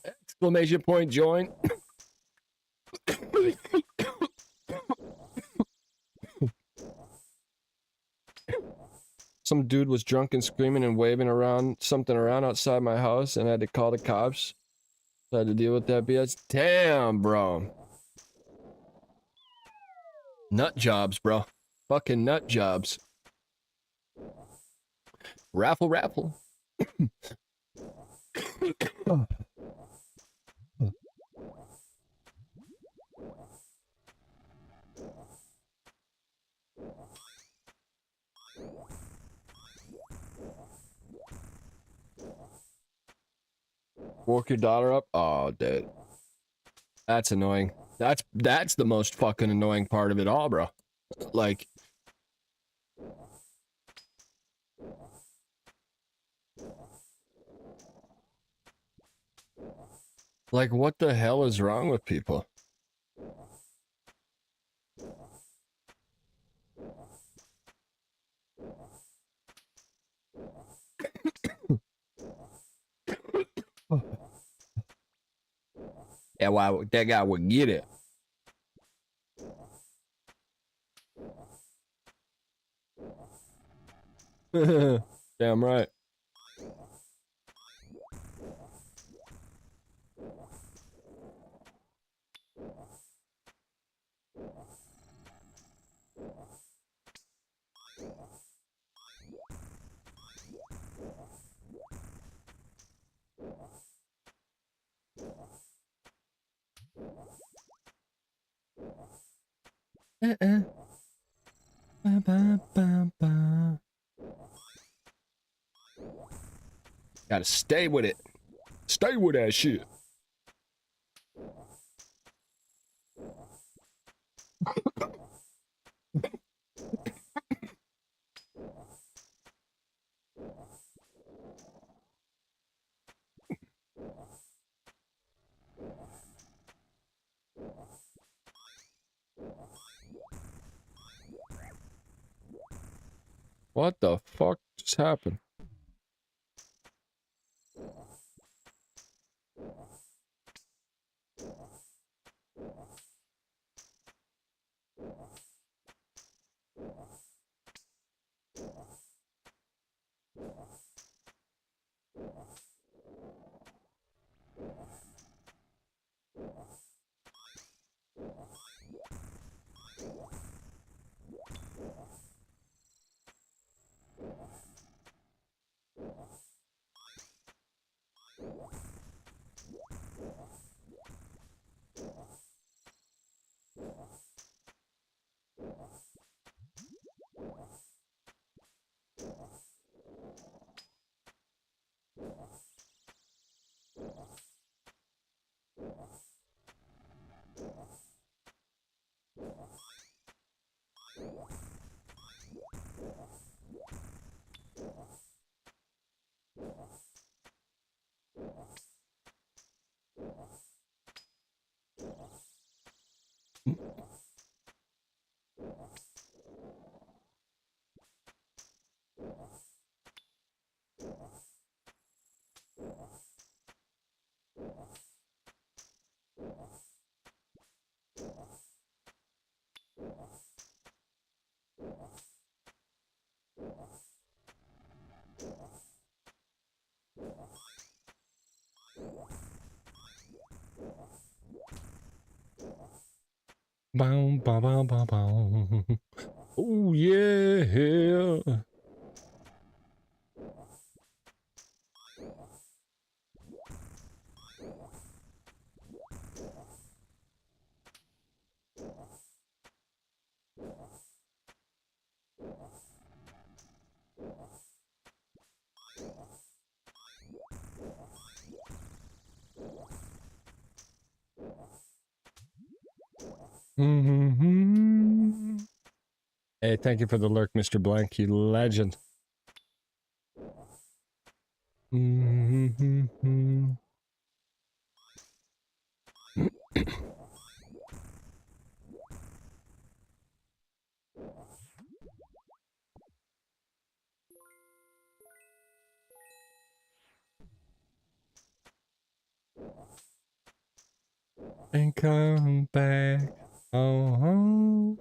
Exclamation point join. Some dude was drunk and screaming and waving around something around outside my house, and I had to call the cops. So I had to deal with that BS. Damn, bro. Nut jobs, bro. Fucking nut jobs. Raffle, raffle. Work your daughter up? Oh, dude. That's annoying. That's the most fucking annoying part of it all, bro. Like, what the hell is wrong with people? Yeah, why that guy would get it. Damn right. Gotta stay with it. Stay with that shit. What the fuck just happened? Bow, bow, bow, bow, bow. Oh yeah. Mm-hmm. Hey, thank you for the lurk, Mr. Blank, you legend. Mm-hmm. And come back. Oh.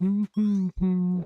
Mm-hmm.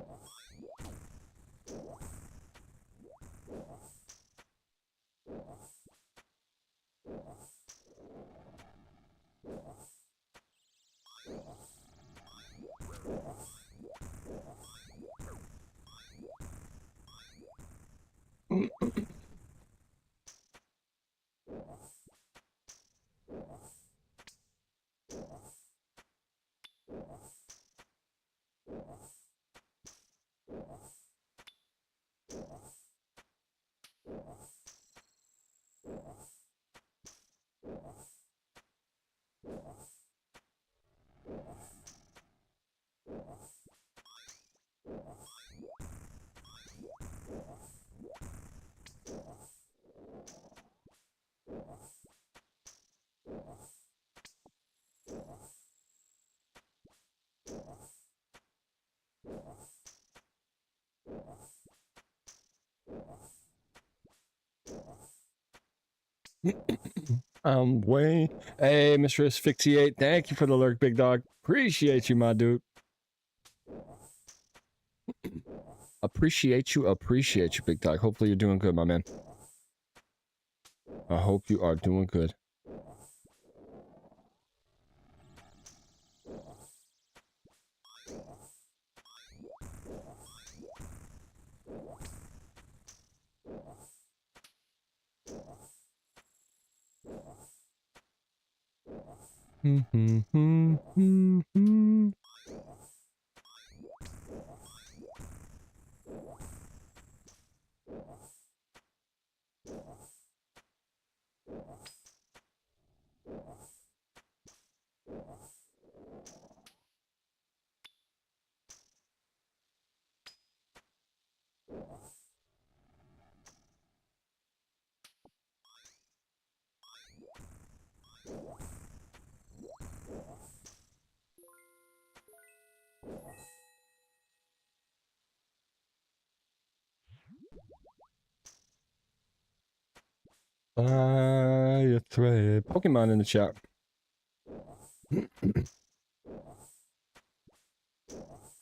Way. Hey, Mr. Asphyxiate, thank you for the lurk, big dog. Appreciate you, my dude. Appreciate you, big dog. Hopefully you're doing good, my man. I hope you are doing good. Mm-hmm. Buy a thread. Pokemon in the chat.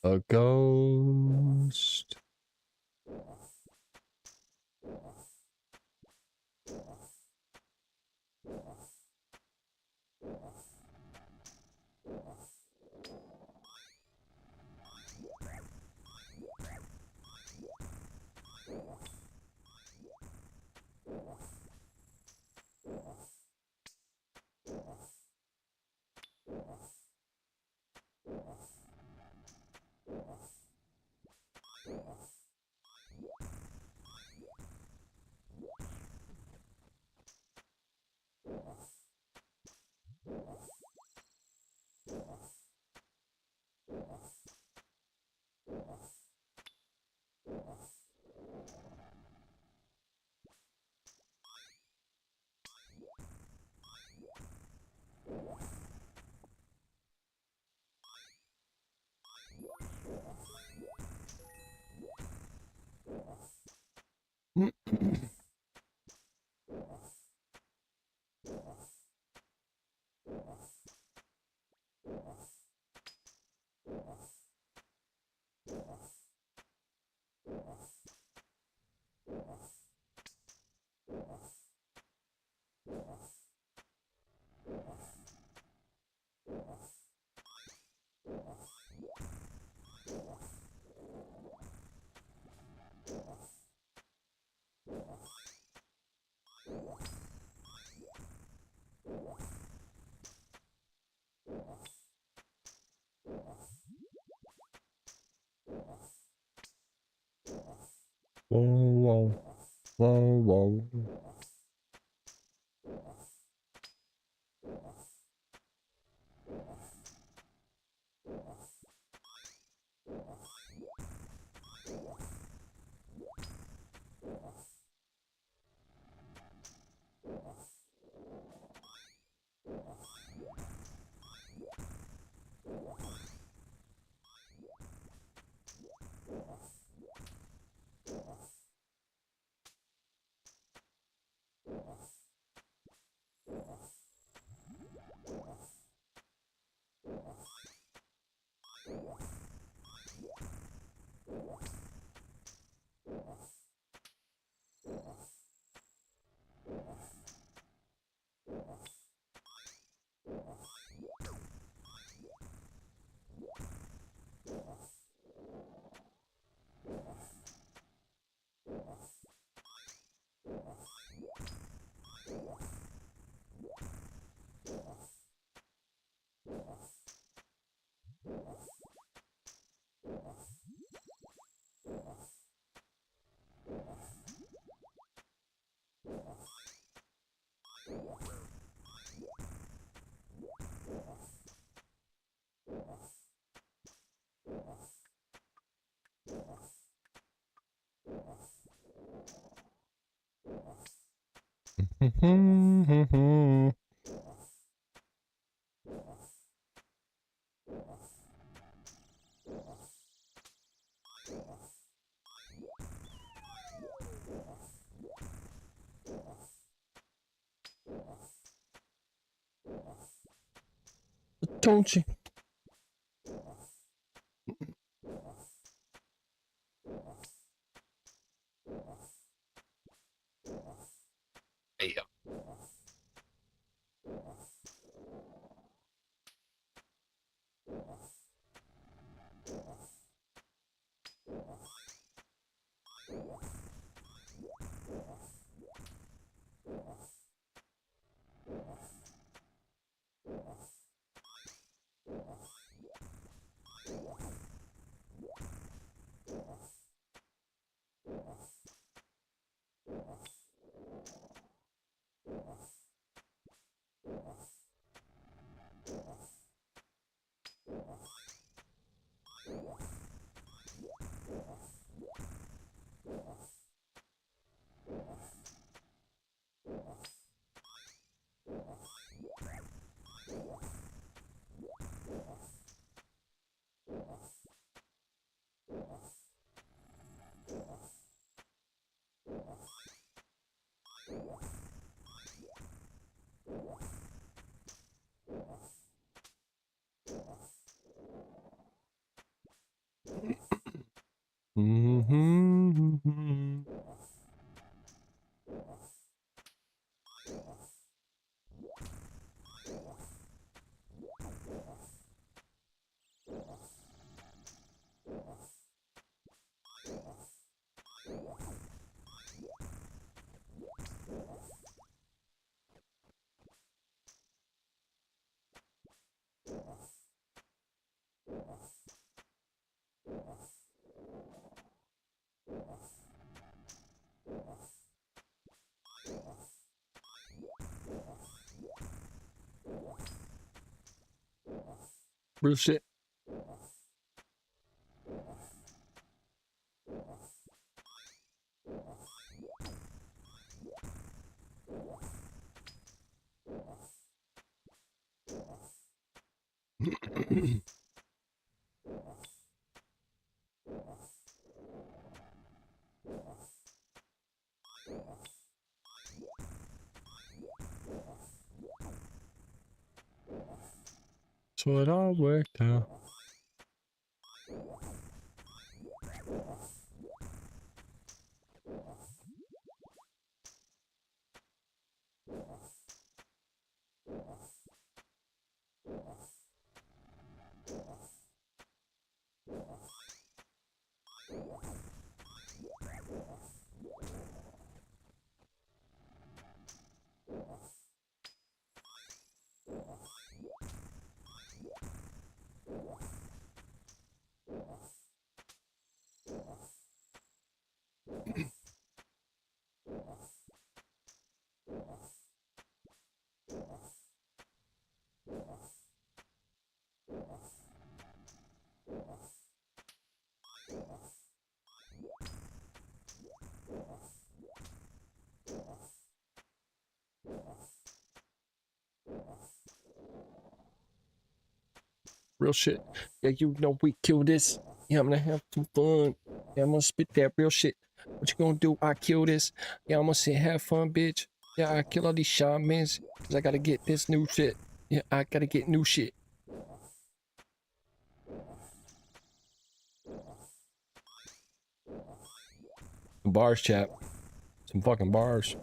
A ghost. Whoa, whoa, whoa, whoa. Don't you? Yeah. Mm-hmm. Real shit. So it all worked out. Real shit. Yeah, you know we kill this. Yeah, I'm gonna have some fun. Yeah, I'm gonna spit that real shit. What you gonna do? I kill this. Yeah, I'm gonna say have fun, bitch. Yeah, I kill all these shamans. Cause I gotta get this new shit. Yeah, I gotta get new shit. Some bars, chap. Some fucking bars.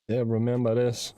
Yeah, remember this.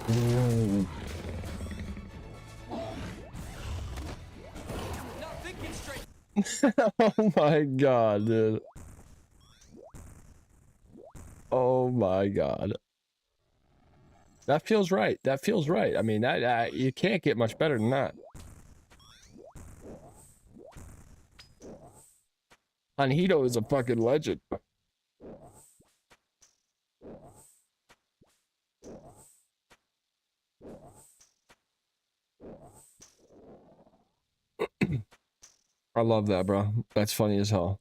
Ooh. Oh my god, dude. Oh my god. That feels right. That feels right. I mean, that you can't get much better than that. Anhito is a fucking legend. I love that, bro. That's funny as hell.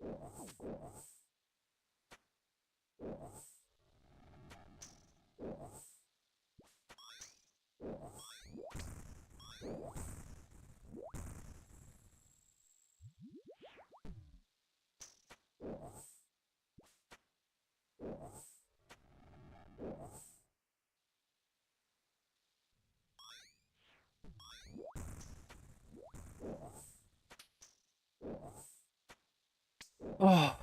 Oh.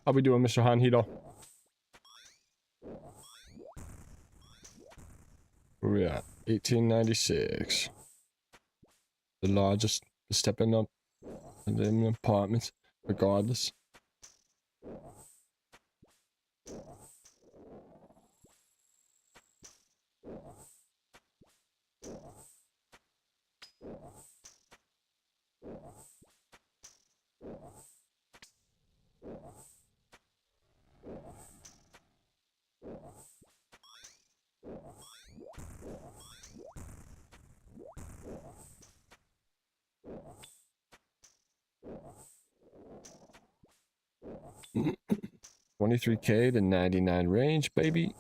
How we doing, Mr. Hanhito? Where we at? 1896. The largest stepping up in the apartments, regardless. $23K to $99 range, baby.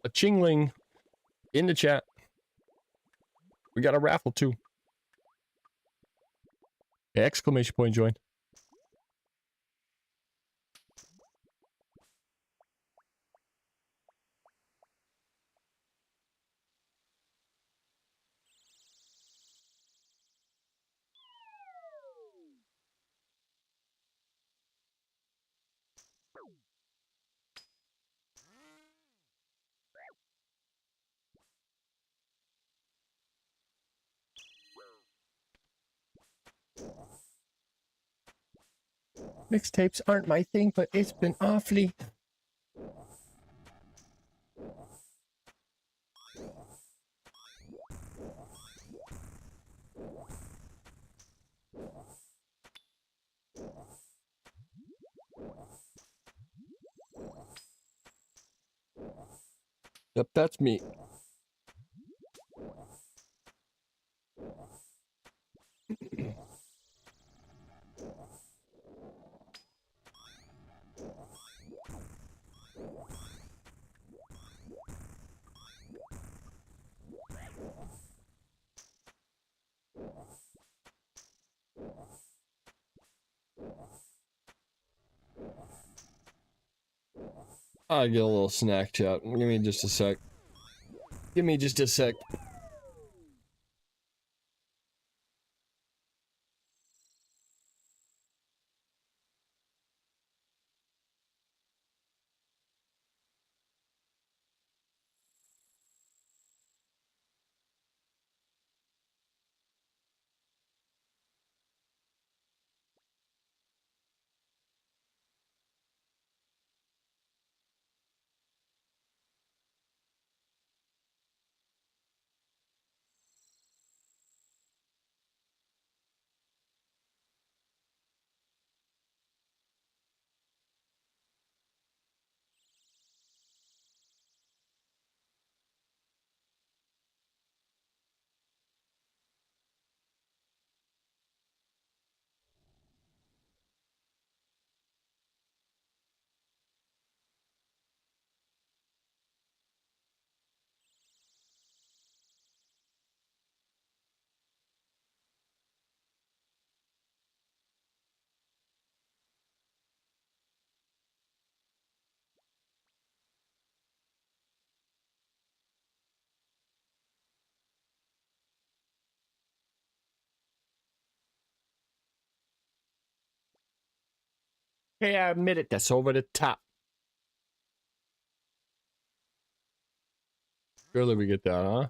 a chingling in the chat. We got a raffle too. Exclamation point join. Mixtapes aren't my thing, but it's been awfully. Yep, that's me. I'll get a little snack chat. Give me just a sec. Give me just a sec. Hey, I admit it. That's over the top. Surely we get that, huh?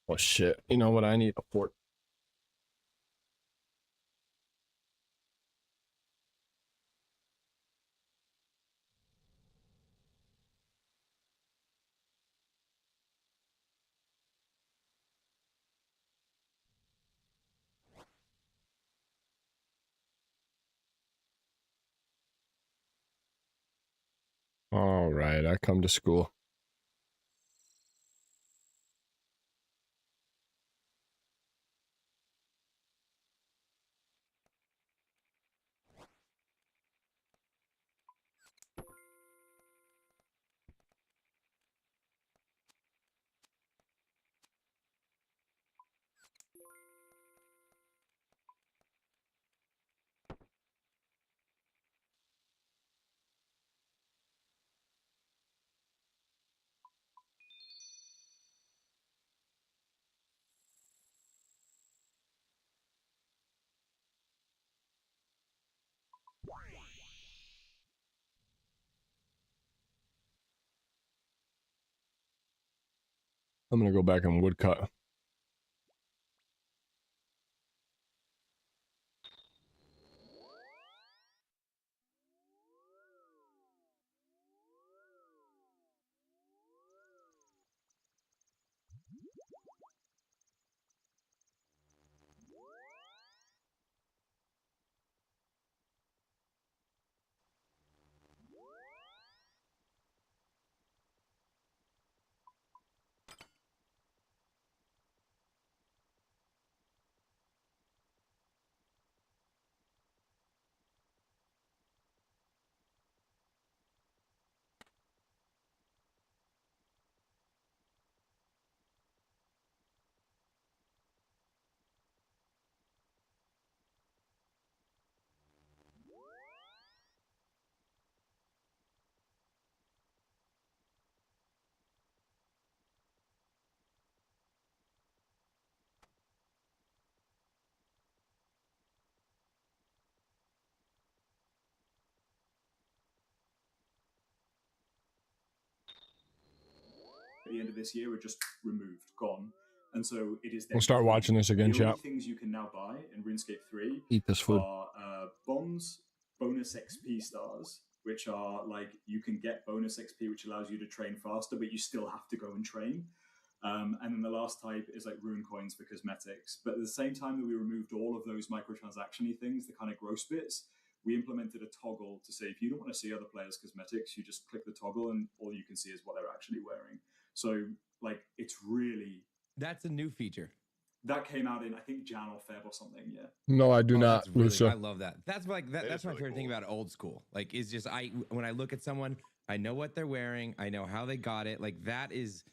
Oh shit. You know what? I need a fork. All right, I come to school. I'm gonna go back and woodcut. at the end of this year are just removed, gone. And so it is. We'll start watching this again, the chat. only things you can now buy in RuneScape 3 Eat this food. are bombs, bonus XP stars, which are like you can get bonus XP, which allows you to train faster, but you still have to go and train. And then the last type is like rune coins for cosmetics. But at the same time that we removed all of those microtransaction-y things, the kind of gross bits, we implemented a toggle to say if you don't want to see other players' cosmetics, you just click the toggle and all you can see is what they're actually wearing. So like it's really... That's a new feature. That came out in, I think, Jan or Feb or something, yeah. No, I do not, That's really, Lucia. I love that. That's like that's my favorite thing about old school. Like, it's just when I look at someone, I know what they're wearing, I know how they got it. Like, that is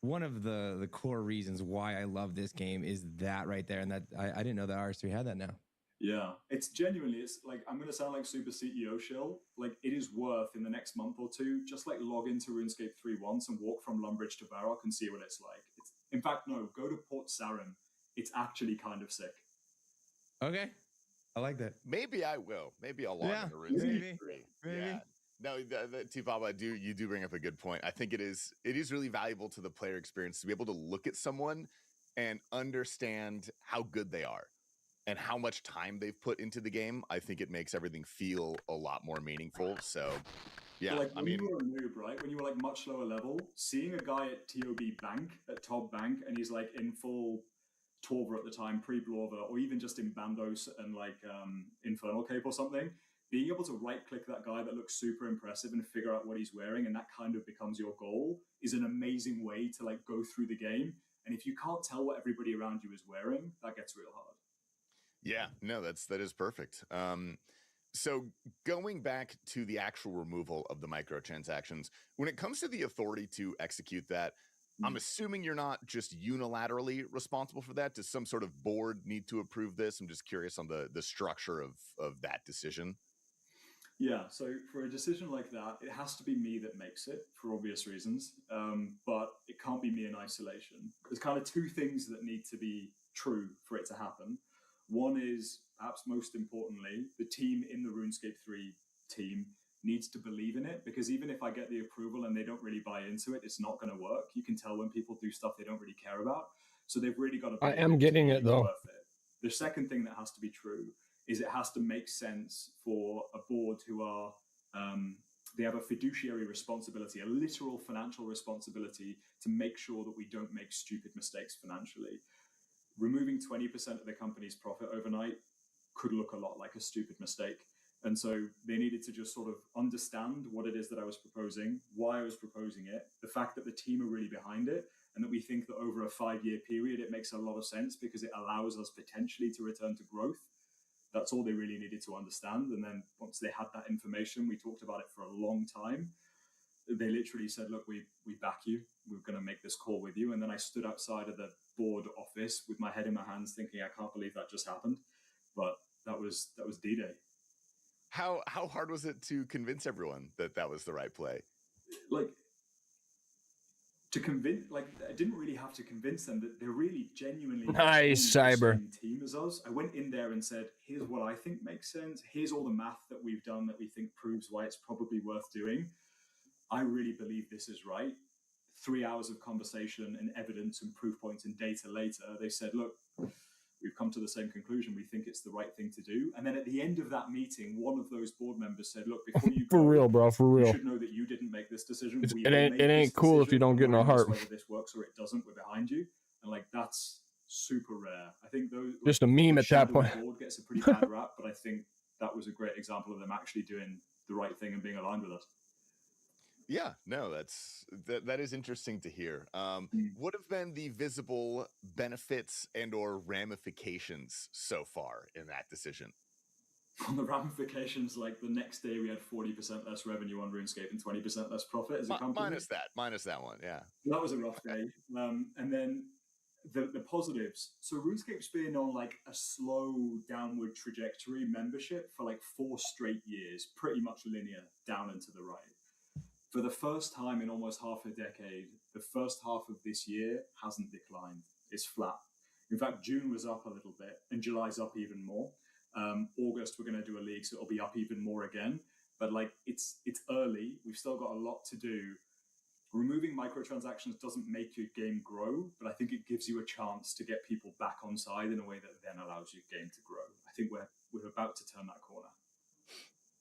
one of the core reasons why I love this game is that right there. And that I didn't know that RS3 had that now. Yeah, it's genuinely, it's like, I'm going to sound like super CEO shill. Like, it is worth in the next month or two, just like log into RuneScape 3 once and walk from Lumbridge to Varrock and see what it's like. In fact, no, go to Port Sarim. It's actually kind of sick. Okay. I like that. Maybe I will. Maybe I'll log into RuneScape 3. Yeah. No, T-Papa, you do bring up a good point. I think it is really valuable to the player experience to be able to look at someone and understand how good they are and how much time they've put into the game. I think it makes everything feel a lot more meaningful. So, yeah, Like when you were a noob, right? When you were like much lower level, seeing a guy at TOB Bank, at Tob Bank, and he's like in full Torva at the time, pre-Blorva, or even just in Bandos and like Infernal Cape or something, being able to right-click that guy that looks super impressive and figure out what he's wearing, and that kind of becomes your goal, is an amazing way to like go through the game. And if you can't tell what everybody around you is wearing, that gets real hard. Yeah, no, that is perfect. So going back to the actual removal of the microtransactions, when it comes to the authority to execute that, I'm assuming you're not just unilaterally responsible for that. Does some sort of board need to approve this? I'm just curious on the structure of that decision. Yeah, so for a decision like that, it has to be me that makes it for obvious reasons, but it can't be me in isolation. There's kind of two things that need to be true for it to happen. One is, perhaps most importantly, the team in the RuneScape 3 team needs to believe in it, because even if I get the approval and they don't really buy into it, it's not going to work. You can tell when people do stuff they don't really care about. So they've really got to I am getting it though. The second thing that has to be true is it has to make sense for a board who are, they have a fiduciary responsibility, a literal financial responsibility to make sure that we don't make stupid mistakes financially. Removing 20% of the company's profit overnight could look a lot like a stupid mistake. And so they needed to just sort of understand what it is that I was proposing, why I was proposing it, the fact that the team are really behind it, and that we think that over a 5-year period, it makes a lot of sense because it allows us potentially to return to growth. That's all they really needed to understand. And then once they had that information, we talked about it for a long time. They literally said, look, we back you. We're going to make this call with you. And then I stood outside of the board office with my head in my hands thinking, I can't believe that just happened. But that was D-Day. How hard was it to convince everyone that that was the right play? Like, to convince, like, I didn't really have to convince them that they're really genuinely nice cyber the same team as us. I went in there and said, here's what I think makes sense. Here's all the math that we've done that we think proves why it's probably worth doing. I really believe this is right. 3 hours of conversation and evidence and proof points and data later, they said, look, we've come to the same conclusion. We think it's the right thing to do. And then at the end of that meeting, one of those board members said, look, before you go, for real, bro, for real. You should know that you didn't make this decision. It ain't cool if you don't get no heart. Whether this works or it doesn't, we're behind you. And like, that's super rare. I think those just a meme at that point. Board gets a pretty bad rap, but I think that was a great example of them actually doing the right thing and being aligned with us. Yeah, no, that is interesting to hear. What have been the visible benefits and or ramifications so far in that decision? On the ramifications, like the next day we had 40% less revenue on RuneScape and 20% less profit as a company. Minus that one, yeah. That was a rough day. And then the positives. So RuneScape's been on like a slow downward trajectory membership for like 4 straight years, pretty much linear down and to the right. For the first time in almost half a decade, the first half of this year hasn't declined. It's flat. In fact, June was up a little bit and July's up even more. August, we're going to do a league, so it'll be up even more again. But like, it's early. We've still got a lot to do. removing microtransactions doesn't make your game grow, but I think it gives you a chance to get people back on side in a way that then allows your game to grow. I think we're about to turn that corner.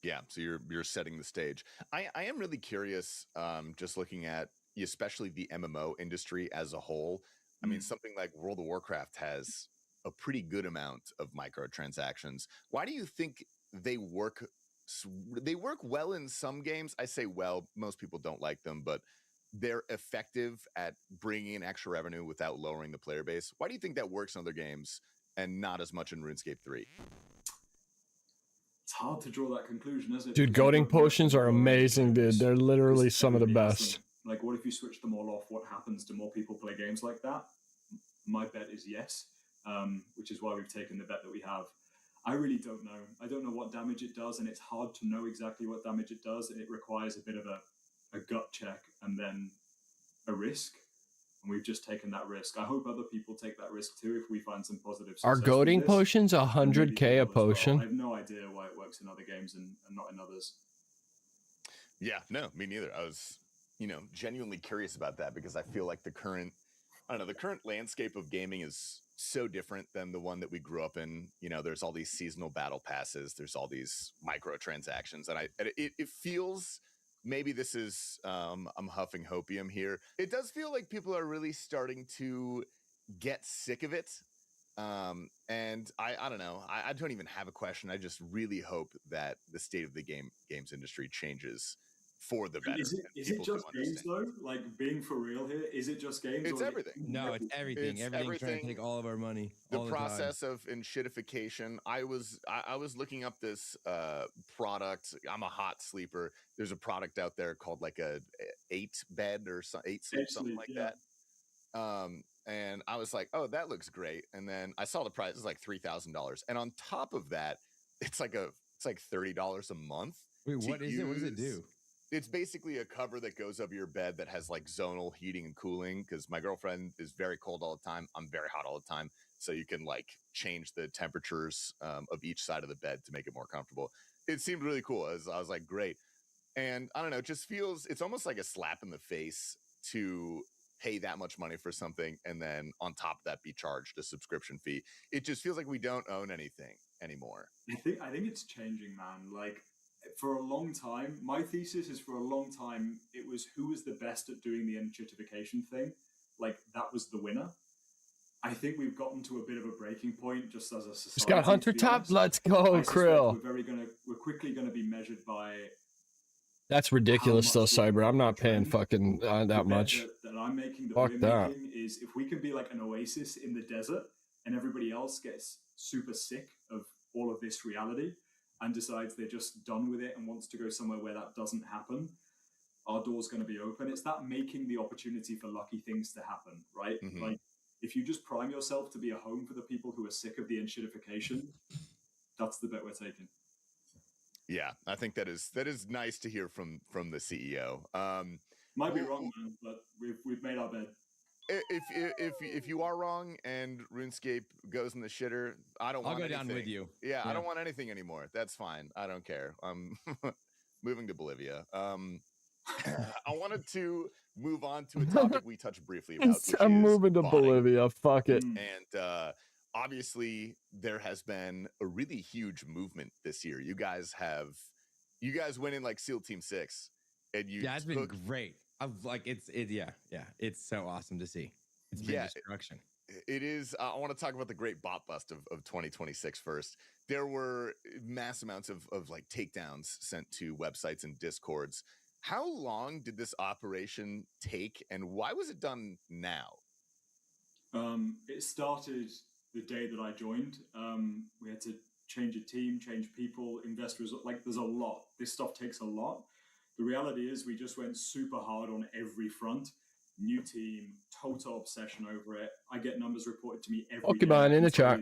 Yeah, so you're setting the stage. I am really curious, just looking at especially the MMO industry as a whole. I mean, something like World of Warcraft has a pretty good amount of microtransactions. Why do you think they work? They work well in some games. I say well, most people don't like them, but they're effective at bringing in extra revenue without lowering the player base. Why do you think that works in other games and not as much in RuneScape 3? It's hard to draw that conclusion, isn't it? Dude, goading potions are amazing, dude. They're literally some of the best. Like, what if you switch them all off? What happens? Do more people play games like that? My bet is yes, which is why we've taken the bet that we have. I really don't know. I don't know what damage it does, and it's hard to know exactly what damage it does, and it requires a bit of a gut check and then a risk. And we've just taken that risk. I hope other people take that risk too if we find some positive success. Are goading potions 100k a potion? I have no idea why it works in other games and not in others. Yeah, no, me neither. I was, genuinely curious about that because I feel like the current landscape of gaming is so different than the one that we grew up in. There's all these seasonal battle passes. There's all these microtransactions, and it feels. Maybe this is, I'm huffing hopium here. It does feel like people are really starting to get sick of it. And I don't know. I don't even have a question. I just really hope that the state of the games industry changes for the better. Is it just games though? Like, being for real here, is it just games? It's everything. No, it's everything. Everything's trying to take all of our money. The process of enshittification. I was looking up this product. I'm a hot sleeper. There's a product out there called like a 8-bed or 8-sleep, something like that. And I was like, oh, that looks great. And then I saw the price is like $3,000. And on top of that, it's like $30 a month. Wait, what is it? What does it do? It's basically a cover that goes over your bed that has like zonal heating and cooling, because my girlfriend is very cold all the time. I'm very hot all the time. So you can like change the temperatures of each side of the bed to make it more comfortable. It seemed really cool. I was like, great. And I don't know, it just feels, it's almost like a slap in the face to pay that much money for something and then on top of that be charged a subscription fee. It just feels like we don't own anything anymore. I think it's changing, man. Like, for a long time, my thesis is for a long time, it was who was the best at doing the enshittification thing. Like, that was the winner. I think we've gotten to a bit of a breaking point just as a society. It's got Hunter Top. Let's go, Krill. We're quickly going to be measured by. That's ridiculous, though, Cyber. I'm not paying fucking that much. That I'm making, that Fuck we're that. making is if we can be like an oasis in the desert and everybody else gets super sick of all of this reality and decides they're just done with it and wants to go somewhere where that doesn't happen, our door's going to be open. It's that making the opportunity for lucky things to happen, right? Mm-hmm. Like, if you just prime yourself to be a home for the people who are sick of the enshittification, that's the bet we're taking. Yeah, I think that is nice to hear from the CEO. Might be wrong, man, but we've made our bed. If you are wrong and RuneScape goes in the shitter, I'll go down with you. Yeah, I don't want anything anymore. That's fine. I don't care. I'm moving to Bolivia. I wanted to move on to a topic we touched briefly about. I'm moving to Bolivia. Fuck it. And obviously, there has been a really huge movement this year. You guys went in like SEAL Team 6, and it's been great. It's so awesome to see. It's been destruction. It is. I want to talk about the great bot bust of 2026 first. There were mass amounts of like takedowns sent to websites and discords. How long did this operation take, and why was it done now? It started the day that I joined. We had to change a team, change people, investors. Like, there's a lot. This stuff takes a lot. The reality is we just went super hard on every front. New team, total obsession over it. I get numbers reported to me every day. Pokemon in the chat.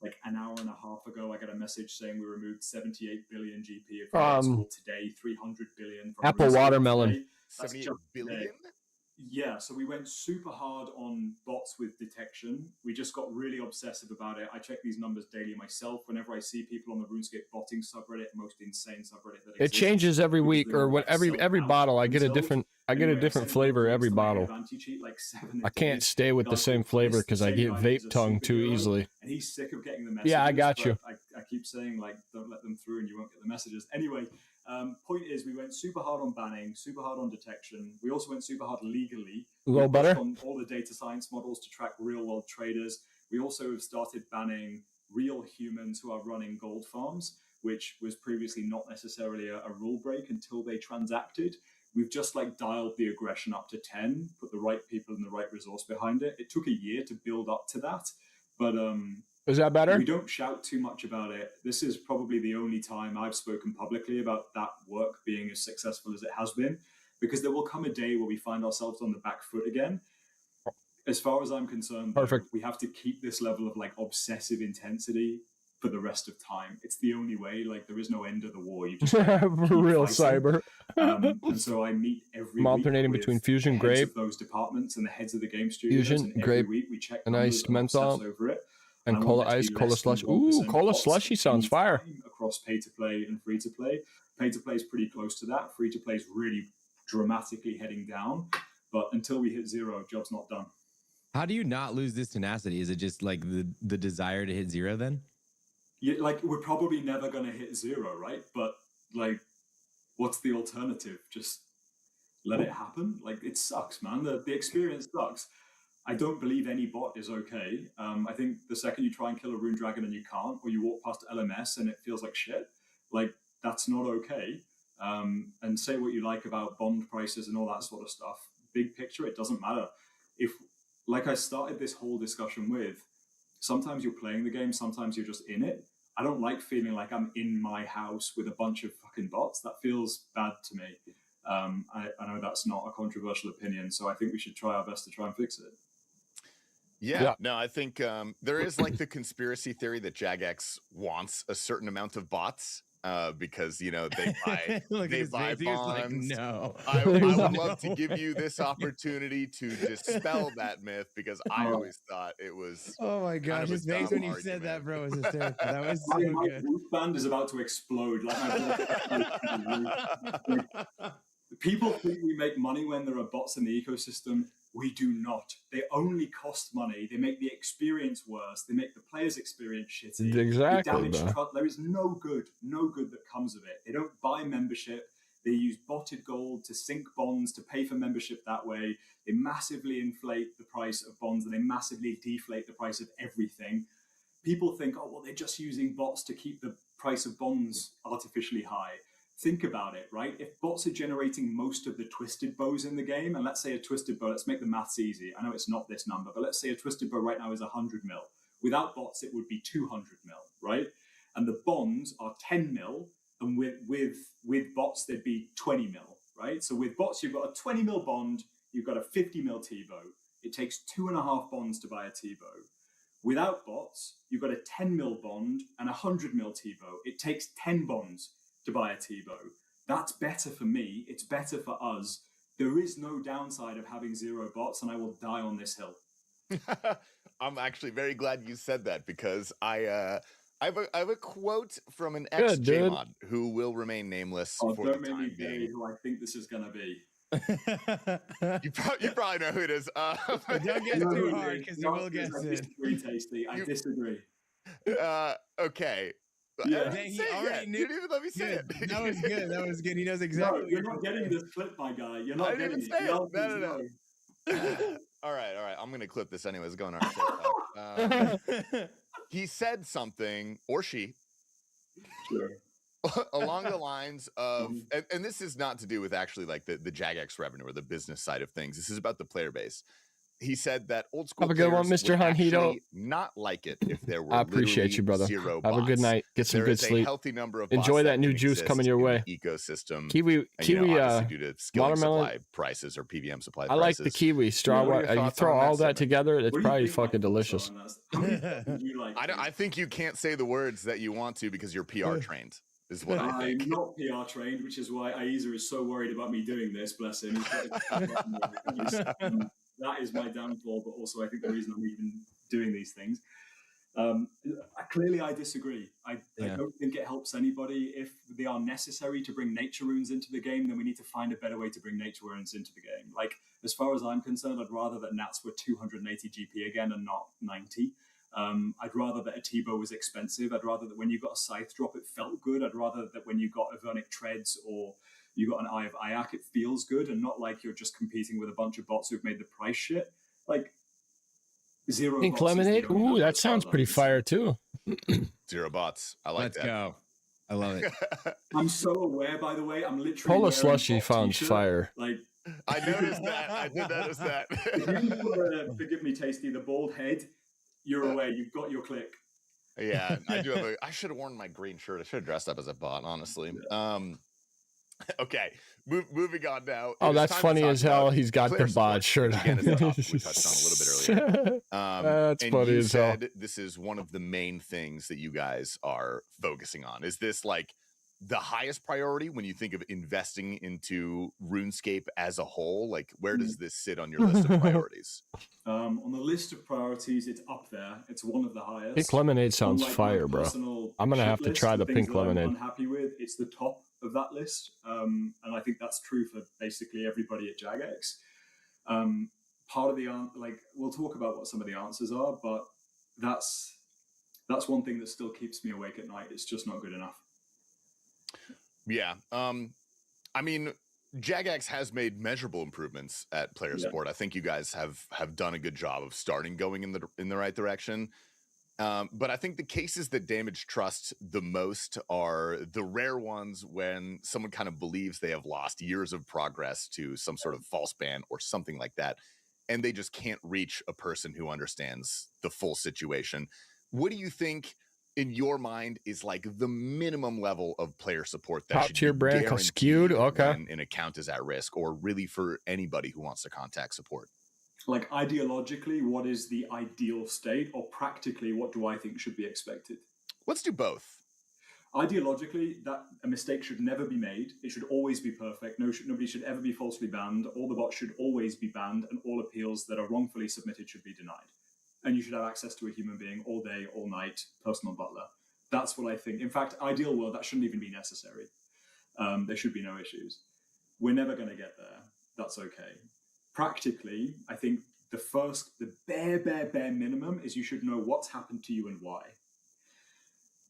Like an hour and a half ago, I got a message saying we removed 78 billion GP of today, 300 billion from Apple watermelon. 78 billion? Yeah, so we went super hard on bots with detection. We just got really obsessive about it. I check these numbers daily myself. Whenever I see people on the RuneScape botting subreddit, most insane subreddit that it changes every week, or when every bottle I get I get a Anyway, different sent flavor links every to my bottle. Advantage cheat, like 7 I a can't day. stay with the Guy same called flavor Chris, because I same get guy vape who's a tongue too superhero, easily. and he's sick of getting the messages. Yeah, I got but you. I keep saying, like, don't let them through and you won't get the messages. Anyway, point is, we went super hard on banning, super hard on detection. We also went super hard legally. A little We pushed better? on all the data science models to track real world traders. We also have started banning real humans who are running gold farms, which was previously not necessarily a rule break until they transacted. We've just like dialed the aggression up to 10, put the right people and the right resource behind it. It took a year to build up to that, but is that better? we don't shout too much about it. This is probably the only time I've spoken publicly about that work being as successful as it has been, because there will come a day where we find ourselves on the back foot again. As far as I'm concerned, though, we have to keep this level of like obsessive intensity for the rest of time. It's the only way. Like, there is no end of the war. You just For real fighting. cyber. And so I meet every I'm week alternating with between Fusion heads Grape, of those departments and the heads of the game studios. Fusion and every Grape, week we check an numbers iced and obsess menthol, over it. and I want cola there to ice, be cola less than slush. Ooh, 1% cola bots slushy at sounds any fire. time across pay to play and free to play. Pay to play is pretty close to that. Free to play is really dramatically heading down. But until we hit 0, job's not done. How do you not lose this tenacity? Is it just like the desire to hit 0 then? Yeah, like, we're probably never going to hit 0, right? But like, what's the alternative? Just let it happen? Like, it sucks, man. The experience sucks. I don't believe any bot is okay. I think the second you try and kill a rune dragon and you can't, or you walk past LMS and it feels like shit, like, that's not okay. And say what you like about bond prices and all that sort of stuff. Big picture, it doesn't matter. If, like I started this whole discussion with, sometimes you're playing the game, sometimes you're just in it. I don't like feeling like I'm in my house with a bunch of fucking bots. That feels bad to me. I know that's not a controversial opinion, so I think we should try our best to try and fix it. Yeah, no, I think there is like the conspiracy theory that Jagex wants a certain amount of bots because, you know, they buy, they buy bonds. Like, no. I would love to give you this opportunity to dispel that myth, because I always thought it was. Oh my gosh, his face when you said that, bro, was hysterical. That was so my good. roof band is about to explode. Like, people think we make money when there are bots in the ecosystem. We do not. They only cost money. They make the experience worse. They make the player's experience shitty. Exactly, They damage bro. trust. There is no good that comes of it. They don't buy membership. They use botted gold to sink bonds to pay for membership that way. They massively inflate the price of bonds and they massively deflate the price of everything. People think, oh, well, they're just using bots to keep the price of bonds artificially high. Think about it, right? If bots are generating most of the twisted bows in the game, and let's say a twisted bow, let's make the maths easy. I know it's not this number, but let's say a twisted bow right now is 100 mil. Without bots, it would be 200 mil, right? And the bonds are 10 mil, and with bots, there'd be 20 mil, right? So with bots, you've got a 20 mil bond, you've got a 50 mil T-bow. It takes 2.5 bonds to buy a T-bow. Without bots, you've got a 10 mil bond and a 100 mil T-bow. It takes 10 bonds to buy a T-bow. That's better for me. It's better for us. There is no downside of having 0 bots, and I will die on this hill. I'm actually very glad you said that, because I have a quote from an ex-JMod who will remain nameless for the Don't make me time say being. who I think this is going to be. You probably know who it is. Don't get too hard, because you will guess I it. disagree, Tasty. I disagree. Okay. Yeah, he already knew. You didn't even let me say it. That was good. That was good. He knows exactly. No, you're not getting this clip, my guy. You're not getting it. No. All right. I'm going to clip this anyways. Going on. He said something, or she, along the lines of, and this is not to do with actually like the Jagex revenue or the business side of things. This is about the player base. He said that old school Have a good one, players Mr. would Hanhito. actually not like it if there were I appreciate literally you, brother. 0 Have a good bots. night. Get some There good is a sleep. healthy number of Enjoy bots that new can juice exist coming your in way. the ecosystem. Kiwi, you know, obviously kiwi, due to skilling watermelon. supply prices or PVM supply I prices. like the kiwi straw. What are your You thoughts throw on all that Simon? together, it's What do you probably think my fucking thoughts delicious. are on this? How many bots do you like? I think you can't say the words that you want to because you're PR trained, is what I think. I'm not PR trained, which is why Aiza is so worried about me doing this, bless him. That is my downfall, but also I think the reason I'm even doing these things. Clearly, I disagree. I don't think it helps anybody. If they are necessary to bring nature runes into the game, then we need to find a better way to bring nature runes into the game. Like, as far as I'm concerned, I'd rather that Nats were 280 GP again and not 90. I'd rather that a T-bow was expensive. I'd rather that when you got a scythe drop, it felt good. I'd rather that when you got Avernic Treads or you got an Eye of Ayak, it feels good and not like you're just competing with a bunch of bots who've made the price shit. Like, zero Pink bots is the lemonade. only Ooh, number that as far sounds as I'm pretty concerned. fire too. 0 bots. I like Let's that. go. I love it. I'm so aware, by the way. I'm literally Polar wearing slushy bot found t-shirt. fire. Like, I noticed that. I did notice that. if you forgive me, Tasty, the bald head, you're aware. You've got your click. Yeah, I do have I should have worn my green shirt. I should have dressed up as a bot, honestly. Okay, moving on now. Oh, It is that's time to funny talk as hell. about He's got player the bot support, shirt which again is on. the topic we touched on a little bit earlier. That's and funny you as hell. said this is one of the main things that you guys are focusing on. Is this like the highest priority when you think of investing into RuneScape as a whole? Like, where does this sit on your list of priorities? On the list of priorities, it's up there. It's one of the highest. Pink lemonade sounds On, like, fire, my bro. personal I'm gonna shit have to list try of the things pink that I'm lemonade. unhappy with. It's the top of that list, and I think that's true for basically everybody at Jagex. Part of the like, we'll talk about what some of the answers are, but that's one thing that still keeps me awake at night. It's just not good enough. Yeah. I mean, Jagex has made measurable improvements at player support. I think you guys have done a good job of starting going in the right direction. But I think the cases that damage trust the most are the rare ones when someone kind of believes they have lost years of progress to some sort of false ban or something like that, and they just can't reach a person who understands the full situation. What do you think, in your mind, is like the minimum level of player support that Top should tier be brand called Skewed? guaranteed Okay. when an account is at risk, or really for anybody who wants to contact support? Like, ideologically, what is the ideal state, or practically, what do I think should be expected? Let's do both. Ideologically, that a mistake should never be made. It should always be perfect. Nobody should ever be falsely banned. All the bots should always be banned, and all appeals that are wrongfully submitted should be denied. And you should have access to a human being all day, all night, personal butler. That's what I think. In fact, ideal world, that shouldn't even be necessary. There should be no issues. We're never going to get there. That's okay. Practically, I think the bare minimum is you should know what's happened to you and why.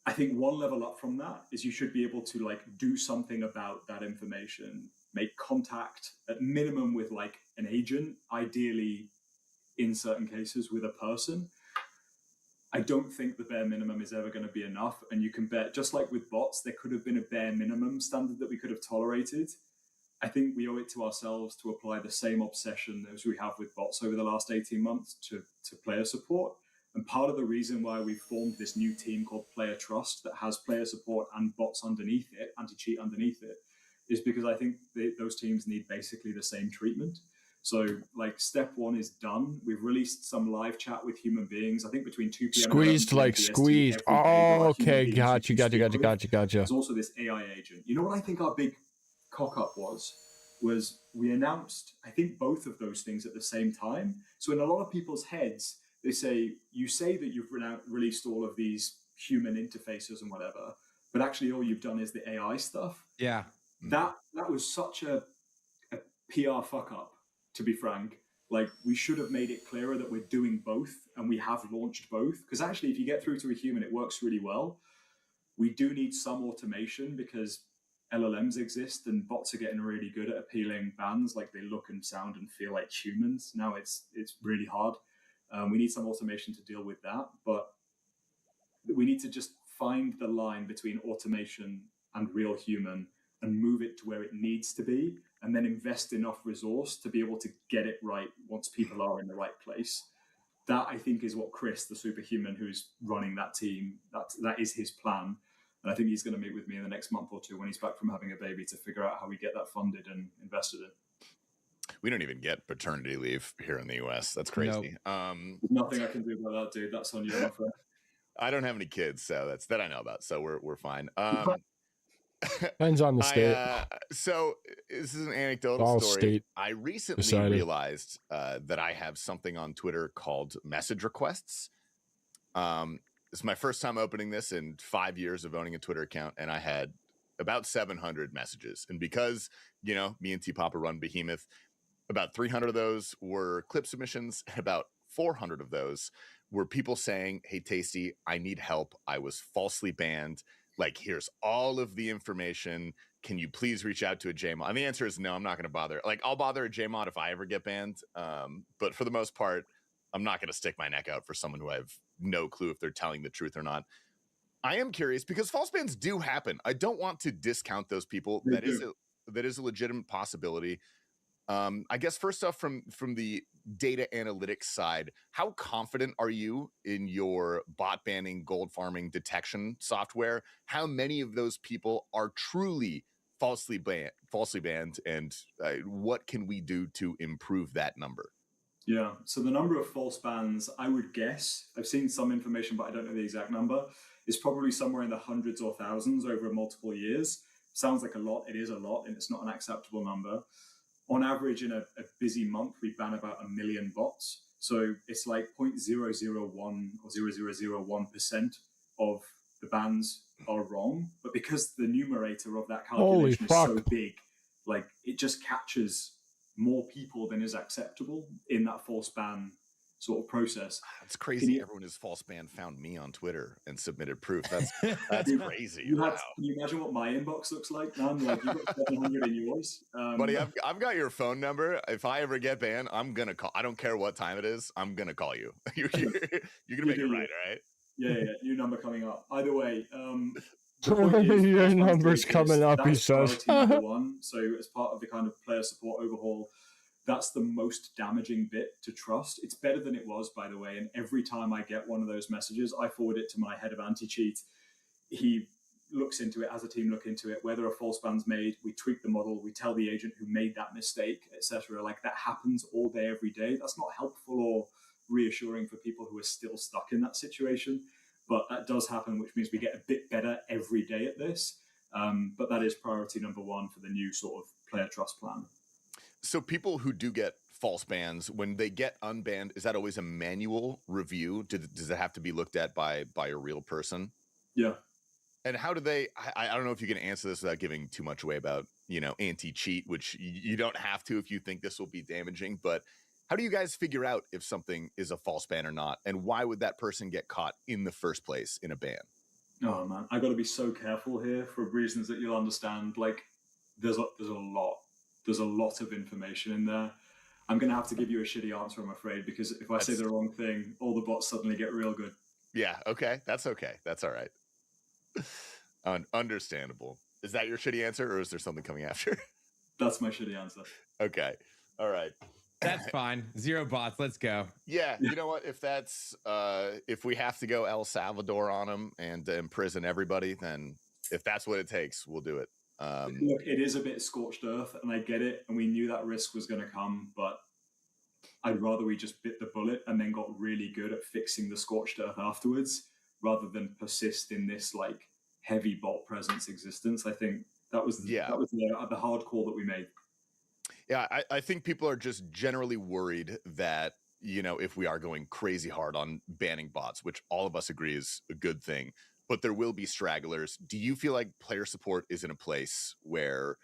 I think one level up from that is you should be able to, like, do something about that information, make contact at minimum with, like, an agent, ideally in certain cases with a person. I don't think the bare minimum is ever going to be enough. And you can bet, just like with bots, there could have been a bare minimum standard that we could have tolerated. I think we owe it to ourselves to apply the same obsession as we have with bots over the last 18 months to player support. And part of the reason why we formed this new team called Player Trust that has player support and bots underneath it, anti-cheat underneath it, is because I think those teams need basically the same treatment. So, like, step one is done. We've released some live chat with human beings, I think between 2 p.m. Squeezed, and 11 like, PST squeezed. every day. There Oh, are human okay. beings Gotcha, who gotcha, speak gotcha, with. gotcha. There's also this AI agent. You know what I think our big cock-up was we announced, I think, both of those things at the same time. So in a lot of people's heads, they say, you say that you've released all of these human interfaces and whatever, but actually all you've done is the AI stuff. Yeah. That was such a PR fuck-up, to be frank. Like, we should have made it clearer that we're doing both, and we have launched both. Because actually, if you get through to a human, it works really well. We do need some automation because LLMs exist and bots are getting really good at appealing bans. Like, they look and sound and feel like humans. Now it's really hard. We need some automation to deal with that, but we need to just find the line between automation and real human and move it to where it needs to be, and then invest enough resource to be able to get it right once people are in the right place. That, I think, is what Chris, the superhuman who's running that team, that is his plan. And I think he's going to meet with me in the next month or two when he's back from having a baby to figure out how we get that funded and invested in. We don't even get paternity leave here in the US. That's crazy. Nope. Nothing I can do about that, dude. That's on you, my friend. I don't have any kids, so that I know about. So we're fine. Depends on the state. So this is an anecdotal All story. state I recently decided. realized that I have something on Twitter called message requests. it's my first time opening this in 5 years of owning a Twitter account, and I had about 700 messages. And because, you know, me and T-Papa run Behemoth, about 300 of those were clip submissions, and about 400 of those were people saying, hey, Tasty, I need help. I was falsely banned. Like, here's all of the information. Can you please reach out to a JMod? And the answer is no, I'm not going to bother. Like, I'll bother a JMod if I ever get banned. But for the most part, I'm not going to stick my neck out for someone who I have no clue if they're telling the truth or not. I am curious because false bans do happen. I don't want to discount those people. That is a legitimate possibility. I guess first off, from the data analytics side, how confident are you in your bot banning, gold farming detection software? How many of those people are truly falsely banned, and what can we do to improve that number? Yeah, so the number of false bans, I would guess, I've seen some information, but I don't know the exact number, is probably somewhere in the hundreds or thousands over multiple years. Sounds like a lot. It is a lot, and it's not an acceptable number. On average, in a busy month, we ban about 1 million bots. So it's like 0.001 or 0.001% of the bans are wrong. But because the numerator of that calculation is so big, like it just captures more people than is acceptable in that false ban sort of process. It's crazy. Everyone who's false banned found me on Twitter and submitted proof. That's crazy. Can you imagine what my inbox looks like, man? Like you've got 700 in yours. Buddy, I've got your phone number. If I ever get banned, I'm gonna call. I don't care what time it is. I'm gonna call you. You're gonna make it right? Yeah. New number coming up. Either way, your number's coming up, he says. Number one. So as part of the kind of player support overhaul, that's the most damaging bit to trust. It's better than it was, by the way. And every time I get one of those messages, I forward it to my head of anti-cheat. He looks into it, has a team look into it, whether a false ban's made, we tweak the model, we tell the agent who made that mistake, etc. Like that happens all day, every day. That's not helpful or reassuring for people who are still stuck in that situation. But that does happen, which means we get a bit better every day at this. But that is priority number one for the new sort of player trust plan. So people who do get false bans, when they get unbanned, is that always a manual review? Does it have to be looked at by a real person? Yeah. And how do they, I don't know if you can answer this without giving too much away about, you know, anti-cheat, which you don't have to if you think this will be damaging, but how do you guys figure out if something is a false ban or not? And why would that person get caught in the first place in a ban? Oh man, I got to be so careful here for reasons that you'll understand. Like there's a lot of information in there. I'm going to have to give you a shitty answer, I'm afraid, because if I say the wrong thing, all the bots suddenly get real good. Yeah, okay. That's okay. That's all right. Understandable. Is that your shitty answer, or is there something coming after? That's my shitty answer. Okay. All right. That's fine. 0 bots. Let's go. Yeah. You know what? If that's, if we have to go El Salvador on them and imprison everybody, then if that's what it takes, we'll do it. Look, it is a bit scorched earth, and I get it, and we knew that risk was going to come, but I'd rather we just bit the bullet and then got really good at fixing the scorched earth afterwards, rather than persist in this like heavy bot presence existence. I think that was the hard call that we made. Yeah, I think people are just generally worried that, you know, if we are going crazy hard on banning bots, which all of us agree is a good thing, but there will be stragglers. Do you feel like player support is in a place where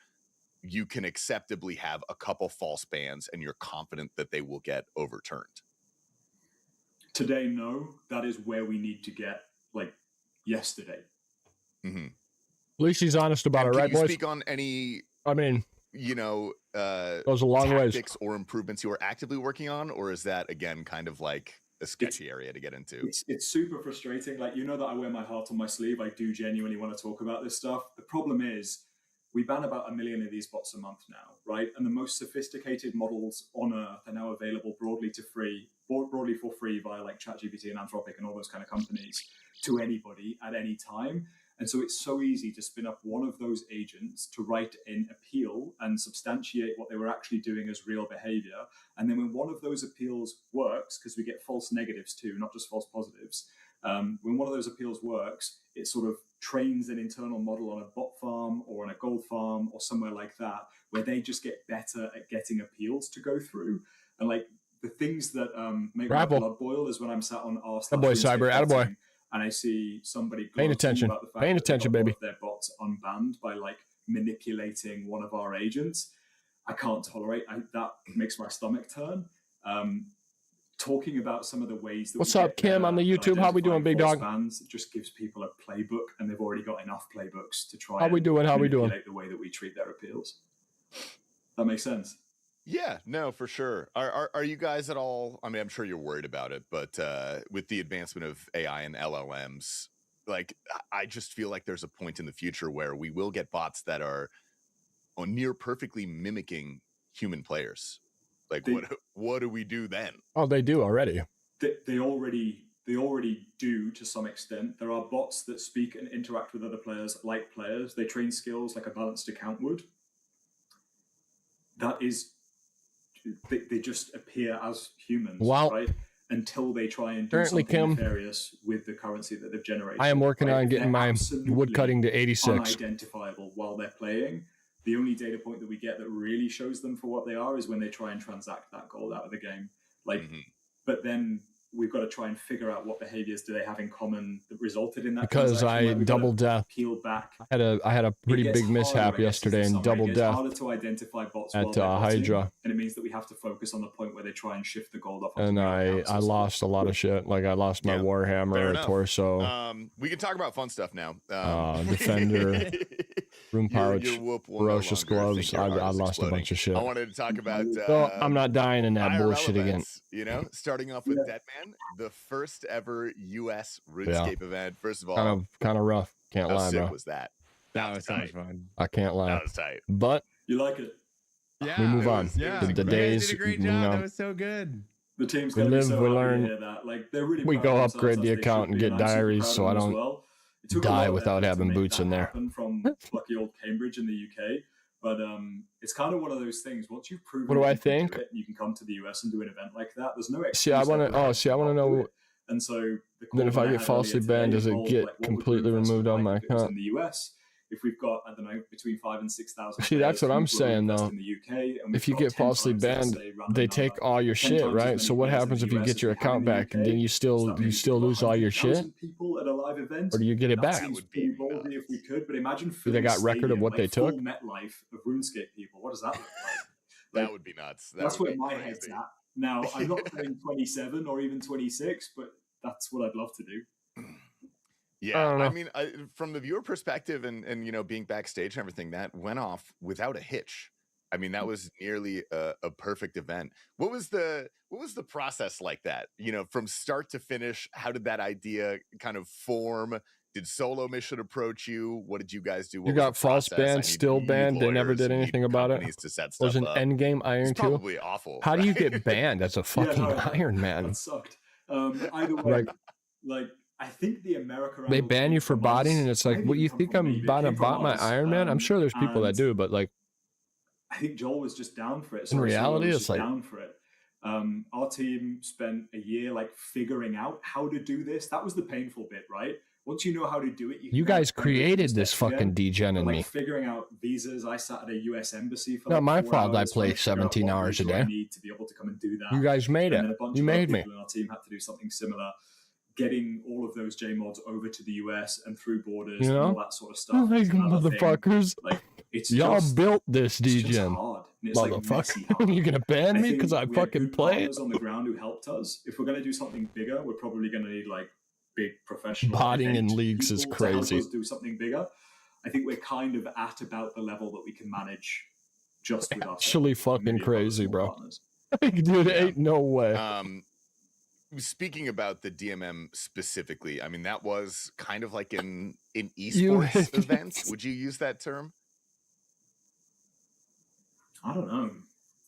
you can acceptably have a couple false bans and you're confident that they will get overturned? Today, no. That is where we need to get, like, yesterday. Mm-hmm. At least he's honest about it, right, boys? Speak on any, I mean, you know, goes a long ways. Tactics or improvements you are actively working on, or is that, again, kind of like a sketchy area to get into? It's super frustrating. Like, you know that I wear my heart on my sleeve. I do genuinely want to talk about this stuff. The problem is we ban about 1 million of these bots a month now, right? And the most sophisticated models on Earth are now available broadly for free via like ChatGPT and Anthropic and all those kind of companies to anybody at any time. And so it's so easy to spin up one of those agents to write an appeal and substantiate what they were actually doing as real behavior. And then when one of those appeals works, because we get false negatives too, not just false positives, when one of those appeals works, it sort of trains an internal model on a bot farm or on a gold farm or somewhere like that, where they just get better at getting appeals to go through. And like the things that make my blood boil is when I'm sat on Attaboy, Cyber, attaboy. and I see somebody Paying gloating attention. about the fact Paying that they attention, got one baby. of their bots unbanned by like manipulating one of our agents, I can't tolerate. That makes my stomach turn. Talking about some of the ways that What's we up, get Kim, on the better at YouTube? How we doing, identifying big false dog? bans, it just gives people a playbook, and they've already got enough playbooks to try How we and doing? How we doing? manipulate the way that we treat their appeals. That makes sense. Yeah, no, for sure. Are you guys at all? I mean, I'm sure you're worried about it, but with the advancement of AI and LLMs, like I just feel like there's a point in the future where we will get bots that are near perfectly mimicking human players. Like, what do we do then? Oh, they do already. They already do to some extent. There are bots that speak and interact with other players like players. They train skills like a balanced account would. That is, they just appear as humans, right? Until they try and do Currently, something Kim, nefarious with the currency that they've generated. I am working on getting my wood cutting to 86. Unidentifiable while they're playing. The only data point that we get that really shows them for what they are is when they try and transact that gold out of the game. Like, but then we've got to try and figure out what behaviors do they have in common that resulted in that. Because I double death. Peel back. I had a pretty big mishap yesterday in double death Harder to identify bots at Hydra, and it means that we have to focus on the point where they try and shift the gold off. and I lost a lot of shit. Like I lost my Warhammer, torso, we can talk about fun stuff now. Defender, Room Power, your whoop will Ferocious no longer Gloves. think I your heart is lost a exploding. bunch of shit. I wanted to talk about. So I'm not dying in that IRL bullshit again. events, you know, starting off with Deadman, the first ever U.S. RuneScape event. First of all, kind of rough. Can't how lie, sick bro. was that? That was so much fun. I can't lie. That was tight. But you like it. Yeah, we move on. Yeah, The days, did a great you job. know, That was so good. The team's we gonna live, be so we happy learn. to hear that. Like, they're really We proud go of upgrade themselves, the as they account should and be, get I'm super diaries, proud so of I them as don't well. It took a die lot of without effort to having make boots that in there. happen from lucky old Cambridge in the UK, but it's kind of one of those things. Once you've proven What do that I you can do think? it and you can come to the US and do an event like that, there's no excuse. See, I want ever to. Oh, see, I want to know. And so Then if I get falsely banned, does it get completely removed on my account? in the US? If we've got, I don't know, between 5,000 and 6,000. See, that's what I'm saying though. In the UK, and If you get falsely banned, they take all your shit, right? So what happens if you get your account back? Then you still lose all your shit, people at a live event, or do you get it back? That seems pretty ballsy if we could, but imagine Do they got record of what they took? full MetLife of RuneScape people. What does that look like? That would be nuts. That's where my head's at. Now, I'm not playing 27 or even 26, but that's what I'd love to do. Yeah, I mean, from the viewer perspective and you know, being backstage and everything, that went off without a hitch. I mean, that was nearly a perfect event. What was the process like that? You know, from start to finish, how did that idea kind of form? Did Solo Mission approach you? What did you guys do? What You was got the false process? I banned, need still banned. They never lawyers, did need anything about it. companies to set stuff Was an up. endgame Iron It's 2? probably awful. How do you get banned as a fucking Iron Man? That sucked. Either way, Like, I think the America they ban you for botting, and it's like, what, you think I'm about to bot my Iron Man? I'm sure there's people that do, but like, I think Joel was just down for it. in reality, was it's just like, down for it. Our team spent a year like figuring out how to do this. That was the painful bit, right? Once you know how to do it, you guys created this fucking degen in me. Figuring out visas. I sat at a U.S. embassy for Not my 4 fault. I hours play trying to figure out 17 what hours a visa I day. need to be able to come and do that. You guys made And it. then a bunch You of other made me. people in our team had to do something similar. Getting all of those JMods over to the US and through borders You know? and all that sort of stuff. Like, is another thing. motherfuckers. Like, it's Y'all just, built this it's just degen. hard. And it's like messy Motherfucker. hard. You gonna ban me think because I we had fucking good play it? partners on the ground who helped us. If we're going to do something bigger, we're probably going to need like big professional Botting in event leagues is people to help crazy. us do something bigger. I think we're kind of at about the level that we can manage just with us. Actually fucking crazy, bro. Dude, ain't no way. Speaking about the DMM specifically, I mean, that was kind of like an You- esports event. Would you use that term? I don't know.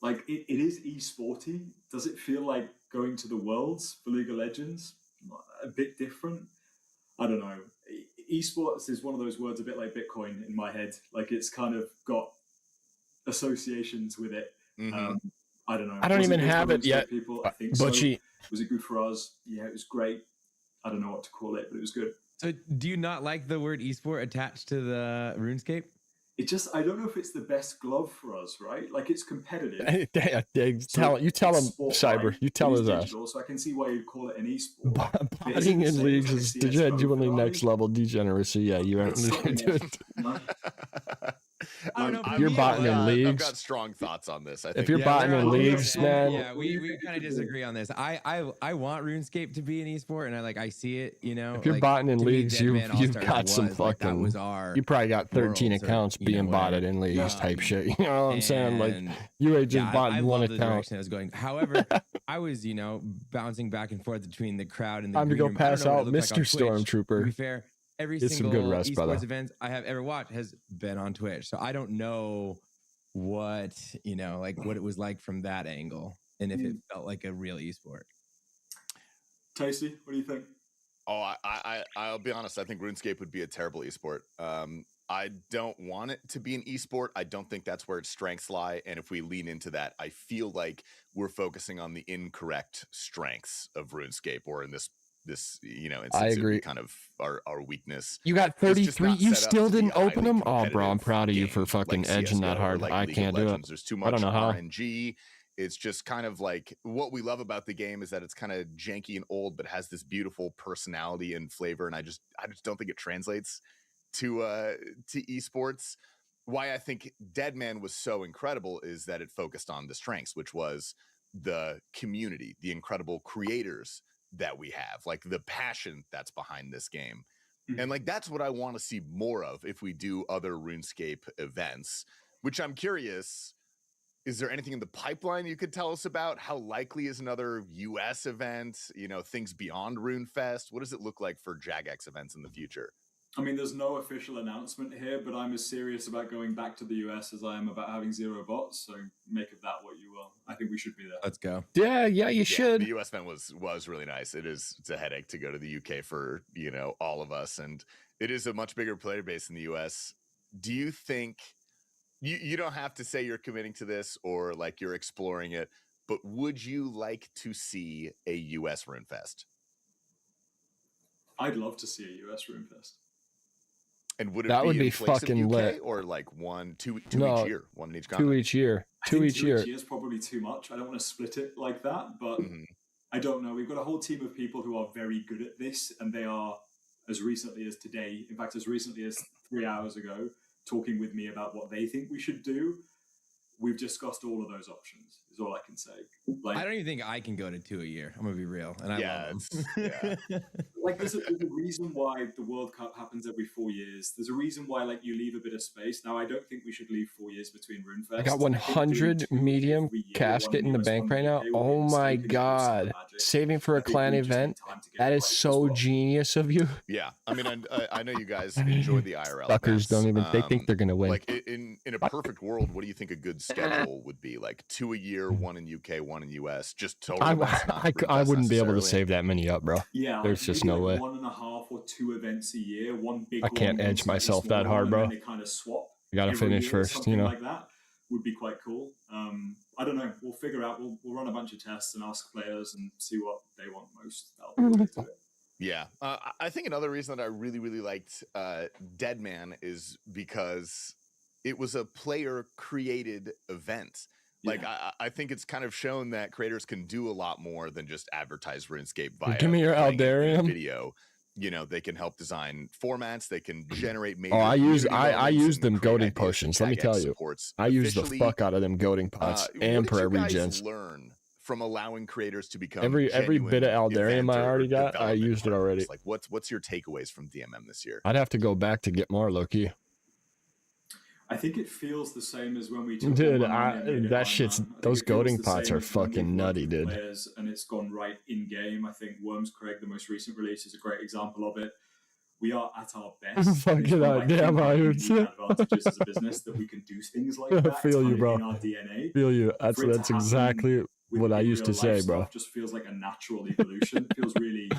Like, it is e-sporty. Does it feel like going to the Worlds for League of Legends? A bit different? I don't know. Esports is one of those words a bit like Bitcoin in my head. Like, it's kind of got associations with it. I don't know. I don't Was even good for have it RuneScape yet, People? I think but so. she- Was it good for us? Yeah, it was great. I don't know what to call it, but it was good. So, do you not like the word esport attached to the RuneScape? It just, I don't know if it's the best glove for us, right? Like, it's competitive. You tell him, Sport, Cyber. right? You tell It is his ass. digital, so I can see why you'd call it an esport. Botting in leagues is genuinely next level degeneracy. Yeah, you aren't dude. I don't know. You're botting in leagues. I've got strong thoughts on this. I think If you're botting in leagues, man. Yeah, we kind of disagree on this. I want RuneScape to be an esport, and I see it. You know, if you're botting in leagues, you've got some fucking. You probably got 13 accounts being botted in leagues type shit. You know what I'm saying? Like you ain't just botting one account. I was going. However, I was bouncing back and forth between the crowd and the. Time to go room. pass out, Mr. Stormtrooper. To be fair. Every single esports event I have ever watched has been on Twitch, so I don't know what what it was like from that angle, and if it felt like a real esport. Tasty, what do you think? Oh, I'll be honest. I think RuneScape would be a terrible esport. I don't want it to be an esport. I don't think that's where its strengths lie. And if we lean into that, I feel like we're focusing on the incorrect strengths of RuneScape, or in this instance, I agree. Kind of our weakness. You got 33. You still didn't open them? Oh, bro, I'm proud of you for fucking edging that hard. I can't do it. There's too much RNG. It's just kind of like what we love about the game is that it's kind of janky and old, but has this beautiful personality and flavor. And I just don't think it translates to esports. Why I think Deadman was so incredible is that it focused on the strengths, which was the community, the incredible creators that we have, like the passion that's behind this game. And like that's what I want to see more of if we do other RuneScape events, which I'm curious, is there anything in the pipeline you could tell us about? How likely is another US event, things beyond RuneFest? What does it look like for Jagex events in the future? I mean, there's no official announcement here, but I'm as serious about going back to the US as I am about having 0 bots. So make of that what you will. I think we should be there. Let's go. Yeah, you should. The US event was really nice. It's a headache to go to the UK for, all of us. And it is a much bigger player base in the US. Do you think, you don't have to say you're committing to this or like you're exploring it, but would you like to see a US RuneFest? I'd love to see a US RuneFest. And would it that be would be in place fucking of UK lit, or like two each year, one in each two continent? each year, two each year is probably too much. I don't want to split it like that, but I don't know. We've got a whole team of people who are very good at this, and they are, as recently as today, in fact, as recently as 3 hours ago, talking with me about what they think we should do. We've discussed all of those options, is all I can say. Like, I don't even think I can go to 2 a year. I'm gonna be real, and I love them. Like there's a reason why the World Cup happens every 4 years. There's a reason why you leave a bit of space. Now I don't think we should leave 4 years between RuneFest. I got 100 medium casket in the bank right now. Oh my god! Saving for a clan event. That is so genius of you. Yeah, I mean, I know you guys enjoy the IRL. Suckers don't even. They think they're gonna win. Like in a perfect world, what do you think a good schedule would be? Like 2 a year, 1 in UK, 1 in US. Just total. I wouldn't be able to save that many up, bro. Yeah, there's just no way. 1.5 or 2 events a year. One big. I can't edge myself that hard, bro. They kind of swap. You gotta finish first, Like that would be quite cool. I don't know. We'll figure out. We'll run a bunch of tests and ask players and see what they want most. That'll be it. Yeah, I think another reason that I really, really liked Deadman is because it was a player-created event. Like, I think it's kind of shown that creators can do a lot more than just advertise RuneScape via Give me your Aldarium video. They can help design formats. They can generate. Oh, I use them goading potions. Let me tell you, I use the fuck out of them goading pots and prayer regens. Learn from allowing creators to become every bit of Aldarium I already got. I used it already. Like, what's your takeaways from DMM this year? I'd have to go back to get more, Loki. I think it feels the same as when we took dude, that shit's those goading pots are fucking nutty, dude. And it's gone right in game. I think Worms Craig, the most recent release, is a great example of it. We are at our best. Fucking damn, advantages as a business that we can do things like that. I feel you, bro. In our DNA. Feel you. That's exactly what I used to say, bro. Just feels like a natural evolution. It feels really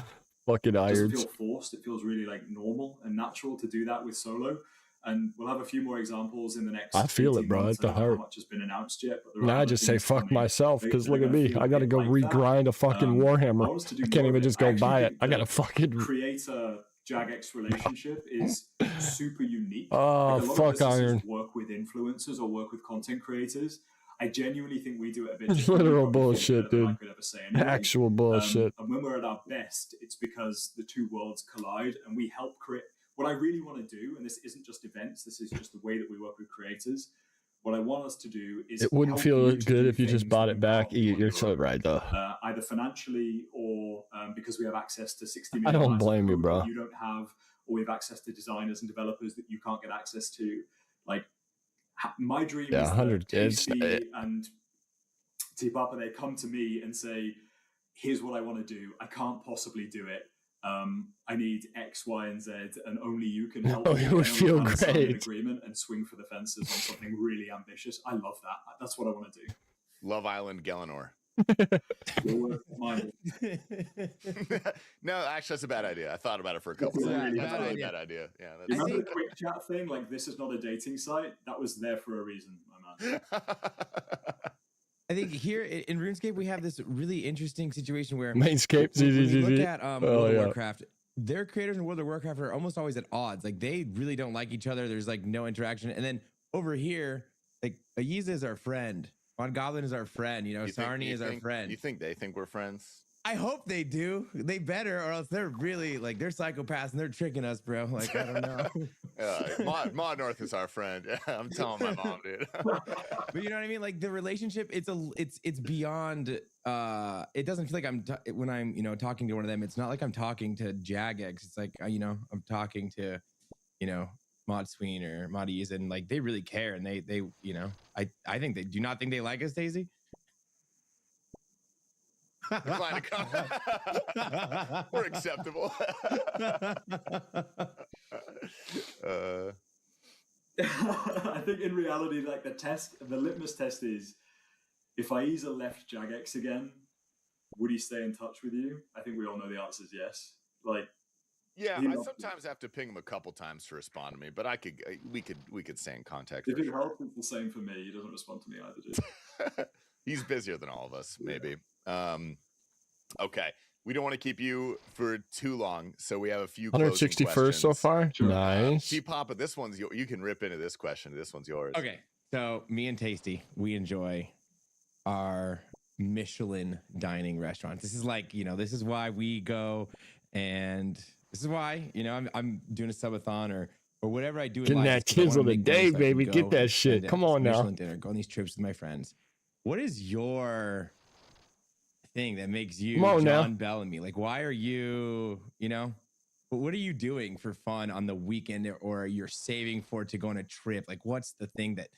fucking irons. It doesn't feel forced. It feels really like normal and natural to do that with solo. And we'll have a few more examples in the next. I feel it, bro. At the heart. How much has been announced yet? Now I just say fuck myself because look at me. I gotta go regrind a fucking Warhammer. I can't even just go buy it. I gotta fucking create a Jagex relationship is super unique. Oh, fuck iron. Work with influencers or work with content creators. I genuinely think we do it a bit It's differently, literal probably feel bullshit, better than I dude. could ever say anyway. Actual bullshit. And when we're at our best, it's because the two worlds collide and we help create. What I really want to do, and this isn't just events, this is just the way that we work with creators. What I want us to do is It wouldn't help feel you to good do if you just things bought that it you back. can't do on You're your so own. right, though. Either financially or because we have access to 60 I million don't lines of blame you, code bro. that you don't have, or we have access to designers and developers that you can't get access to. Like, my dream Yeah, is 100. that Tasty and T-Papa, they come to me and say, here's what I want to do. I can't possibly do it. I need X, Y, and Z, and only you can help Oh, me. it would And feel we can sign an great. agreement and swing for the fences on something really ambitious. I love that. That's what I want to do. Love Island Gellinor. No, actually, that's a bad idea. I thought about it for a couple That's a seconds. really That's a bad really idea. bad idea. Yeah, You that's remember the quick chat thing? Like, this is not a dating site. That was there for a reason, my man. I think here in RuneScape we have this really interesting situation where Mainscape, when we look ZZZZ. at Oh, World of yeah. Warcraft, their creators in World of Warcraft are almost always at odds. Like they really don't like each other. There's like no interaction. And then over here, like Ayiza is our friend. Von Goblin is our friend. You know, Sarni is our friend. You think they think we're friends? I hope they do. They better, or else they're really like they're psychopaths and they're tricking us, bro. Like I don't know. Mod North is our friend. I'm telling my mom, dude. But you know what I mean? Like the relationship, it's beyond. It doesn't feel like when I'm talking to one of them. It's not like I'm talking to Jagex. It's like I'm talking to Mod Sween or Mod Ease, and like they really care, and they I think they do not think they like us, Daisy. Decline to come. We're acceptable. I think in reality, like the litmus test is, if Aiza left Jagex again, would he stay in touch with you? I think we all know the answer is yes. Like, yeah, he I loves sometimes have to ping him a couple times to respond to me, but we could stay in contact. If for it sure. helps, it's the same for me. He doesn't respond to me either, dude. He's busier than all of us, maybe. Okay, we don't want to keep you for too long, so we have a few. 161st so far. Nice. T-Papa, this one's you can rip into this question. This one's yours. Okay, so me and Tasty, we enjoy our Michelin dining restaurants. This is like this is why we go, and this is why I'm doing a subathon or whatever I do. In Getting life, that is 'cause I wanna chisel make money today, so I can baby. go Get that shit. spend Come on now. Michelin dinner, go on these trips with my friends. What is your thing that makes you Come on now. John Bellamy? Like, why are you, what are you doing for fun on the weekend, or you're saving for to go on a trip? Like, what's the thing that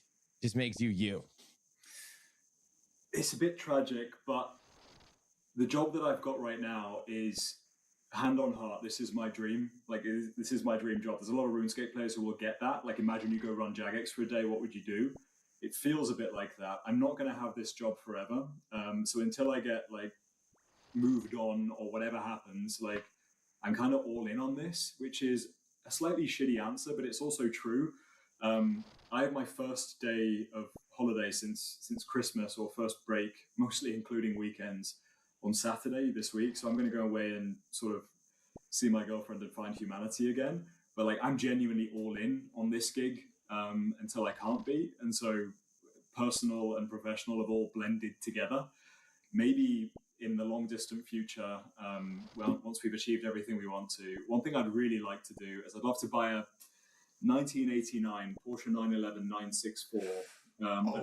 just makes you you? It's a bit tragic, but the job that I've got right now is hand on heart. This is my dream. Like, this is my dream job. There's a lot of RuneScape players who will get that. Like, imagine you go run Jagex for a day. What would you do? It feels a bit like that. I'm not going to have this job forever. So until I get like moved on or whatever happens, like I'm kind of all in on this, which is a slightly shitty answer, but it's also true. I have my first day of holiday since Christmas, or first break, mostly including weekends, on Saturday this week. So I'm going to go away and sort of see my girlfriend and find humanity again. But like I'm genuinely all in on this gig. Until I can't be. And so personal and professional have all blended together. Maybe in the long distant future, once we've achieved everything we want to, one thing I'd really like to do is I'd love to buy a 1989 Porsche 911 964,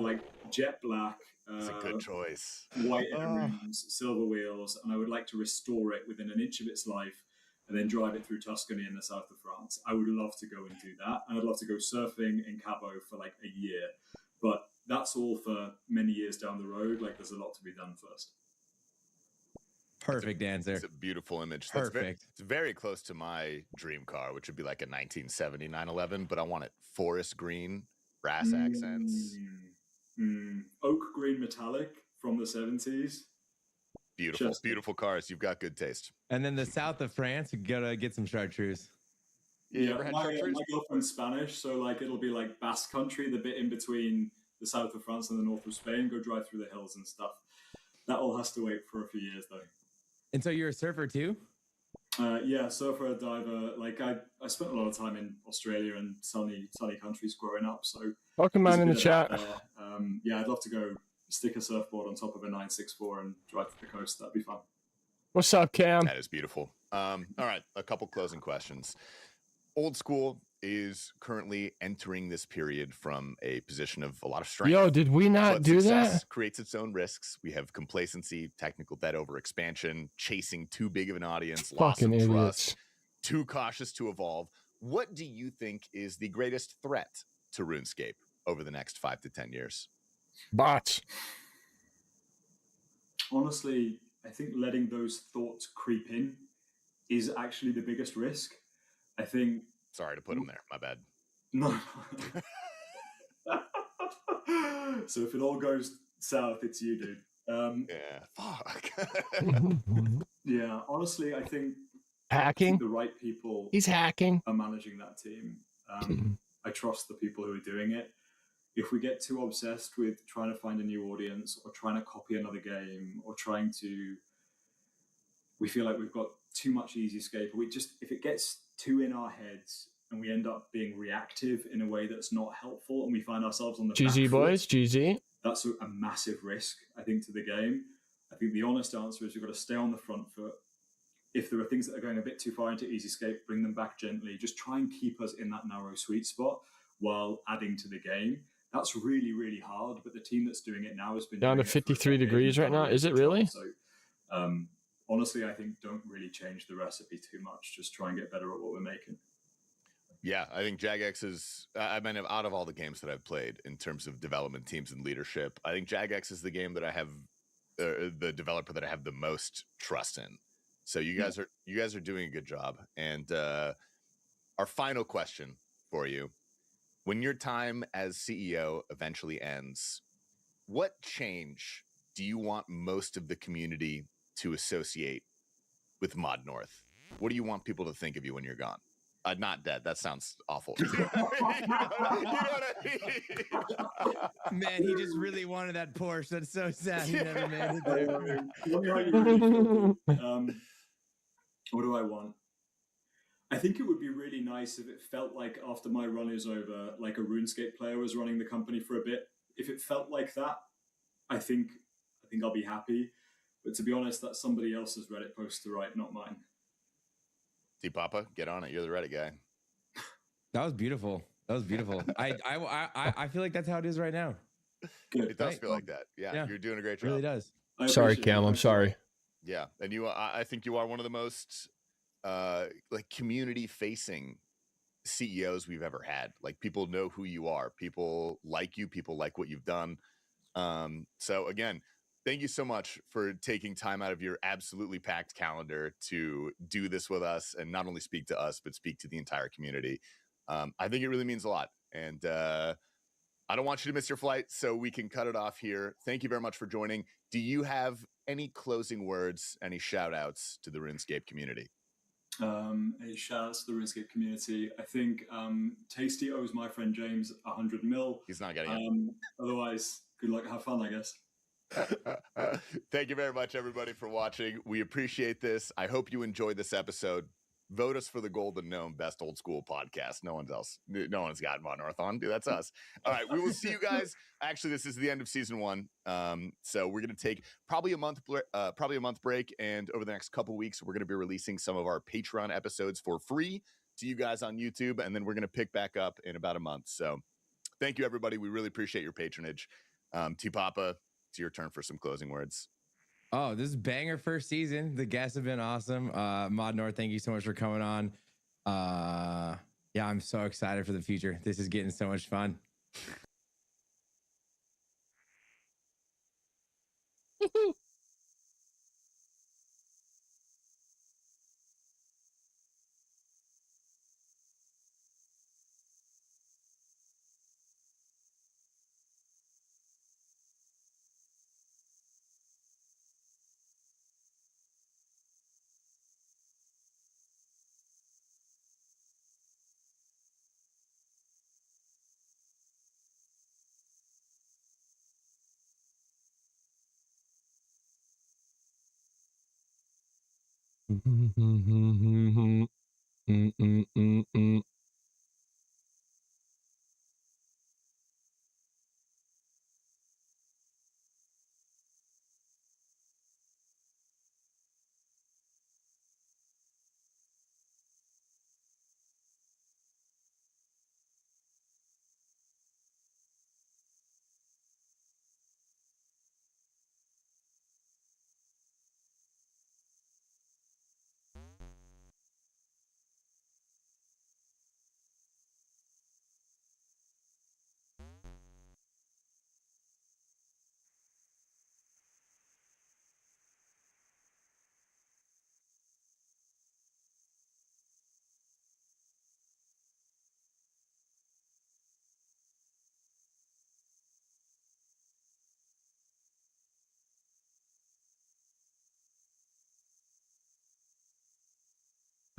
like jet black. It's a good choice. White inner rims, silver wheels, and I would like to restore it within an inch of its life, and then drive it through Tuscany in the south of France. I would love to go and do that. And I'd love to go surfing in Cabo for like a year. But that's all for many years down the road. Like there's a lot to be done first. Perfect answer. It's a beautiful image. Perfect. It's very close to my dream car, which would be like a 1970 911, but I want it forest green, brass accents. Oak green metallic from the 70s. Beautiful, beautiful cars. You've got good taste. And then the south of France, you gotta get some chartreuse. Yeah, my girlfriend's Spanish, so like it'll be like Basque country, the bit in between the south of France and the north of Spain. Go drive through the hills and stuff. That all has to wait for a few years though. And so you're a surfer too? Yeah, surfer, diver. Like I spent a lot of time in Australia and sunny countries growing up. So welcome man in the chat. Yeah, I'd love to go stick a surfboard on top of a 964 and drive to the coast. That'd be fun. What's up, Cam? That is beautiful. All right, a couple closing questions. Old School is currently entering this period from a position of a lot of strength. Yo, did we not But do success that? creates its own risks. We have complacency, technical debt over expansion, chasing too big of an audience, loss Fucking of idiots. trust, too cautious to evolve. What do you think is the greatest threat to RuneScape over the next 5 to 10 years? Bots. Honestly, I think letting those thoughts creep in is actually the biggest risk. I think. Sorry to put them there. My bad. No. So if it all goes south, it's you, dude. Yeah. Fuck. Yeah. Honestly, I think Hacking? the right people. He's hacking. Are managing that team. I trust the people who are doing it. If we get too obsessed with trying to find a new audience or trying to copy another game or we feel like we've got too much easy escape. If it gets too in our heads and we end up being reactive in a way that's not helpful and we find ourselves on the GG back boys, foot, GG. that's a massive risk, I think, to the game. I think the honest answer is you've got to stay on the front foot. If there are things that are going a bit too far into easy escape, bring them back gently. Just try and keep us in that narrow sweet spot while adding to the game. That's really, really hard, but the team that's doing it now has been Down to 53 degrees right now. Is it really? So, honestly, I think don't really change the recipe too much. Just try and get better at what we're making. Yeah, I think Jagex is, I mean, out of all the games that I've played in terms of development teams and leadership, I think Jagex is the game that I have, the developer that I have the most trust in. So you guys are doing a good job. And our final question for you: when your time as CEO eventually ends, what change do you want most of the community to associate with Mod North? What do you want people to think of you when you're gone? Not dead. That sounds awful. You know what I mean? Man, he just really wanted that Porsche. That's so sad. He never made it there. What do I want? I think it would be really nice if it felt like after my run is over, like a RuneScape player was running the company for a bit. If it felt like that, I think I'll be happy. But to be honest, that's somebody else's Reddit post to write, not mine. T-Papa, get on it. You're the Reddit guy. That was beautiful. That was beautiful. I feel like that's how it is right now. It does feel like that. Yeah, you're doing a great job. It really does. Sorry, Cam. I'm sorry. Yeah, and I think you are one of the most like community-facing CEOs we've ever had. Like, people know who you are. People like you. People like what you've done. So again, thank you so much for taking time out of your absolutely packed calendar to do this with us and not only speak to us, but speak to the entire community. I think it really means a lot. And I don't want you to miss your flight, so we can cut it off here. Thank you very much for joining. Do you have any closing words, any shout outs to the RuneScape community? A shout out to the RuneScape community. I think Tasty owes my friend James 100 mil. He's not getting it. Otherwise, good luck, have fun, I guess. Thank you very much, everybody, for watching. We appreciate this. I hope you enjoyed this episode. Vote us for the Golden Gnome Best Old School Podcast. No one's got Mod North on. Dude, that's us. All right, we will see you guys. Actually, this is the end of season 1. So we're going to take probably a month break, and over the next couple weeks, we're going to be releasing some of our Patreon episodes for free to you guys on YouTube, and then we're going to pick back up in about a month. So thank you, everybody. We really appreciate your patronage. T-Papa, it's your turn for some closing words. Oh, this is banger first season. The guests have been awesome. Mod North, thank you so much for coming on. Yeah, I'm so excited for the future. This is getting so much fun.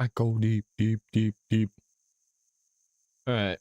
I go deep, deep, deep, deep. All right.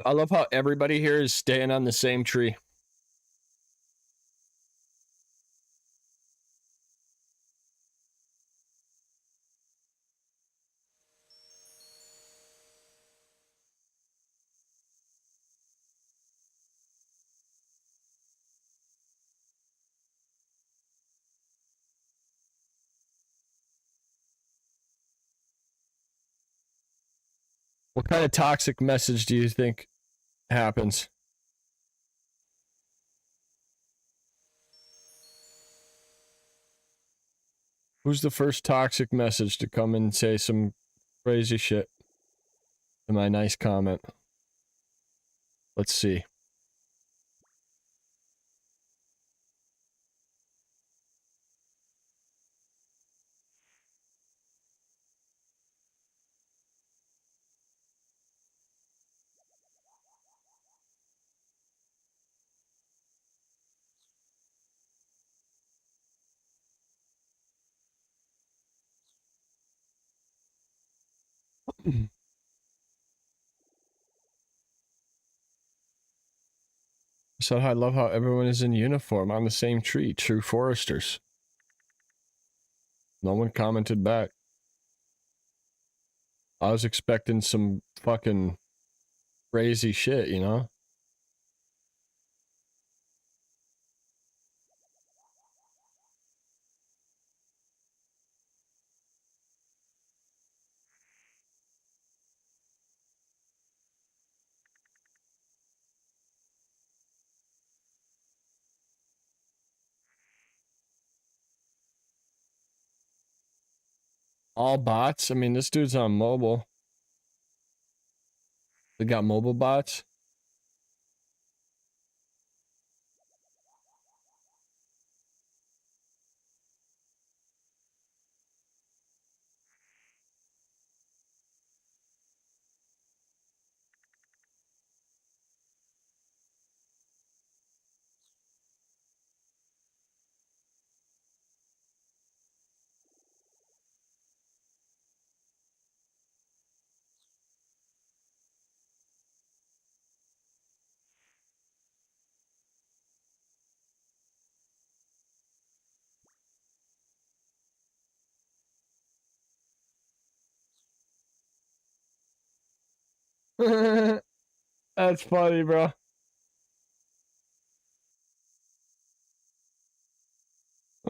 I love how everybody here is staying on the same tree. What kind of toxic message do you think happens? Who's the first toxic message to come and say some crazy shit in my nice comment? Let's see. So I love how everyone is in uniform on the same tree. True foresters. No one commented back. I was expecting some fucking crazy shit, you know? All bots? I mean, this dude's on mobile. They got mobile bots? That's funny, bro.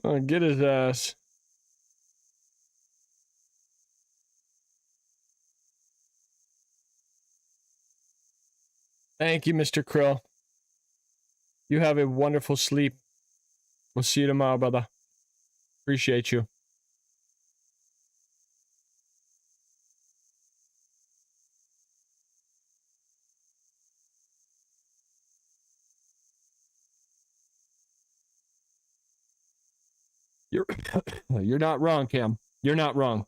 Oh, get his ass. Thank you, Mr. Krill. You have a wonderful sleep. We'll see you tomorrow, brother. Appreciate you. You're not wrong, Cam. You're not wrong.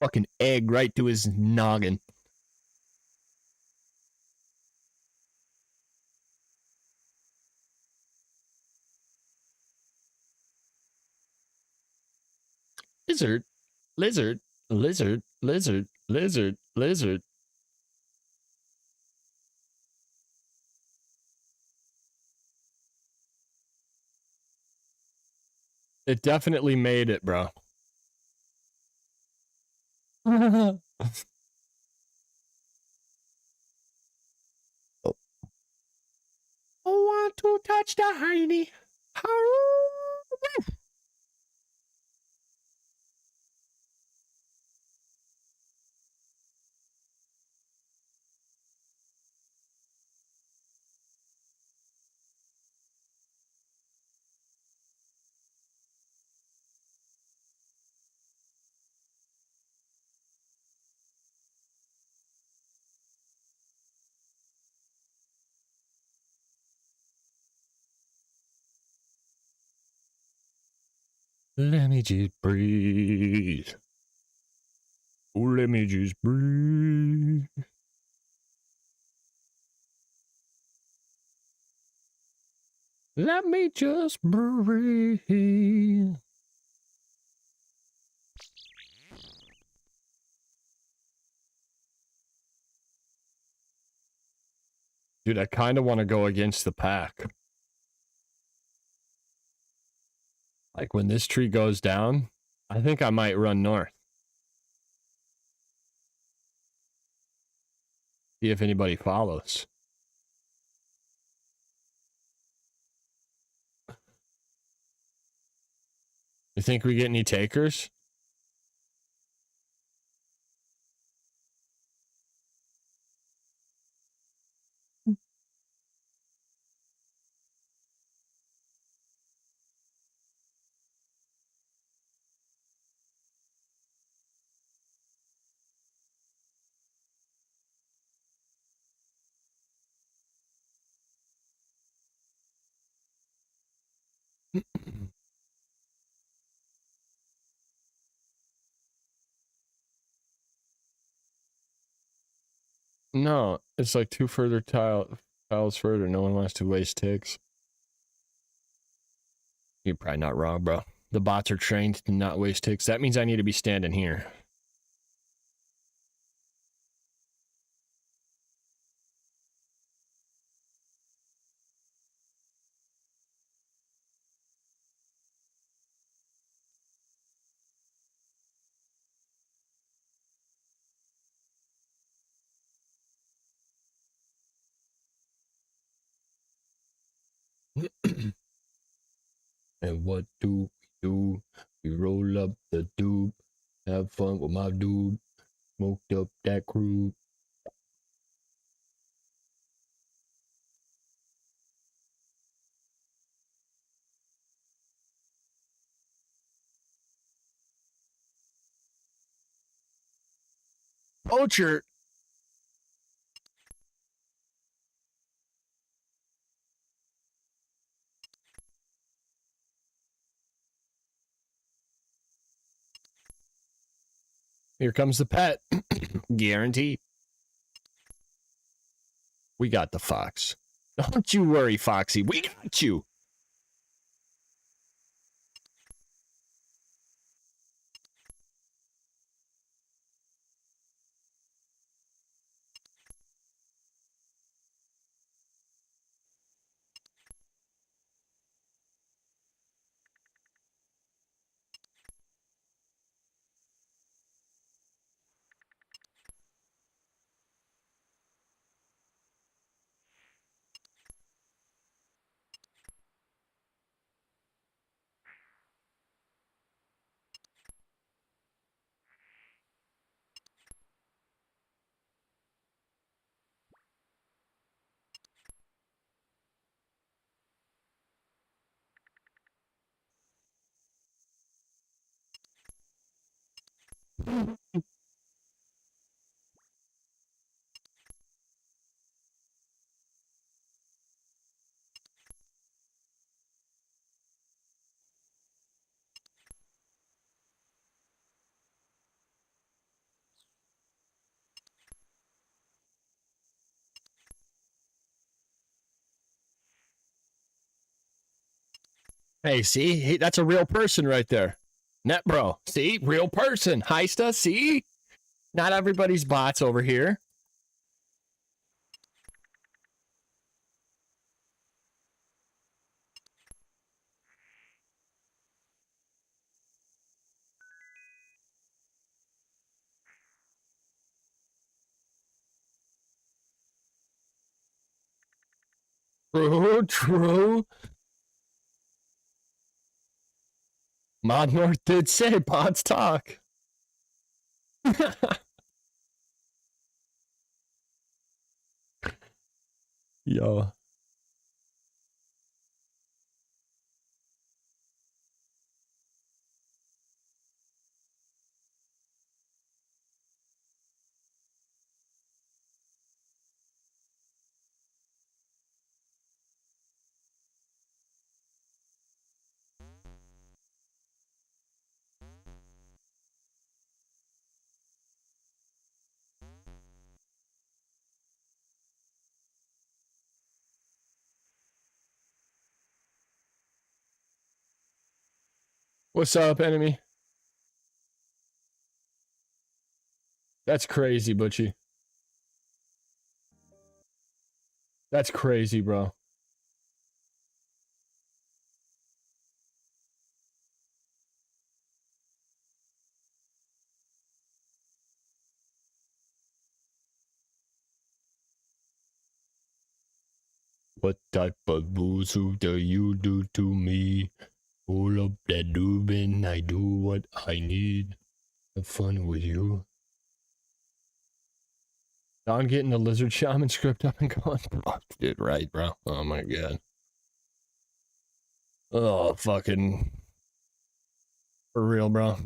Fucking egg right to his noggin. Lizard, lizard, lizard, lizard, lizard, lizard. It definitely made it, bro. I want to touch the hiney. Let me just breathe. Oh, let me just breathe. Let me just breathe. Dude, I kind of want to go against the pack. Like when this tree goes down, I think I might run north. See if anybody follows. You think we get any takers? No, it's like two further tiles further. No one wants to waste ticks. You're probably not wrong, bro. The bots are trained to not waste ticks. That means I need to be standing here. And what do we do? We roll up the doob, have fun with my dude, smoked up that crew. Poacher. Here comes the pet. Guaranteed. We got the fox. Don't you worry, Foxy. We got you. Hey, see? That's a real person right there. Net bro. See? Real person. Heista, see? Not everybody's bots over here. True, true. Mod North did say bots talk. Yo. What's up, enemy? That's crazy, Butchie. That's crazy, bro. What type of voodoo do you do to me? Pull up that Dubin, I do what I need. Have fun with you. Don getting the lizard shaman script up and going. Fuck, dude, right, bro? Oh my god. Oh, fucking. For real, bro.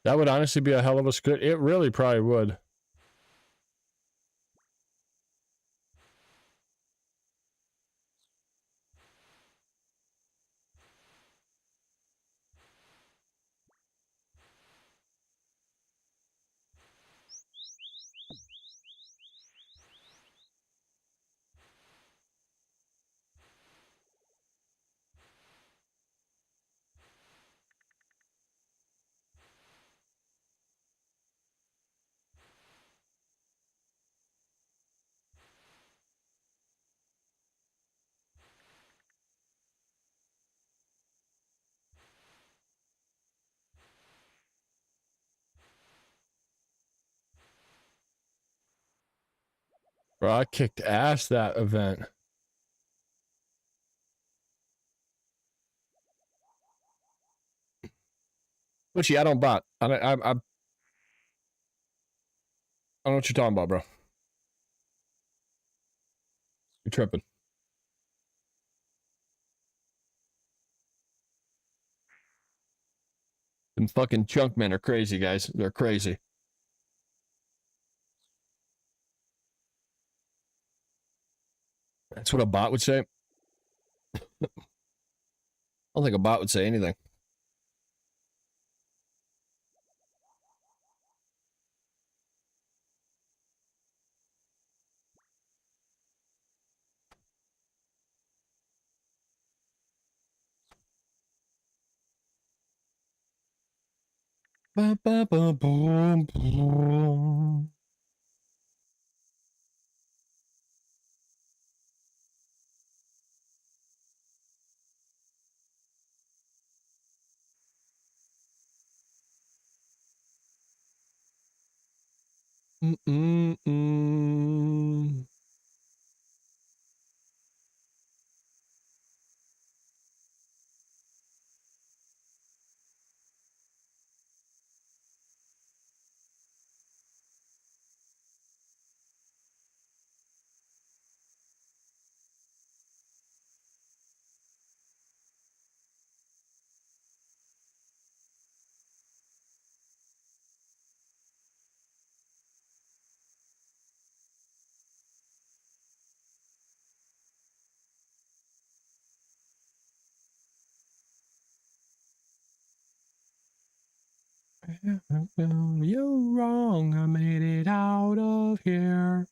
That would honestly be a hell of a script. It really probably would. Bro, I kicked ass that event. Butchie, I don't bot. I don't know what you're talking about, bro. You're tripping. Them fucking junk men are crazy, guys. They're crazy. That's what a bot would say. I don't think a bot would say anything. Ba, ba, ba, boom, boom. Mm-mm-mm. You're wrong. I made it out of here.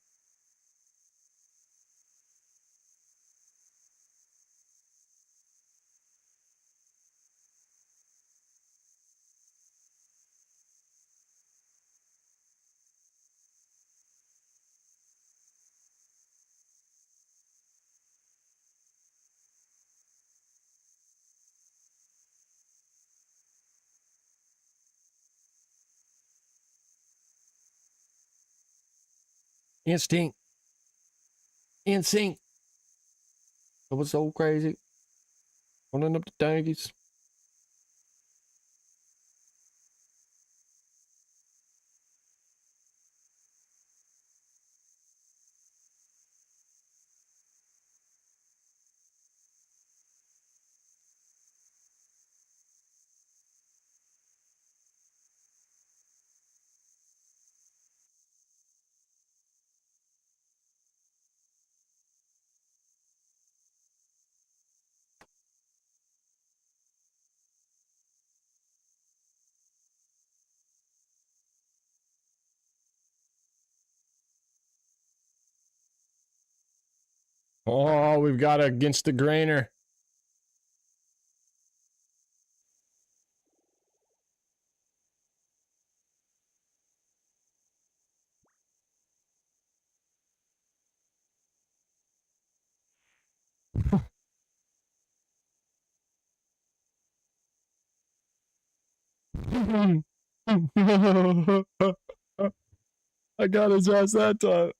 Instinct. Instinct. It was so crazy. Running up the tankies. Oh, we've got against the grainer. I got his ass that time.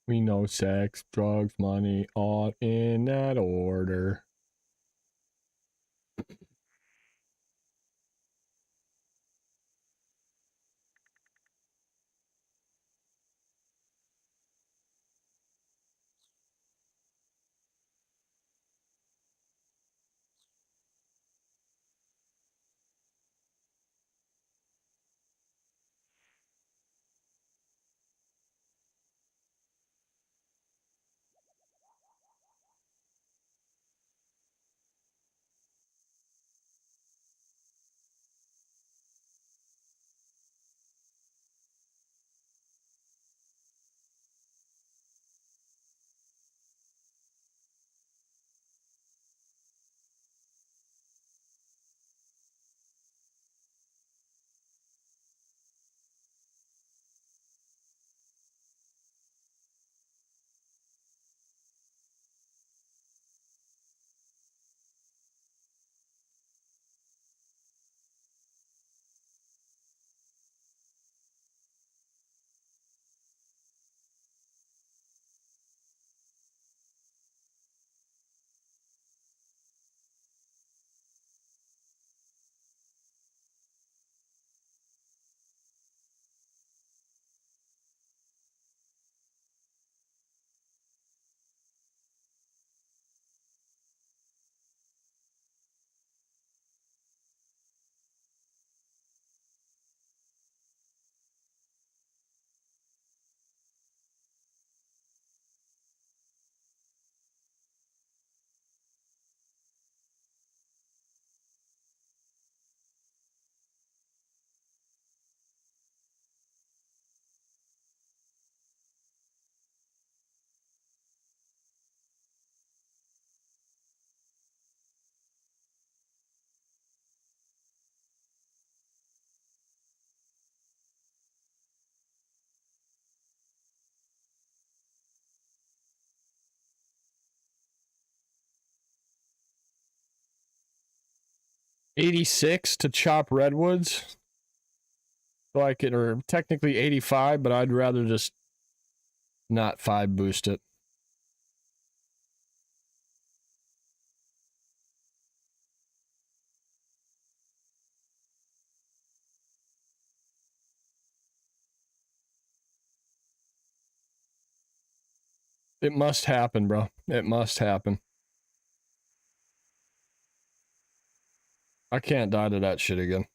We know sex, drugs, money, all in that order. 86 to chop redwoods. So I can, or technically 85, but I'd rather just not 5 boost it. It must happen, bro. It must happen. I can't die to that shit again.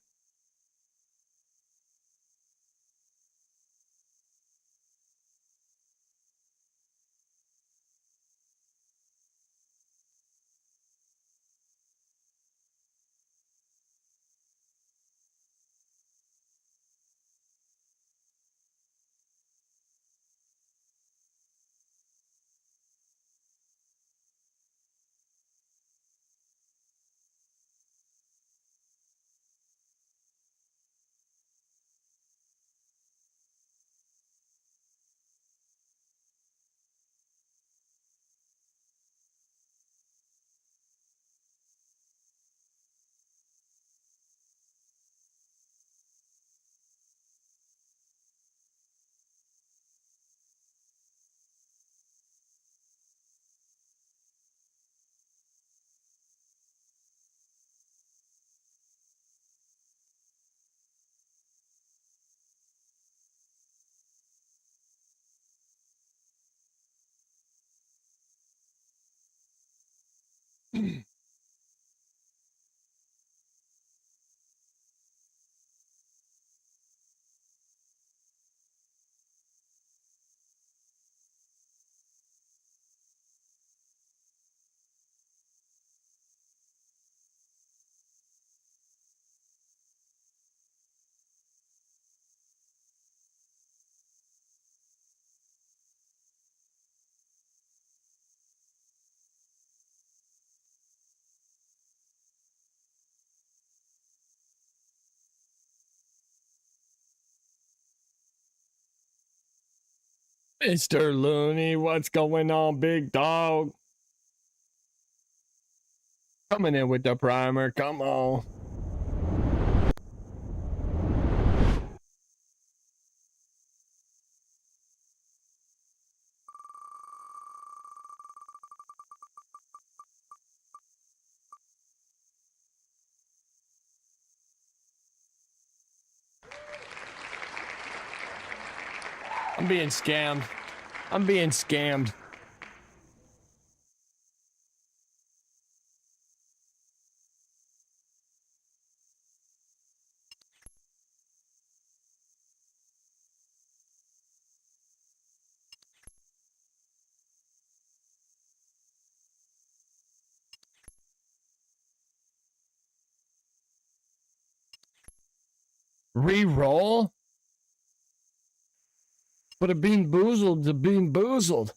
Mr. Looney, what's going on, big dog? Coming in with the primer, come on. I'm being scammed. I'm being scammed. Re-roll? But a bean boozled to bean boozled.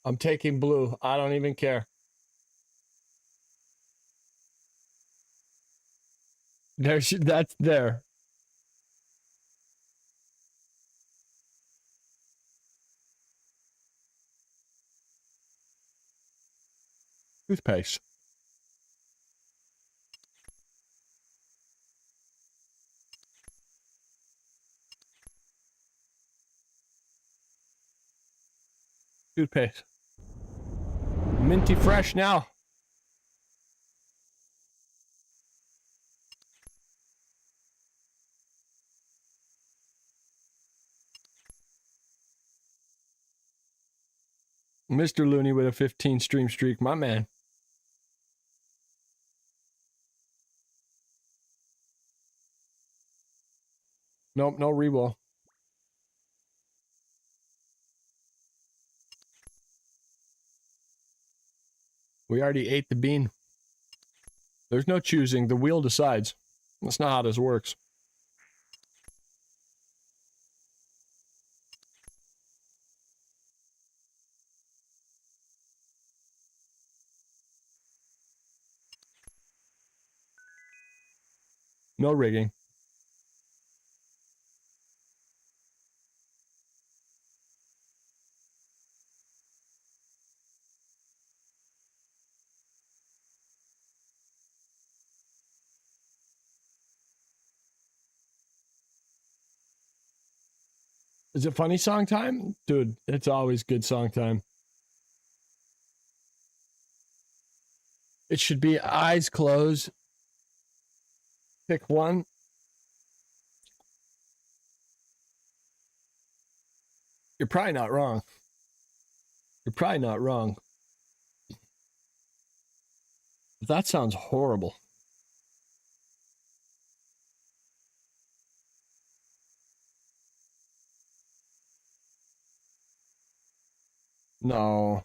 I'm taking blue. I don't even care. That's there. Toothpaste. Toothpaste. Minty fresh now. Mr. Looney with a 15 stream streak, my man. Nope, no reroll. We already ate the bean. There's no choosing. The wheel decides. That's not how this works. No rigging. Is it funny song time? Dude, it's always good song time. It should be eyes closed. Pick one. You're probably not wrong. You're probably not wrong. That sounds horrible. No.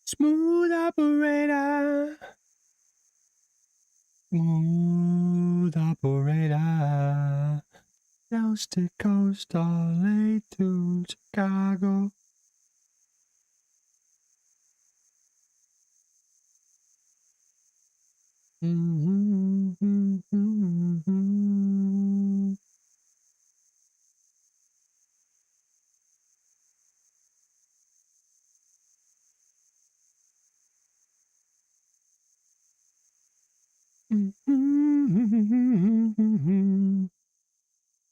Smooth operator. Smooth operator. Coast to coast, LA to Chicago.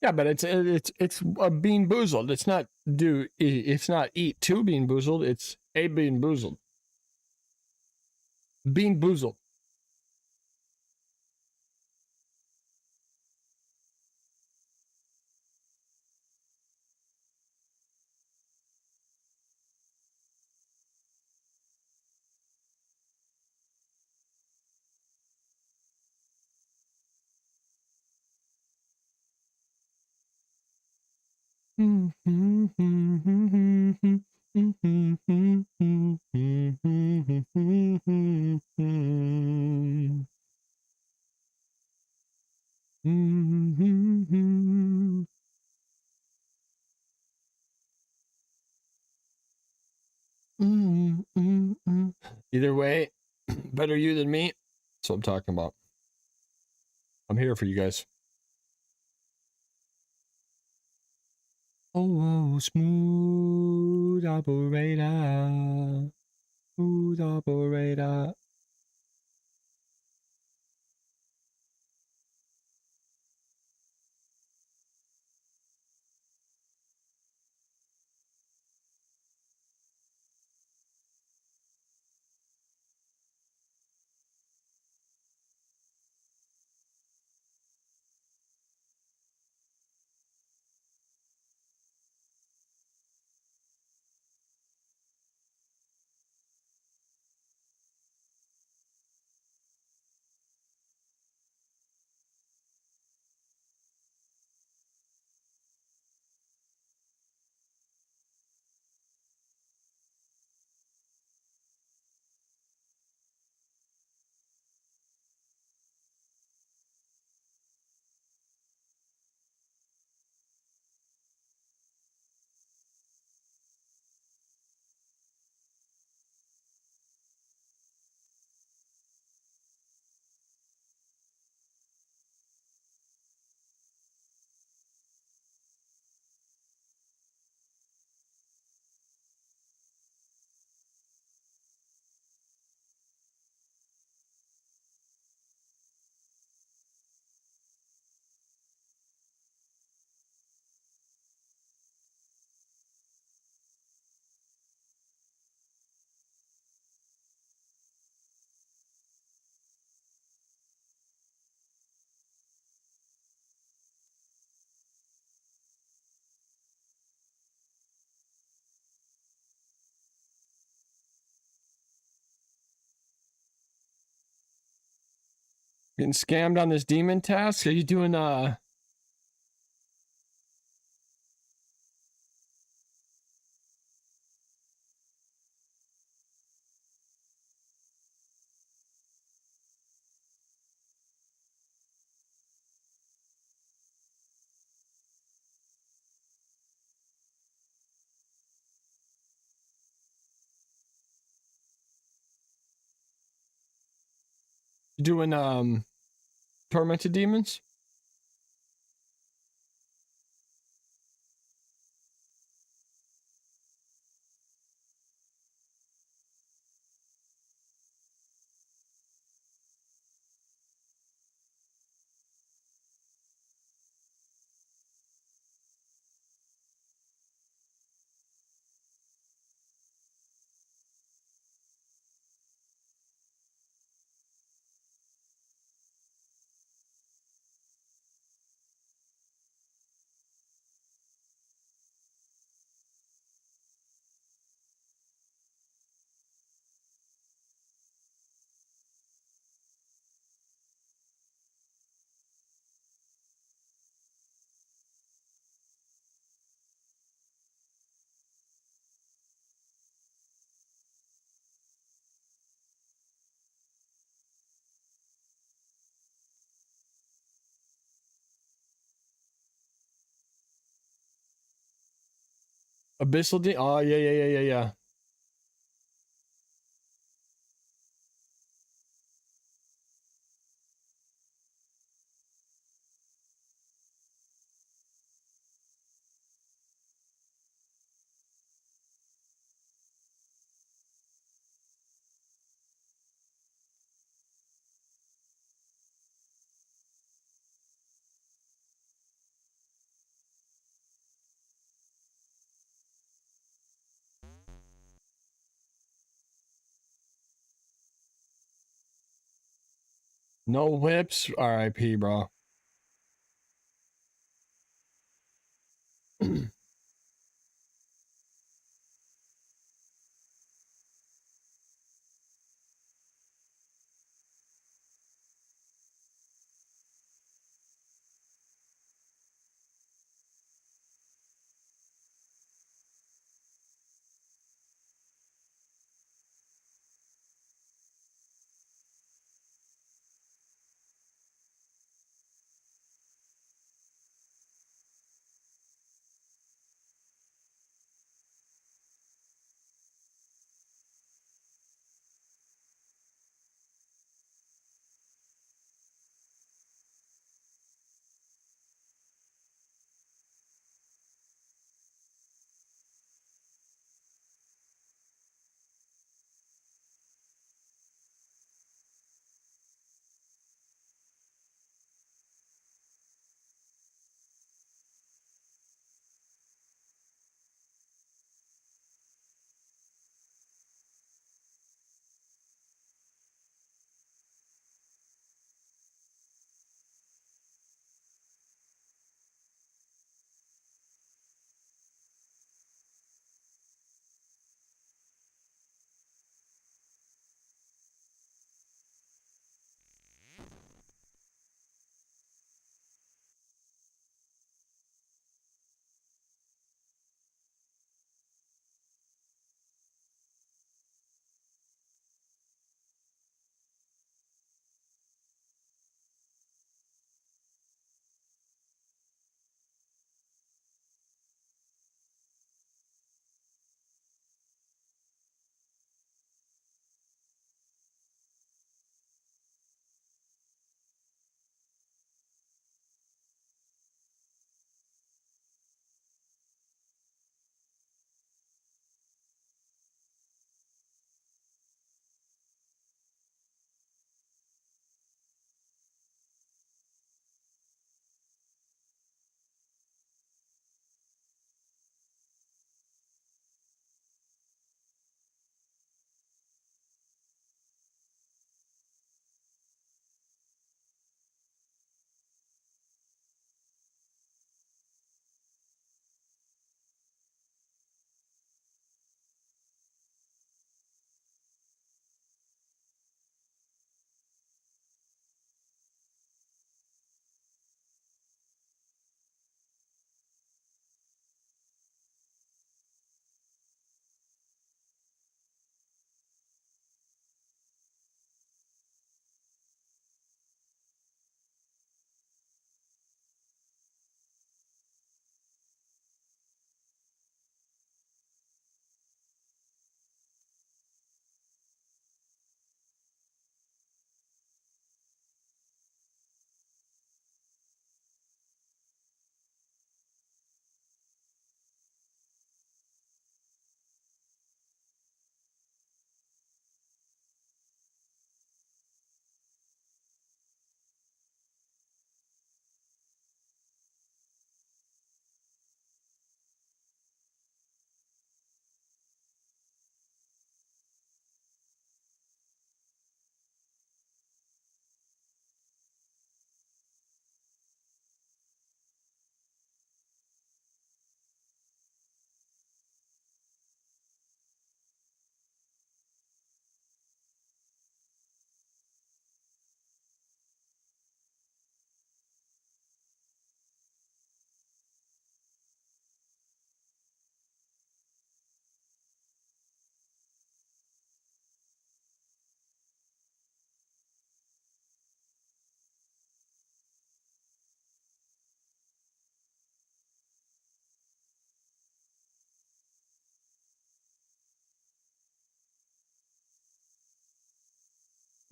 Yeah, but it's a bean boozled. It's not it's not eat two bean boozled. It's a bean boozled. Bean boozled. Either way, better you than me. That's what I'm talking about. I'm here for you guys. Oh, smooth operator. Smooth operator. Getting scammed on this demon task? Are you doing Doing tormented demons. Abyssal D. Oh, yeah. No whips. RIP, bro.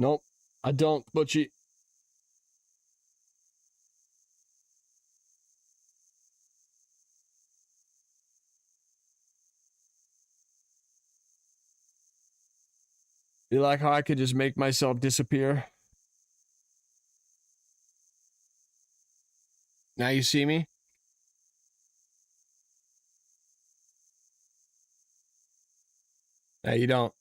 Nope, I don't, Butchie. You like how I could just make myself disappear? Now you see me? Now you don't.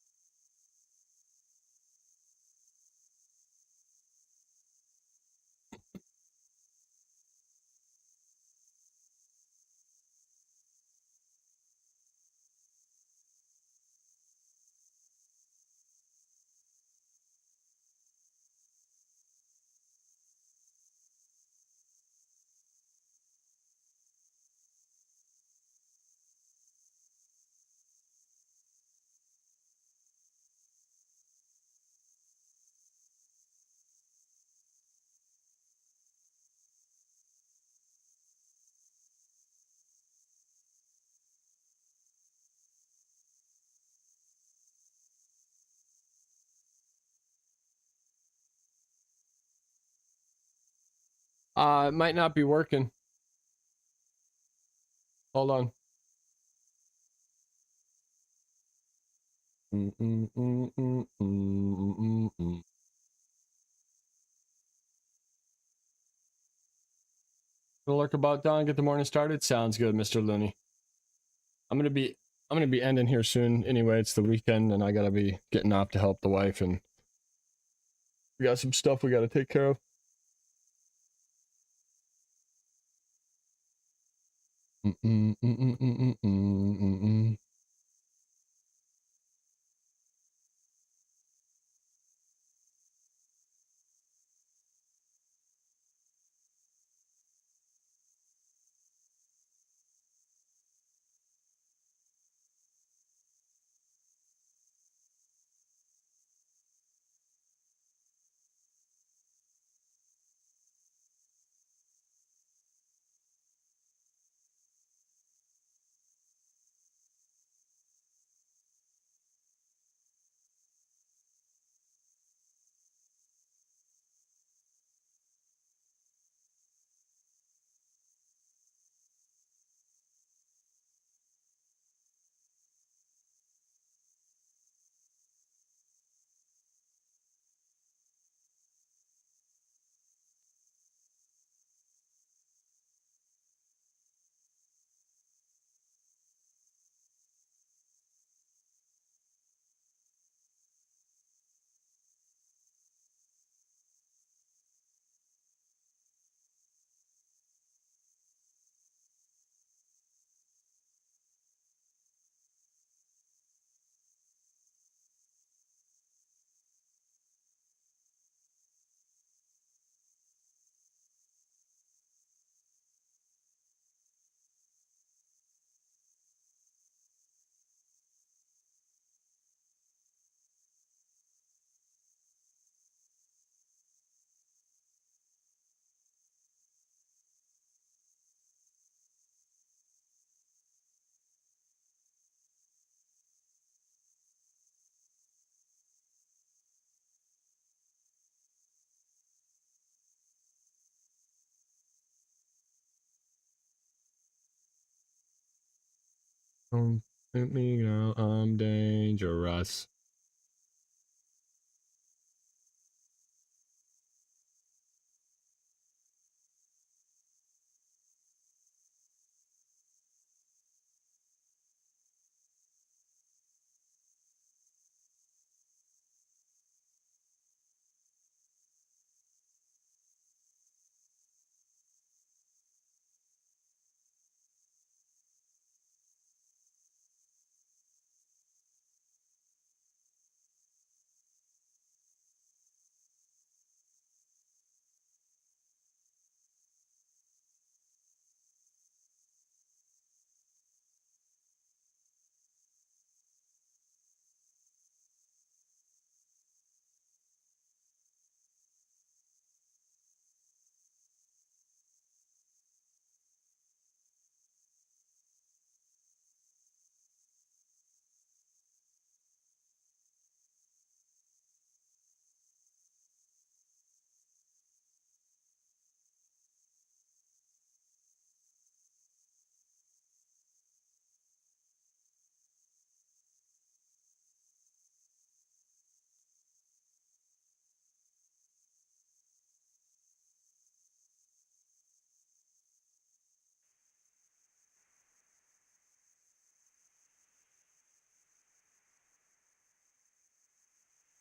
It might not be working. Hold on. Gonna lurk about dawn, get the morning started. Sounds good, Mr. Looney. I'm gonna be ending here soon. Anyway, it's the weekend and I gotta be getting off to help the wife, and we got some stuff we gotta take care of. Don't let me know I'm dangerous.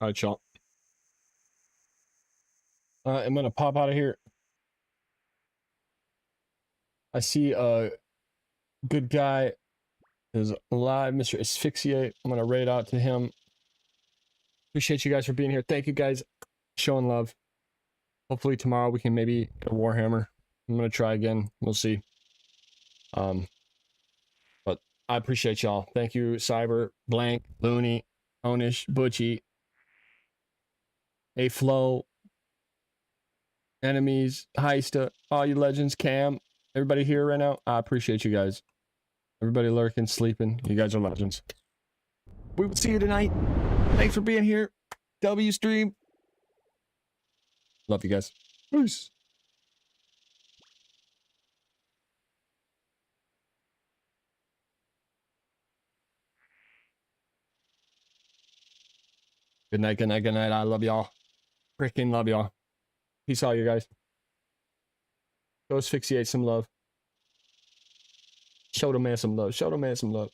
All right, y'all. I'm gonna pop out of here. I see a good guy is live, Mr. Asphyxiate. I'm gonna raid out to him. Appreciate you guys for being here. Thank you guys, showing love. Hopefully tomorrow we can maybe get a Warhammer. I'm gonna try again. We'll see. But I appreciate y'all. Thank you, Cyber, Blank, Looney, Onish, Butchie, A Flow, Enemies, Heista, all you legends, Cam, everybody here right now. I appreciate you guys. Everybody lurking, sleeping. You guys are legends. We will see you tonight. Thanks for being here. W stream. Love you guys. Peace. Good night, good night, good night. I love y'all. Freaking love y'all. Peace out, you guys. Go asphyxiate some love. Show the man some love. Show the man some love.